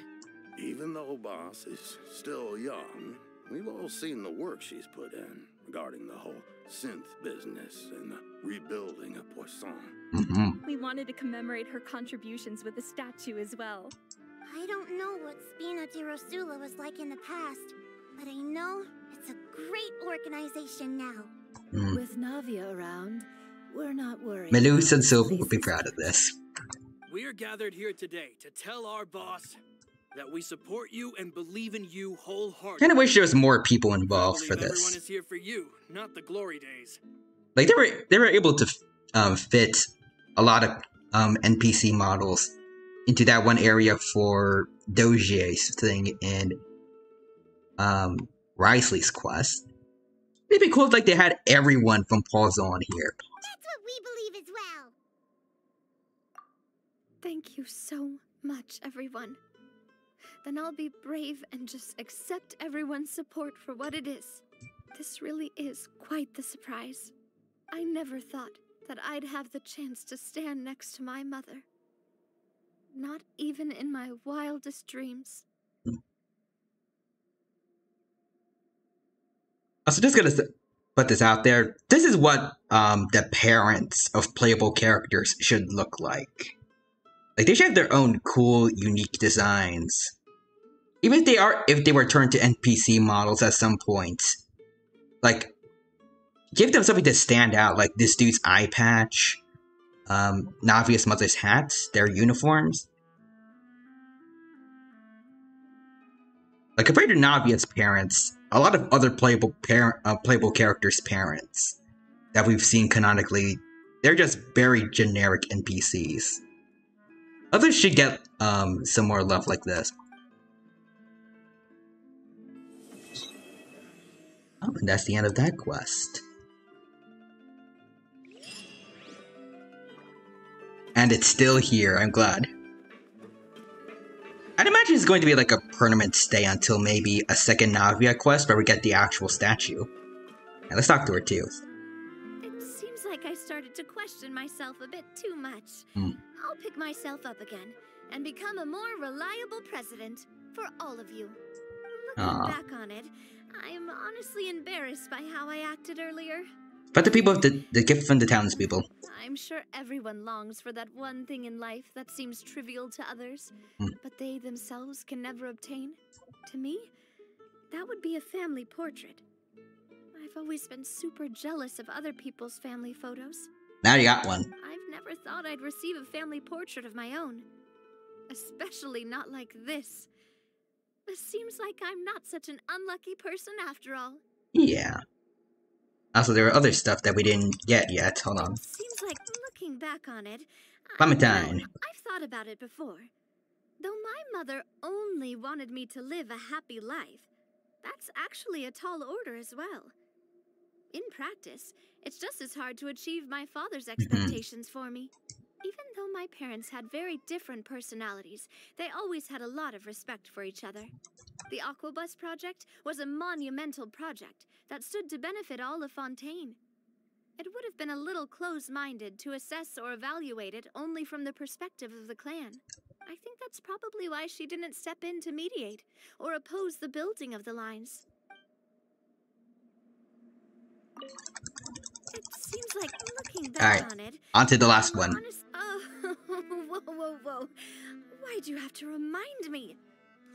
Even though Boss is still young, we've all seen the work she's put in regarding the whole synth business and the rebuilding of Poisson. We wanted to commemorate her contributions with a statue as well. I don't know what Spina di Rosula was like in the past, but I know it's a great organization now. With Navia around, we're not worried. Melus and Silver would be proud of this. We are gathered here today to tell our boss that we support you and believe in you wholeheartedly. Kind of wish there was more people involved for this. Everyone is here for you, not the glory days. Like they were able to fit a lot of NPC models into that one area for Dojie's thing in Risley's quest. It'd be cool if like they had everyone from Poison here. That's what we believe as well. Thank you so much, everyone. Then I'll be brave and just accept everyone's support for what it is. This really is quite the surprise. I never thought that I'd have the chance to stand next to my mother. Not even in my wildest dreams. Also, just gonna put this out there. This is what the parents of playable characters should look like. Like, they should have their own cool, unique designs. Even if they were turned to NPC models at some point. Like, give them something to stand out, like this dude's eye patch, Navia's mother's hats, their uniforms. Like, compared to Navia's parents, a lot of other playable characters' parents that we've seen canonically, they're just very generic NPCs. Others should get some more love like this. Oh, and that's the end of that quest. And it's still here, I'm glad. I'd imagine it's going to be like a permanent stay until maybe a second Navia quest where we get the actual statue. And let's talk to her too. It seems like I started to question myself a bit too much. I'll pick myself up again and become a more reliable president for all of you. Looking back on it, I'm honestly embarrassed by how I acted earlier. But the people of the gift from the townspeople. I'm sure everyone longs for that one thing in life that seems trivial to others, but they themselves can never obtain. To me, that would be a family portrait. I've always been super jealous of other people's family photos. Now you got one. I've never thought I'd receive a family portrait of my own. Especially not like this. It seems like I'm not such an unlucky person after all. Yeah. Also, there are other stuff that we didn't get yet. Hold on. Seems like looking back on it, Clementine. I've thought about it before. Though my mother only wanted me to live a happy life, that's actually a tall order as well. In practice, it's just as hard to achieve my father's expectations for me. Even though my parents had very different personalities, they always had a lot of respect for each other. The Aquabus project was a monumental project that stood to benefit all of Fontaine. It would have been a little close-minded to assess or evaluate it only from the perspective of the clan. I think that's probably why she didn't step in to mediate or oppose the building of the lines. It seems like looking back on it... On to the last one. Whoa. Why'd you have to remind me?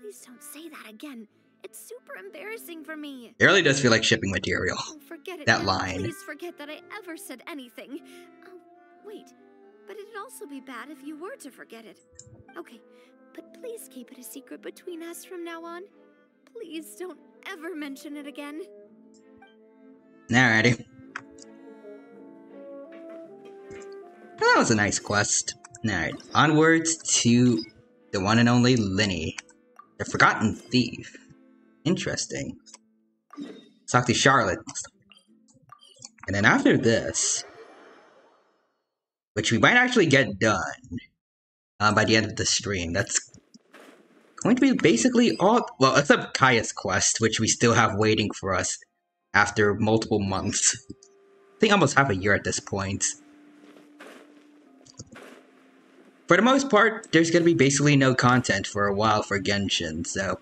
Please don't say that again. It's super embarrassing for me. It really does feel like shipping material. Oh, forget it. That now. line. Please forget that I ever said anything. Oh, wait. But it'd also be bad if you were to forget it. Okay, but please keep it a secret between us from now on. Please don't ever mention it again. Alrighty. Well, that was a nice quest. Alright, onwards to the one and only Linny, the Forgotten Thief. Interesting. Let's talk to Charlotte. And then after this, which we might actually get done by the end of the stream, that's going to be basically all, well, except Kaya's quest, which we still have waiting for us after multiple months. I think almost half a year at this point. For the most part, there's gonna be basically no content for a while for Genshin, so...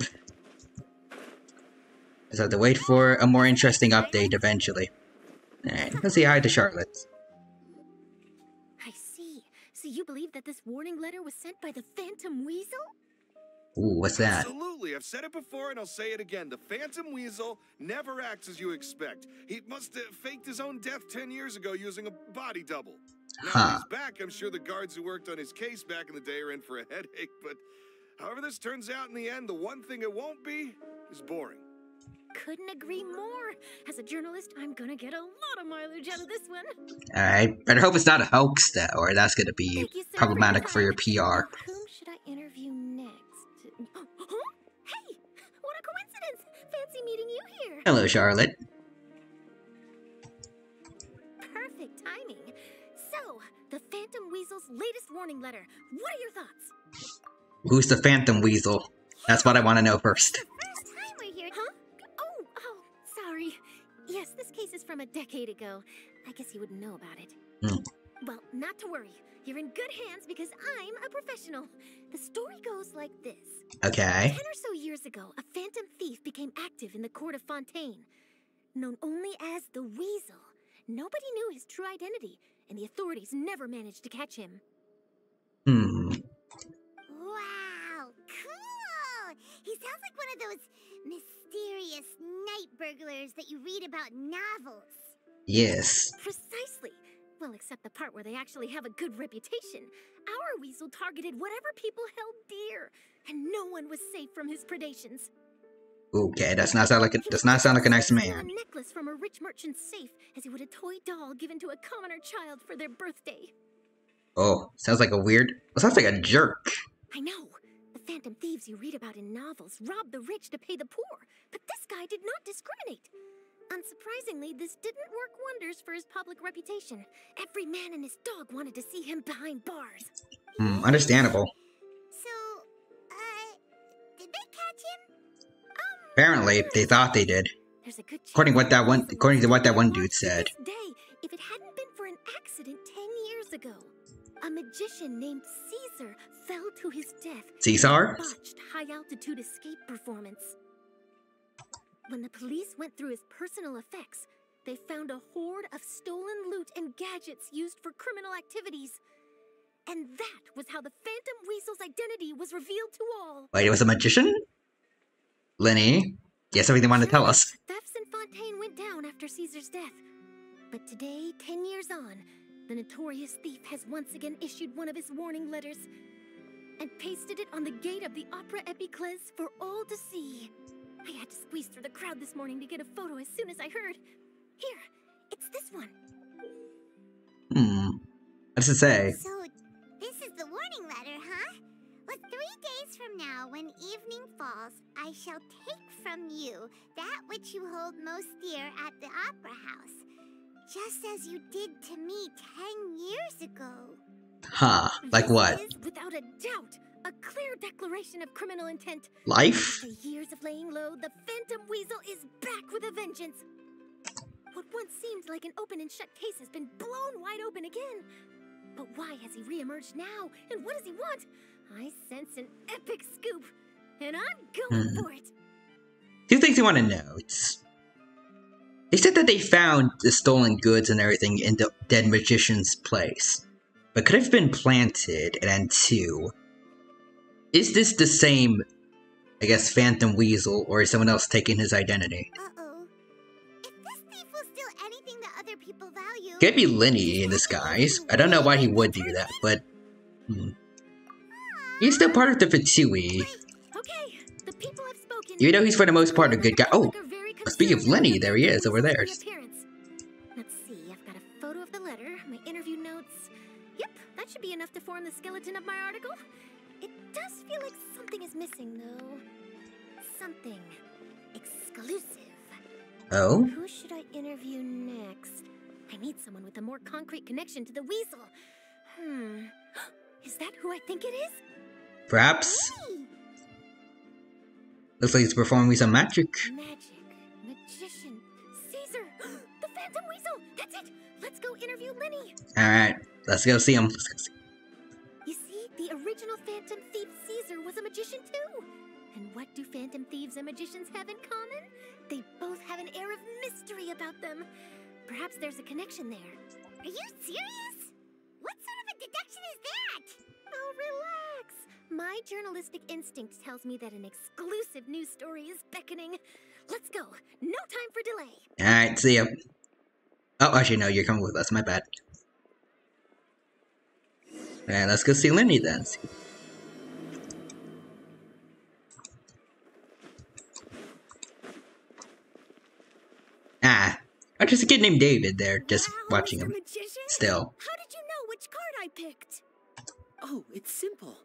just have to wait for a more interesting update eventually. Alright, let's say hi to Charlotte. I see. So you believe that this warning letter was sent by the Phantom Weasel? Ooh, what's that? Absolutely. I've said it before and I'll say it again. The Phantom Weasel never acts as you expect. He must have faked his own death 10 years ago using a body double. Now that he's back, I'm sure the guards who worked on his case back in the day are in for a headache, but however this turns out in the end, the one thing it won't be is boring. Couldn't agree more. As a journalist, I'm gonna get a lot of mileage out of this one. Alright, better hope it's not a hoax, though, or that's gonna be problematic for your PR. Whom should I interview next? Huh? Hey! What a coincidence! Fancy meeting you here. Hello, Charlotte. Perfect timing. So, the Phantom Weasel's latest warning letter. What are your thoughts? Who's the Phantom Weasel? That's what I want to know first. First time we're here, huh? Oh, sorry. Yes, this case is from a decade ago. I guess you wouldn't know about it. Well, not to worry. You're in good hands because I'm a professional. The story goes like this. Okay. 10 or so years ago, a phantom thief became active in the court of Fontaine. Known only as the Weasel. Nobody knew his true identity, and the authorities never managed to catch him. Wow, cool! He sounds like one of those mysterious night burglars that you read about in novels. Yes. Precisely. Well, except the part where they actually have a good reputation. Our Weasel targeted whatever people held dear, and no one was safe from his predations. Okay, does not sound like a nice man. A necklace from a rich merchant's safe, as he would a toy doll given to a commoner child for their birthday. Oh, sounds like a jerk. I know. The phantom thieves you read about in novels rob the rich to pay the poor, but this guy did not discriminate. Unsurprisingly, this didn't work wonders for his public reputation. Every man and his dog wanted to see him behind bars. Understandable. So, did they catch him? Apparently, they thought they did. There's a good According to what that one dude said. To this day, if it hadn't been for an accident 10 years ago, a magician named Caesar fell to his death. Caesar? In a botched high-altitude escape performance. When the police went through his personal effects, they found a hoard of stolen loot and gadgets used for criminal activities. And that was how the Phantom Weasel's identity was revealed to all. Wait, it was a magician? Lenny, guess everything you want to tell us. Thefts in Fontaine went down after Caesar's death. But today, 10 years on, the notorious thief has once again issued one of his warning letters and pasted it on the gate of the Opera Epiclese for all to see. I had to squeeze through the crowd this morning to get a photo as soon as I heard. Here, it's this one. What does it say? So, this is the warning letter, huh? Well, 3 days from now, when evening falls, I shall take from you that which you hold most dear at the Opera House, just as you did to me 10 years ago. Huh, like what? This is, without a doubt, a clear declaration of criminal intent. Life? After years of laying low, the Phantom Weasel is back with a vengeance. What once seemed like an open and shut case has been blown wide open again. But why has he reemerged now? And what does he want? I sense an epic scoop, and I'm going for it. 2 things you want to know. They said that they found the stolen goods and everything in the dead magician's place. But could have been planted, and then 2. Is this the same, I guess, Phantom Weasel, or is someone else taking his identity? Uh-oh. If this thief will steal anything that other people value... Could be Lenny in disguise. I don't know why he would do that, but... He's still part of the Fatui. Okay, the people have spoken. Even though he's for the most part a good guy. Oh, speaking of Lenny, there he is, over there. Let's see, I've got a photo of the letter, my interview notes. Yep, that should be enough to form the skeleton of my article. It does feel like something is missing, though. Something exclusive. Oh? Who should I interview next? I need someone with a more concrete connection to the Weasel. Is that who I think it is? Perhaps. Looks like he's performing some magic. Magician, Caesar, the Phantom Weasel. That's it. Let's go interview Lenny. All right, let's go see him. You see, the original Phantom Thief Caesar was a magician too. And what do Phantom Thieves and magicians have in common? They both have an air of mystery about them. Perhaps there's a connection there. Are you serious? What sort of a deduction is that? Oh, relax. My journalistic instinct tells me that an exclusive news story is beckoning. Let's go. No time for delay. Alright, see ya. Oh, actually, no, you're coming with us. My bad. Alright, let's go see Lenny then. Ah, oh, just a kid named David there, just watching him. Still. How did you know which card I picked? Oh, it's simple.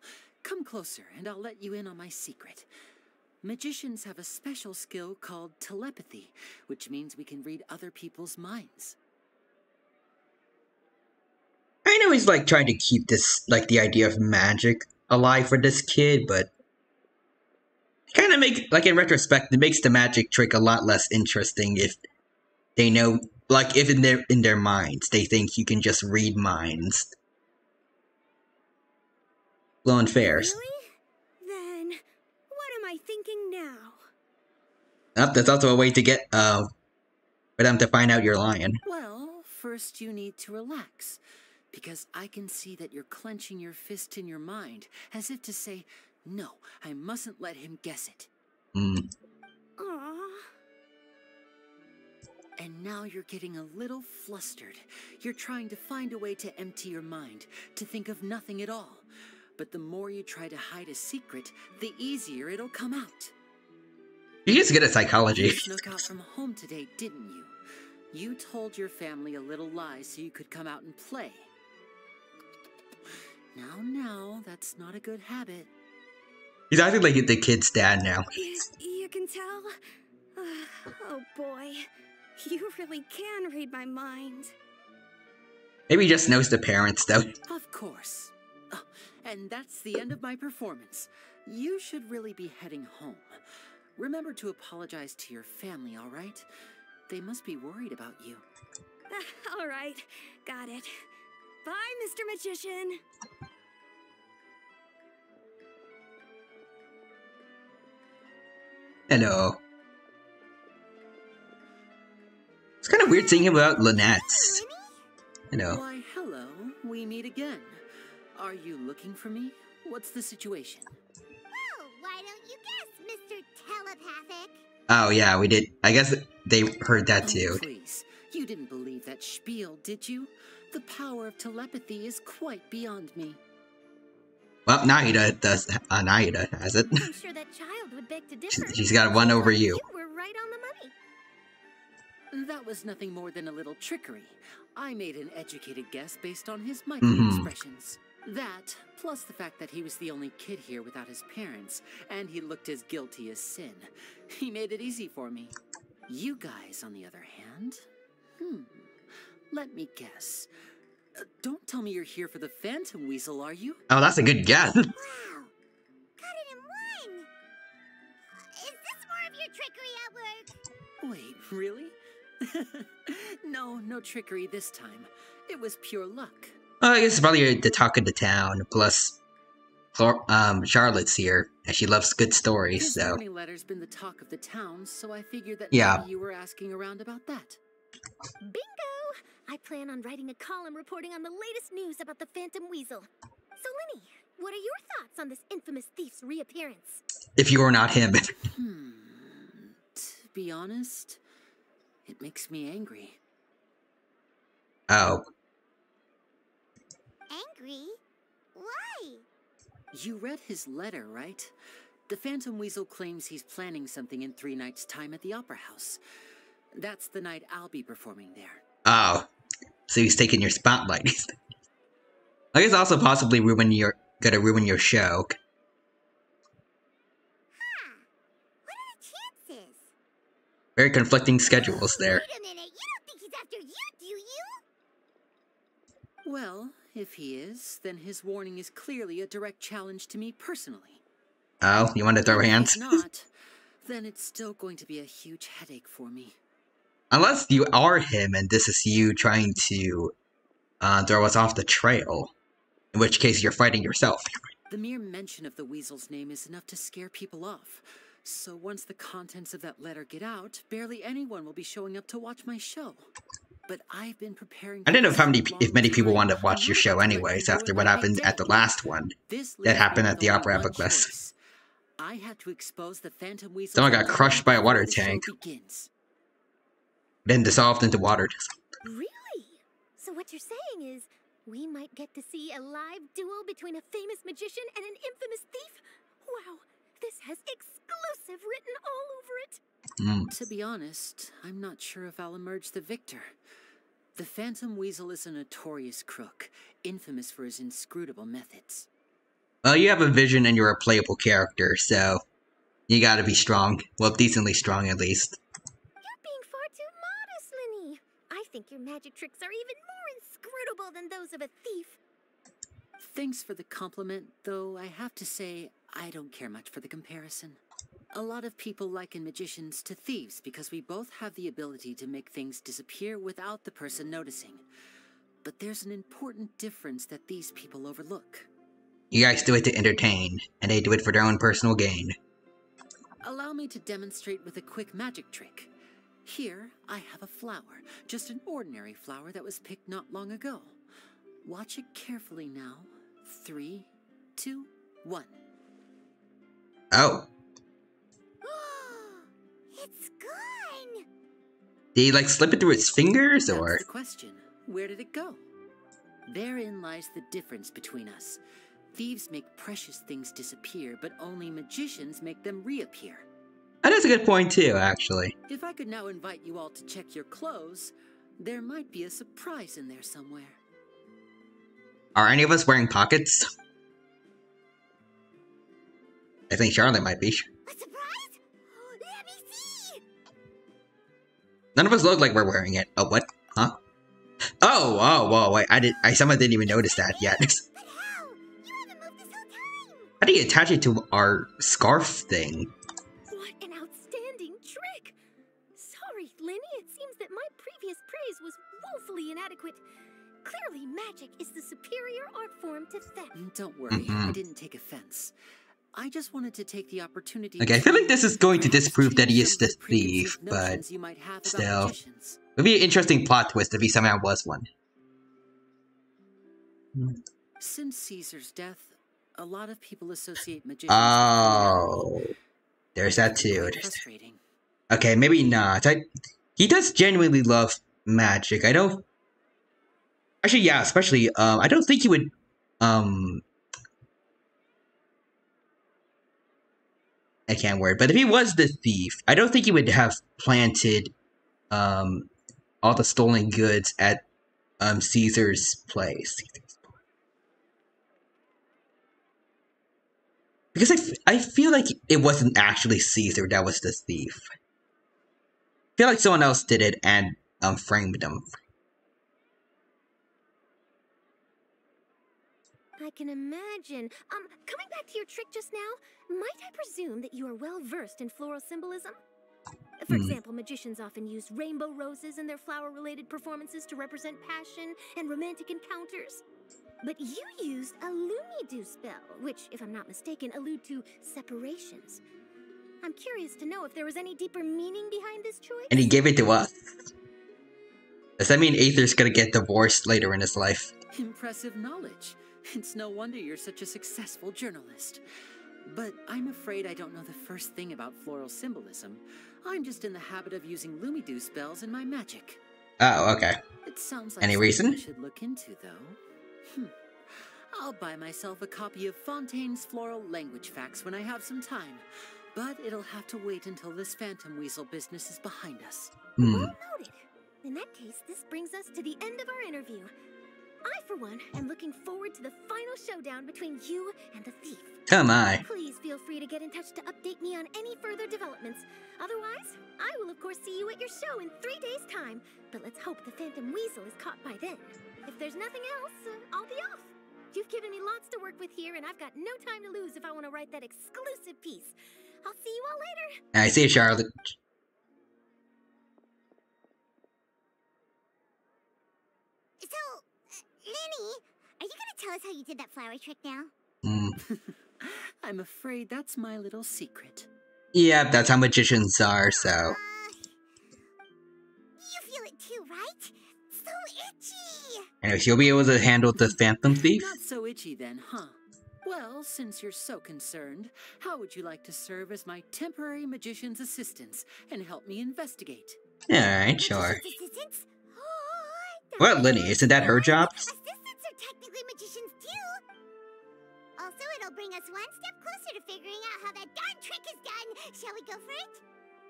Come closer, and I'll let you in on my secret. Magicians have a special skill called telepathy, which means we can read other people's minds. I know he's like trying to keep this, like, the idea of magic alive for this kid, but kind of make, like, in retrospect, it makes the magic trick a lot less interesting if they know, like, if in their minds they think you can just read minds. A little unfair. Really? Then, what am I thinking now? Oh, that's also a way to get, for them to find out you're lying. Well, first you need to relax, because I can see that you're clenching your fist in your mind, as if to say, no, I mustn't let him guess it. Aww. And now you're getting a little flustered. You're trying to find a way to empty your mind, to think of nothing at all. But the more you try to hide a secret, the easier it'll come out. You're just good at psychology. You snuck out from home today, didn't you? You told your family a little lie so you could come out and play. Now, that's not a good habit. He's acting like the kid's dad now. You can tell? Oh boy, you really can read my mind. Maybe he just knows the parents, though. Of course. Oh, and that's the end of my performance. You should really be heading home. Remember to apologize to your family, all right? They must be worried about you. All right, got it. Bye, Mr. Magician. Hello. It's kind of weird seeing him without Lynette's. Hello. Why, hello. We meet again. Are you looking for me? What's the situation? Well, why don't you guess, Mr. Telepathic? Oh yeah, we did. I guess they heard that too. Oh, please. You didn't believe that spiel, did you? The power of telepathy is quite beyond me. Well, Naida does. Naida has it. I'm sure that child would beg to differ. She's got one over you. You were right on the money. That was nothing more than a little trickery. I made an educated guess based on his micro-expressions. That, plus the fact that he was the only kid here without his parents, and he looked as guilty as sin. He made it easy for me. You guys, on the other hand... Let me guess. Don't tell me you're here for the Phantom Weasel, are you? Oh, that's a good guess. Wow! Got it in one! Is this more of your trickery at work? Wait, really? No trickery this time. It was pure luck. I guess it's probably the talk of the town. Plus, Charlotte's here, and she loves good stories. His So warning letter's been the talk of the town, so I figured that yeah. maybe you were asking around about that. Bingo! I plan on writing a column reporting on the latest news about the Phantom Weasel. So, Lenny, what are your thoughts on this infamous thief's reappearance? If you were not him. To be honest, it makes me angry. Oh. Angry? Why? You read his letter, right? The Phantom Weasel claims he's planning something in 3 nights' time at the Opera House. That's the night I'll be performing there. Oh. So he's taking your spotlight. I guess also possibly gonna ruin your show. What are the chances? Very conflicting schedules there. Wait a minute, you don't think he's after you, do you? Well, if he is, then his warning is clearly a direct challenge to me personally. Oh, you want to throw hands? If not, then it's still going to be a huge headache for me. Unless you are him and this is you trying to throw us off the trail. In which case you're fighting yourself. The mere mention of the Weasel's name is enough to scare people off. So once the contents of that letter get out, barely anyone will be showing up to watch my show. but I've been preparing. I don't know if many people want to watch your show anyways after what happened at the last one. That happened at the Opera Epic List. I have to expose the Phantom Weasel. Someone got crushed by a water tank, then dissolved into water. Really? So what you're saying is we might get to see a live duel between a famous magician and an infamous thief? Wow, this has exclusive written all over it. To be honest, I'm not sure if I'll emerge the victor. The Phantom Weasel is a notorious crook, infamous for his inscrutable methods. Well, you have a vision and you're a playable character, so you gotta be strong. Well, decently strong at least. You're being far too modest, Linny. I think your magic tricks are even more inscrutable than those of a thief. Thanks for the compliment, though I have to say I don't care much for the comparison. A lot of people liken magicians to thieves because we both have the ability to make things disappear without the person noticing. But there's an important difference that these people overlook. You guys do it to entertain, and they do it for their own personal gain. Allow me to demonstrate with a quick magic trick. Here, I have a flower, just an ordinary flower that was picked not long ago. Watch it carefully now. 3, 2, 1. Oh. It's gone! Did he, like, slip it through his fingers, or? That's the question. Where did it go? Therein lies the difference between us. Thieves make precious things disappear, but only magicians make them reappear. That is a good point, too, actually. If I could now invite you all to check your clothes, there might be a surprise in there somewhere. Are any of us wearing pockets? I think Charlotte might be. A surprise? Let me see! None of us look like we're wearing it. Oh, what? Huh? Oh, wait, someone didn't even notice that yet. How do you attach it to our scarf thing? What an outstanding trick! Sorry, Linny, it seems that my previous praise was woefully inadequate. Clearly, magic is the superior art form to theft. Don't worry, I didn't take offense. I just wanted to take the opportunity. Okay, I feel like this is going to disprove that he is the thief, but still. It would be an interesting plot twist if he somehow was one. Since Caesar's death, a lot of people associate magicians. Oh, there's that too. Okay, maybe not. He does genuinely love magic. I don't. Actually, yeah, especially. I don't think he would. I can't word, but if he was the thief, I don't think he would have planted all the stolen goods at Caesar's place. Because I feel like it wasn't actually Caesar that was the thief. I feel like someone else did it and framed him. I can imagine. Coming back to your trick just now, might I presume that you are well versed in floral symbolism? For example, magicians often use rainbow roses in their flower-related performances to represent passion and romantic encounters. But you used a Lumidu spell, which, if I'm not mistaken, allude to separations. I'm curious to know if there was any deeper meaning behind this choice. And he gave it to us. Does that mean Aether's gonna get divorced later in his life? Impressive knowledge. It's no wonder you're such a successful journalist. But I'm afraid I don't know the first thing about floral symbolism. I'm just in the habit of using Lumidu spells in my magic. Oh, okay. It sounds like any reason? I should look into, though. I'll buy myself a copy of Fontaine's Floral Language Facts when I have some time. But it'll have to wait until this Phantom Weasel business is behind us. Well noted. In that case, this brings us to the end of our interview. I, for one, am looking forward to the final showdown between you and the thief. Oh my. Please feel free to get in touch to update me on any further developments. Otherwise, I will of course see you at your show in 3 days' time. But let's hope the Phantom Weasel is caught by then. If there's nothing else, I'll be off. You've given me lots to work with here, and I've got no time to lose if I want to write that exclusive piece. I'll see you all later. I see you, Charlotte. Linny, are you gonna tell us how you did that flower trick now? I'm afraid that's my little secret. Yeah, that's how magicians are, so. You feel it too, right? Anyway, she'll be able to handle the Phantom Thief? Not so itchy then, huh? Well, since you're so concerned, how would you like to serve as my temporary magician's assistants and help me investigate? Alright, sure. Well, Lenny, isn't that her job? Assistants are technically magicians too. Also, it'll bring us one step closer to figuring out how that darn trick is done. Shall we go for it?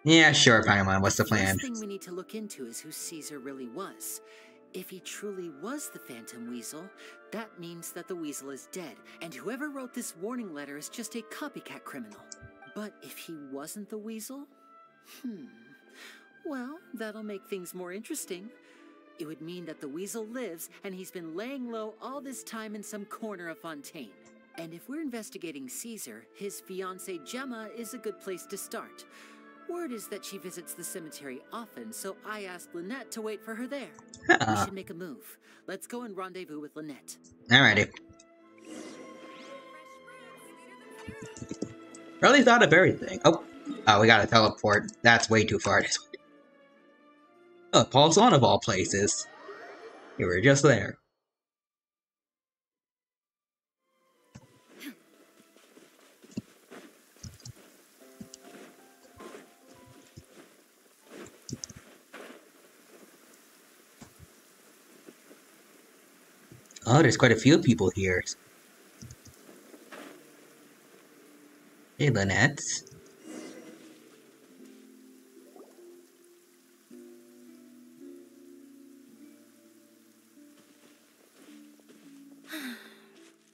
Yeah, sure, Paimon. What's the plan? The first thing we need to look into is who Caesar really was. If he truly was the Phantom Weasel, that means that the Weasel is dead, and whoever wrote this warning letter is just a copycat criminal. But if he wasn't the Weasel? Well, that'll make things more interesting. It would mean that the Weasel lives, and he's been laying low all this time in some corner of Fontaine. And if we're investigating Caesar, his fiancée Gemma is a good place to start. Word is that she visits the cemetery often, so I asked Lynette to wait for her there. We should make a move. Let's go and rendezvous with Lynette. Alrighty. Really thought of everything. Oh, we gotta teleport. That's way too far. Oh, Paul's on of all places. You were just there. Oh, there's quite a few people here. Hey, Lynette.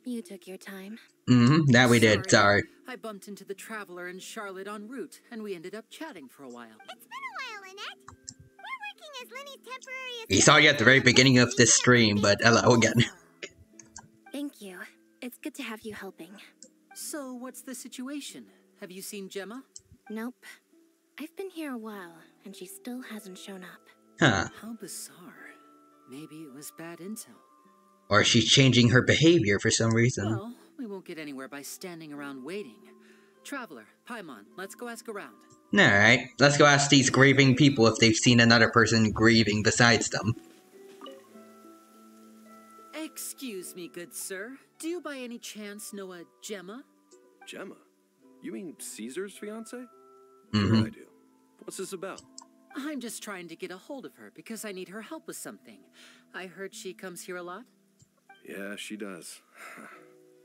You took your time. That we did, sorry. I bumped into the Traveler and Charlotte en route, and we ended up chatting for a while. It's been a while, Lynette. We're working as Lenny's temporary We saw you at the very beginning of this stream, but hello again. Thank you. It's good to have you helping. So, what's the situation? Have you seen Gemma? Nope. I've been here a while, and she still hasn't shown up. Huh. How bizarre. Maybe it was bad intel. Or she's changing her behavior for some reason. Well, we won't get anywhere by standing around waiting. Traveler, Paimon, let's go ask around. Alright, let's go ask these grieving people if they've seen another person grieving besides them. Excuse me, good sir. Do you by any chance know a Gemma? Gemma? You mean Caesar's fiancée? Mm-hmm. Sure I do. What's this about? I'm just trying to get a hold of her because I need her help with something. I heard she comes here a lot. Yeah, she does.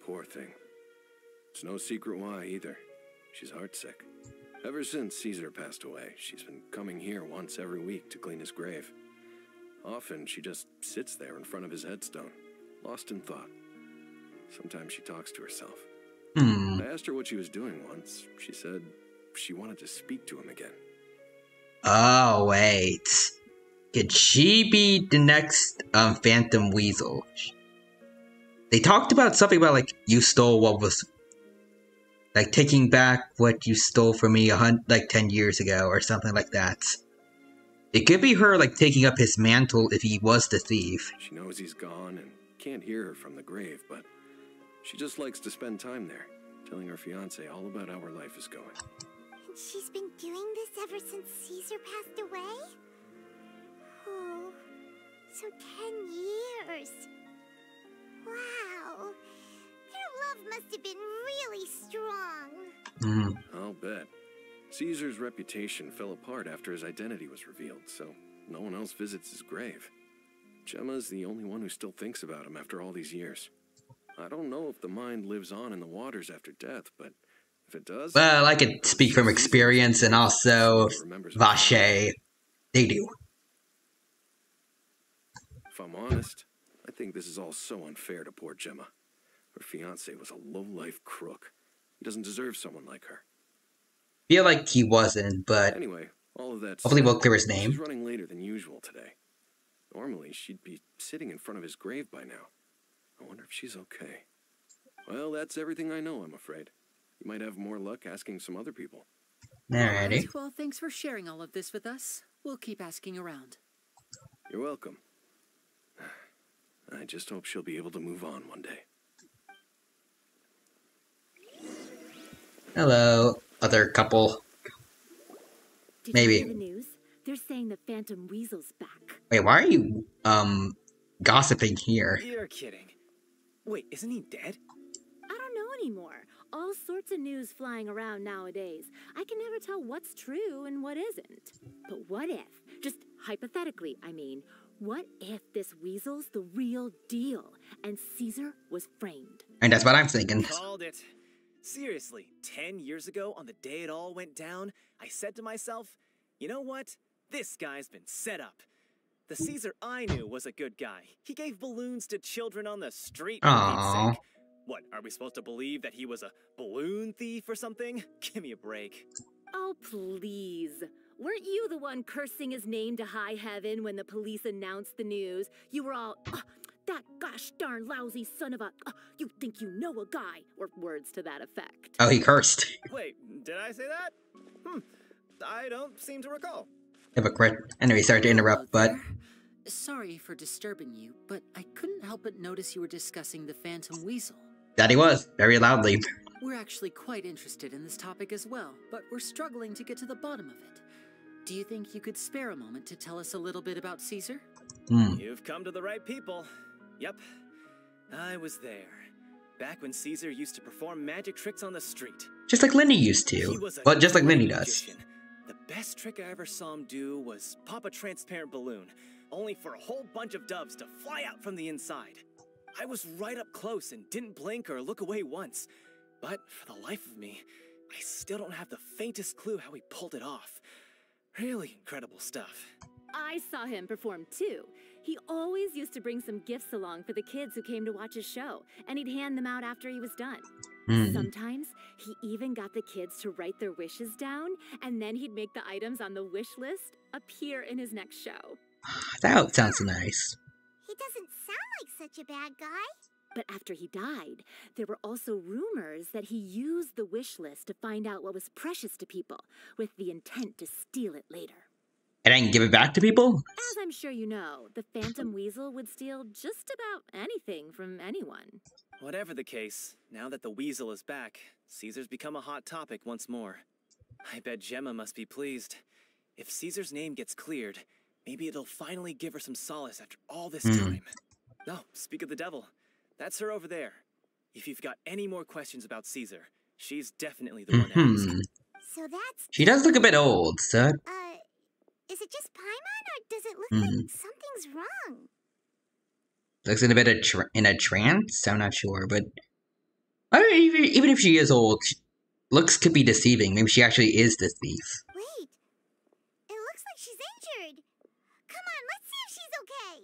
Poor thing. It's no secret why, either. She's heartsick. Ever since Caesar passed away, she's been coming here once every week to clean his grave. Often, she just sits there in front of his headstone, lost in thought. Sometimes she talks to herself. I asked her what she was doing once. She said she wanted to speak to him again. Oh, wait. Could she be the next Phantom Weasel? They talked about something about, like, you stole what was... Like, taking back what you stole from me 10 years ago, or something like that. It could be her, like, taking up his mantle if he was the thief. She knows he's gone and can't hear her from the grave, but she just likes to spend time there, telling her fiancé all about how her life is going. And she's been doing this ever since Caesar passed away? Oh, so 10 years. Wow. Their love must have been really strong. I'll bet. Caesar's reputation fell apart after his identity was revealed, so no one else visits his grave. Gemma's the only one who still thinks about him after all these years. I don't know if the mind lives on in the waters after death, but if it does... Well, I could speak from experience, and also Vache. They do. If I'm honest, I think this is all so unfair to poor Gemma. Her fiancé was a low-life crook. He doesn't deserve someone like her. Feel like he wasn't, but anyway, all of that hopefully we'll clear his name. She's running later than usual today. Normally, she'd be sitting in front of his grave by now. I wonder if she's okay. Well, that's everything I know, I'm afraid. You might have more luck asking some other people. Alrighty. Well, thanks for sharing all of this with us. We'll keep asking around. You're welcome. I just hope she'll be able to move on one day. Hello, other couple. Did Maybe. you hear the news? They're saying the Phantom Weasel's back. Wait, why are you, gossiping here. You're kidding. Wait, isn't he dead? I don't know anymore. All sorts of news flying around nowadays. I can never tell what's true and what isn't. But what if, just hypothetically, I mean, what if this weasel's the real deal and Caesar was framed? And that's what I'm thinking. Called it. Seriously, 10 years ago, on the day it all went down, I said to myself, you know what? This guy's been set up. The Caesar I knew was a good guy. He gave balloons to children on the street. For Pete's sake. What, are we supposed to believe that he was a balloon thief or something? Give me a break. Oh, please. Weren't you the one cursing his name to high heaven when the police announced the news? You were all, that gosh darn lousy son of a, you think you know a guy, or words to that effect. Oh, he cursed. Wait, did I say that? I don't seem to recall. Hypocrite. Anyway, sorry to interrupt, but... Sorry for disturbing you, but I couldn't help but notice you were discussing the Phantom Weasel. That he was, very loudly. We're actually quite interested in this topic as well, but we're struggling to get to the bottom of it. Do you think you could spare a moment to tell us a little bit about Caesar? You've come to the right people. Yep, I was there. Back when Caesar used to perform magic tricks on the street. Just like Lindy used to. Well, just like Lindy does. The best trick I ever saw him do was pop a transparent balloon, only for a whole bunch of doves to fly out from the inside. I was right up close and didn't blink or look away once. But for the life of me, I still don't have the faintest clue how he pulled it off. Really incredible stuff. I saw him perform too. He always used to bring some gifts along for the kids who came to watch his show, and he'd hand them out after he was done. Sometimes he even got the kids to write their wishes down, and then he'd make the items on the wish list appear in his next show. That sounds nice. He doesn't sound like such a bad guy. But after he died, there were also rumors that he used the wish list to find out what was precious to people, with the intent to steal it later. And then give it back to people? As I'm sure you know, the Phantom Weasel would steal just about anything from anyone. Whatever the case, now that the Weasel is back, Caesar's become a hot topic once more. I bet Gemma must be pleased. If Caesar's name gets cleared, maybe it'll finally give her some solace after all this time. No, speak of the devil. That's her over there. If you've got any more questions about Caesar, she's definitely the one to ask. So that's... She does look a bit old, so... Is it just Paimon, or does it look like something's wrong? Looks in a bit in a trance? I'm not sure, but... even if she is old, looks could be deceiving. Maybe she actually is the thief. Wait. It looks like she's injured. Come on, let's see if she's okay.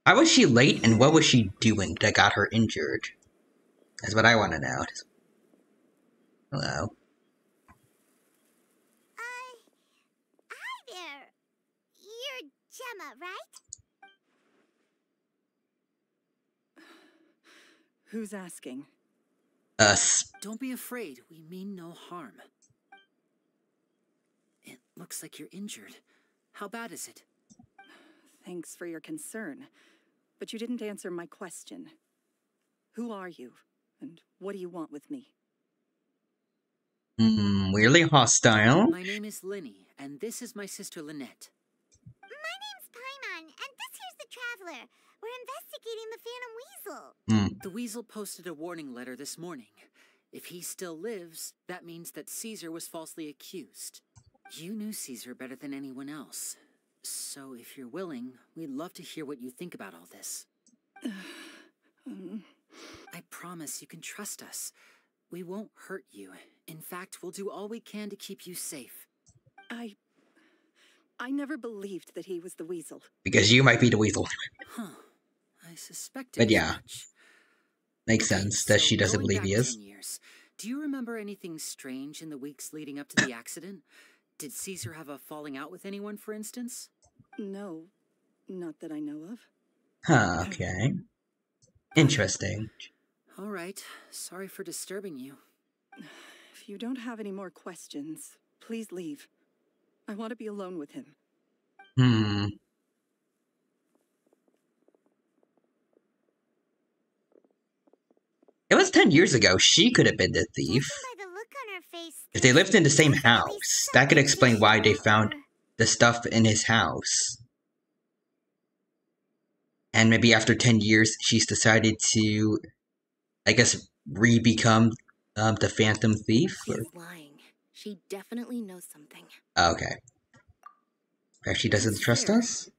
Why was she late, and what was she doing that got her injured? That's what I want to know. Hello. Hi there. You're Gemma, right? Who's asking? Us. Don't be afraid. We mean no harm. It looks like you're injured. How bad is it? Thanks for your concern, but you didn't answer my question. Who are you, and what do you want with me? Weirdly hostile. My name is Linny, and this is my sister Lynette. My name's Paimon, and this here's the Traveler. We're investigating the Phantom Weasel. The Weasel posted a warning letter this morning. If he still lives, that means that Caesar was falsely accused. You knew Caesar better than anyone else. So if you're willing, we'd love to hear what you think about all this. I promise you can trust us. We won't hurt you. In fact, we'll do all we can to keep you safe. I never believed that he was the Weasel. Because you might be the Weasel. Huh. I suspected. But yeah. Much. Makes sense that she doesn't believe he is. 10 years, do you remember anything strange in the weeks leading up to the accident? Did Caesar have a falling out with anyone, for instance? No. Not that I know of. Huh, okay. Interesting. All right. Sorry for disturbing you. If you don't have any more questions, please leave. I want to be alone with him. It was 10 years ago. She could have been the thief. By the look on her face, If they lived in the same house, that could explain why they found the stuff in his house. And maybe after 10 years, she's decided to, I guess, re-become the Phantom Thief? She's lying. She definitely knows something. Okay. Perhaps she doesn't That's trust fair. us?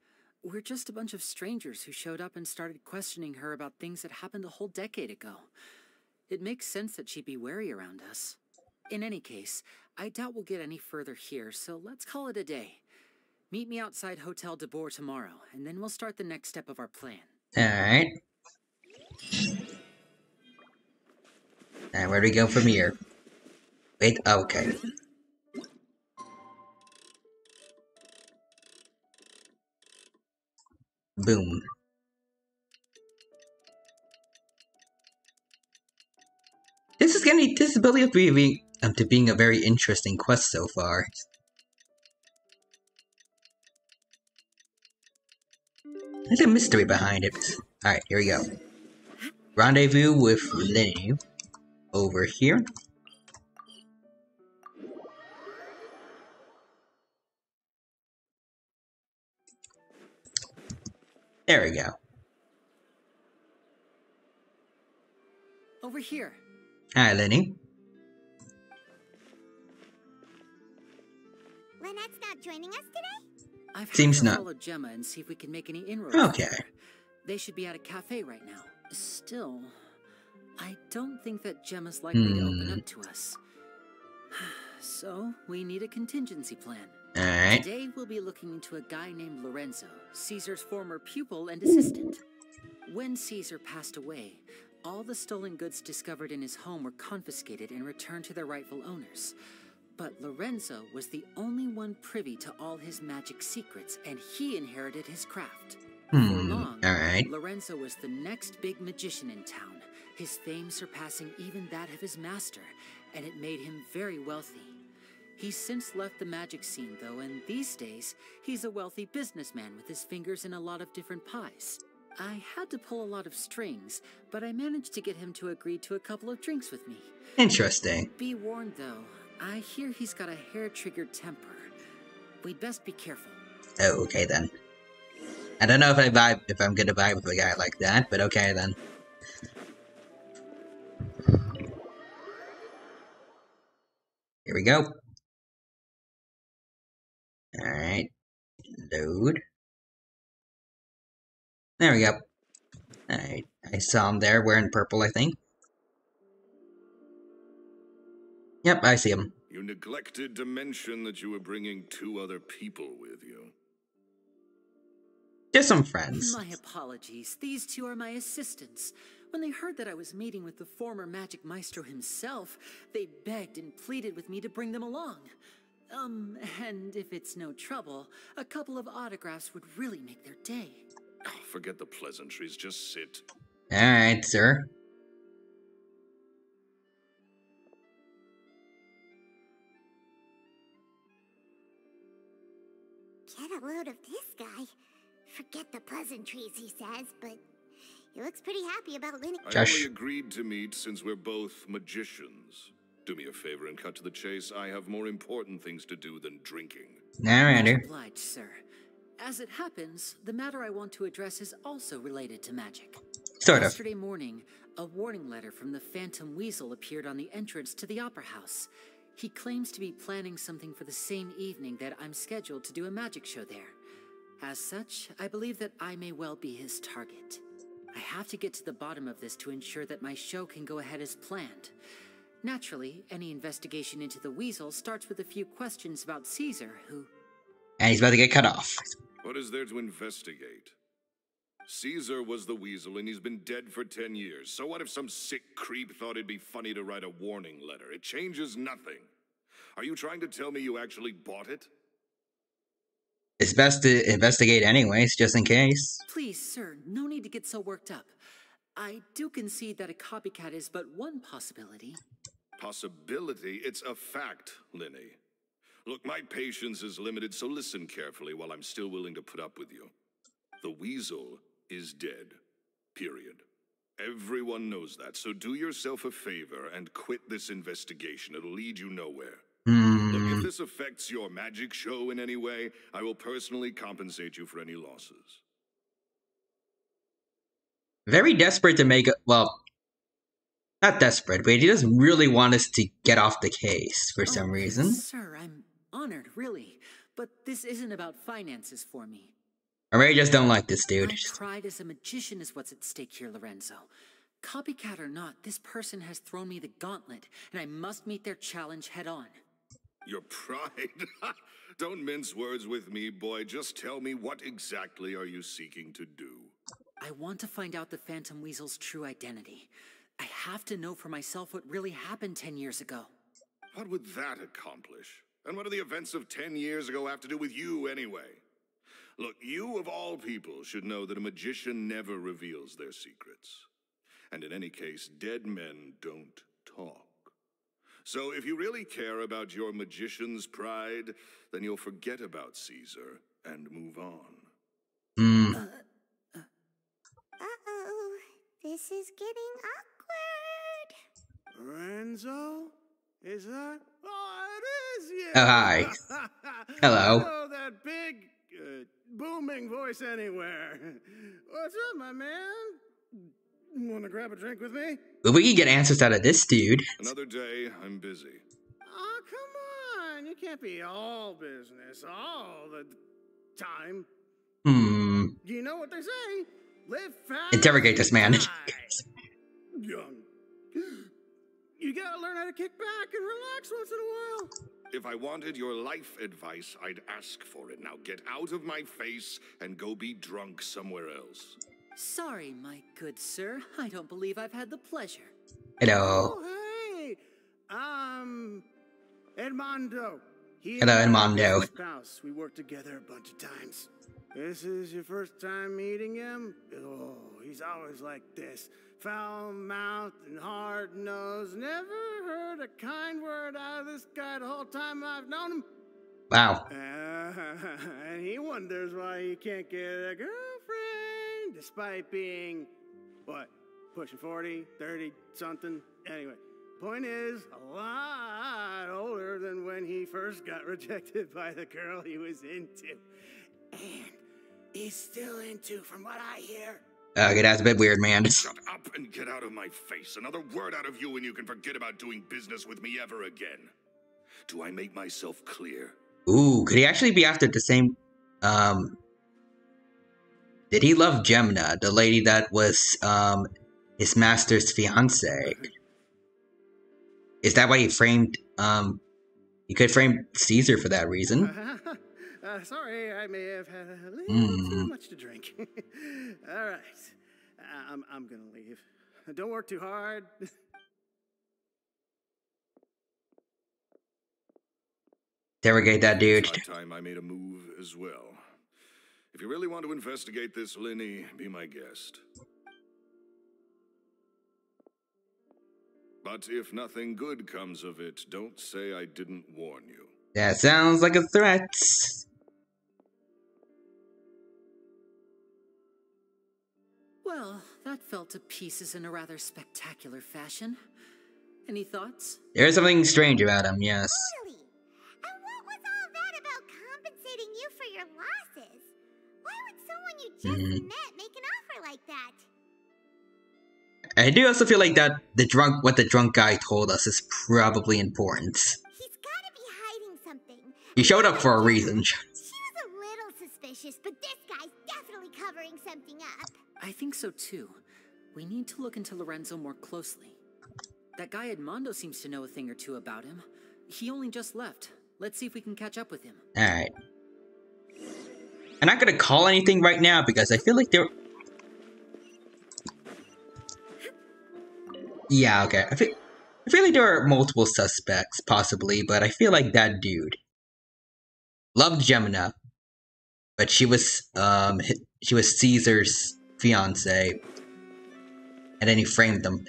We're just a bunch of strangers who showed up and started questioning her about things that happened a whole decade ago. It makes sense that she'd be wary around us. In any case, I doubt we'll get any further here, so let's call it a day. Meet me outside Hotel de Boer tomorrow, and then we'll start the next step of our plan. Alright. And where do we go from here? Wait, okay. Boom. This is building up to being a very interesting quest so far. There's a mystery behind it. Alright, here we go. Rendezvous with Lenny. Over here. There we go. Over here. Hi, Lenny. Lynette's not joining us today? I've Seems had to not. follow Gemma and see if we can make any inroads. Okay. with her. They should be at a cafe right now. Still, I don't think that Gemma's likely to open up to us. So, we need a contingency plan. Alright. Today, we'll be looking into a guy named Lorenzo, Caesar's former pupil and assistant. When Caesar passed away, all the stolen goods discovered in his home were confiscated and returned to their rightful owners. But Lorenzo was the only one privy to all his magic secrets, and he inherited his craft. For long, alright. Lorenzo was the next big magician in town, his fame surpassing even that of his master, and it made him very wealthy. He's since left the magic scene, though, and these days, he's a wealthy businessman with his fingers in a lot of different pies. I had to pull a lot of strings, but I managed to get him to agree to a couple of drinks with me. Interesting. Be warned, though, I hear he's got a hair-triggered temper. We'd best be careful. Oh, okay then. I don't know if I'm gonna vibe with a guy like that, but okay then. Here we go. Alright. Load. There we go. Alright. I saw him there wearing purple, I think. Yep, I see him. You neglected to mention that you were bringing 2 other people with you. Just some friends. My apologies. These 2 are my assistants. When they heard that I was meeting with the former magic maestro himself, they begged and pleaded with me to bring them along. And if it's no trouble, a couple of autographs would really make their day. Oh, forget the pleasantries, just sit. Alright, sir. Get a load of this guy. Forget the pleasantries, he says, but he looks pretty happy about Lenny. I only agreed to meet since we're both magicians. Do me a favor and cut to the chase. I have more important things to do than drinking. Alright. Much obliged, sir. As it happens, the matter I want to address is also related to magic. Sort of. Yesterday morning, a warning letter from the Phantom Weasel appeared on the entrance to the Opera House. He claims to be planning something for the same evening that I'm scheduled to do a magic show there. As such, I believe that I may well be his target. I have to get to the bottom of this to ensure that my show can go ahead as planned. Naturally, any investigation into the Weasel starts with a few questions about Caesar, who... And he's about to get cut off. What is there to investigate? Caesar was the Weasel, and he's been dead for 10 years. So what if some sick creep thought it'd be funny to write a warning letter? It changes nothing. Are you trying to tell me you actually bought it? It's best to investigate anyways, just in case. Please, sir, no need to get so worked up. I do concede that a copycat is but one possibility. Possibility? It's a fact, Linny. Look, my patience is limited, so listen carefully while I'm still willing to put up with you. The Weasel is dead. Period. Everyone knows that, so do yourself a favor and quit this investigation. It'll lead you nowhere. Look, if this affects your magic show in any way, I will personally compensate you for any losses. very desperate to make it. Well, not desperate, but he doesn't really want us to get off the case for some reason. Sir, I'm honored, really. But this isn't about finances for me. I really just don't like this dude. My pride as a magician is what's at stake here, Lorenzo. Copycat or not, this person has thrown me the gauntlet, and I must meet their challenge head on. Your pride? Don't mince words with me, boy. Just tell me, what exactly are you seeking to do? I want to find out the Phantom Weasel's true identity. I have to know for myself what really happened 10 years ago. What would that accomplish? And what do the events of 10 years ago have to do with you, anyway? Look, you of all people should know that a magician never reveals their secrets. And in any case, dead men don't talk. So if you really care about your magician's pride, then you'll forget about Caesar and move on. Uh-oh. This is getting awkward. Lorenzo? Is that? Oh, it is, yeah. Oh, hi. Hello. I know that big, booming voice anywhere. What's up, my man? Want to grab a drink with me? But we can get answers out of this dude. Another day, I'm busy. Oh, come on. You can't be all business all the time. Do you know what they say? Live fast. Interrogate this man. Young. You gotta learn how to kick back and relax once in a while. If I wanted your life advice, I'd ask for it. Now get out of my face and go be drunk somewhere else. Sorry, my good sir. I don't believe I've had the pleasure. Hello. Oh, hey. Edmondo. Hello, Edmondo. Spouse. We worked together a bunch of times. This is your first time meeting him? Oh, he's always like this. Foul-mouthed and hard-nosed. Never heard a kind word out of this guy the whole time I've known him. Wow. And he wonders why he can't get a girlfriend, despite being, what, pushing 40, 30-something? Anyway, point is, a lot older than when he first got rejected by the girl he was into. And he's still into, from what I hear. Okay, that's a bit weird, man. Shut up and get out of my face. Another word out of you and you can forget about doing business with me ever again. Do I make myself clear? Ooh, could he actually be after the same, did he love Gemna, the lady that was, his master's fiancée? Is that why he framed, he could frame Caesar for that reason? Sorry, I may have had a little too much to drink. All right, I'm gonna leave. Don't work too hard. Interrogate that dude. It's high time I made a move as well. If you really want to investigate this, Linny, be my guest. But if nothing good comes of it, don't say I didn't warn you. That sounds like a threat. Well, that fell to pieces in a rather spectacular fashion. Any thoughts? There's something strange about him, yes. Totally. And what was all that about compensating you for your losses? Why would someone you just met make an offer like that? I do also feel like that what the drunk guy told us is probably important. He's gotta be hiding something. He showed up for a reason. She was a little suspicious, but this guy's definitely covering something up. I think so too. We need to look into Lorenzo more closely. That guy Edmondo seems to know a thing or two about him. He only just left. Let's see if we can catch up with him. Alright. I'm not gonna call anything right now because I feel like there... Yeah, okay. I feel like there are multiple suspects, possibly, but I feel like that dude loved Gemina, but she was Caesar's fiancée, and then he framed them.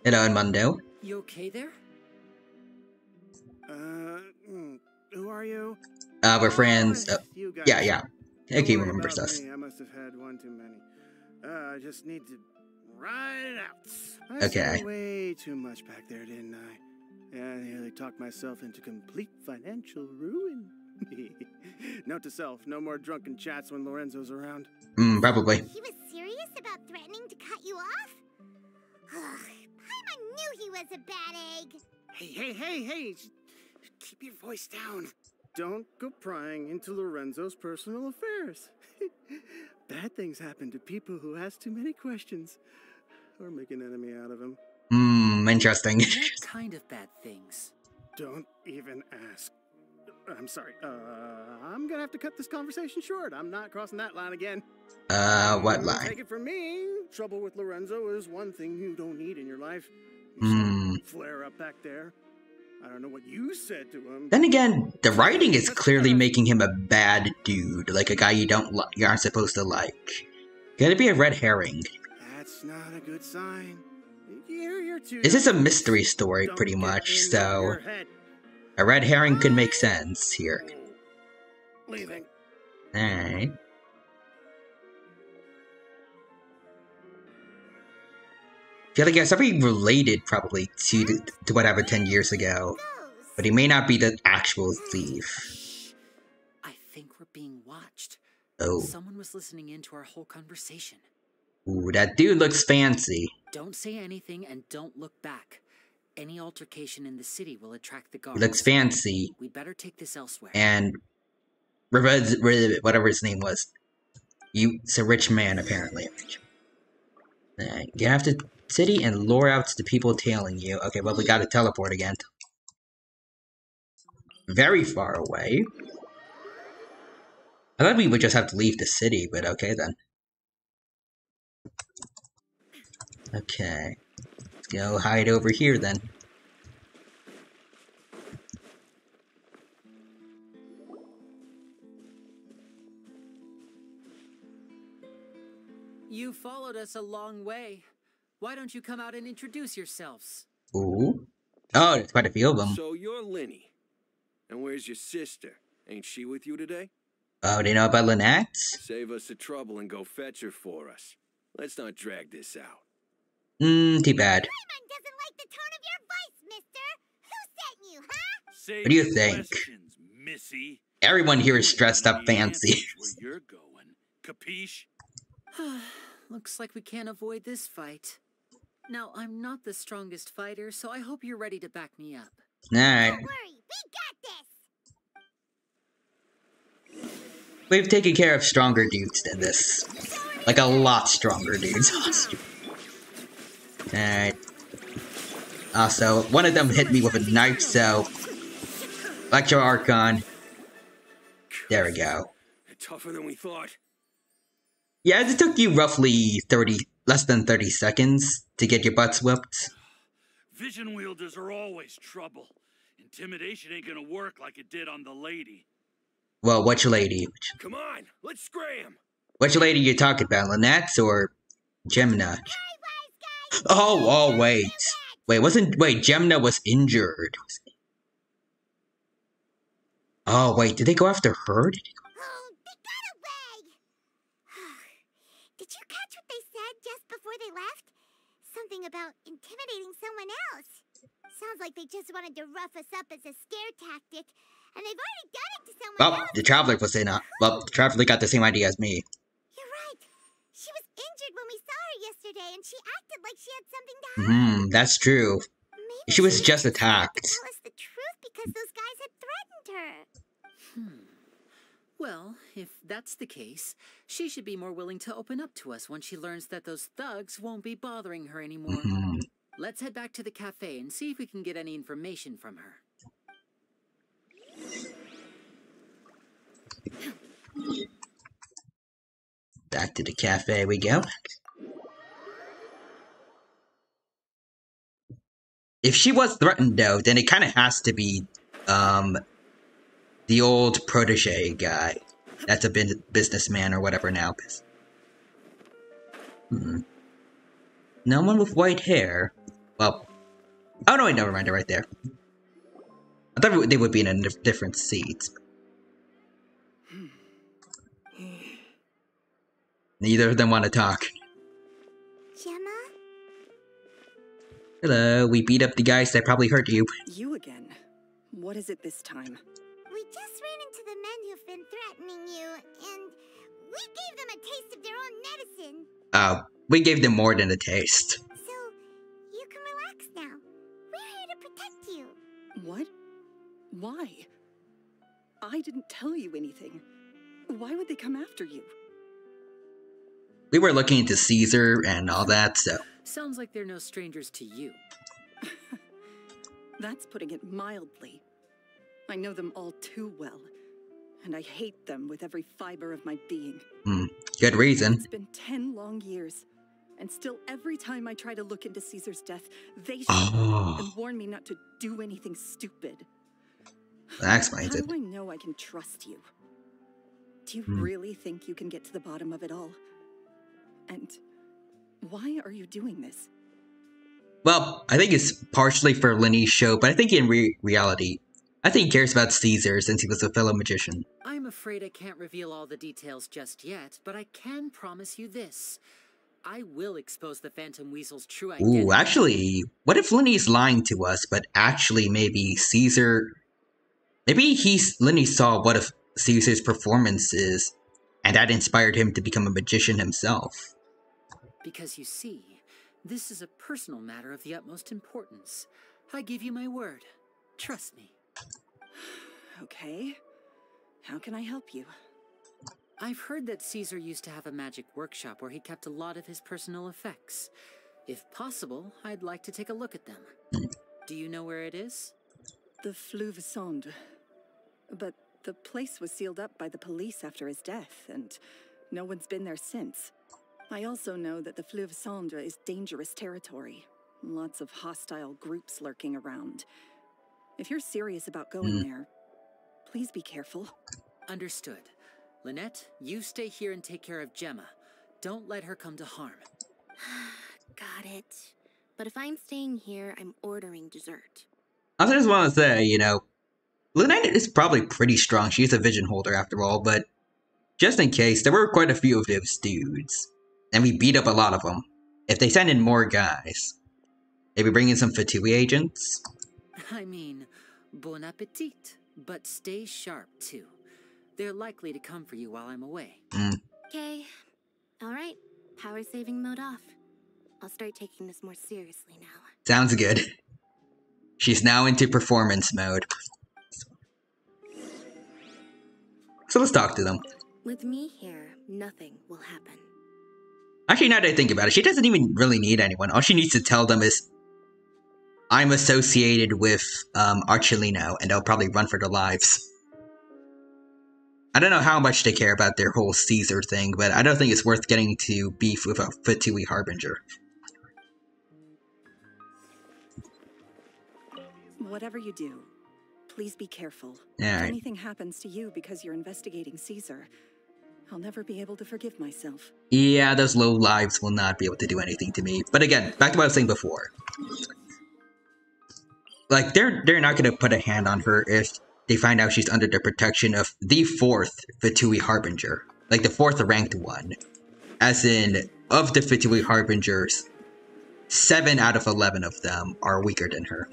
Hello, Edmondo. You okay there? Who are you? We're friends. You guys. Yeah. Don't He worry remembers about us. me. I must have had one too many. I just need to ride it out. I Okay. said way too much back there, didn't I? Yeah, I nearly talked myself into complete financial ruin. Note to self, no more drunken chats when Lorenzo's around. Probably. He was serious about threatening to cut you off? Paimon knew he was a bad egg. Hey, keep your voice down. Don't go prying into Lorenzo's personal affairs. Bad things happen to people who ask too many questions or make an enemy out of him. Interesting. What kind of bad things? Don't even ask. I'm sorry. I'm gonna have to cut this conversation short. I'm not crossing that line again. What line? Take it from me. Trouble with Lorenzo is one thing you don't need in your life. Flare up back there. I don't know what you said to him. Then again, the writing is clearly making him a bad dude, like a guy you aren't supposed to like. Gonna be a red herring. That's not a good sign. You're too This is a mystery story, pretty much, so a red herring could make sense here. Leaving. Alright. I feel like he's something related, probably, to what happened 10 years ago. But he may not be the actual thief. I think we're being watched. Oh. Someone was listening in to our whole conversation. Ooh, that dude looks fancy. Don't say anything and don't look back. Any altercation in the city will attract the guards. He looks fancy. We better take this elsewhere. And whatever his name was. He's a rich man, apparently. Get out of the city and lure out the people tailing you. Okay, well, we gotta teleport again. Very far away. I thought we would just have to leave the city, but okay then. Okay. Let's go hide over here then. You followed us a long way. Why don't you come out and introduce yourselves? Ooh. Oh, there's quite a few of them. So you're Lenny. And where's your sister? Ain't she with you today? Oh, do you know about Lynette? Save us the trouble and go fetch her for us. Let's not drag this out. Too bad. Paimon doesn't like the tone of your voice, mister. Who sent you, huh? What do you think? Missy. Everyone here is dressed up fancy. Where you're going. Capiche? Looks like we can't avoid this fight. Now, I'm not the strongest fighter, so I hope you're ready to back me up. Alright. Don't worry, we got this. We've taken care of stronger dudes than this. Like a lot stronger dudes. Alright. Also, one of them hit me with a knife, so... Electro Archon. There we go. Tougher than we thought. Yeah, it took you roughly less than 30 seconds to get your butts whipped. Vision wielders are always trouble. Intimidation ain't gonna work like it did on the lady. Well, which lady? Come on, let's scram. Which lady you talking about, Lynette or Gemna? Oh, wait. Wait, Gemna was injured. Oh, wait, did they go after her? Did you catch what they said just before they left? Something about intimidating someone else. Sounds like they just wanted to rough us up as a scare tactic, and they've already done it to someone else. The Traveler was in well, the Traveler got the same idea as me. You're right. She was injured when we saw her yesterday, and she acted like she had something to hide. That's true. Maybe She was just attacked. tell us the truth because those guys had threatened her. Well, if that's the case, she should be more willing to open up to us once she learns that those thugs won't be bothering her anymore. Let's head back to the cafe and see if we can get any information from her. Back to the cafe we go. If she was threatened, though, then it kind of has to be, the old protege guy. That's a businessman or whatever now. No one with white hair. Well, oh no, wait, never mind, they're right there. I thought they would be in a different seats. Neither of them want to talk. Gemma? Hello, we beat up the guys that probably hurt you. You again? What is it this time? We just ran into the men who've been threatening you, and we gave them a taste of their own medicine. We gave them more than a taste. So, you can relax now. We're here to protect you. What? Why? I didn't tell you anything. Why would they come after you? We were looking into Caesar and all that, so... Sounds like they're no strangers to you. That's putting it mildly. I know them all too well, and I hate them with every fiber of my being. Good reason. It's been 10 long years, and still every time I try to look into Caesar's death, they show up and warn me not to do anything stupid. That explains it. How do I know I can trust you? Do you really think you can get to the bottom of it all? And why are you doing this? Well, I think it's partially for Lenny's show, but I think in reality, I think he cares about Caesar since he was a fellow magician. I'm afraid I can't reveal all the details just yet, but I can promise you this. I will expose the Phantom Weasel's true identity. Ooh, actually, what if Lenny's lying to us, but actually maybe Caesar... Maybe Lenny saw what of Caesar's performance is, and that inspired him to become a magician himself. Because you see, this is a personal matter of the utmost importance. I give you my word. Trust me. Okay. How can I help you? I've heard that Caesar used to have a magic workshop where he kept a lot of his personal effects. If possible, I'd like to take a look at them. Do you know where it is? The Fleuve Sonde. But the place was sealed up by the police after his death, and no one's been there since. I also know that the Fleuve Sonde is dangerous territory. Lots of hostile groups lurking around. If you're serious about going there, please be careful. Understood. Lynette, you stay here and take care of Gemma. Don't let her come to harm. Got it. But if I'm staying here, I'm ordering dessert. I just want to say, you know, Lynette is probably pretty strong. She's a vision holder after all, but just in case, there were quite a few of those dudes. And we beat up a lot of them. If they send in more guys, maybe bring in some Fatui agents? I mean, bon appetit. But stay sharp, too. They're likely to come for you while I'm away. Okay. Alright. Power saving mode off. I'll start taking this more seriously now. Sounds good. She's now into performance mode. So let's talk to them. With me here, nothing will happen. Actually, now that I think about it, she doesn't even really need anyone. All she needs to tell them is, I'm associated with Archelino, and they'll probably run for their lives. I don't know how much they care about their whole Caesar thing, but I don't think it's worth getting to beef with a Fatui Harbinger. Whatever you do, please be careful. All right. If anything happens to you because you're investigating Caesar, I'll never be able to forgive myself. Yeah, those low lives will not be able to do anything to me. But again, back to what I was saying before. Like, they're not going to put a hand on her if they find out she's under the protection of the 4th Fatui Harbinger. Like, the 4th ranked one. As in, of the Fatui Harbingers, 7 out of 11 of them are weaker than her.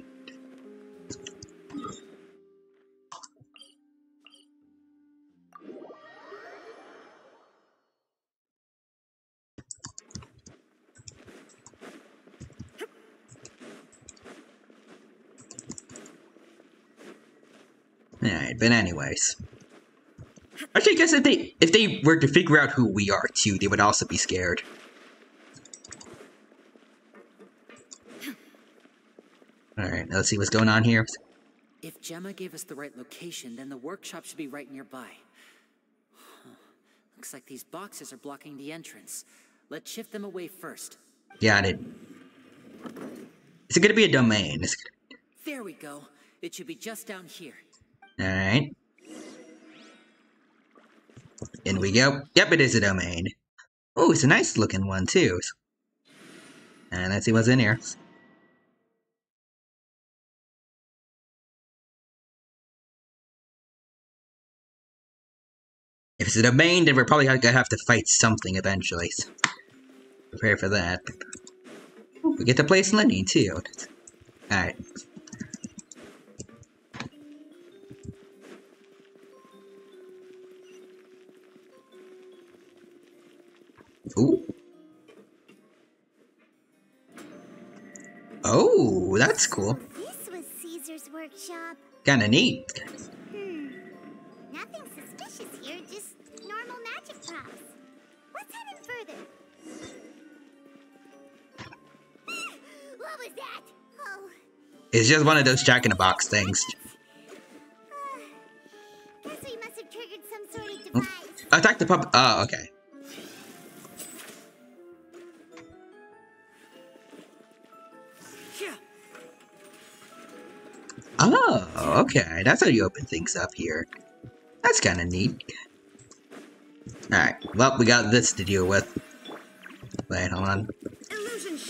Alright, but anyways. Actually, I guess if they were to figure out who we are too, they would also be scared. Alright, let's see what's going on here. If Gemma gave us the right location, then the workshop should be right nearby. Looks like these boxes are blocking the entrance. Let's shift them away first. Got it. Is it gonna be a domain? There we go. It should be just down here. Alright. In we go. Yep, it is a domain. Oh, it's a nice looking one too. And let's see what's in here. If it's a domain, then we're probably gonna have to fight something eventually. So prepare for that. Ooh, we get to place Lenny too. Alright. Ooh. Oh, that's cool. This was Caesar's workshop. Kinda neat. Nothing suspicious here, just normal magic props. What's hidden further? What was that? Oh. It's just one of those Jack-in-the-Box things. Guess we must have triggered some sort of device. Attack the pup. Oh, okay. Oh, okay. That's how you open things up here. That's kind of neat. Alright, well, we got this to deal with. Wait, hold on.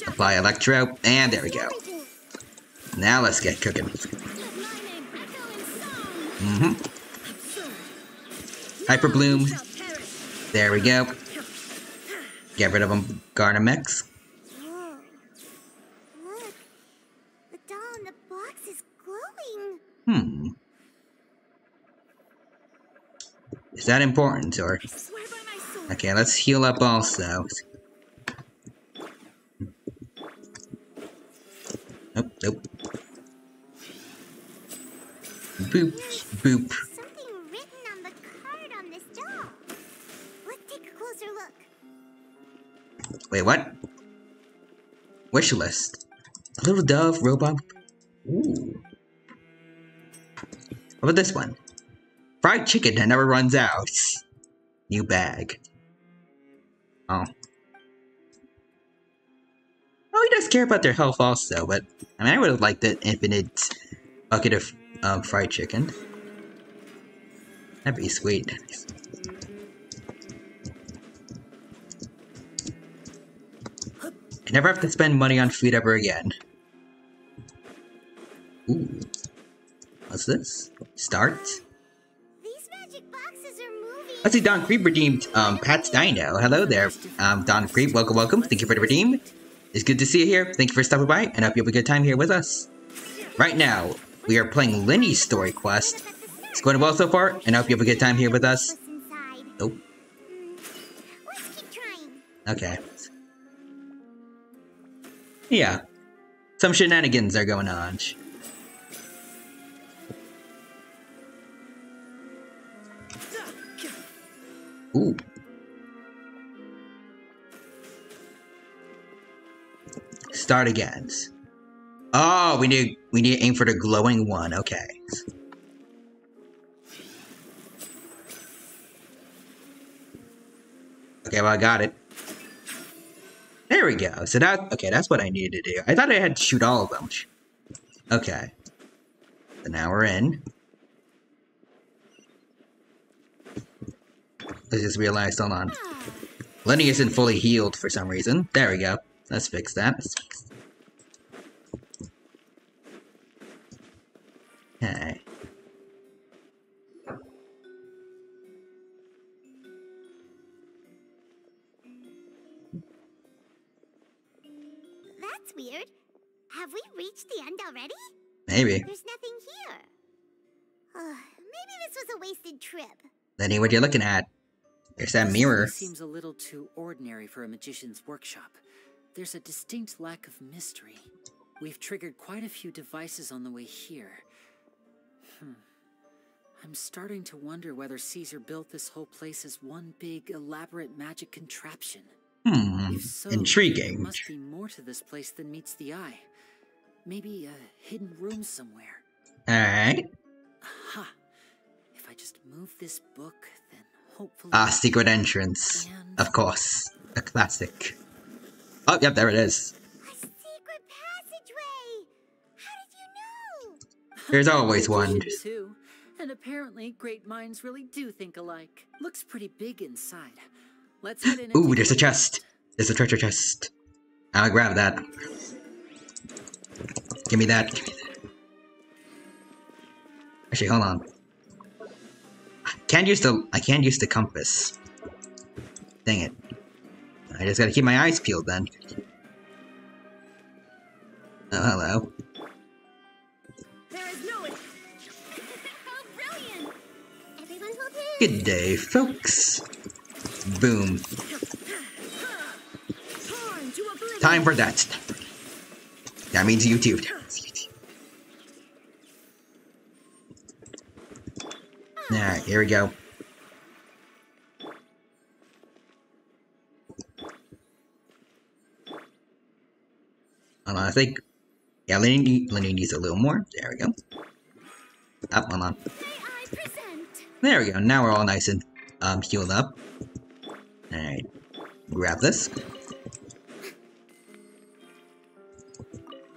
Apply Electro, and there we go. Now let's get cooking. Hyper Bloom. There we go. Get rid of them, Garnamex. Whoa. Look. The doll in the box is glowing. Is that important, or? Okay, let's heal up also. Nope, nope. Boop, boop. Something written on the card on this doll. Let's take a closer look. Wait, what? Wish list. A little dove, robot. Ooh. How about this one? Fried chicken that never runs out. New bag. Oh. Oh, he does care about their health also, but I mean, I would have liked an infinite bucket of fried chicken. That'd be sweet. I never have to spend money on food ever again. Ooh. What's this? Start? I see Don Creep redeemed Pat's Dino. Hello there, Don Creep. Welcome, welcome. Thank you for the redeem. It's good to see you here. Thank you for stopping by, and I hope you have a good time here with us. Right now, we are playing Lenny's story quest. It's going well so far, and I hope you have a good time here with us. Nope. Okay. Yeah. Some shenanigans are going on. Ooh. Start again. Oh, we need to aim for the glowing one. Okay. Okay, well I got it. There we go. So that's what I needed to do. I thought I had to shoot all of them. Okay. So now we're in. I just realized, hold on. Lenny isn't fully healed for some reason. There we go. Let's fix that. Okay. That's weird. Have we reached the end already? Maybe. There's nothing here. Maybe this was a wasted trip. Lenny, what are you looking at? There's that mirror. Seems a little too ordinary for a magician's workshop. There's a distinct lack of mystery. We've triggered quite a few devices on the way here. I'm starting to wonder whether Caesar built this whole place as one big, elaborate magic contraption. If so, Intriguing. There must be more to this place than meets the eye. Maybe a hidden room somewhere. Alright. Aha! If I just move this book, then hopefully... Ah, secret entrance. Of course. A classic. Oh, yep, there it is. A secret passageway! How did you know? There's always one. Too. And apparently, great minds really do think alike. Looks pretty big inside. Let's head in. Ooh, there's a chest. There's a treasure chest. I'll grab that. Give me that. Give me that. Actually, hold on. I can't use the compass. Dang it. I just gotta keep my eyes peeled then. Oh, hello. There is no one. How brilliant! Everyone hold hands. Good day, folks. Boom. Time for that. That means YouTube. Alright, here we go. I think, yeah, Lenny needs a little more. There we go. Up, hold on. There we go. Now we're all nice and healed up. Alright, grab this.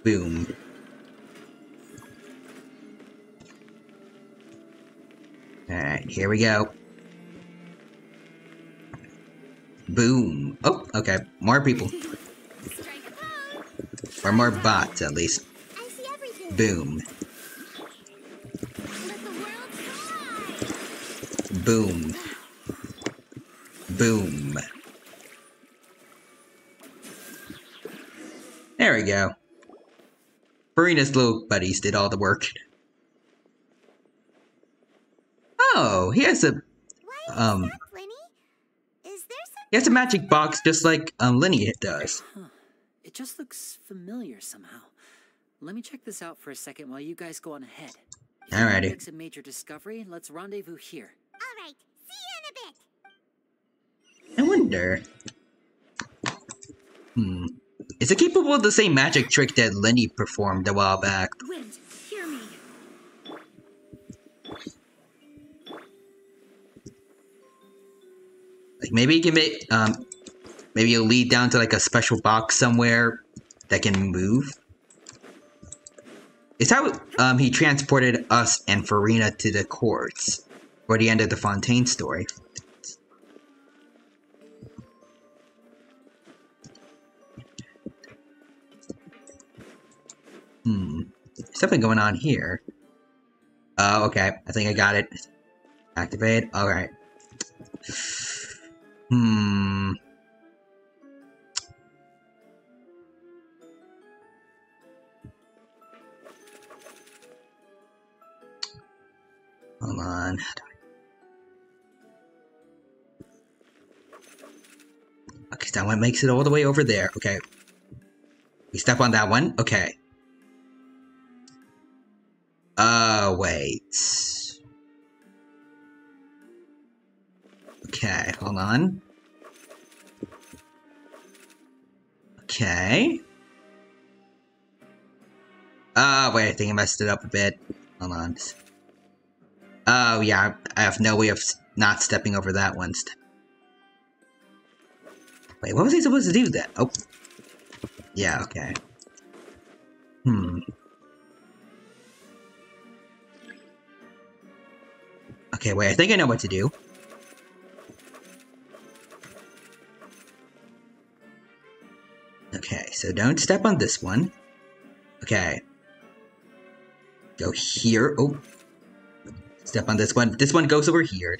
Boom. Alright, here we go. Boom. Oh, okay. More people. Or more bots, at least. Boom. Boom. Boom. There we go. Farina's little buddies did all the work. Oh, he has a he has a magic box just like Lenny does. Huh. It just looks familiar somehow. Let me check this out for a second while you guys go on ahead. If Alrighty. you makes a major discovery, let's rendezvous here. Alright, see you in a bit. I wonder. Is it capable of the same magic trick that Lenny performed a while back? Wind, hear me. Like maybe he can make maybe it'll lead down to like a special box somewhere that can move. It's how he transported us and Farina to the courts for the end of the Fontaine story. There's something going on here. Oh, okay. I think I got it. Activate. Alright. Hold on. Okay, that one makes it all the way over there. Okay. We step on that one. Okay. Wait. Okay, hold on. Okay. Wait, I think I messed it up a bit. Hold on. Oh, yeah, I have no way of not stepping over that one. Wait, what was he supposed to do then? Oh. Yeah, okay. Okay, wait, I think I know what to do. Okay, so don't step on this one. Okay. Go here. Oh. Step on this one. This one goes over here.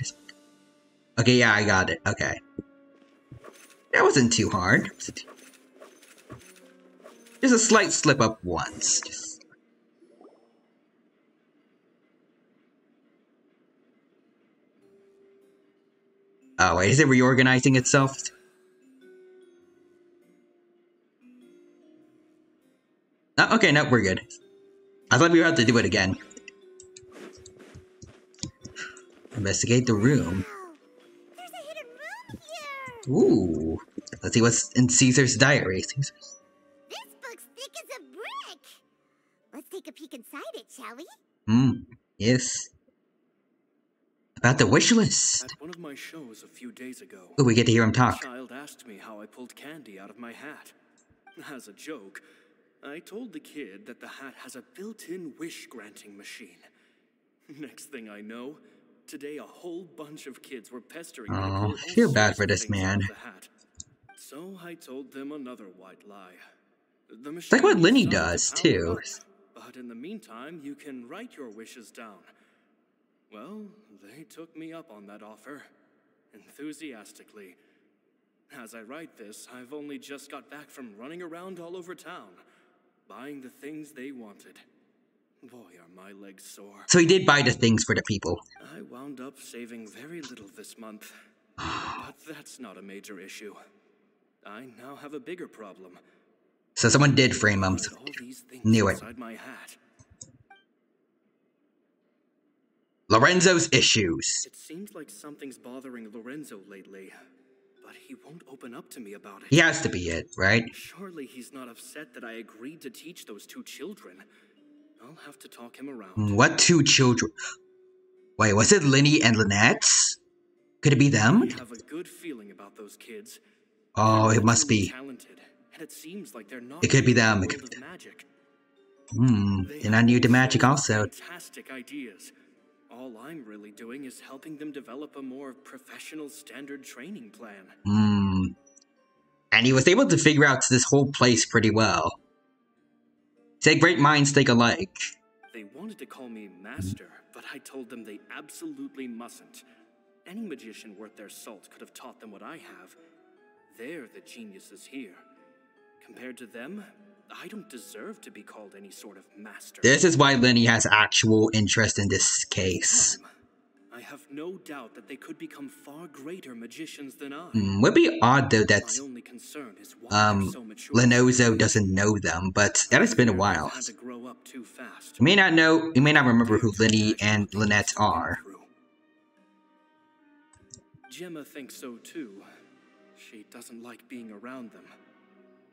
Okay, yeah, I got it. Okay. That wasn't too hard. Just a slight slip up once. Oh, wait, is it reorganizing itself? Oh, okay, no, we're good. I thought we would have to do it again. Investigate the room. There's a hidden room here. Ooh. Let's see what's in Caesar's diary. This book's thick as a brick. Let's take a peek inside it, shall we? Yes. About the wish list. At one of my shows a few days ago, Ooh, we get to hear him talk. a child asked me how I pulled candy out of my hat. As a joke, I told the kid that the hat has a built-in wish-granting machine. Next thing I know, today a whole bunch of kids were pestering me. Oh, I feel bad for this man. So I told them another white lie. The It's like what Lenny does, power too. up, but in the meantime, you can write your wishes down. Well, they took me up on that offer, enthusiastically. As I write this, I've only just got back from running around all over town. buying the things they wanted. Boy, are my legs sore. So he did buy the things for the people. I wound up saving very little this month. But that's not a major issue. I now have a bigger problem. So someone did frame him. Knew it. My hat. Lorenzo's issues. It seems like something's bothering Lorenzo lately, but he won't open up to me about it. He has to be it, right? Surely he's not upset that I agreed to teach those 2 children. I'll have to talk him around. What 2 children? Wait, was it Linny and Lynette's? Could it be them? I have a good feeling about those kids. Oh, it must be. Talented, and it seems like they're not. It could be them. It could be them. They're not new to magic also. Fantastic ideas. All I'm really doing is helping them develop a more professional standard training plan. And he was able to figure out this whole place pretty well. Say great minds think alike. They wanted to call me master, but I told them they absolutely mustn't. Any magician worth their salt could have taught them what I have. They're the geniuses here. Compared to them, I don't deserve to be called any sort of master. This is why Linny has actual interest in this case. I have no doubt that they could become far greater magicians than I. Would be odd though that Lenozo doesn't know them, but that has been a while. You may not know, you may not remember who Linny and Lynette are. Gemma thinks so too. She doesn't like being around them.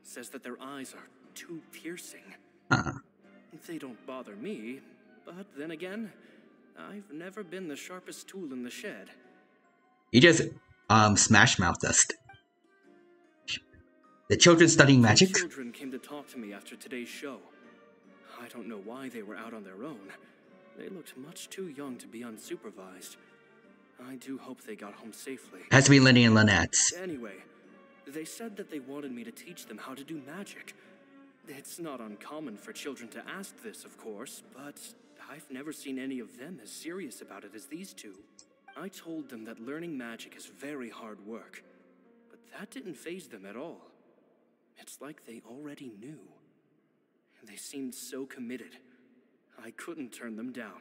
Says that their eyes are too piercing. They don't bother me, but then again, I've never been the sharpest tool in the shed. You just, smash-mouthed us. The children studying magic? The children came to talk to me after today's show. I don't know why they were out on their own. They looked much too young to be unsupervised. I do hope they got home safely. Has to be Linny and Lynette. Anyway, they said that they wanted me to teach them how to do magic. It's not uncommon for children to ask this, of course, but I've never seen any of them as serious about it as these 2. I told them that learning magic is very hard work, but that didn't faze them at all. It's like they already knew. They seemed so committed. I couldn't turn them down.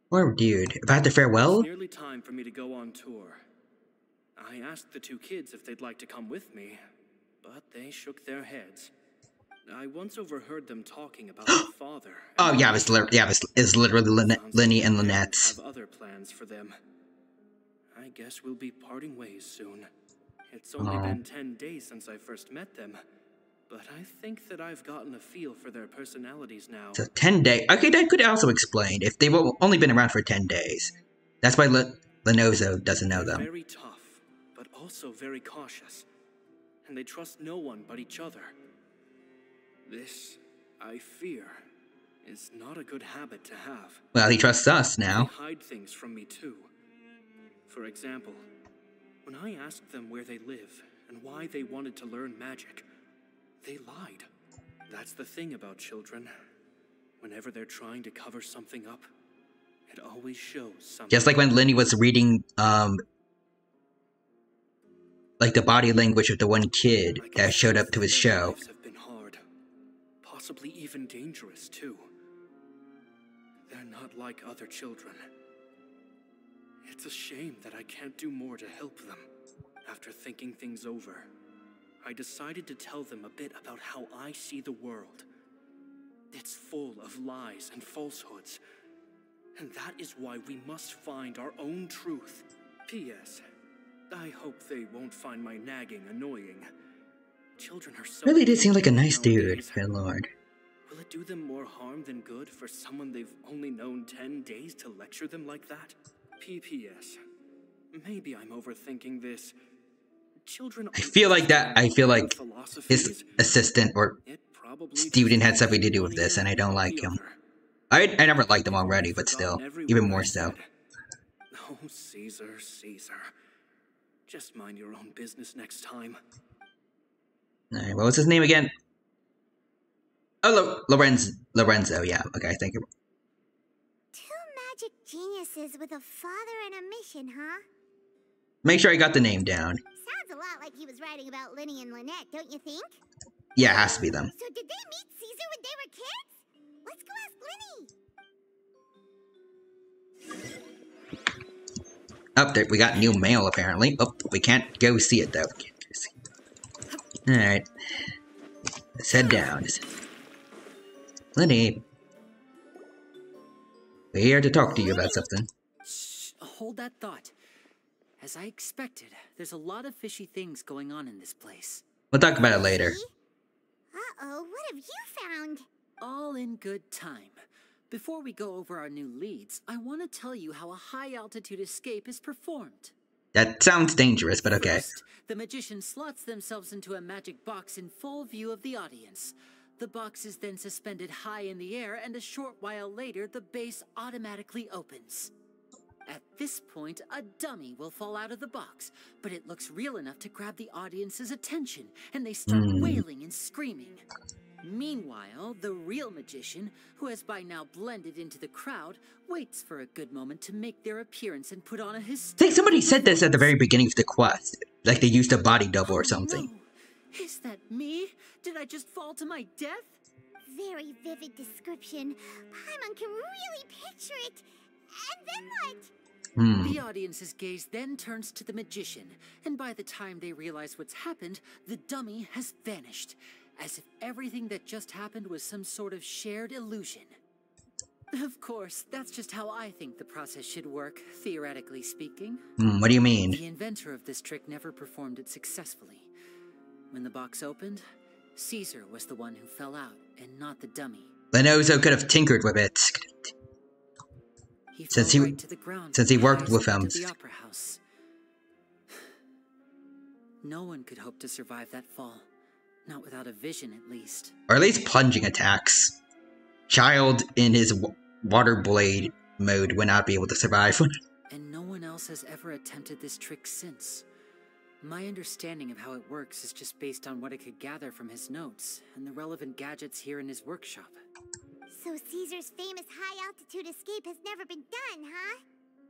Poor dude. About to farewell? It's nearly time for me to go on tour. I asked the 2 kids if they'd like to come with me, but they shook their heads. I once overheard them talking about their father. Oh yeah, it's literally Linny and Lynette. Have other plans for them. I guess we'll be parting ways soon. It's only been 10 days since I first met them, but I think that I've gotten a feel for their personalities now. So 10 days. Okay, that could also explain if they've only been around for 10 days. That's why Lenozo doesn't know them. Very tough, but also very cautious, and they trust no one but each other. This, I fear, is not a good habit to have. Well, he trusts us now. They hide things from me too. For example, when I asked them where they live and why they wanted to learn magic, they lied. That's the thing about children. Whenever they're trying to cover something up, it always shows something. Just like when Linny was reading, like the body language of the one kid that showed up to his show. Possibly even dangerous, too. They're not like other children. It's a shame that I can't do more to help them. After thinking things over, I decided to tell them a bit about how I see the world. It's full of lies and falsehoods, and that is why we must find our own truth. P.S. I hope they won't find my nagging annoying. Children are so... Really did seem like a nice dude, good lord. Will it do them more harm than good for someone they've only known 10 days to lecture them like that? P.P.S. Maybe I'm overthinking this. Children I feel like his assistant or student had something to do with this, and I don't like him. I never liked him already, but still, even more so. Oh, Caesar, Caesar. Just mind your own business next time. Alright, what was his name again? Oh, Lorenzo, yeah. Okay, thank you. 2 magic geniuses with a father and a mission, huh? Make sure I got the name down. Sounds a lot like he was writing about Linny and Lynette, don't you think? Yeah, it has to be them. So did they meet Caesar when they were kids? Let's go ask Lenny. Oh, there, we got new mail apparently. Oh, we can't go see it though. Alright. Let's head down. Lenny. We're here to talk to you about something. Shh, hold that thought. As I expected, there's a lot of fishy things going on in this place. We'll talk about it later. Uh-oh, what have you found? All in good time. Before we go over our new leads, I want to tell you how a high-altitude escape is performed. That sounds dangerous, but okay. First, the magician slots themselves into a magic box in full view of the audience. The box is then suspended high in the air, and a short while later, the base automatically opens. At this point, a dummy will fall out of the box, but it looks real enough to grab the audience's attention, and they start wailing and screaming. Meanwhile, the real magician, who has by now blended into the crowd, waits for a good moment to make their appearance and put on a hysterical... I think somebody said this at the very beginning of the quest. Like they used a body double or something. No. Is that me? Did I just fall to my death? Very vivid description. Paimon can really picture it. And then what? The audience's gaze then turns to the magician, and by the time they realize what's happened, the dummy has vanished, as if everything that just happened was some sort of shared illusion. Of course, that's just how I think the process should work, theoretically speaking. What do you mean? The inventor of this trick never performed it successfully. When the box opened, Caesar was the one who fell out, and not the dummy. Lenozo could have tinkered with it. Since he worked with him. The opera house. No one could hope to survive that fall. Not without a vision, at least. Or at least plunging attacks. Child in his water blade mode would not be able to survive. And no one else has ever attempted this trick since. My understanding of how it works is just based on what I could gather from his notes and the relevant gadgets here in his workshop. So Caesar's famous high-altitude escape has never been done, huh?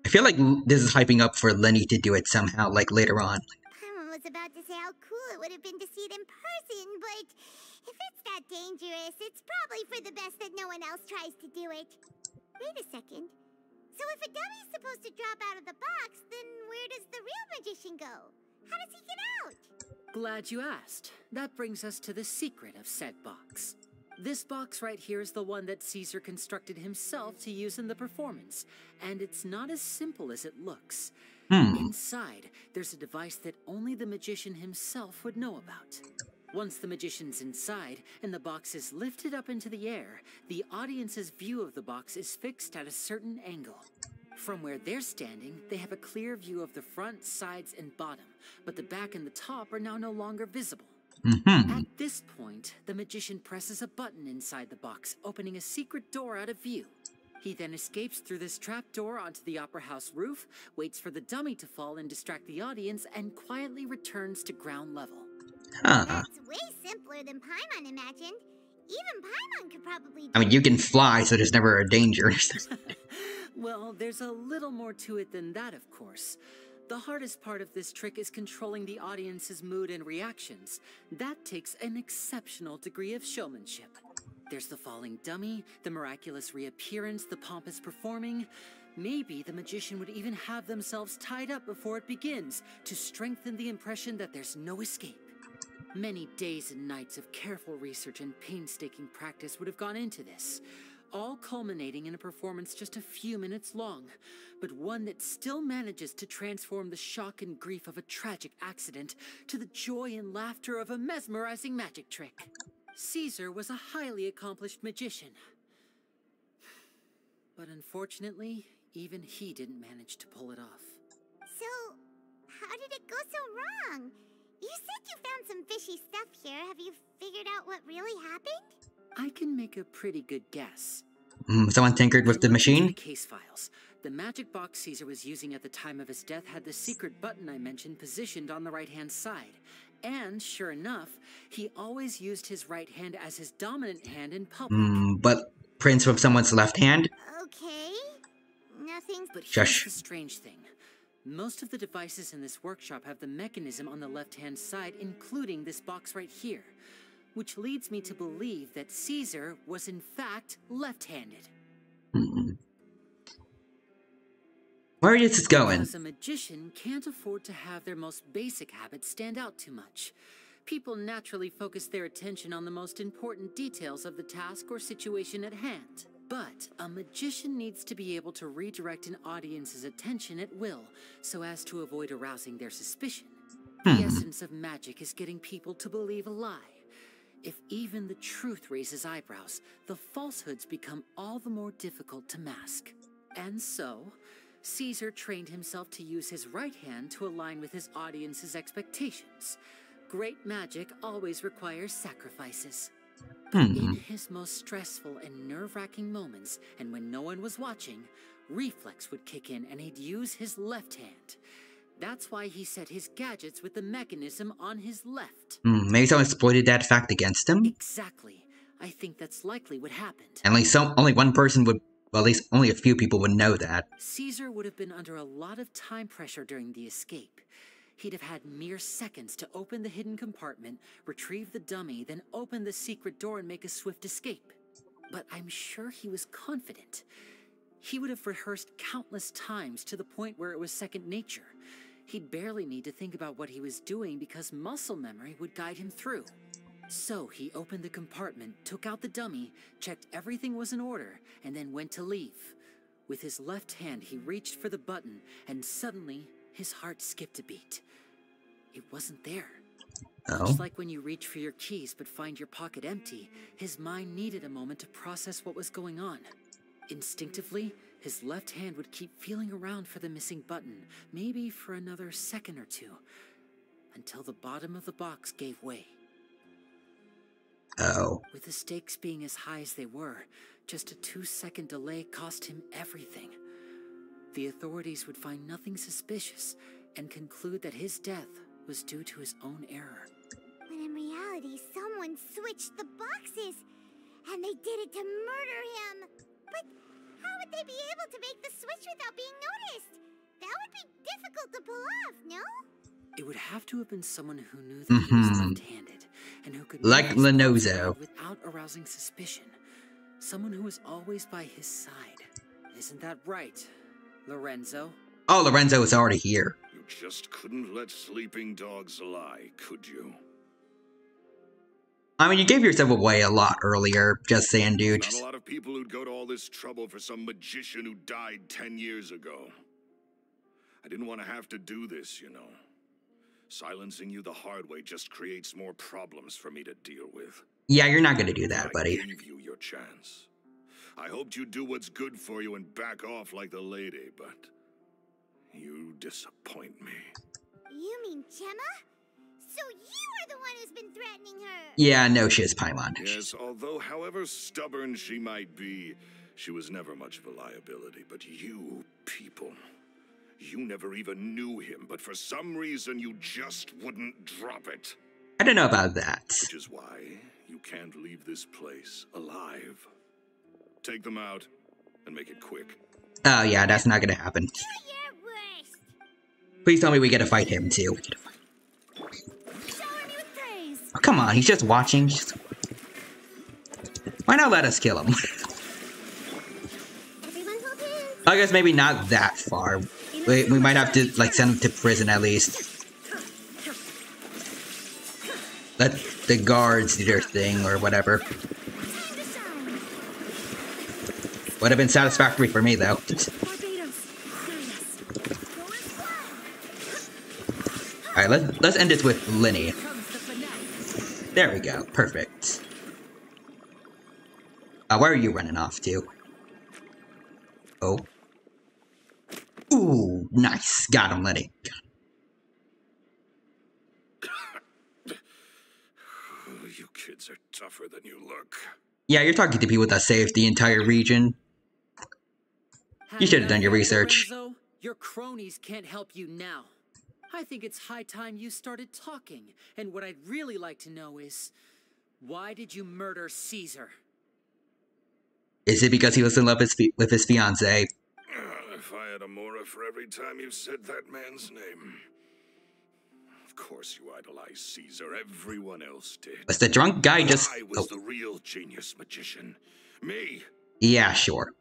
I feel like this is hyping up for Lenny to do it somehow, like later on. Paimon was about to say how cool it would have been to see it in person, but if it's that dangerous, it's probably for the best that no one else tries to do it. Wait a second. So if a dummy's supposed to drop out of the box, then where does the real magician go? How does he get out? Glad you asked. That brings us to the secret of said box. This box right here is the one that Caesar constructed himself to use in the performance, and it's not as simple as it looks. Inside, there's a device that only the magician himself would know about. Once the magician's inside, and the box is lifted up into the air, the audience's view of the box is fixed at a certain angle. From where they're standing, they have a clear view of the front, sides, and bottom, but the back and the top are now no longer visible. At this point, the magician presses a button inside the box, opening a secret door out of view. He then escapes through this trap door onto the opera house roof, waits for the dummy to fall and distract the audience, and quietly returns to ground level. That's way simpler than Paimon imagined. Even Paimon could probably do I mean, you can fly, so there's never a danger. Well, there's a little more to it than that, of course. The hardest part of this trick is controlling the audience's mood and reactions. That takes an exceptional degree of showmanship. There's the falling dummy, the miraculous reappearance, the pompous performing. Maybe the magician would even have themselves tied up before it begins to strengthen the impression that there's no escape. Many days and nights of careful research and painstaking practice would have gone into this, all culminating in a performance just a few minutes long, but one that still manages to transform the shock and grief of a tragic accident to the joy and laughter of a mesmerizing magic trick. Caesar was a highly accomplished magician. But unfortunately, even he didn't manage to pull it off. So, how did it go so wrong? You said you found some fishy stuff here. Have you figured out what really happened? I can make a pretty good guess. Someone tinkered with the machine? The case files. The magic box Caesar was using at the time of his death had the secret button I mentioned positioned on the right-hand side. And, sure enough, he always used his right hand as his dominant hand in public. But prints with someone's left hand? Okay. Nothing. But here's the strange thing. Most of the devices in this workshop have the mechanism on the left-hand side, including this box right here. which leads me to believe that Caesar was in fact left-handed. Where is this going? Because a magician can't afford to have their most basic habits stand out too much. People naturally focus their attention on the most important details of the task or situation at hand. But a magician needs to be able to redirect an audience's attention at will, so as to avoid arousing their suspicion. The essence of magic is getting people to believe a lie. If even the truth raises eyebrows, the falsehoods become all the more difficult to mask. And so, Caesar trained himself to use his right hand to align with his audience's expectations. Great magic always requires sacrifices. But in his most stressful and nerve-wracking moments, and when no one was watching, reflex would kick in and he'd use his left hand. That's why he set his gadgets with the mechanism on his left. Maybe someone exploited that fact against him? Exactly. I think that's likely what happened. At least only one person would, well, at least only a few people would know that. Caesar would have been under a lot of time pressure during the escape. He'd have had mere seconds to open the hidden compartment, retrieve the dummy, then open the secret door and make a swift escape. But I'm sure he was confident. He would have rehearsed countless times to the point where it was second nature. He'd barely need to think about what he was doing because muscle memory would guide him through. So he opened the compartment, took out the dummy, checked everything was in order, and then went to leave. With his left hand, he reached for the button, and suddenly, his heart skipped a beat. It wasn't there. Just like when you reach for your keys but find your pocket empty, his mind needed a moment to process what was going on. Instinctively, his left hand would keep feeling around for the missing button, maybe for another second or two, until the bottom of the box gave way. With the stakes being as high as they were, just a 2-second delay cost him everything. The authorities would find nothing suspicious and conclude that his death was due to his own error. When in reality, someone switched the boxes, and they did it to murder him. But how would they be able to make the switch without being noticed? That would be difficult to pull off, no? It would have to have been someone who knew that he was left-handed, and who could like Lenozo without arousing suspicion. Someone who was always by his side. Isn't that right, Lorenzo? Oh, Lorenzo is already here. You just couldn't let sleeping dogs lie, could you? I mean, you gave yourself away a lot earlier. Just saying, dude. Not a lot of people who'd go to all this trouble for some magician who died 10 years ago. I didn't want to have to do this, you know. Silencing you the hard way just creates more problems for me to deal with. Yeah, you're not gonna do that, buddy. I gave you your chance. I hoped you'd do what's good for you and back off like the lady, but you disappoint me. You mean Gemma? So you are the one who's been threatening her? Yeah, no shiz, Paimon. Yes, although however stubborn she might be, she was never much of a liability. But you people, you never even knew him, but for some reason you just wouldn't drop it. I don't know about that. Which is why you can't leave this place alive. Take them out and make it quick. Oh yeah, that's not gonna happen. Please tell me we get to fight him too. Oh, come on, he's just watching. Why not let us kill him? I guess maybe not that far. We might have to like send him to prison at least. Let the guards do their thing or whatever. Would have been satisfactory for me though. Alright, let's end this with Linny. There we go, perfect. Where are you running off to? Oh. Ooh, nice. Got him, Linny. You kids are tougher than you look. Yeah, you're talking to people that saved the entire region. You should have done your research. Lorenzo, your cronies can't help you now. I think it's high time you started talking. And what I'd really like to know is, why did you murder Caesar? Is it because he was in love with his fiancée? If I had a mora for every time you said that man's name. Of course you idolized Caesar. Everyone else did. Was the drunk guy just... I was the real genius magician. Me. Yeah, sure.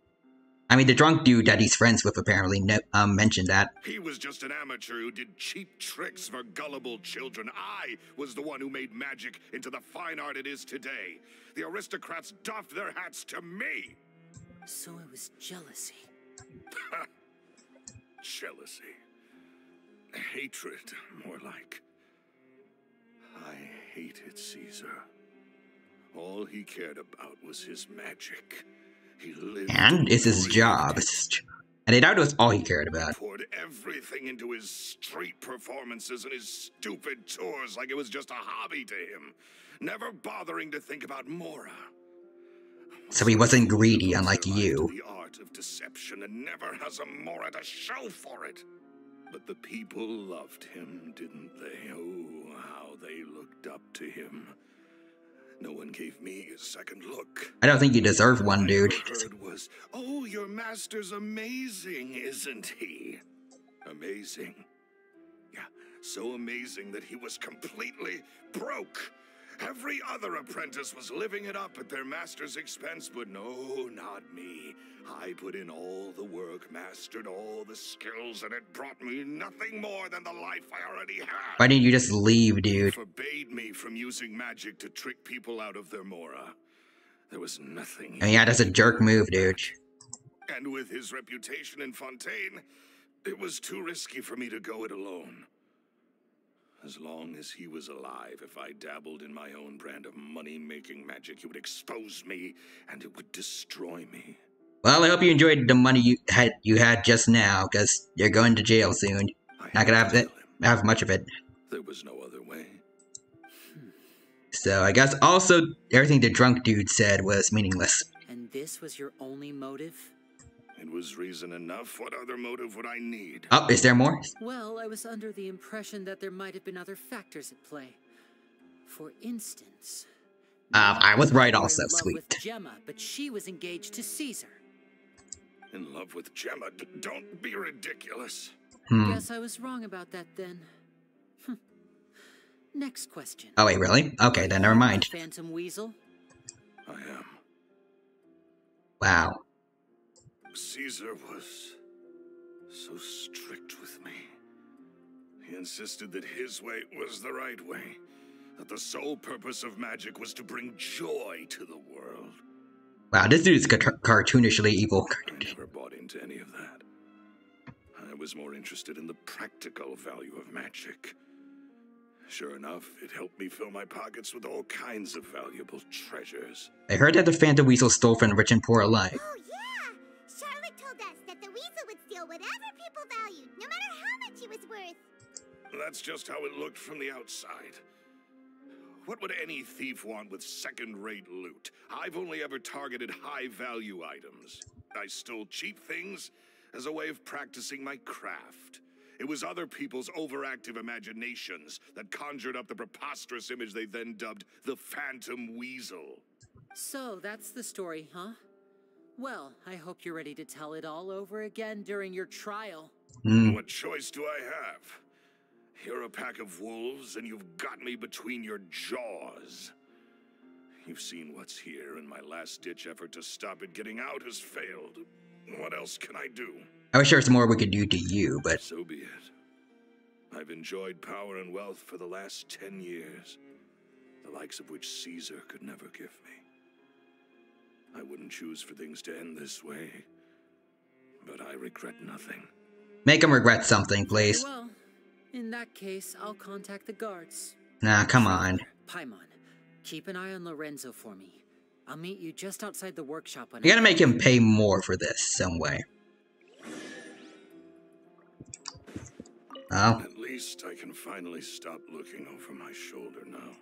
I mean, the drunk dude that he's friends with apparently mentioned that. He was just an amateur who did cheap tricks for gullible children. I was the one who made magic into the fine art it is today. The aristocrats doffed their hats to me. So it was jealousy. Jealousy. Hatred, more like. I hated Caesar. All he cared about was his magic. He lived and it's his job. And I doubt it was all he cared about. He poured everything into his street performances and his stupid tours like it was just a hobby to him, never bothering to think about Mora. So he wasn't greedy, unlike you. The art of deception, and never has a Mora to show for it. But the people loved him, didn't they? Oh, how they looked up to him. No one gave me a second look. I don't think you deserve one, dude. All I heard was, "Oh, your master's amazing, isn't he?" Amazing. Yeah, so amazing that he was completely broke. Every other apprentice was living it up at their master's expense, but no, not me. I put in all the work, mastered all the skills, and it brought me nothing more than the life I already had. Why didn't you just leave, dude? He forbade me from using magic to trick people out of their Mora. There was nothing. Yeah, that's a jerk move, dude. And with his reputation in Fontaine, it was too risky for me to go it alone. As long as he was alive, if I dabbled in my own brand of money-making magic, he would expose me, and it would destroy me. Well, I hope you enjoyed the money you had just now, because you're going to jail soon. Not gonna have much of it. There was no other way. So I guess also everything the drunk dude said was meaningless. And this was your only motive? It was reason enough. What other motive would I need? Oh, is there more? Well, I was under the impression that there might have been other factors at play. For instance... I was right also, in love sweet. With Gemma, but she was engaged to Caesar. In love with Gemma? Don't be ridiculous. Guess I was wrong about that then. Next question. Oh wait, really? Okay, then never mind. Phantom Weasel? I am. Wow. Caesar was so strict with me. He insisted that his way was the right way, that the sole purpose of magic was to bring joy to the world. Wow, this dude's cartoonishly evil. I never bought into any of that. I was more interested in the practical value of magic. Sure enough, it helped me fill my pockets with all kinds of valuable treasures. I heard that the Phantom Weasel stole from the rich and poor alike. Oh yeah! Charlotte told us that the weasel would steal whatever people valued, no matter how much it was worth. That's just how it looked from the outside. What would any thief want with second-rate loot? I've only ever targeted high-value items. I stole cheap things as a way of practicing my craft. It was other people's overactive imaginations that conjured up the preposterous image they then dubbed the Phantom Weasel. So, that's the story, huh? Well, I hope you're ready to tell it all over again during your trial. What choice do I have? You're a pack of wolves, and you've got me between your jaws. You've seen what's here, and my last-ditch effort to stop it getting out has failed. What else can I do? I wish there was more we could do to you, but... So be it. I've enjoyed power and wealth for the last 10 years, the likes of which Caesar could never give me. I wouldn't choose for things to end this way, but I regret nothing. Make him regret something, please. Well, in that case, I'll contact the guards. Nah, come on. Paimon, keep an eye on Lorenzo for me. I'll meet you just outside the workshop when You gotta make him pay more for this, some way. Oh. At least I can finally stop looking over my shoulder now.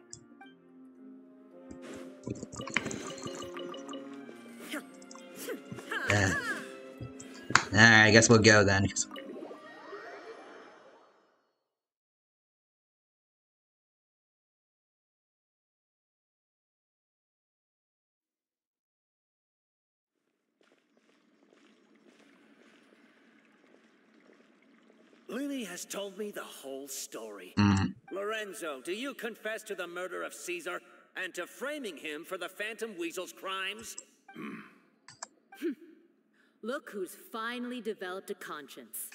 Alright, I guess we'll go then. Lily has told me the whole story. Lorenzo, do you confess to the murder of Caesar and to framing him for the Phantom Weasel's crimes? Look who's finally developed a conscience.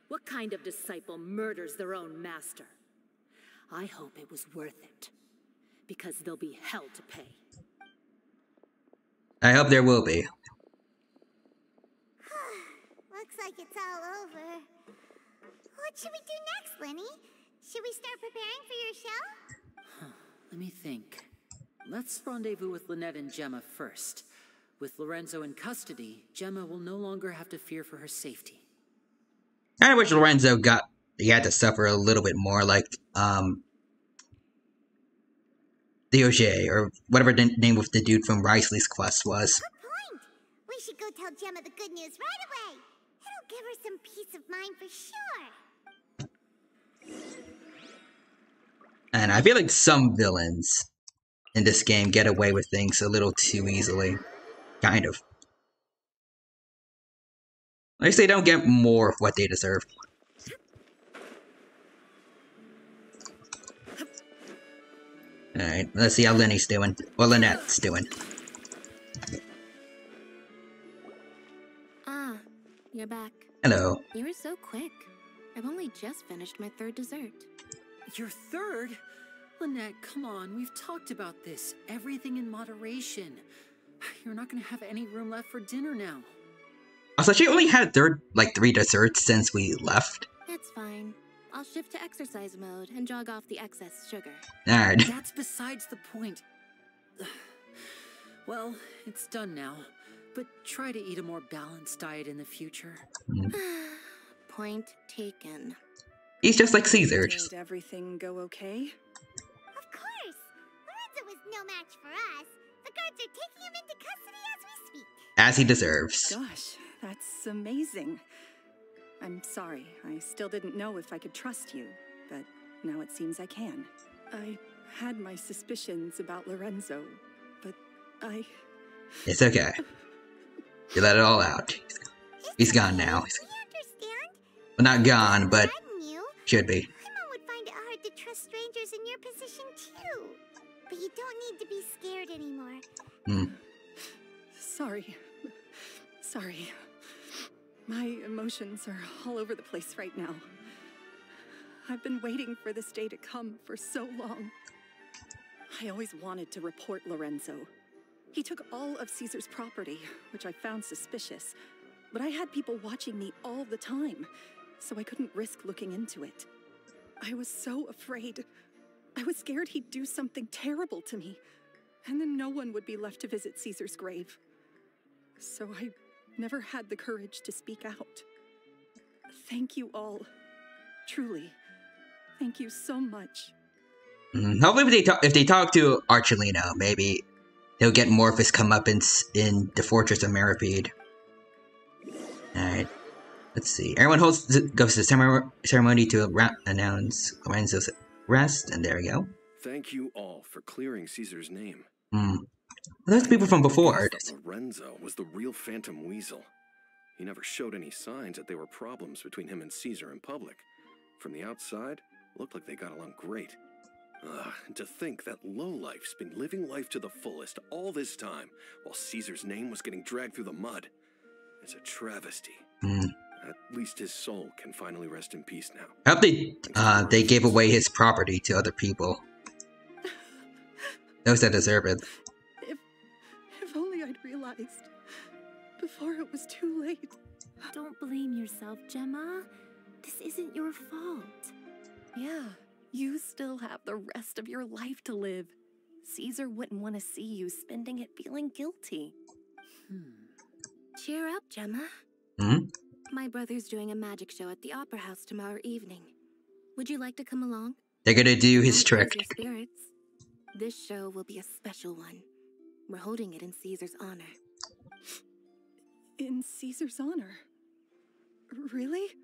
What kind of disciple murders their own master? I hope it was worth it, because there'll be hell to pay. I hope there will be. Looks like it's all over. What should we do next, Lenny? Should we start preparing for your show? Let me think. Let's rendezvous with Lynette and Gemma first. With Lorenzo in custody, Gemma will no longer have to fear for her safety. I wish Lorenzo he had to suffer a little bit more, like, DOJ, or whatever the name of the dude from Risley's quest was. Good point. We should go tell Gemma the good news right away. It'll give her some peace of mind for sure. And I feel like some villains in this game get away with things a little too easily. Kind of. At least they don't get more of what they deserve. Alright, let's see how Lenny's doing. Or Lynette's doing. Ah, you're back. Hello. You were so quick. I've only just finished my third dessert. Your third? Lynette, come on, we've talked about this. Everything in moderation. You're not gonna have any room left for dinner now. Also, she only had 3 desserts since we left. It's fine. I'll shift to exercise mode and jog off the excess sugar. Alright. That's besides the point. Well, it's done now. But try to eat a more balanced diet in the future. Point taken. He's just like Caesar. Did everything go okay? Of course. Lorenzo was no match for us. The guards are taking him into custody as we speak. As he deserves. Gosh, that's amazing. I'm sorry. I still didn't know if I could trust you, but now it seems I can. I had my suspicions about Lorenzo, but It's okay. You let it all out. He's gone now. Well, not gone, but should be. Emma would find it hard to trust strangers in your position too. But you don't need to be scared anymore. Sorry. My emotions are all over the place right now. I've been waiting for this day to come for so long. I always wanted to report Lorenzo. He took all of Caesar's property, which I found suspicious, but I had people watching me all the time, so I couldn't risk looking into it. I was so afraid. I was scared he'd do something terrible to me, and then no one would be left to visit Caesar's grave. So I never had the courage to speak out. Thank you all. Truly. Thank you so much. Hopefully if they talk to Archelino, maybe he'll get more of his comeuppance in the Fortress of Meripede. Alright. Let's see. Everyone goes to the ceremony to announce Lorenzo's arrest, and there we go. Thank you all for clearing Caesar's name. Those people from before. Lorenzo was the real Phantom Weasel. He never showed any signs that there were problems between him and Caesar in public. From the outside, it looked like they got along great. And to think that lowlife's been living life to the fullest all this time, while Caesar's name was getting dragged through the mud. It's a travesty. At least his soul can finally rest in peace now. I hope they gave away his property to other people. Those that deserve it. If only I'd realized before it was too late. Don't blame yourself, Gemma. This isn't your fault. Yeah, you still have the rest of your life to live. Caesar wouldn't want to see you spending it feeling guilty. Cheer up, Gemma. My brother's doing a magic show at the Opera House tomorrow evening. Would you like to come along? They're gonna do his trick. Your spirits. This show will be a special one. We're holding it in Caesar's honor. In Caesar's honor? Really?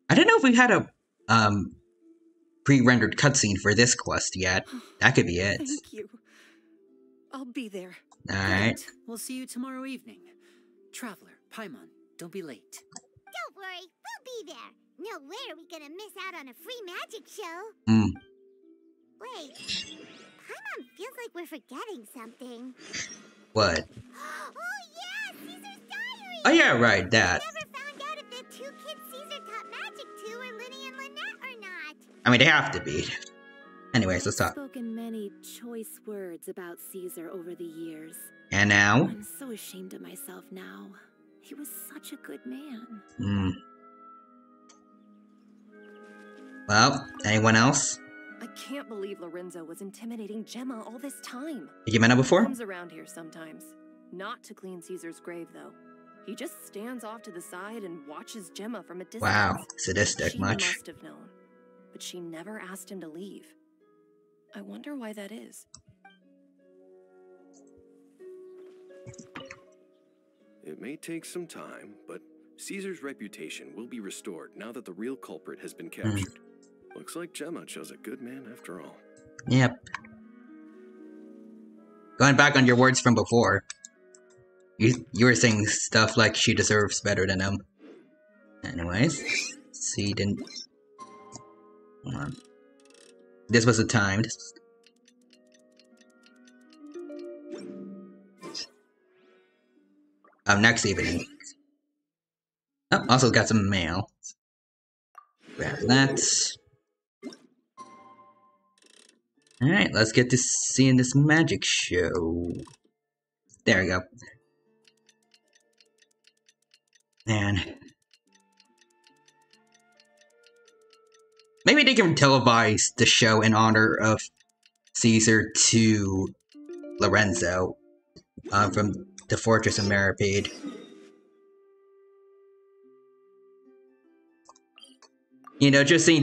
I don't know if we've had a pre-rendered cutscene for this quest yet. That could be it. Thank you. I'll be there. Alright. We'll see you tomorrow evening. Traveler, Paimon, don't be late. Don't worry, we'll be there. No way are we gonna miss out on a free magic show. Wait, Paimon feels like we're forgetting something. What? Oh yeah, Caesar's diary! Oh yeah, right, that. We never found out if the two kids Caesar taught magic to were Linny and Lynette or not. I mean, they have to be. Anyways, let's talk. I've spoken many choice words about Caesar over the years. And now? I'm so ashamed of myself now. He was such a good man. Well, anyone else? I can't believe Lorenzo was intimidating Gemma all this time. Did you met him before? He comes around here sometimes. Not to clean Caesar's grave, though. He just stands off to the side and watches Gemma from a distance. Wow, sadistic She much. must have known, but she never asked him to leave. I wonder why that is. It may take some time, but Caesar's reputation will be restored now that the real culprit has been captured. Looks like Gemma chose a good man after all. Yep. Going back on your words from before, you were saying stuff like she deserves better than him. Anyways, see, didn't. Hold on. This was the time. Next evening. Oh, also got some mail. Grab that. Alright, let's get to seeing this magic show. There we go. And maybe they can televise the show in honor of Caesar to Lorenzo from the Fortress of Meripede. You know, just see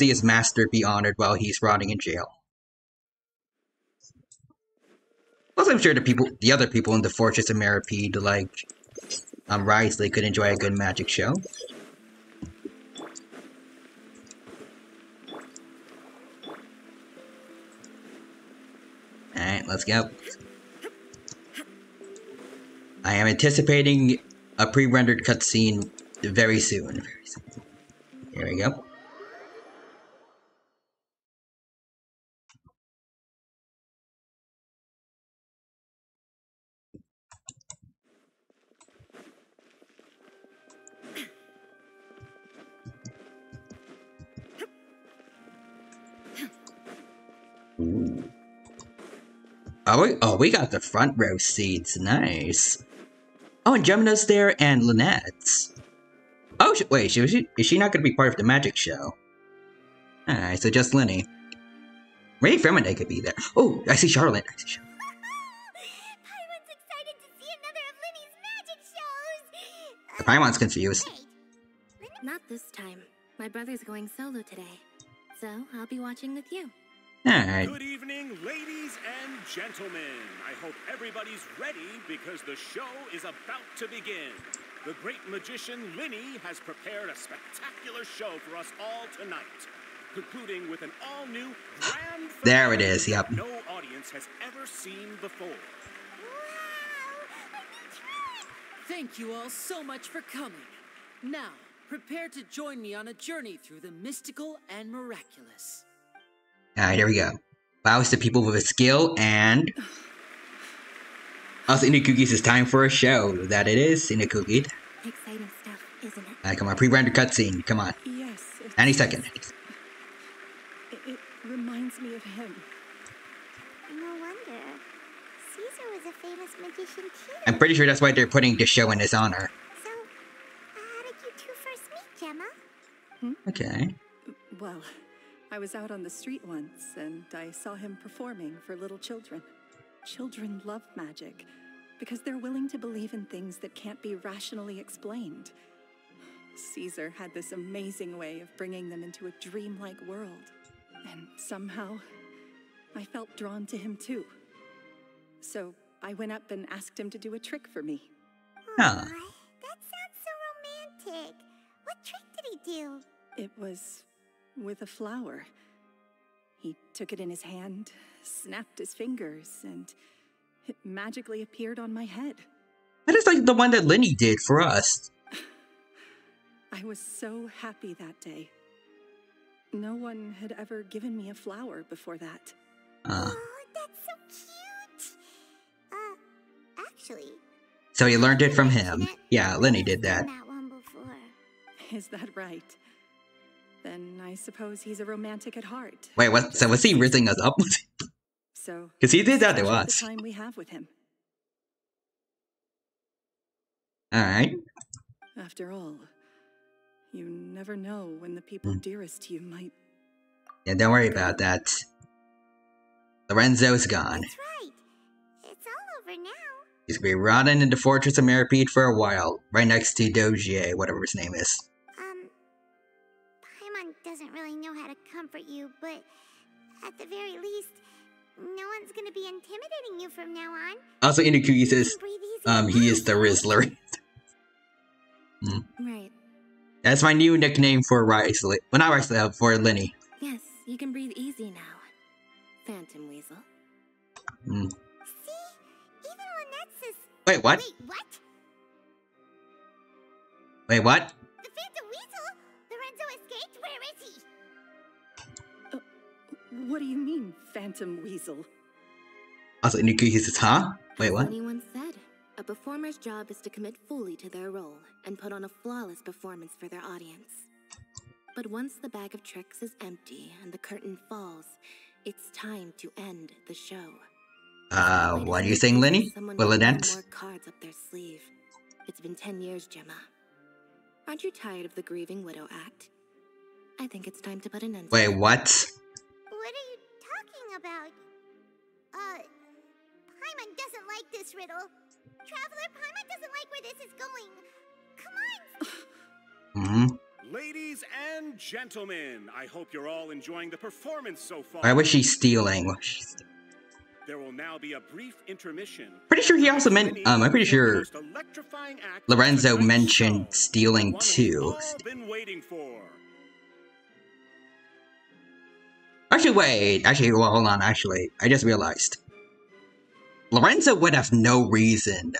his master be honored while he's rotting in jail. Plus, I'm sure the other people in the Fortress of Meripede, like Risley, could enjoy a good magic show. Alright, let's go. I am anticipating a pre-rendered cutscene very soon. Here we go. Ooh. Oh, we got the front row seats. Nice. Oh, and Gemma's there and Lynette's. Oh, wait, is she not going to be part of the magic show? Alright, so just Linny. Maybe Fremine could be there. Oh, I see Charlotte. Paimon's excited to see another of Linny's magic shows. Paimon's confused. Not this time. My brother's going solo today, so I'll be watching with you. Alright. Good evening, ladies and gentlemen. I hope everybody's ready because the show is about to begin. The great magician Linny has prepared a spectacular show for us all tonight, concluding with an all-new grand finale there it is, yep. no audience has ever seen before. Thank you all so much for coming. Now, prepare to join me on a journey through the mystical and miraculous. Alright, here we go. Bows to people with a skill and... Also, Inakugi's, it's time for a show. That it is, Inakugi. Exciting stuff, isn't it? Alright, come on, pre-rendered cutscene. Come on. Yes. Any second. It reminds me of him. No wonder. Caesar was a famous magician too. I'm pretty sure that's why they're putting the show in his honor. So, how did you two first meet, Gemma? Okay. Well, I was out on the street once, and I saw him performing for little children. Children love magic, because they're willing to believe in things that can't be rationally explained. Caesar had this amazing way of bringing them into a dreamlike world, and somehow, I felt drawn to him too. So I went up and asked him to do a trick for me. Huh. That sounds so romantic. What trick did he do? It was with a flower. He took it in his hand, snapped his fingers, and it magically appeared on my head. That is like the one that Linny did for us. I was so happy that day. No one had ever given me a flower before that. Oh, that's so cute. Actually. So he learned it from him. Yeah, Lenny did that. That one before. Is that right? Then I suppose he's a romantic at heart. Wait, what? So was he rizzing us up? So, because he did that to enjoy us. The time we have with him. All right. After all, you never know when the people dearest to you might. Yeah, don't worry about that. Lorenzo's gone. That's right. It's all over now. He's gonna be rotting in the fortress of Meripede for a while, right next to Dozier, whatever his name is. Paimon doesn't really know how to comfort you, but at the very least, no one's gonna be intimidating you from now on. Also, Inakugi says, he is the Rizzler. Right. That's my new nickname for Risley. Well, not Risley, for Lenny. Yes, you can breathe easy now, Phantom Weasel. See? Even when that's this... Wait, what? Wait, what? Wait, what? The Phantom Weasel? Lorenzo escaped? Where is he? What do you mean, Phantom Weasel? Also, Inakugi says, huh? Wait, what? Anyone said, a performer's job is to commit fully to their role and put on a flawless performance for their audience. But once the bag of tricks is empty and the curtain falls, it's time to end the show. What do you think, Lenny? Will it end? More cards up their sleeve. It's been 10 years, Gemma. Aren't you tired of the grieving widow act? I think it's time to put an end to it. Wait, what? What are you talking about? Paimon doesn't like this riddle. Traveler, Paimon doesn't like where this is going. Come on! Ladies and gentlemen, I hope you're all enjoying the performance so far. Why was she stealing? There will now be a brief intermission. Pretty sure he also meant, I'm pretty sure Lorenzo mentioned stealing too. Actually, wait. Actually, well, hold on. Actually, I just realized. Lorenzo would have no reason,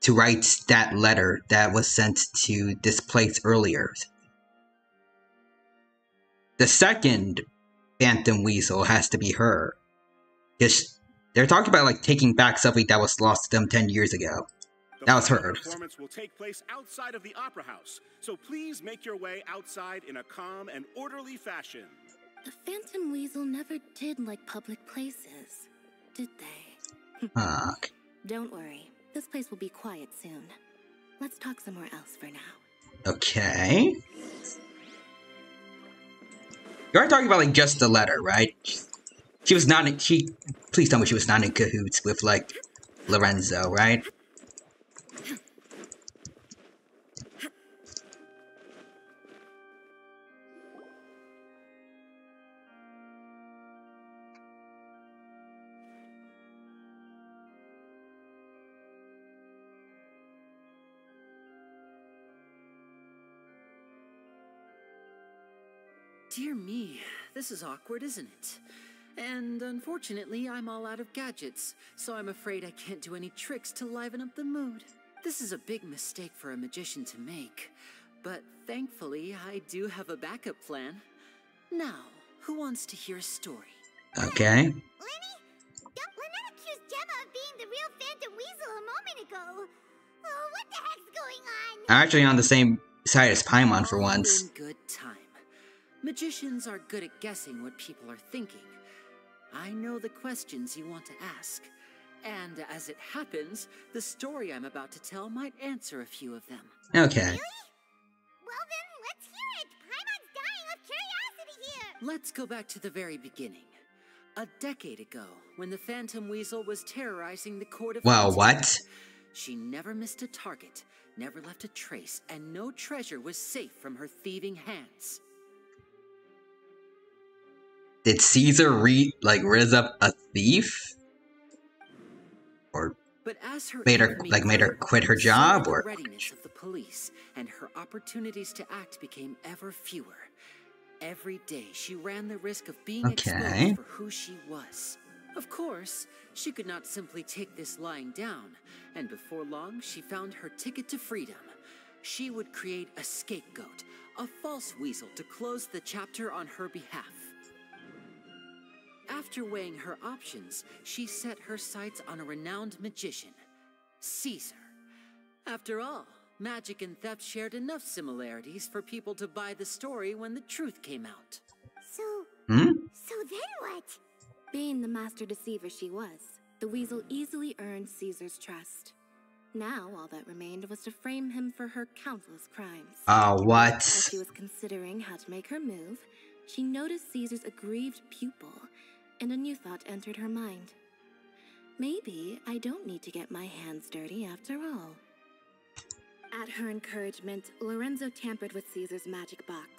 to write that letter that was sent to this place earlier. The second Phantom Weasel has to be her. Just, they're talking about like taking back something that was lost to them 10 years ago. That was her. The performance will take place outside of the Opera House, so please make your way outside in a calm and orderly fashion. The Phantom Weasel never did like public places, did they? Don't worry. This place will be quiet soon. Let's talk somewhere else for now. Okay. You are talking about like just the letter, right? She was not in, please tell me she was not in cahoots with like Lorenzo, right? Dear me, this is awkward, isn't it? And unfortunately, I'm all out of gadgets, so I'm afraid I can't do any tricks to liven up the mood. This is a big mistake for a magician to make, but thankfully, I do have a backup plan. Now, who wants to hear a story? Okay. Lenny accused Gemma of being the real Phantom Weasel a moment ago. Oh, what the heck's going on? I'm actually on the same side as Paimon for once. In good time. Magicians are good at guessing what people are thinking. I know the questions you want to ask. And as it happens, the story I'm about to tell might answer a few of them. Okay. Really? Well then, let's hear it! Paimon's dying of curiosity here! Let's go back to the very beginning. A decade ago, when the Phantom Weasel was terrorizing the court of... Wow, what? She never missed a target, never left a trace, and no treasure was safe from her thieving hands. Did Caesar riz up a thief? Or but as her made her quit her job, or the readiness of the police and her opportunities to act became ever fewer. Every day she ran the risk of being exposed for who she was. Of course, she could not simply take this lying down, and before long she found her ticket to freedom. she would create a scapegoat, a false weasel to close the chapter on her behalf. After weighing her options, she set her sights on a renowned magician, Caesar. After all, magic and theft shared enough similarities for people to buy the story when the truth came out. So then what? Being the master deceiver she was, the weasel easily earned Caesar's trust. Now, all that remained was to frame him for her countless crimes. What? As she was considering how to make her move, she noticed Caesar's aggrieved pupil, and a new thought entered her mind. Maybe I don't need to get my hands dirty after all. At her encouragement, Lorenzo tampered with Caesar's magic box,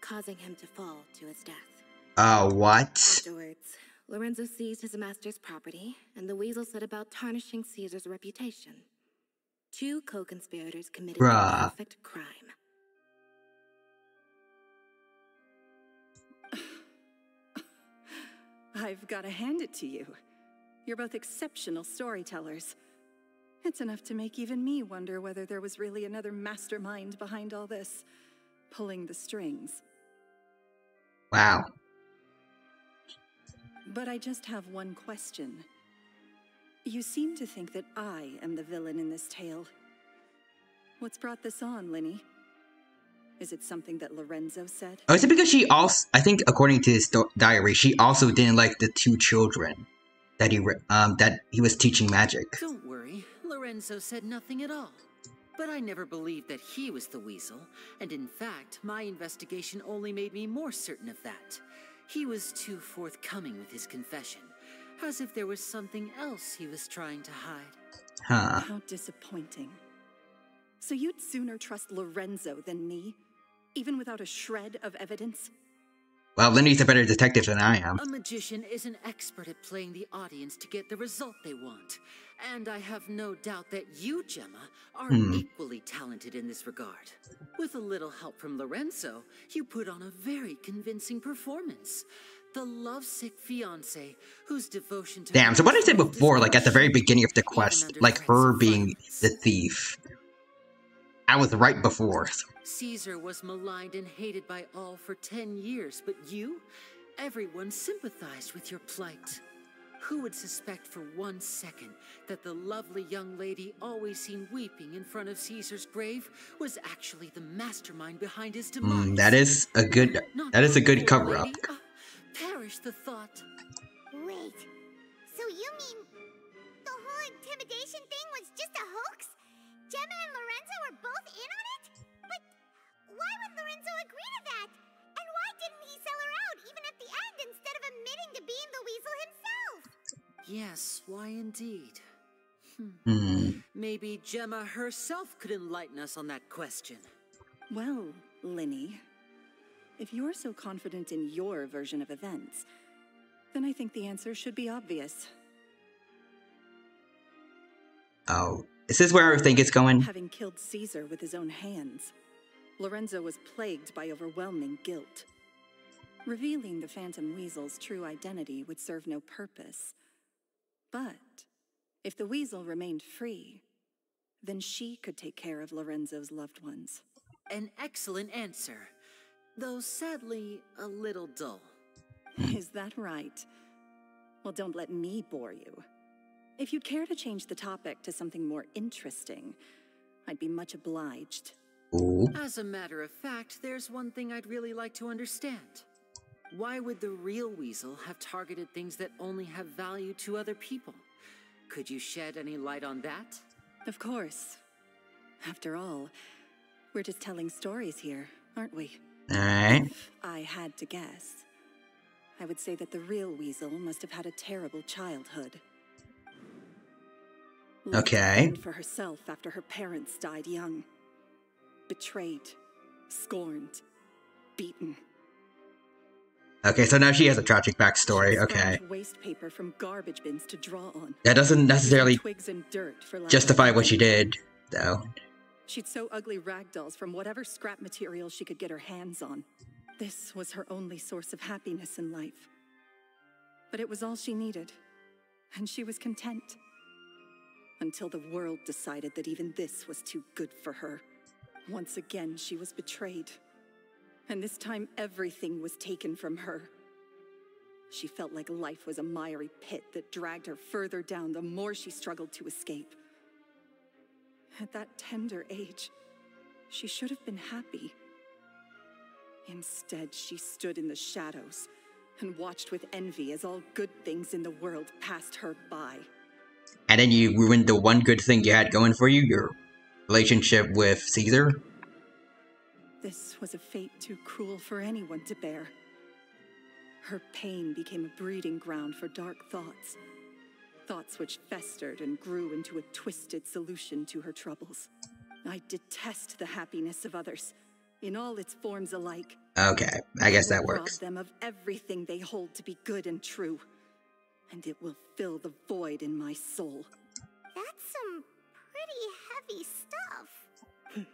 causing him to fall to his death. What? Afterwards, Lorenzo seized his master's property, and the weasel set about tarnishing Caesar's reputation. Two co-conspirators committed a perfect crime. I've got to hand it to you. You're both exceptional storytellers. It's enough to make even me wonder whether there was really another mastermind behind all this, pulling the strings. Wow. But I just have one question. You seem to think that I am the villain in this tale. What's brought this on, Linny? Is it something that Lorenzo said? Oh, is it because she also, I think according to his diary, she also didn't like the two children that he was teaching magic. Don't worry, Lorenzo said nothing at all. But I never believed that he was the weasel, and in fact, my investigation only made me more certain of that. He was too forthcoming with his confession, as if there was something else he was trying to hide. How disappointing. So you'd sooner trust Lorenzo than me, even without a shred of evidence? Well, Linny's a better detective than I am. A magician is an expert at playing the audience to get the result they want. And I have no doubt that you, Gemma, are equally talented in this regard. With a little help from Lorenzo, you put on a very convincing performance. The lovesick fiancé, whose devotion to... Damn, so what I said before, like at the very beginning of the quest, like her being the thief. I was right before. Caesar was maligned and hated by all for 10 years, but you? Everyone sympathized with your plight. Who would suspect for 1 second that the lovely young lady always seen weeping in front of Caesar's grave was actually the mastermind behind his demise? That is a good cover-up. Perish the thought. Wait, so you mean the whole intimidation thing was just a hoax? Gemma and Lorenzo were both in on it? But why would Lorenzo agree to that? And why didn't he sell her out even at the end instead of admitting to being the weasel himself? Yes, why indeed? Maybe Gemma herself could enlighten us on that question. Well, Linny, if you're so confident in your version of events, then I think the answer should be obvious. Oh, is this where I think it's going? Having killed Caesar with his own hands, Lorenzo was plagued by overwhelming guilt. Revealing the Phantom Weasel's true identity would serve no purpose. But if the weasel remained free, then she could take care of Lorenzo's loved ones. An excellent answer, though sadly a little dull. Is that right? Well, don't let me bore you. If you'd care to change the topic to something more interesting, I'd be much obliged. Ooh. As a matter of fact, there's one thing I'd really like to understand. Why would the real weasel have targeted things that only have value to other people? Could you shed any light on that? Of course. After all, we're just telling stories here, aren't we? Alright. If I had to guess, I would say that the real weasel must have had a terrible childhood. Okay. Left for herself after her parents died young. Betrayed, scorned, beaten. Okay, so now she has a tragic backstory. Okay. Waste paper from garbage bins to draw on. That doesn't necessarily Twigs and dirt for justify what she did, though. She'd sew ugly rag dolls from whatever scrap material she could get her hands on. This was her only source of happiness in life. But it was all she needed, and she was content. Until the world decided that even this was too good for her. Once again, she was betrayed. And this time, everything was taken from her. She felt like life was a miry pit that dragged her further down the more she struggled to escape. At that tender age, she should have been happy. Instead, she stood in the shadows and watched with envy as all good things in the world passed her by. And then you ruined the one good thing you had going for you, your relationship with Caesar? This was a fate too cruel for anyone to bear. Her pain became a breeding ground for dark thoughts. Thoughts which festered and grew into a twisted solution to her troubles. I detest the happiness of others, in all its forms alike. Okay, I guess that works. Rob them of everything they hold to be good and true, and it will fill the void in my soul. That's some pretty heavy stuff.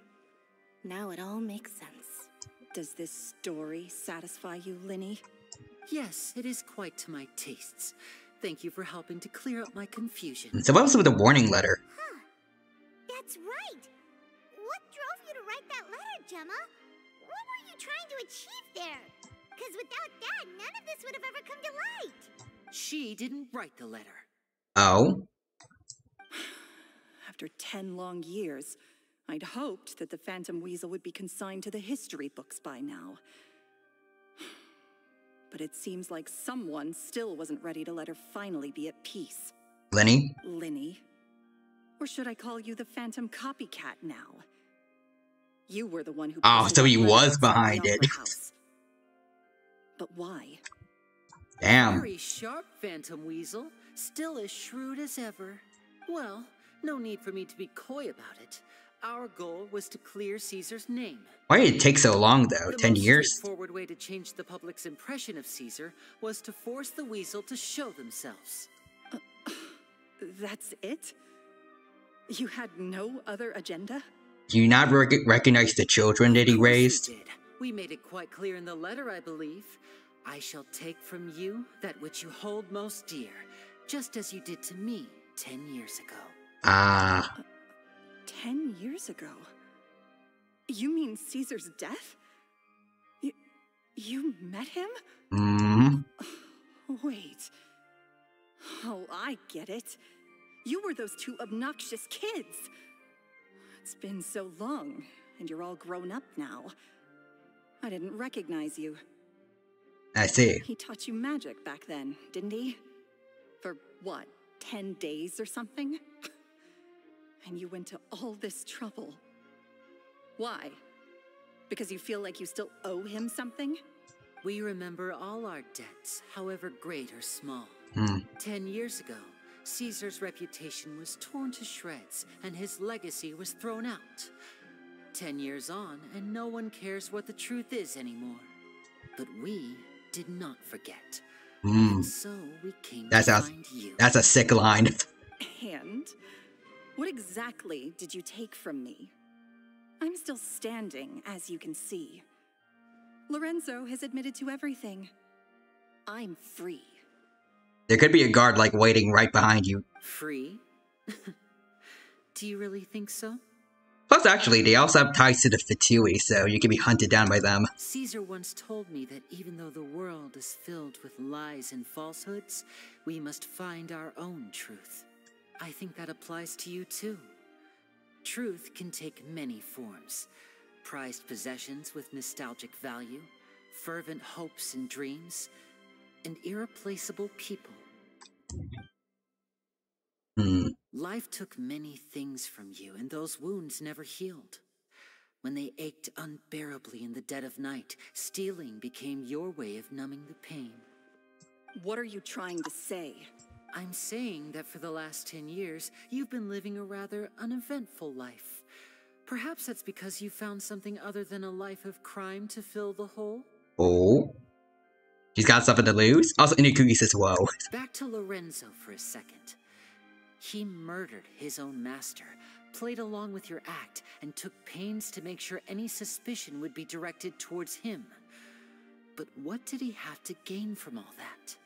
Now it all makes sense. Does this story satisfy you, Linny? Yes, it is quite to my tastes. Thank you for helping to clear up my confusion. So what was with the warning letter? Huh. That's right. What drove you to write that letter, Gemma? What were you trying to achieve there? Because without that, none of this would have ever come to light. She didn't write the letter. Oh? After 10 long years, I'd hoped that the Phantom Weasel would be consigned to the history books by now. But it seems like someone still wasn't ready to let her finally be at peace. Linny? Linny? Or should I call you the Phantom Copycat now? You were the one who... Oh, so he was behind it. But why? Damn. Very sharp, Phantom Weasel. Still as shrewd as ever. Well, no need for me to be coy about it. Our goal was to clear Caesar's name. Why did it take so long, though? 10 years? The most straightforward way to change the public's impression of Caesar was to force the Weasel to show themselves. That's it? You had no other agenda? Do you not recognize the children that he raised? We did. We made it quite clear in the letter, I believe. I shall take from you that which you hold most dear, just as you did to me 10 years ago. Ah. 10 years ago? You mean Caesar's death? You met him? Wait. Oh, I get it. You were those two obnoxious kids. It's been so long, and you're all grown up now. I didn't recognize you. I see. He taught you magic back then, didn't he? For what, 10 days or something? And you went to all this trouble. Why? Because you feel like you still owe him something? We remember all our debts, however great or small. 10 years ago, Caesar's reputation was torn to shreds, and his legacy was thrown out. 10 years on, and no one cares what the truth is anymore. But we did not forget. And so we came to find you. That's a sick line. And? What exactly did you take from me? I'm still standing, as you can see. Lorenzo has admitted to everything. I'm free. There could be a guard, like, waiting right behind you. Free? Do you really think so? Plus, actually, they also have ties to the Fatui, so you can be hunted down by them. Caesar once told me that even though the world is filled with lies and falsehoods, we must find our own truth. I think that applies to you, too. Truth can take many forms. Prized possessions with nostalgic value, fervent hopes and dreams, and irreplaceable people. Life took many things from you, and those wounds never healed. When they ached unbearably in the dead of night, stealing became your way of numbing the pain. What are you trying to say? I'm saying that for the last 10 years, you've been living a rather uneventful life. Perhaps that's because you found something other than a life of crime to fill the hole? Oh. She's got something to lose? Also, Inakugi says, whoa. Back to Lorenzo for a second. He murdered his own master, played along with your act, and took pains to make sure any suspicion would be directed towards him. But what did he have to gain from all that?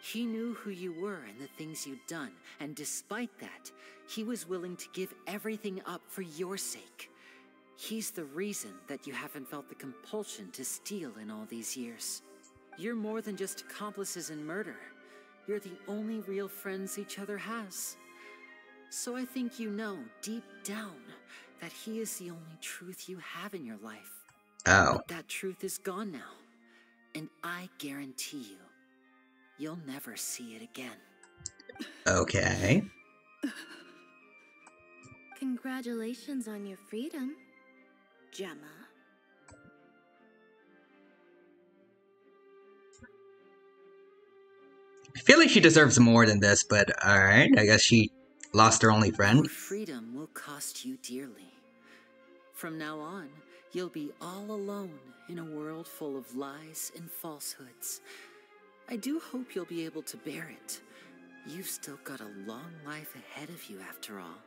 He knew who you were and the things you'd done, and despite that, he was willing to give everything up for your sake. He's the reason that you haven't felt the compulsion to steal in all these years. You're more than just accomplices in murder. You're the only real friends each other has. So I think you know, deep down, that he is the only truth you have in your life. Oh. But that truth is gone now. And I guarantee you, you'll never see it again. Okay. Congratulations on your freedom, Gemma. I feel like she deserves more than this, but alright, I guess she lost her only friend. Your freedom will cost you dearly. From now on, you'll be all alone in a world full of lies and falsehoods. I do hope you'll be able to bear it. You've still got a long life ahead of you after all.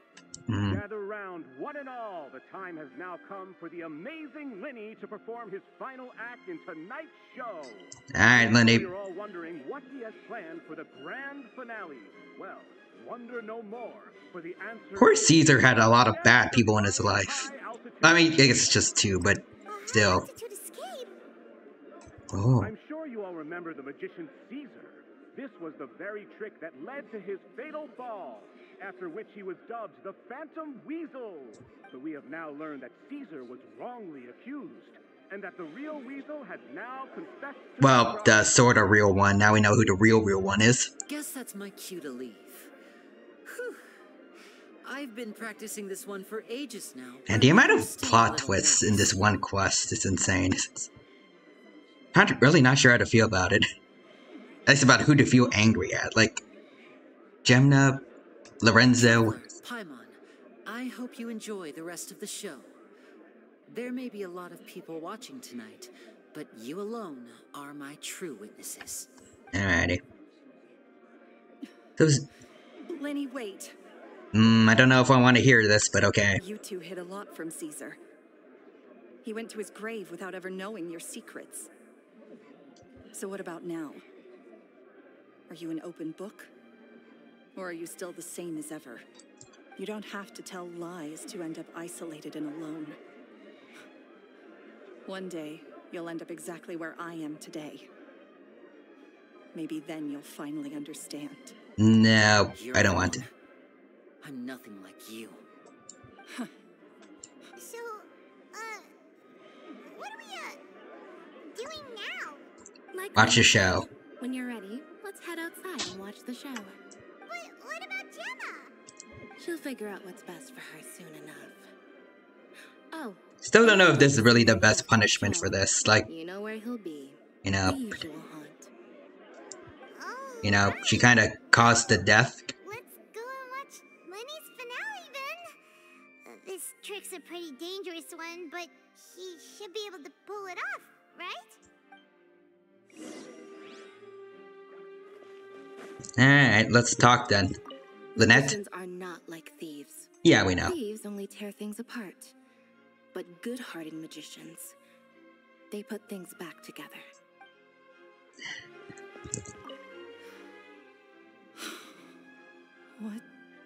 Gather round, one and all. The time has now come for the amazing Lenny to perform his final act in tonight's show. Alright, Lenny. You're all wondering what he has planned for the grand finale. Well, wonder no more, for the answer. Poor Caesar had a lot of bad people in his life. I mean, I guess it's just two, but still. Oh. I'm sure you all remember the magician Caesar. This was the very trick that led to his fatal fall, after which he was dubbed the Phantom Weasel. But we have now learned that Caesar was wrongly accused, and that the real Weasel has now confessed to Well, the sort of real one. Now we know who the real one is. Guess that's my cue to leave. Whew. I've been practicing this one for ages now. And the amount of plot twists in this one quest is insane. I'm really not sure how to feel about it. That's about who to feel angry at. Like, Gemna, Lorenzo. Paimon, I hope you enjoy the rest of the show. There may be a lot of people watching tonight, but you alone are my true witnesses. Alrighty. Those... Lenny, wait. I don't know if I want to hear this, but okay. You two hid a lot from Caesar. He went to his grave without ever knowing your secrets. So what about now? Are you an open book? Or are you still the same as ever? You don't have to tell lies to end up isolated and alone. One day, you'll end up exactly where I am today. Maybe then you'll finally understand. No, I don't want to. I'm nothing like you. So, what are we, doing now? Watch the show. When you're ready, let's head outside and watch the show. But what about Gemma? She'll figure out what's best for her soon enough. Oh. Still don't know if this is really the best punishment for this. Like, you know where he'll be. You know, she kind of caused the death. Let's go and watch Lenny's finale then. This trick's a pretty dangerous one, but he should be able to pull it off, right? Alright, let's talk then. Lynette? Magicians are not like thieves. Yeah, we know. Thieves only tear things apart. But good-hearted magicians, they put things back together. What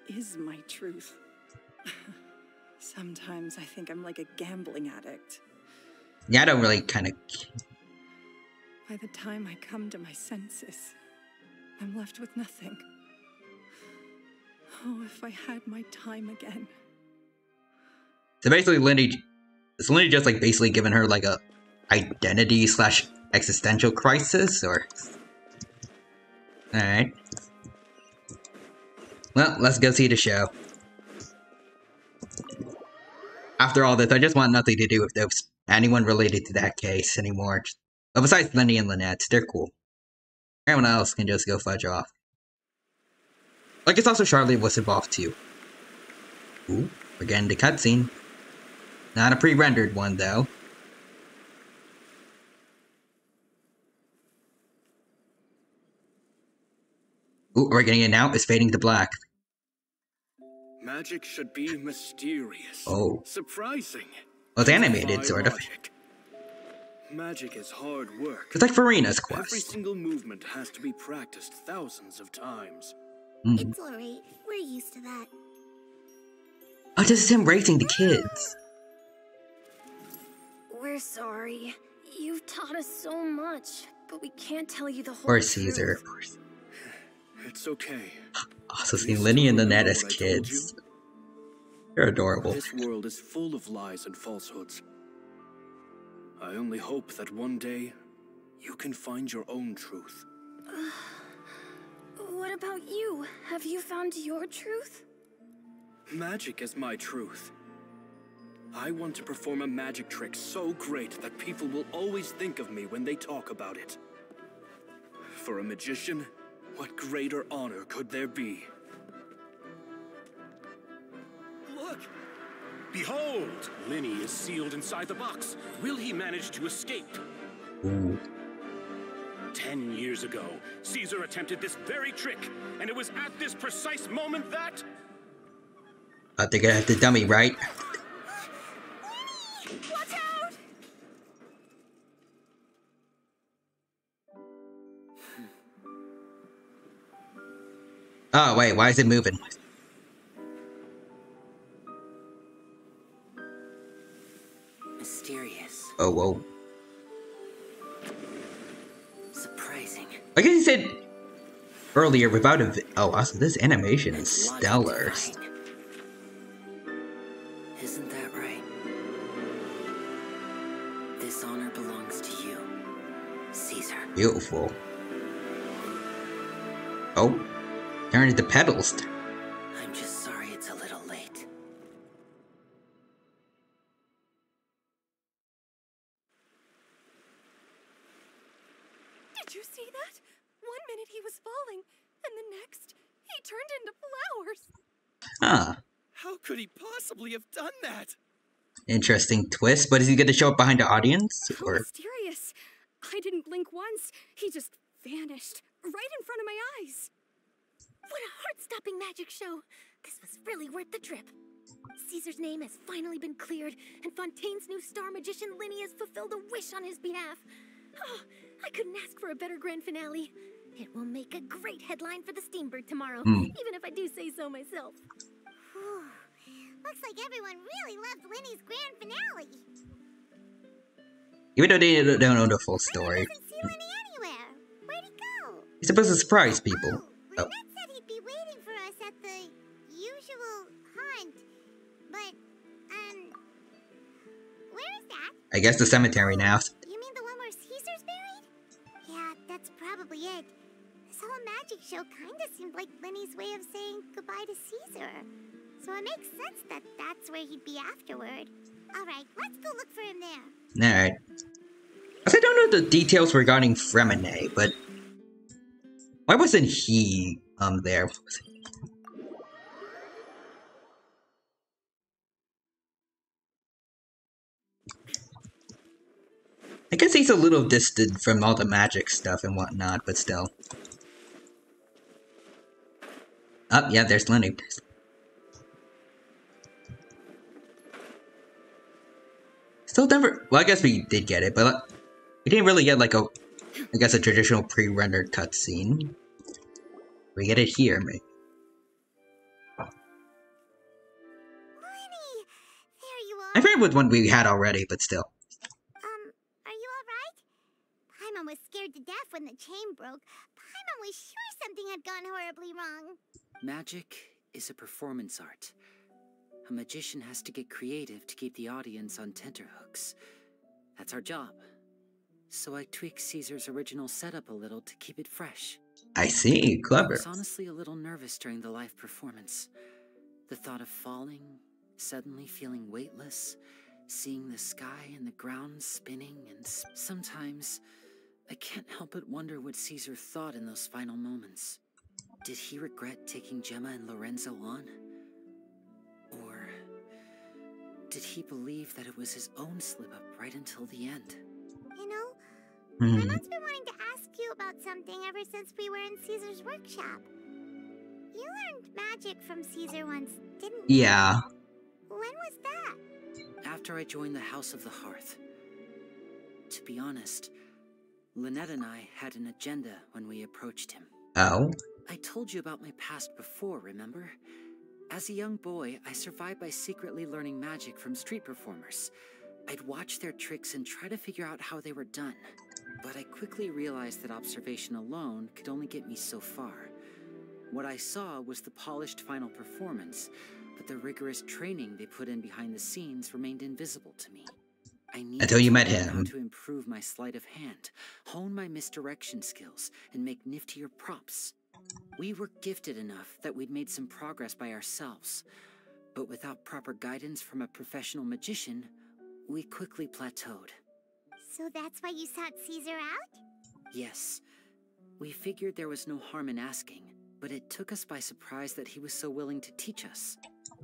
is my truth? Sometimes I think I'm like a gambling addict. Yeah, I don't really kind of... By the time I come to my senses, I'm left with nothing. Oh, if I had my time again. So basically, is Lindy just like basically giving her like a identity / existential crisis, or? Alright. Well, let's go see the show. After all this, I just want nothing to do with anyone related to that case anymore. Well, besides Lindy and Lynette, they're cool. Everyone else can just go fudge off. I guess also Charlotte was involved too. Ooh, we're getting the cutscene. Not a pre-rendered one, though. Ooh, we're getting it now. It's fading to black. Magic should be mysterious. Oh. Surprising. Well, it's animated, sort of. Magic is hard work. It's like Farina's quest. Every single movement has to be practiced thousands of times. It's alright. We're used to that. Oh, this is him racing the kids. We're sorry. You've taught us so much, but we can't tell you the whole Or truth. Caesar. It's okay. Also seen Lenny and Lynette as kids. They're adorable. This world is full of lies and falsehoods. I only hope that one day you can find your own truth. What about you? Have you found your truth? Magic is my truth. I want to perform a magic trick so great that people will always think of me when they talk about it. For a magician, what greater honor could there be? Look! Behold! Linny is sealed inside the box. Will he manage to escape? Ooh. 10 years ago, Caesar attempted this very trick, and it was at this precise moment that... They're gonna have the dummy, right? Watch out! Oh, wait, why is it moving? Mysterious. Oh, whoa. Surprising. I guess you said earlier without a oh, also this animation is stellar. Isn't that right? This honor belongs to you, Caesar. Beautiful. Oh, turn the pedals. I'm just sorry it's a little late. Did you see that? 1 minute he was falling, and the next, he turned into flowers. Huh. How could he possibly have done that? Interesting twist, but is he gonna show up behind the audience? How Or mysterious. I didn't blink once. He just vanished right in front of my eyes. What a heart-stopping magic show. This was really worth the trip. Caesar's name has finally been cleared, and Fontaine's new star magician Linny has fulfilled a wish on his behalf. Oh, I couldn't ask for a better grand finale. It will make a great headline for the Steambird tomorrow, even if I do say so myself. Looks like everyone really loved Linny's grand finale. even though they don't know the full story, I didn't see Linny anywhere. Where'd he go? he's supposed to surprise people. Oh, Lynette said he'd be waiting for us at the usual haunt, but, where is that? I guess the cemetery now. You mean the one where Caesar's buried? Yeah, that's probably it. This whole magic show kinda seemed like Linny's way of saying goodbye to Caesar. So it makes sense that that's where he'd be afterward. Alright, let's go look for him there. Alright. I don't know the details regarding Fremine, but why wasn't he there? I guess he's a little distant from all the magic stuff and whatnot, but still. Oh, yeah, there's Lenny. Still never. Well, I guess we did get it, but we didn't really get like a, I guess, a traditional pre-rendered cutscene. We get it here, maybe. Linny! There you are! I figured with one we had already, but still. Are you alright? Paimon was scared to death when the chain broke. Paimon was sure something had gone horribly wrong. Magic is a performance art. A magician has to get creative to keep the audience on tenterhooks. That's our job. So I tweaked Caesar's original setup a little to keep it fresh. I see, clever. I was honestly a little nervous during the live performance. The thought of falling, suddenly feeling weightless, seeing the sky and the ground spinning, and sometimes I can't help but wonder what Caesar thought in those final moments. Did he regret taking Gemma and Lorenzo on? Or did he believe that it was his own slip-up right until the end? You know, Paimon's been wanting to ask you about something ever since we were in Caesar's workshop. You learned magic from Caesar once, didn't you? Yeah. When was that? After I joined the House of the Hearth. To be honest, Lynette and I had an agenda when we approached him. Oh? I told you about my past before, remember? As a young boy, I survived by secretly learning magic from street performers. I'd watch their tricks and try to figure out how they were done. But I quickly realized that observation alone could only get me so far. What I saw was the polished final performance, but the rigorous training they put in behind the scenes remained invisible to me. I needed Until you met to learn him. how to improve my sleight of hand, hone my misdirection skills, and make niftier props. We were gifted enough that we'd made some progress by ourselves, but without proper guidance from a professional magician, we quickly plateaued. So that's why you sought Caesar out? Yes. We figured there was no harm in asking, but it took us by surprise that he was so willing to teach us.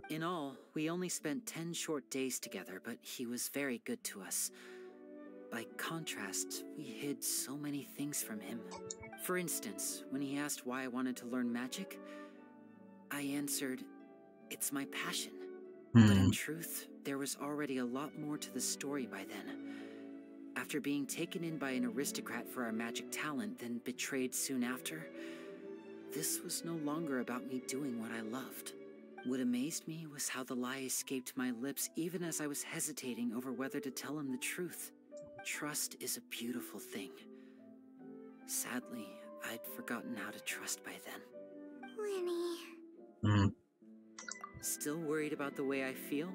In all, we only spent 10 short days together, but he was very good to us. By contrast, we hid so many things from him. For instance, when he asked why I wanted to learn magic, I answered, "It's my passion." But in truth, there was already a lot more to the story by then. After being taken in by an aristocrat for our magic talent, then betrayed soon after, this was no longer about me doing what I loved. What amazed me was how the lie escaped my lips even as I was hesitating over whether to tell him the truth. Trust is a beautiful thing. Sadly, I'd forgotten how to trust by then. Winnie. Still worried about the way I feel?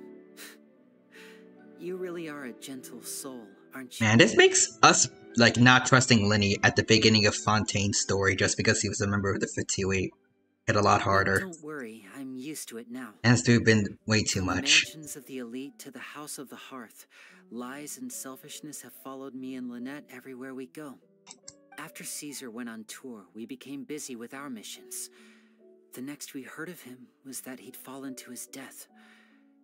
You really are a gentle soul, aren't you? Man, this makes us, like, not trusting Lenny at the beginning of Fontaine's story just because he was a member of the 58 hit a lot harder. Don't worry, I'm used to it now. And it's to have been way too From much. the mansions of the elite to the house of the hearth, lies and selfishness have followed me and Lynette everywhere we go. After Caesar went on tour, we became busy with our missions. The next we heard of him was that he'd fallen to his death,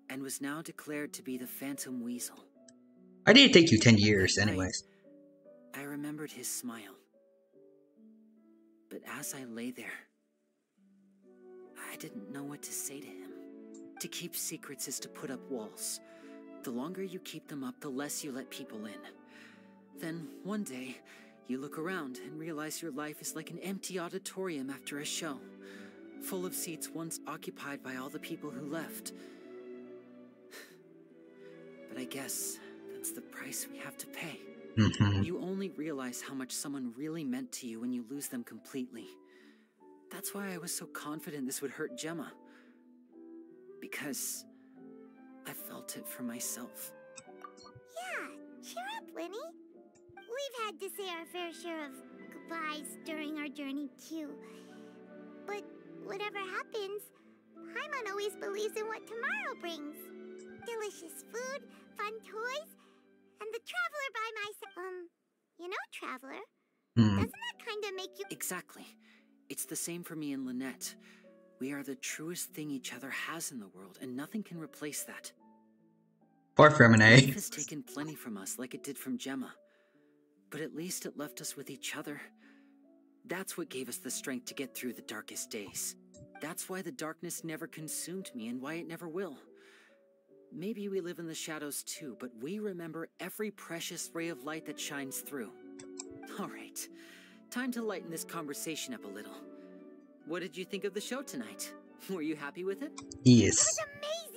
and was now declared to be the Phantom Weasel. Why did it take you 10 years, anyways? I remembered his smile. But as I lay there, I didn't know what to say to him. To keep secrets is to put up walls. The longer you keep them up, the less you let people in. Then, one day, you look around and realize your life is like an empty auditorium after a show, full of seats once occupied by all the people who left. But I guess that's the price we have to pay. You only realize how much someone really meant to you when you lose them completely. That's why I was so confident this would hurt Gemma. Because I felt it for myself. Yeah, cheer up, Winnie. We've had to say our fair share of goodbyes during our journey, too. But whatever happens, Paimon always believes in what tomorrow brings. Delicious food, fun toys, and the Traveler by my side. You know, Traveler? Doesn't that kind of make you... Exactly. It's the same for me and Lynette. We are the truest thing each other has in the world, and nothing can replace that. Poor Fremine. Life has taken plenty from us, like it did from Gemma. But at least it left us with each other. That's what gave us the strength to get through the darkest days. That's why the darkness never consumed me, and why it never will. Maybe we live in the shadows too, but we remember every precious ray of light that shines through. All right. Time to lighten this conversation up a little. What did you think of the show tonight? Were you happy with it? Yes. It was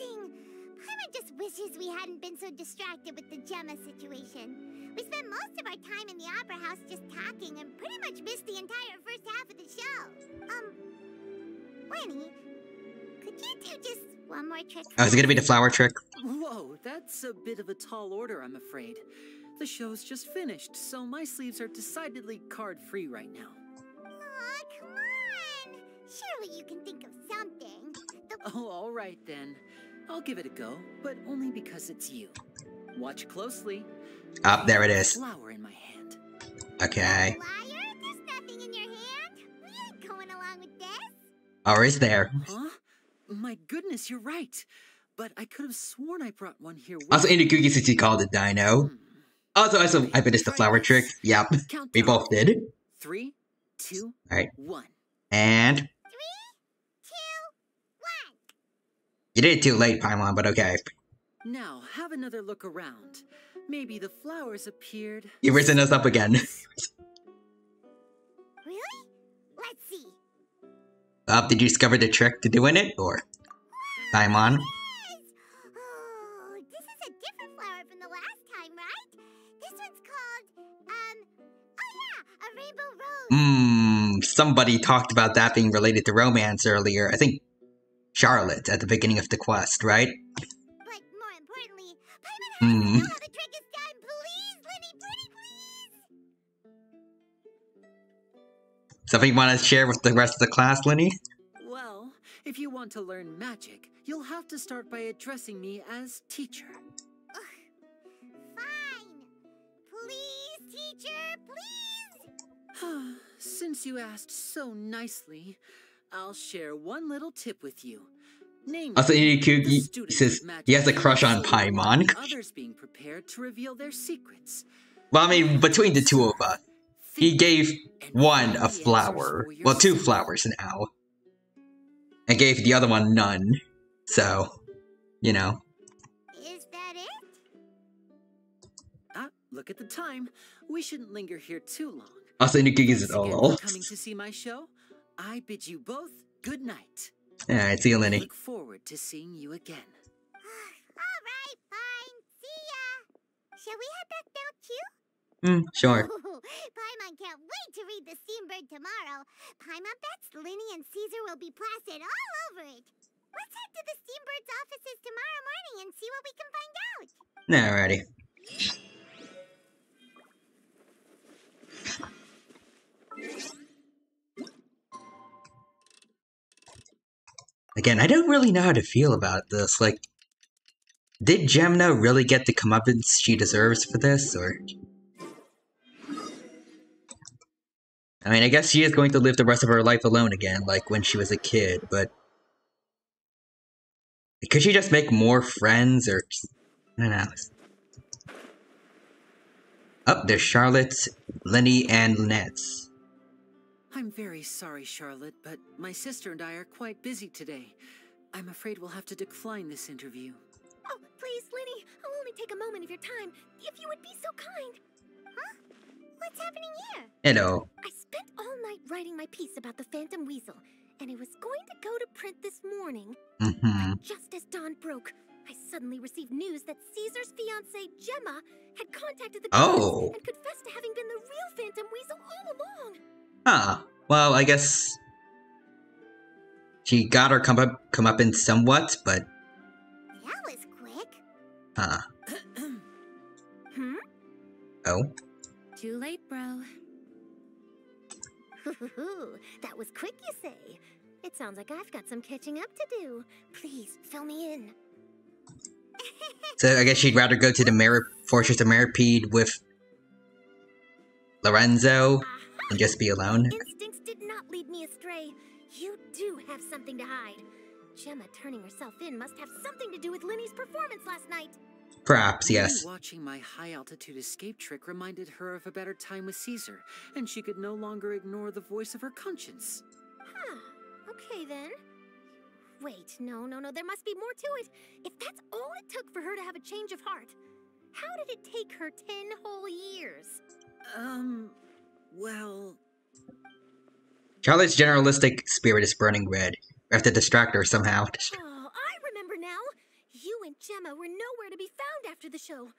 amazing! Paimon just wishes we hadn't been so distracted with the Gemma situation. We spent most of our time in the opera house just talking and pretty much missed the entire first half of the show. Winnie, could you do just one more trick? Oh, is it gonna be the flower trick? Whoa, that's a bit of a tall order, I'm afraid. The show's just finished, so my sleeves are decidedly card-free right now. Aw, come on! Surely you can think of something. Oh, all right then. I'll give it a go, but only because it's you. Watch closely. Ah, there it is. Flower in my hand. Okay. Liar, there's nothing in your hand. We ain't going along with this. Or is there? Huh? My goodness, you're right. But I could have sworn I brought one here with Also, in the cookies, since you called it Dino. Also, I finished the flower trick. Yep. We both did. 3, 2, Alright. 1. And 3, 2, 1. you did it too late, Paimon, but okay. Now, have another look around. Maybe the flowers appeared. You've risen us up again. Really? Let's see. Did you discover the trick to doing it, or Paimon? Oh, this is a different flower from the last Somebody talked about that being related to romance earlier. I think Charlotte at the beginning of the quest, right? But more importantly, Paimon has to Hmm. know how the trick is done. Please, Lenny, pretty please. Something you want to share with the rest of the class, Lenny? Well, if you want to learn magic, you'll have to start by addressing me as teacher. Fine. Please, teacher, please. Since you asked so nicely, I'll share one little tip with you. Namely, Also, the he students says of magic he has a crush on see more Paimon. than others being prepared to reveal their secrets. Well, I mean, between the two of us, he gave one a flower. Well, 2 flowers now. And gave the other one none. So, you know. Is that it? Look at the time. We shouldn't linger here too long. Also, Nukugi's Thanks is again all. for coming to see my show. I bid you both good night. Alright, see you, Lenny. Look forward to seeing you again. All right, fine. See ya. Shall we head back now, too? Sure. Paimon can't wait to read the Steambird tomorrow. Paimon bets Linny and Caesar will be placid all over it. Let's head to the Steambird's offices tomorrow morning and see what we can find out. Alrighty. Again, I don't really know how to feel about this. Like, did Gemna really get the comeuppance she deserves for this, or... I mean, I guess she is going to live the rest of her life alone again, like when she was a kid, but... Could she just make more friends, or... I don't know. Oh, there's Charlotte, Lenny, and Lynette's. I'm very sorry, Charlotte, but my sister and I are quite busy today. I'm afraid we'll have to decline this interview. Oh, please, Lenny, I'll only take a moment of your time, if you would be so kind. Huh? What's happening here? Hello. I spent all night writing my piece about the Phantom Weasel, and it was going to go to print this morning. But just as dawn broke, I suddenly received news that Caesar's fiancée, Gemma, had contacted the police and confessed to having been the real Phantom Weasel all along. Huh. Well, I guess... She got her comeuppance somewhat, but... That was quick. Huh. Oh? Too late, bro. That was quick, you say? It sounds like I've got some catching up to do. Please, fill me in. So I guess she'd rather go to the Fortress of Meripede with Lorenzo and just be alone. Instincts did not lead me astray. You do have something to hide. Gemma turning herself in must have something to do with Linny's performance last night. Perhaps, yes. Maybe watching my high-altitude escape trick reminded her of a better time with Caesar, and she could no longer ignore the voice of her conscience. Huh. Okay, then. Wait, no, there must be more to it. If that's all it took for her to have a change of heart, how did it take her 10 whole years? Well... Charlotte's generalistic spirit is burning red. We have to distract her somehow. Oh, I remember now. You and Gemma were nowhere to be found after the show.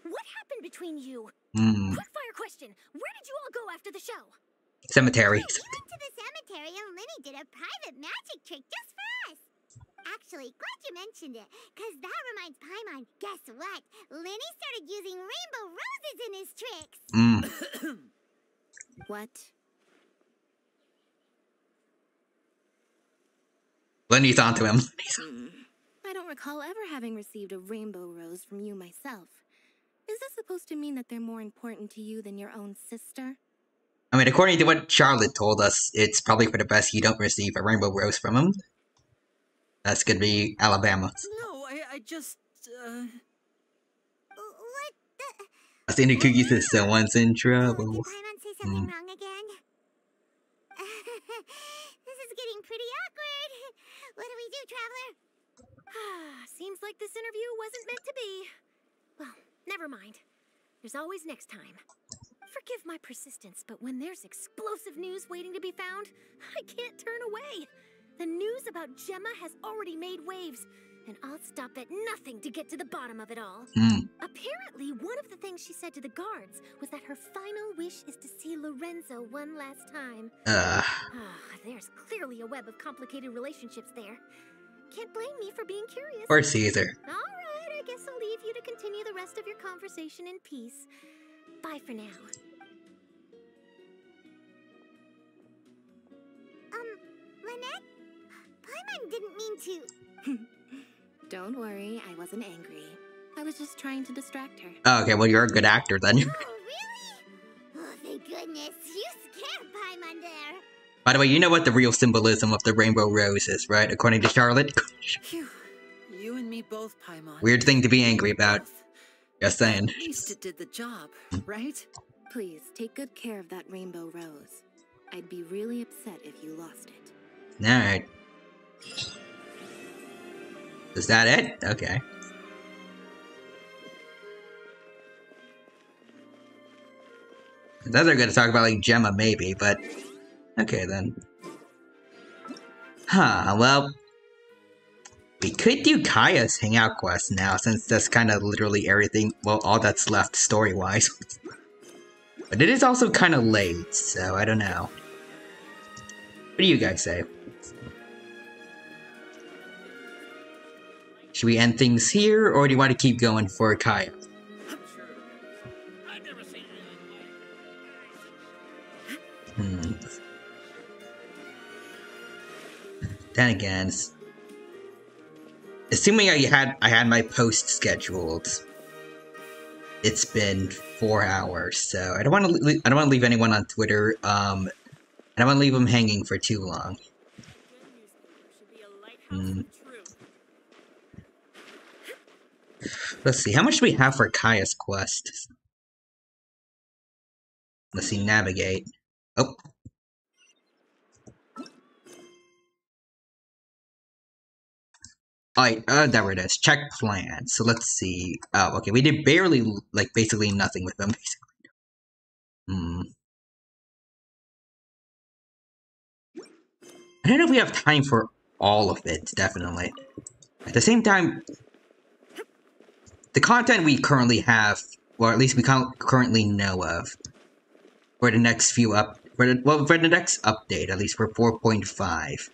What happened between you? Quickfire question. Where did you all go after the show? Cemetery. We went to the cemetery and Linny did a private magic trick just for us. Actually, glad you mentioned it, because that reminds Paimon. Guess what? Linny started using rainbow roses in his tricks. What? Lenny's onto him. I don't recall ever having received a rainbow rose from you myself. Is this supposed to mean that they're more important to you than your own sister? I mean, according to what Charlotte told us, it's probably for the best you don't receive a rainbow rose from him. That's gonna be Alabama. No, I just, What the... I think the cookie says someone's in trouble. Did Paimon say something wrong again? This is getting pretty awkward. What do we do, Traveler? Seems like this interview wasn't meant to be. Well, never mind. There's always next time. Forgive my persistence, but when there's explosive news waiting to be found, I can't turn away. The news about Gemma has already made waves. and I'll stop at nothing to get to the bottom of it all. Apparently, one of the things she said to the guards was that her final wish is to see Lorenzo one last time. There's clearly a web of complicated relationships there. Can't blame me for being curious. Or Caesar. All right, I guess I'll leave you to continue the rest of your conversation in peace. Bye for now. Lynette? Paimon didn't mean to. Don't worry, I wasn't angry. I was just trying to distract her. Oh, okay, well, you're a good actor then. Oh, really? Oh, thank goodness. You scared Paimon there. By the way, you know what the real symbolism of the rainbow rose is, right? According to Charlotte? Phew. You and me both, Paimon. Weird thing to be angry about. Just saying. At least it did the job, right? Please, take good care of that rainbow rose. I'd be really upset if you lost it. Alright. Is that it? Okay. I thought they were gonna talk about, like, Gemma, maybe, but... Okay, then. Huh, well... We could do Kaya's hangout quest now, since that's kind of literally everything, well, all that's left story-wise. But it is also kind of late, so I don't know. What do you guys say? Should we end things here, or do you want to keep going for Kaya? Then again, assuming I had my post scheduled, it's been 4 hours, so I don't want to leave anyone on Twitter. I don't want to leave them hanging for too long. Let's see, how much do we have for Kaya's quest? Let's see, navigate. Oh. There it is. Check plan. So let's see. Oh, okay, we did barely, like, basically nothing with them, basically. I don't know if we have time for all of it, definitely. At the same time, the content we currently have, or at least we currently know of, for the next for the next update, at least for 4.5,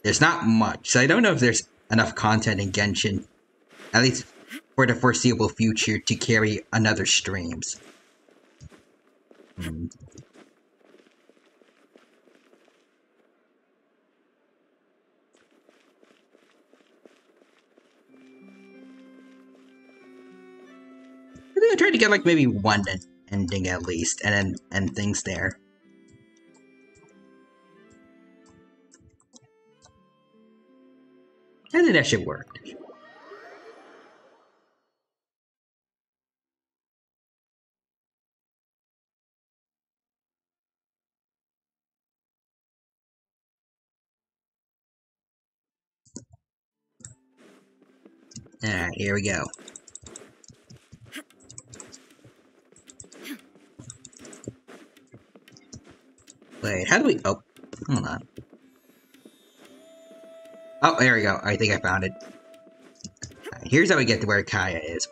there's not much. So I don't know if there's enough content in Genshin, at least for the foreseeable future, to carry another streams. I think I tried to get, like, maybe one ending at least, and then end things there. I think that should work. Alright, here we go. Wait, how do we... Oh, hold on. Oh, there we go. I think I found it. Right, here's how we get to where Kaya is.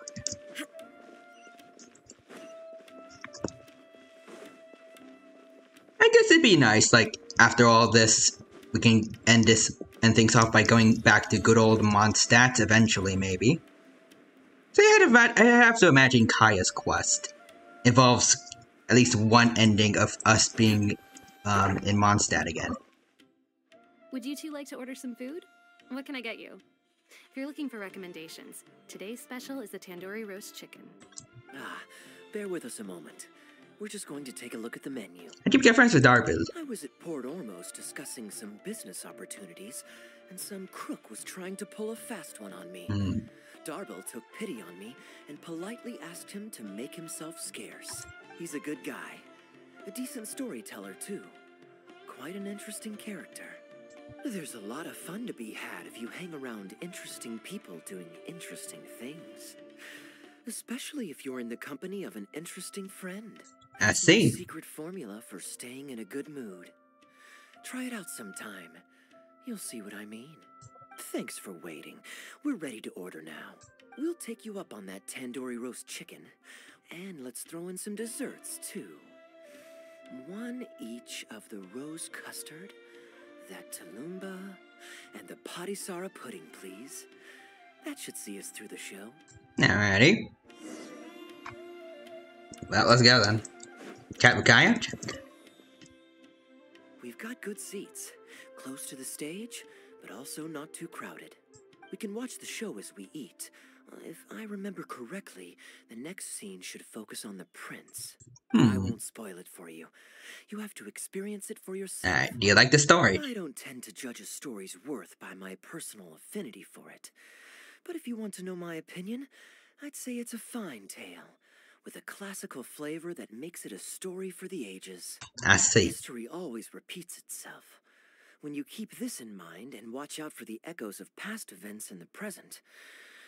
I guess it'd be nice, like, after all this, we can end things off by going back to good old Mondstadt eventually, maybe. So I have to imagine Kaya's quest involves at least one ending of us being in Mondstadt again. Would you two like to order some food? What can I get you? If you're looking for recommendations, today's special is the tandoori roast chicken. Bear with us a moment. We're just going to take a look at the menu. I keep getting friends with Darby. I was at Port Ormos discussing some business opportunities, and some crook was trying to pull a fast one on me. Darbil took pity on me and politely asked him to make himself scarce. He's a good guy. A decent storyteller, too. Quite an interesting character. There's a lot of fun to be had if you hang around interesting people doing interesting things. Especially if you're in the company of an interesting friend. I see. Secret formula for staying in a good mood. Try it out sometime. You'll see what I mean. Thanks for waiting. We're ready to order now. We'll take you up on that tandoori roast chicken. And let's throw in some desserts, too. One each of the rose custard, that talumba, and the patisara pudding, please. That should see us through the show. Alrighty. Well, let's go then. Chat with Kaya? We've got good seats, close to the stage, but also not too crowded. We can watch the show as we eat. If I remember correctly, the next scene should focus on the prince. I won't spoil it for you. You have to experience it for yourself. Alright, do you like the story? I don't tend to judge a story's worth by my personal affinity for it. But if you want to know my opinion, I'd say it's a fine tale, with a classical flavor that makes it a story for the ages. I see. History always repeats itself. When you keep this in mind and watch out for the echoes of past events in the present,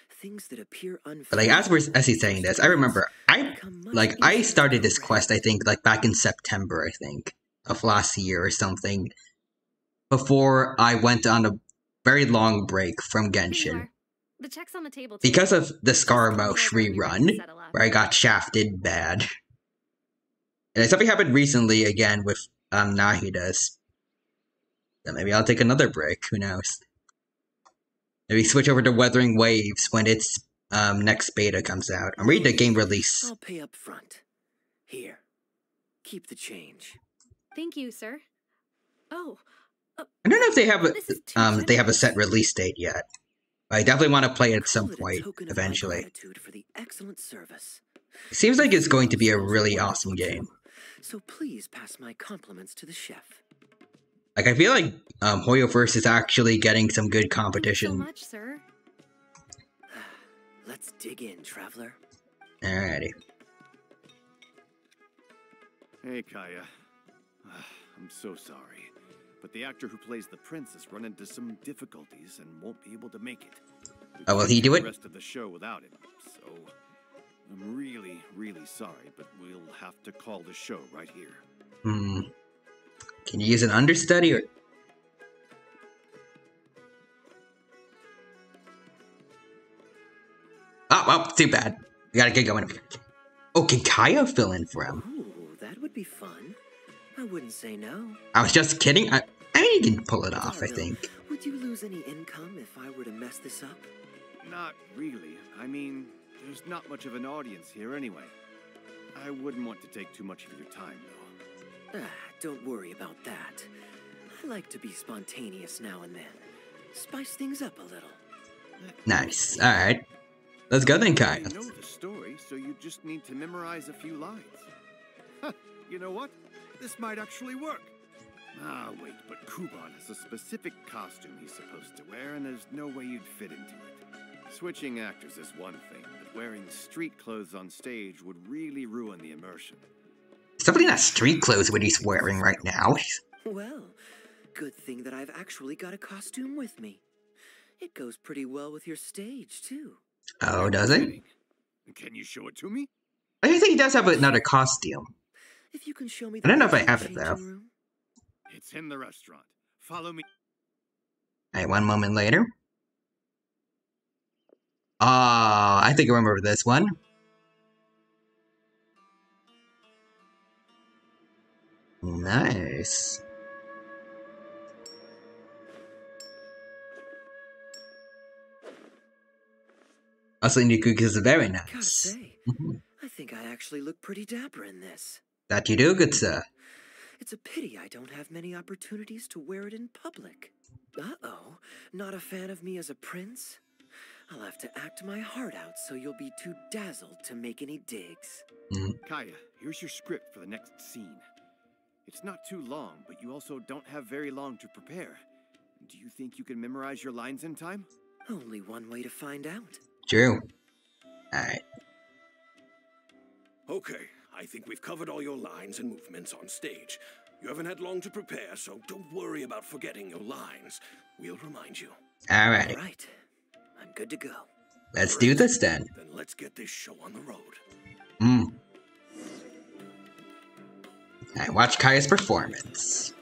things that appear unfair. But like as he's saying this, I remember I started this quest, I think, like back in September, I think, of last year or something, before I went on a very long break from Genshin. The check's on the table too. Because of the Scaramouche rerun, where I got shafted bad. And something happened recently again with Nahida's. So maybe I'll take another break, who knows. Maybe switch over to Weathering Waves when its next beta comes out. I'm reading the game release. I'll pay up front. Here. Keep the change. Thank you, sir. Oh. I don't know if they have a set release date yet. I definitely want to play it at some point, eventually. For the excellent service. It seems like it's going to be a really awesome game. So please pass my compliments to the chef. Like, I feel like Hoyoverse is actually getting some good competition. Thank you so much, sir. Let's dig in, traveler. Alrighty. Hey, Kaya. I'm so sorry, but the actor who plays the prince has run into some difficulties and won't be able to make it. Oh, will he do it? The rest of the show without him, so I'm really, really sorry, but we'll have to call the show right here. Can you use an understudy or... Oh, well, too bad. We gotta get going. Oh, can Kaya fill in for him? Ooh, that would be fun. I wouldn't say no. I was just kidding. I mean, you can pull it off, I think. Would you lose any income if I were to mess this up? Not really. I mean, there's not much of an audience here anyway. I wouldn't want to take too much of your time, though. Don't worry about that. I like to be spontaneous now and then. Spice things up a little. Nice. Alright. Let's go then, Kaya. You know the story, so you just need to memorize a few lines. Huh, you know what? This might actually work. Ah, wait, but Kuban has a specific costume he's supposed to wear, and there's no way you'd fit into it. Switching actors is one thing, but wearing street clothes on stage would really ruin the immersion. Somebody not street clothes what he's wearing right now. Well, good thing that I've actually got a costume with me. It goes pretty well with your stage, too. Oh, does it? Can you show it to me? I think he does have another costume. If you can show me I don't know if I have it, though. It's in the restaurant. Follow me. Alright, one moment later. Ah, I think I remember this one. Nice. Also, new cookies are very nice. Gotta say, I think I actually look pretty dapper in this. That you do, good sir. It's a pity I don't have many opportunities to wear it in public. Uh-oh, not a fan of me as a prince? I'll have to act my heart out so you'll be too dazzled to make any digs. Kaya, here's your script for the next scene. It's not too long, but you also don't have very long to prepare. Do you think you can memorize your lines in time? Only one way to find out. True. Alright. Okay, I think we've covered all your lines and movements on stage. You haven't had long to prepare, so don't worry about forgetting your lines. We'll remind you. Alrighty. All right. I'm good to go. Let's do this then. Then let's get this show on the road. Alright, watch Kaya's performance.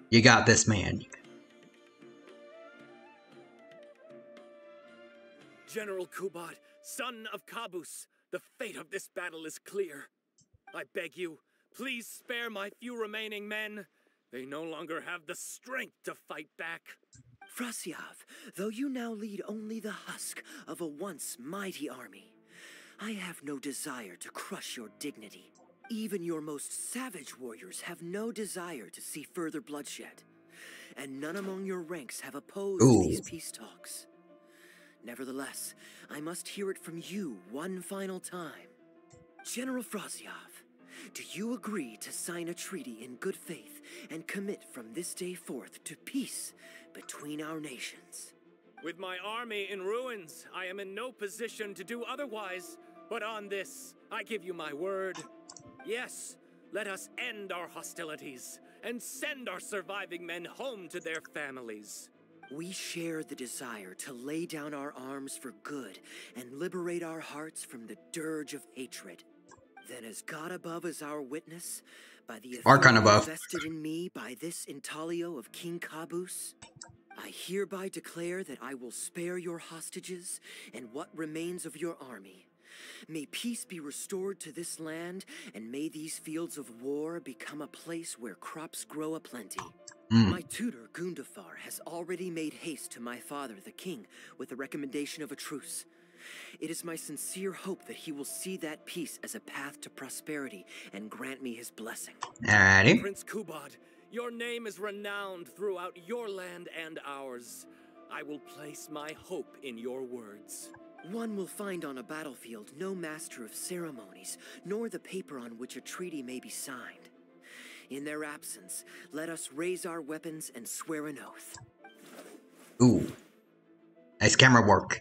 You got this, man. General Kubad, son of Kabus, the fate of this battle is clear. I beg you, please spare my few remaining men. They no longer have the strength to fight back. Frasiav, though you now lead only the husk of a once mighty army, I have no desire to crush your dignity. Even your most savage warriors have no desire to see further bloodshed, and none among your ranks have opposed these peace talks. Nevertheless, I must hear it from you one final time. General Frasiav, do you agree to sign a treaty in good faith and commit from this day forth to peace between our nations? With my army in ruins, I am in no position to do otherwise, but on this, I give you my word. Yes, let us end our hostilities and send our surviving men home to their families. We share the desire to lay down our arms for good and liberate our hearts from the dirge of hatred. Then as God above is our witness, by the authority vested in me by this intaglio of King Kabus, I hereby declare that I will spare your hostages and what remains of your army. May peace be restored to this land, and may these fields of war become a place where crops grow aplenty. My tutor, Gundafar, has already made haste to my father, the king, with the recommendation of a truce. It is my sincere hope that he will see that peace as a path to prosperity and grant me his blessing. Alrighty. Prince Kubad, your name is renowned throughout your land and ours. I will place my hope in your words. One will find on a battlefield no master of ceremonies, nor the paper on which a treaty may be signed. In their absence, let us raise our weapons and swear an oath. Ooh. Nice camera work.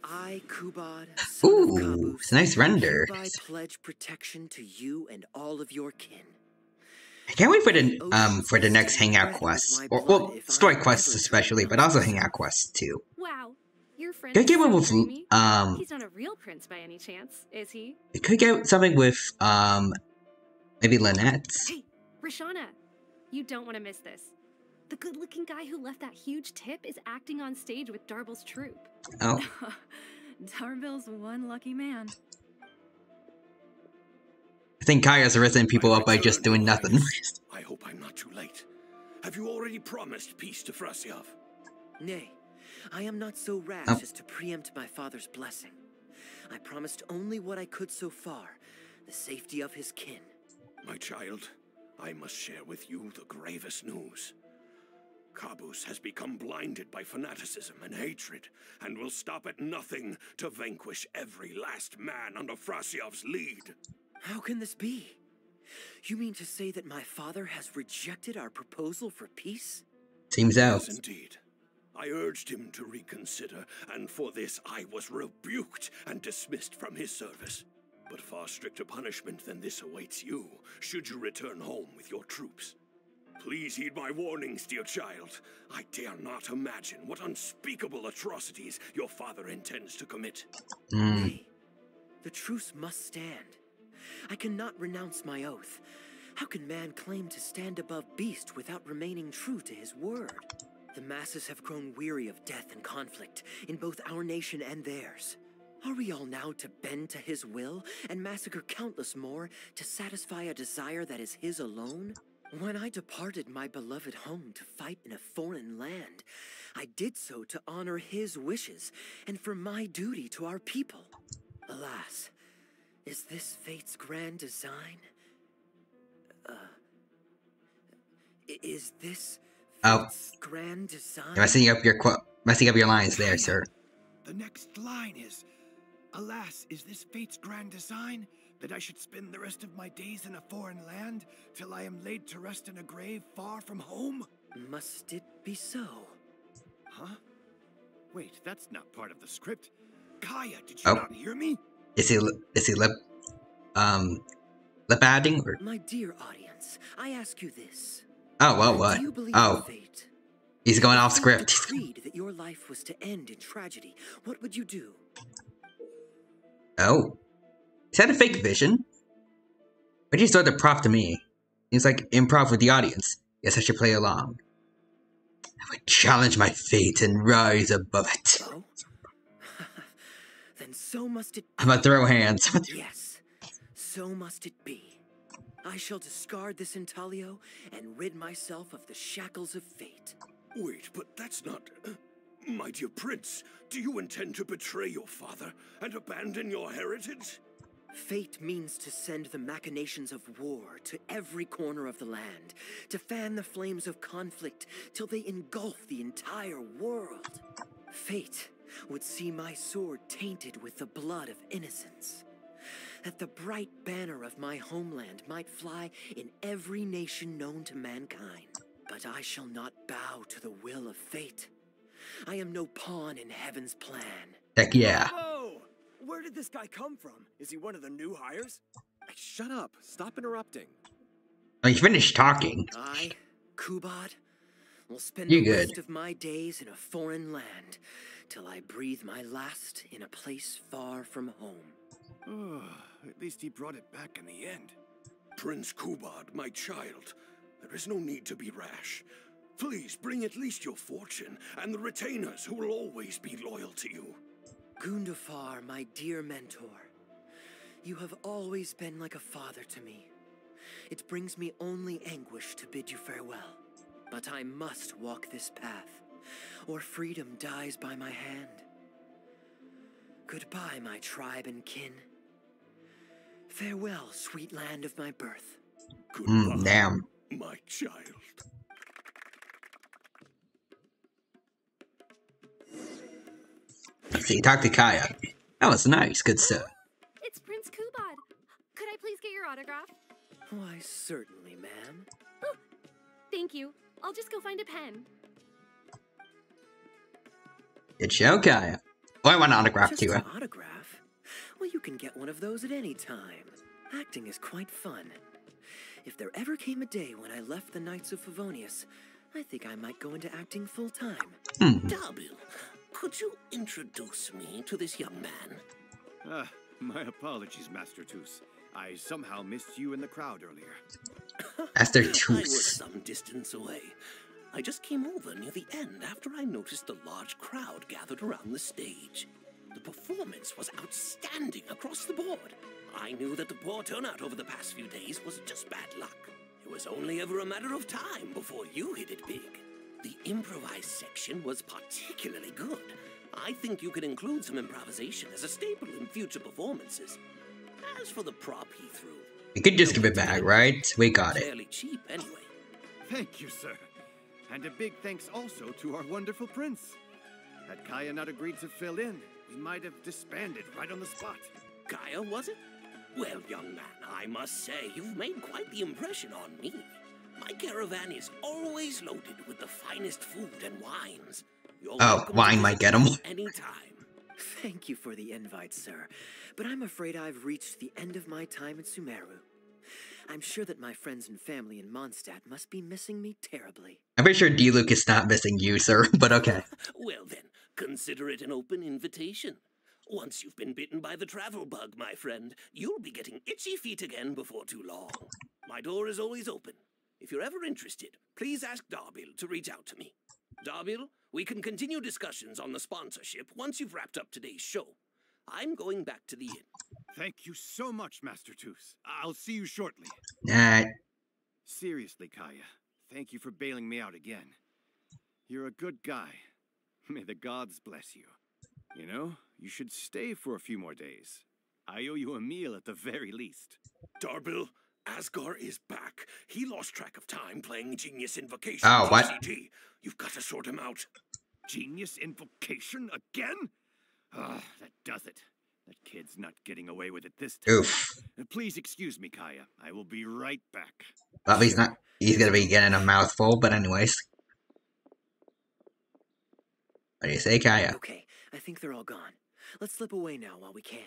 I, Kubad, ooh, it's a nice render. I pledge protection to you and all of your kin. I can't wait for the next hangout quest. Or, well, story quests especially, but also hangout quests too. Wow. Your friend Could get one with He's not a real prince by any chance, is he? It could get something with maybe Lynette's. Hey, Rashana, you don't want to miss this. The good-looking guy who left that huge tip is acting on stage with Darble's troupe. Oh. Darble's one lucky man. I think Kaya's arresting people up by just doing nothing. I hope I'm not too late. Have you already promised peace to Frasiav? Nay, I am not so rash as to preempt my father's blessing. I promised only what I could so far, the safety of his kin. My child, I must share with you the gravest news. Kabus has become blinded by fanaticism and hatred, and will stop at nothing to vanquish every last man under Frasiav's lead. How can this be? You mean to say that my father has rejected our proposal for peace? Seems out. Yes, indeed. I urged him to reconsider, and for this I was rebuked and dismissed from his service. But far stricter punishment than this awaits you, should you return home with your troops. Please heed my warnings, dear child. I dare not imagine what unspeakable atrocities your father intends to commit. Nay, the truce must stand. I cannot renounce my oath. How can man claim to stand above beast without remaining true to his word? The masses have grown weary of death and conflict in both our nation and theirs. Are we all now to bend to his will and massacre countless more to satisfy a desire that is his alone? When I departed my beloved home to fight in a foreign land, I did so to honor his wishes and for my duty to our people. Alas, is this fate's grand design? Is this fate's grand design? You're messing up your lines there, sir. The next line is, alas, is this fate's grand design? That I should spend the rest of my days in a foreign land, till I am laid to rest in a grave far from home? Must it be so? Huh? Wait, that's not part of the script. Kaya, did you not hear me? Is he lip adding? Or? My dear audience, I ask you this. Oh, well, what? Do you believe in fate? He's going off script. If you decreed that your life was to end in tragedy, what would you do? Oh. Is that a fake vision? Why did you start the prop to me? Seems like improv with the audience. Guess I should play along. I would challenge my fate and rise above it. Oh? So must it be. I'm gonna throw hands. Yes, so must it be. I shall discard this intaglio and rid myself of the shackles of fate. Wait, but that's not... My dear prince, do you intend to betray your father and abandon your heritage? Fate means to send the machinations of war to every corner of the land, to fan the flames of conflict till they engulf the entire world. Fate would see my sword tainted with the blood of innocence, that the bright banner of my homeland might fly in every nation known to mankind. But I shall not bow to the will of fate. I am no pawn in heaven's plan. Heck yeah. Whoa! Where did this guy come from? Is he one of the new hires? Shut up. Stop interrupting. Oh, you finished talking. I, Kubad, will spend You the good. rest of my days in a foreign land till I breathe my last in a place far from home. Oh, at least he brought it back in the end. Prince Kubad, my child, there is no need to be rash. Please bring at least your fortune and the retainers who will always be loyal to you. Gundafar, my dear mentor, you have always been like a father to me. It brings me only anguish to bid you farewell, but I must walk this path, or freedom dies by my hand. Goodbye, my tribe and kin. Farewell, sweet land of my birth. Goodbye, damn. my child. See, talk to Kaya. That was nice, good stuff. It's Prince Kubad. Could I please get your autograph? Why, certainly, ma'am. Oh, thank you. I'll just go find a pen. Good show, Kaya. Oh, I want an autograph Just too. an autograph? Well, you can get one of those at any time. Acting is quite fun. If there ever came a day when I left the Knights of Favonius, I think I might go into acting full-time. Darbil, could you introduce me to this young man? My apologies, Master Toos. I somehow missed you in the crowd earlier. Master I was Toos. some distance away. I just came over near the end after I noticed a large crowd gathered around the stage. The performance was outstanding across the board. I knew that the poor turnout over the past few days was just bad luck. It was only ever a matter of time before you hit it big. The improvised section was particularly good. I think you could include some improvisation as a staple in future performances. As for the prop he threw, You could just give it back, right? We got it. fairly cheap anyway. Thank you, sir. And a big thanks also to our wonderful prince. Had Kaya not agreed to fill in, we might have disbanded right on the spot. Kaya, was it? Well, young man, I must say you've made quite the impression on me. My caravan is always loaded with the finest food and wines. You're welcome wine to might visit get 'em. me anytime. Thank you for the invite, sir, but I'm afraid I've reached the end of my time in Sumeru. I'm sure that my friends and family in Mondstadt must be missing me terribly. I'm pretty sure D-Luke is not missing you, sir, but okay. Well then, consider it an open invitation. Once you've been bitten by the travel bug, my friend, you'll be getting itchy feet again before too long. My door is always open. If you're ever interested, please ask Darbil to reach out to me. Darbil, we can continue discussions on the sponsorship once you've wrapped up today's show. I'm going back to the inn. Thank you so much, Master Toos. I'll see you shortly. Seriously, Kaya, thank you for bailing me out again. You're a good guy. May the gods bless you. You know, you should stay for a few more days. I owe you a meal at the very least. Darbil, Asgar is back. He lost track of time playing Genius Invocation. Oh, what? TCG. You've got to sort him out. Genius Invocation again? Ah, that does it. That kid's not getting away with it this time. Oof. Please excuse me, Kaya. I will be right back. Well, he's not. He's gonna be getting a mouthful, but anyways. What do you say, Kaya? Okay, I think they're all gone. Let's slip away now while we can.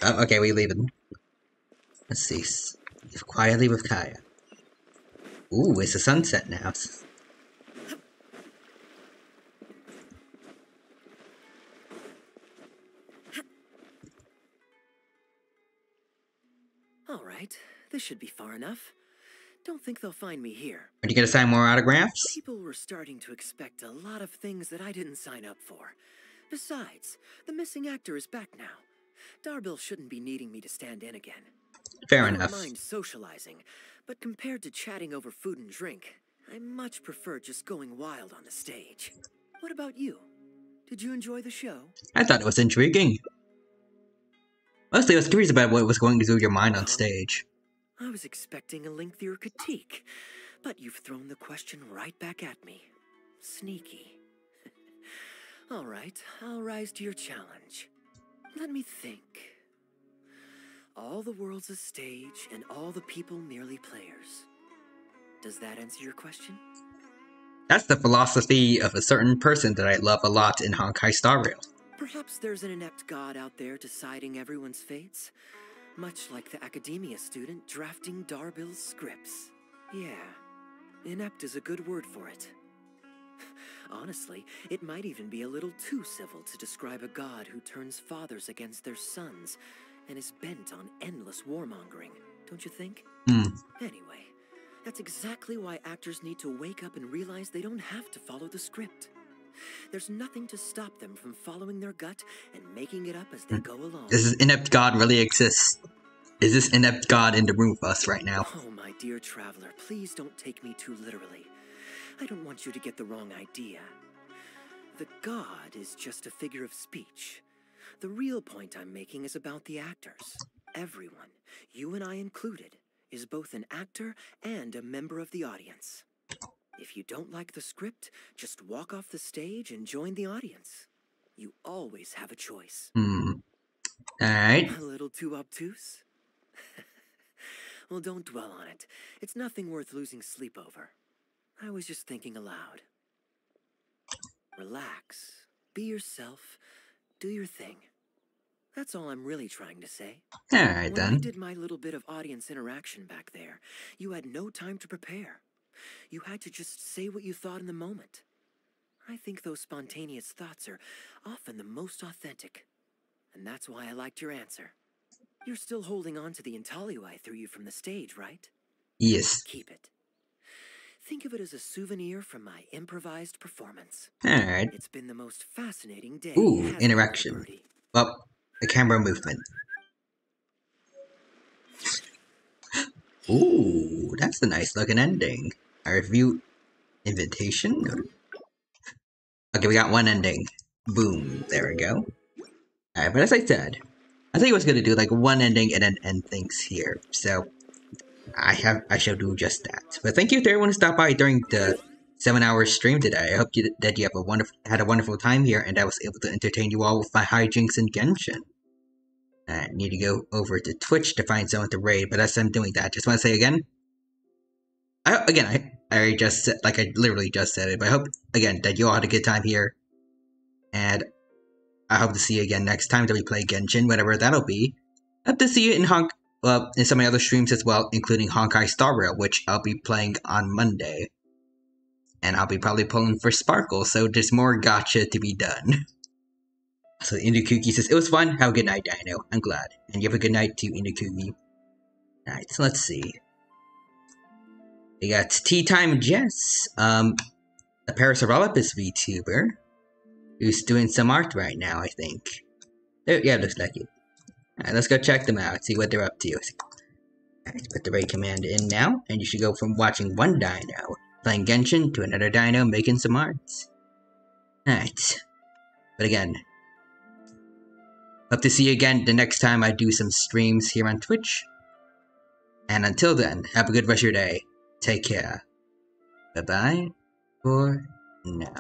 Oh, okay, we leaving. Let's see. Leave quietly with Kaya. Ooh, it's the sunset now. All right, this should be far enough. Don't think they'll find me here. Are you gonna sign more autographs? People were starting to expect a lot of things that I didn't sign up for. Besides, the missing actor is back now. Darbil shouldn't be needing me to stand in again. Fair I enough. don't mind socializing, but compared to chatting over food and drink, I much prefer just going wild on the stage. What about you? Did you enjoy the show? I thought it was intriguing. Mostly I was curious about what was going through your mind on stage. I was expecting a lengthier critique, but you've thrown the question right back at me. Sneaky. All right, I'll rise to your challenge. Let me think. All the world's a stage, and all the people merely players. Does that answer your question? That's the philosophy of a certain person that I love a lot in Honkai Star Rail. Perhaps there's an inept god out there deciding everyone's fates, much like the academia student drafting Darbil's scripts. Yeah, inept is a good word for it. Honestly, it might even be a little too civil to describe a god who turns fathers against their sons and is bent on endless warmongering, don't you think? Anyway, that's exactly why actors need to wake up and realize they don't have to follow the script. There's nothing to stop them from following their gut and making it up as they go along. Does this inept god really exist? Is this inept god in the room with us right now? Oh, my dear traveler, please don't take me too literally. I don't want you to get the wrong idea. The god is just a figure of speech. The real point I'm making is about the actors. Everyone, you and I included, is both an actor and a member of the audience. If you don't like the script, just walk off the stage and join the audience. You always have a choice. Alright. A little too obtuse? Well, don't dwell on it. It's nothing worth losing sleep over. I was just thinking aloud. Relax. Be yourself. Do your thing. That's all I'm really trying to say. Alright then. When I did my little bit of audience interaction back there, you had no time to prepare. You had to just say what you thought in the moment. I think those spontaneous thoughts are often the most authentic. And that's why I liked your answer. You're still holding on to the intaglio I threw you from the stage, right? Yes. Keep it. Think of it as a souvenir from my improvised performance. Alright. It's been the most fascinating day. Ooh, interaction. Well, the camera movement. Ooh, that's a nice looking ending. I review invitation? Okay, we got one ending. Boom, there we go. Alright, but as I said, I think I was gonna do like one ending and then end things here. So I shall do just that. But thank you to everyone who stopped by during the 7-hour stream today. I hope that you have had a wonderful time here, and I was able to entertain you all with my hijinks in Genshin. I need to go over to Twitch to find someone to raid, but as I'm doing that, just want to say again, I already just said, like I literally just said it, but I hope, again, that you all had a good time here, and I hope to see you again next time that we play Genshin, whatever that'll be. I hope to see you in some of my other streams as well, including Honkai Star Rail, which I'll be playing on Monday. And I'll be probably pulling for Sparkle, so there's more gacha to be done. So Indukuki says, it was fun, have a good night, Dino. I'm glad. And you have a good night too, Indukuki. Alright, so let's see. We got Tea Time Jess, a Parasaurolophus VTuber, who's doing some art right now, I think. Yeah, looks like it. Alright, let's go check them out, see what they're up to. Alright, put the raid command in now, and you should go from watching one dino playing Genshin to another dino making some arts. Alright. But again, hope to see you again the next time I do some streams here on Twitch. And until then, have a good rest of your day. Take care. Bye-bye for now.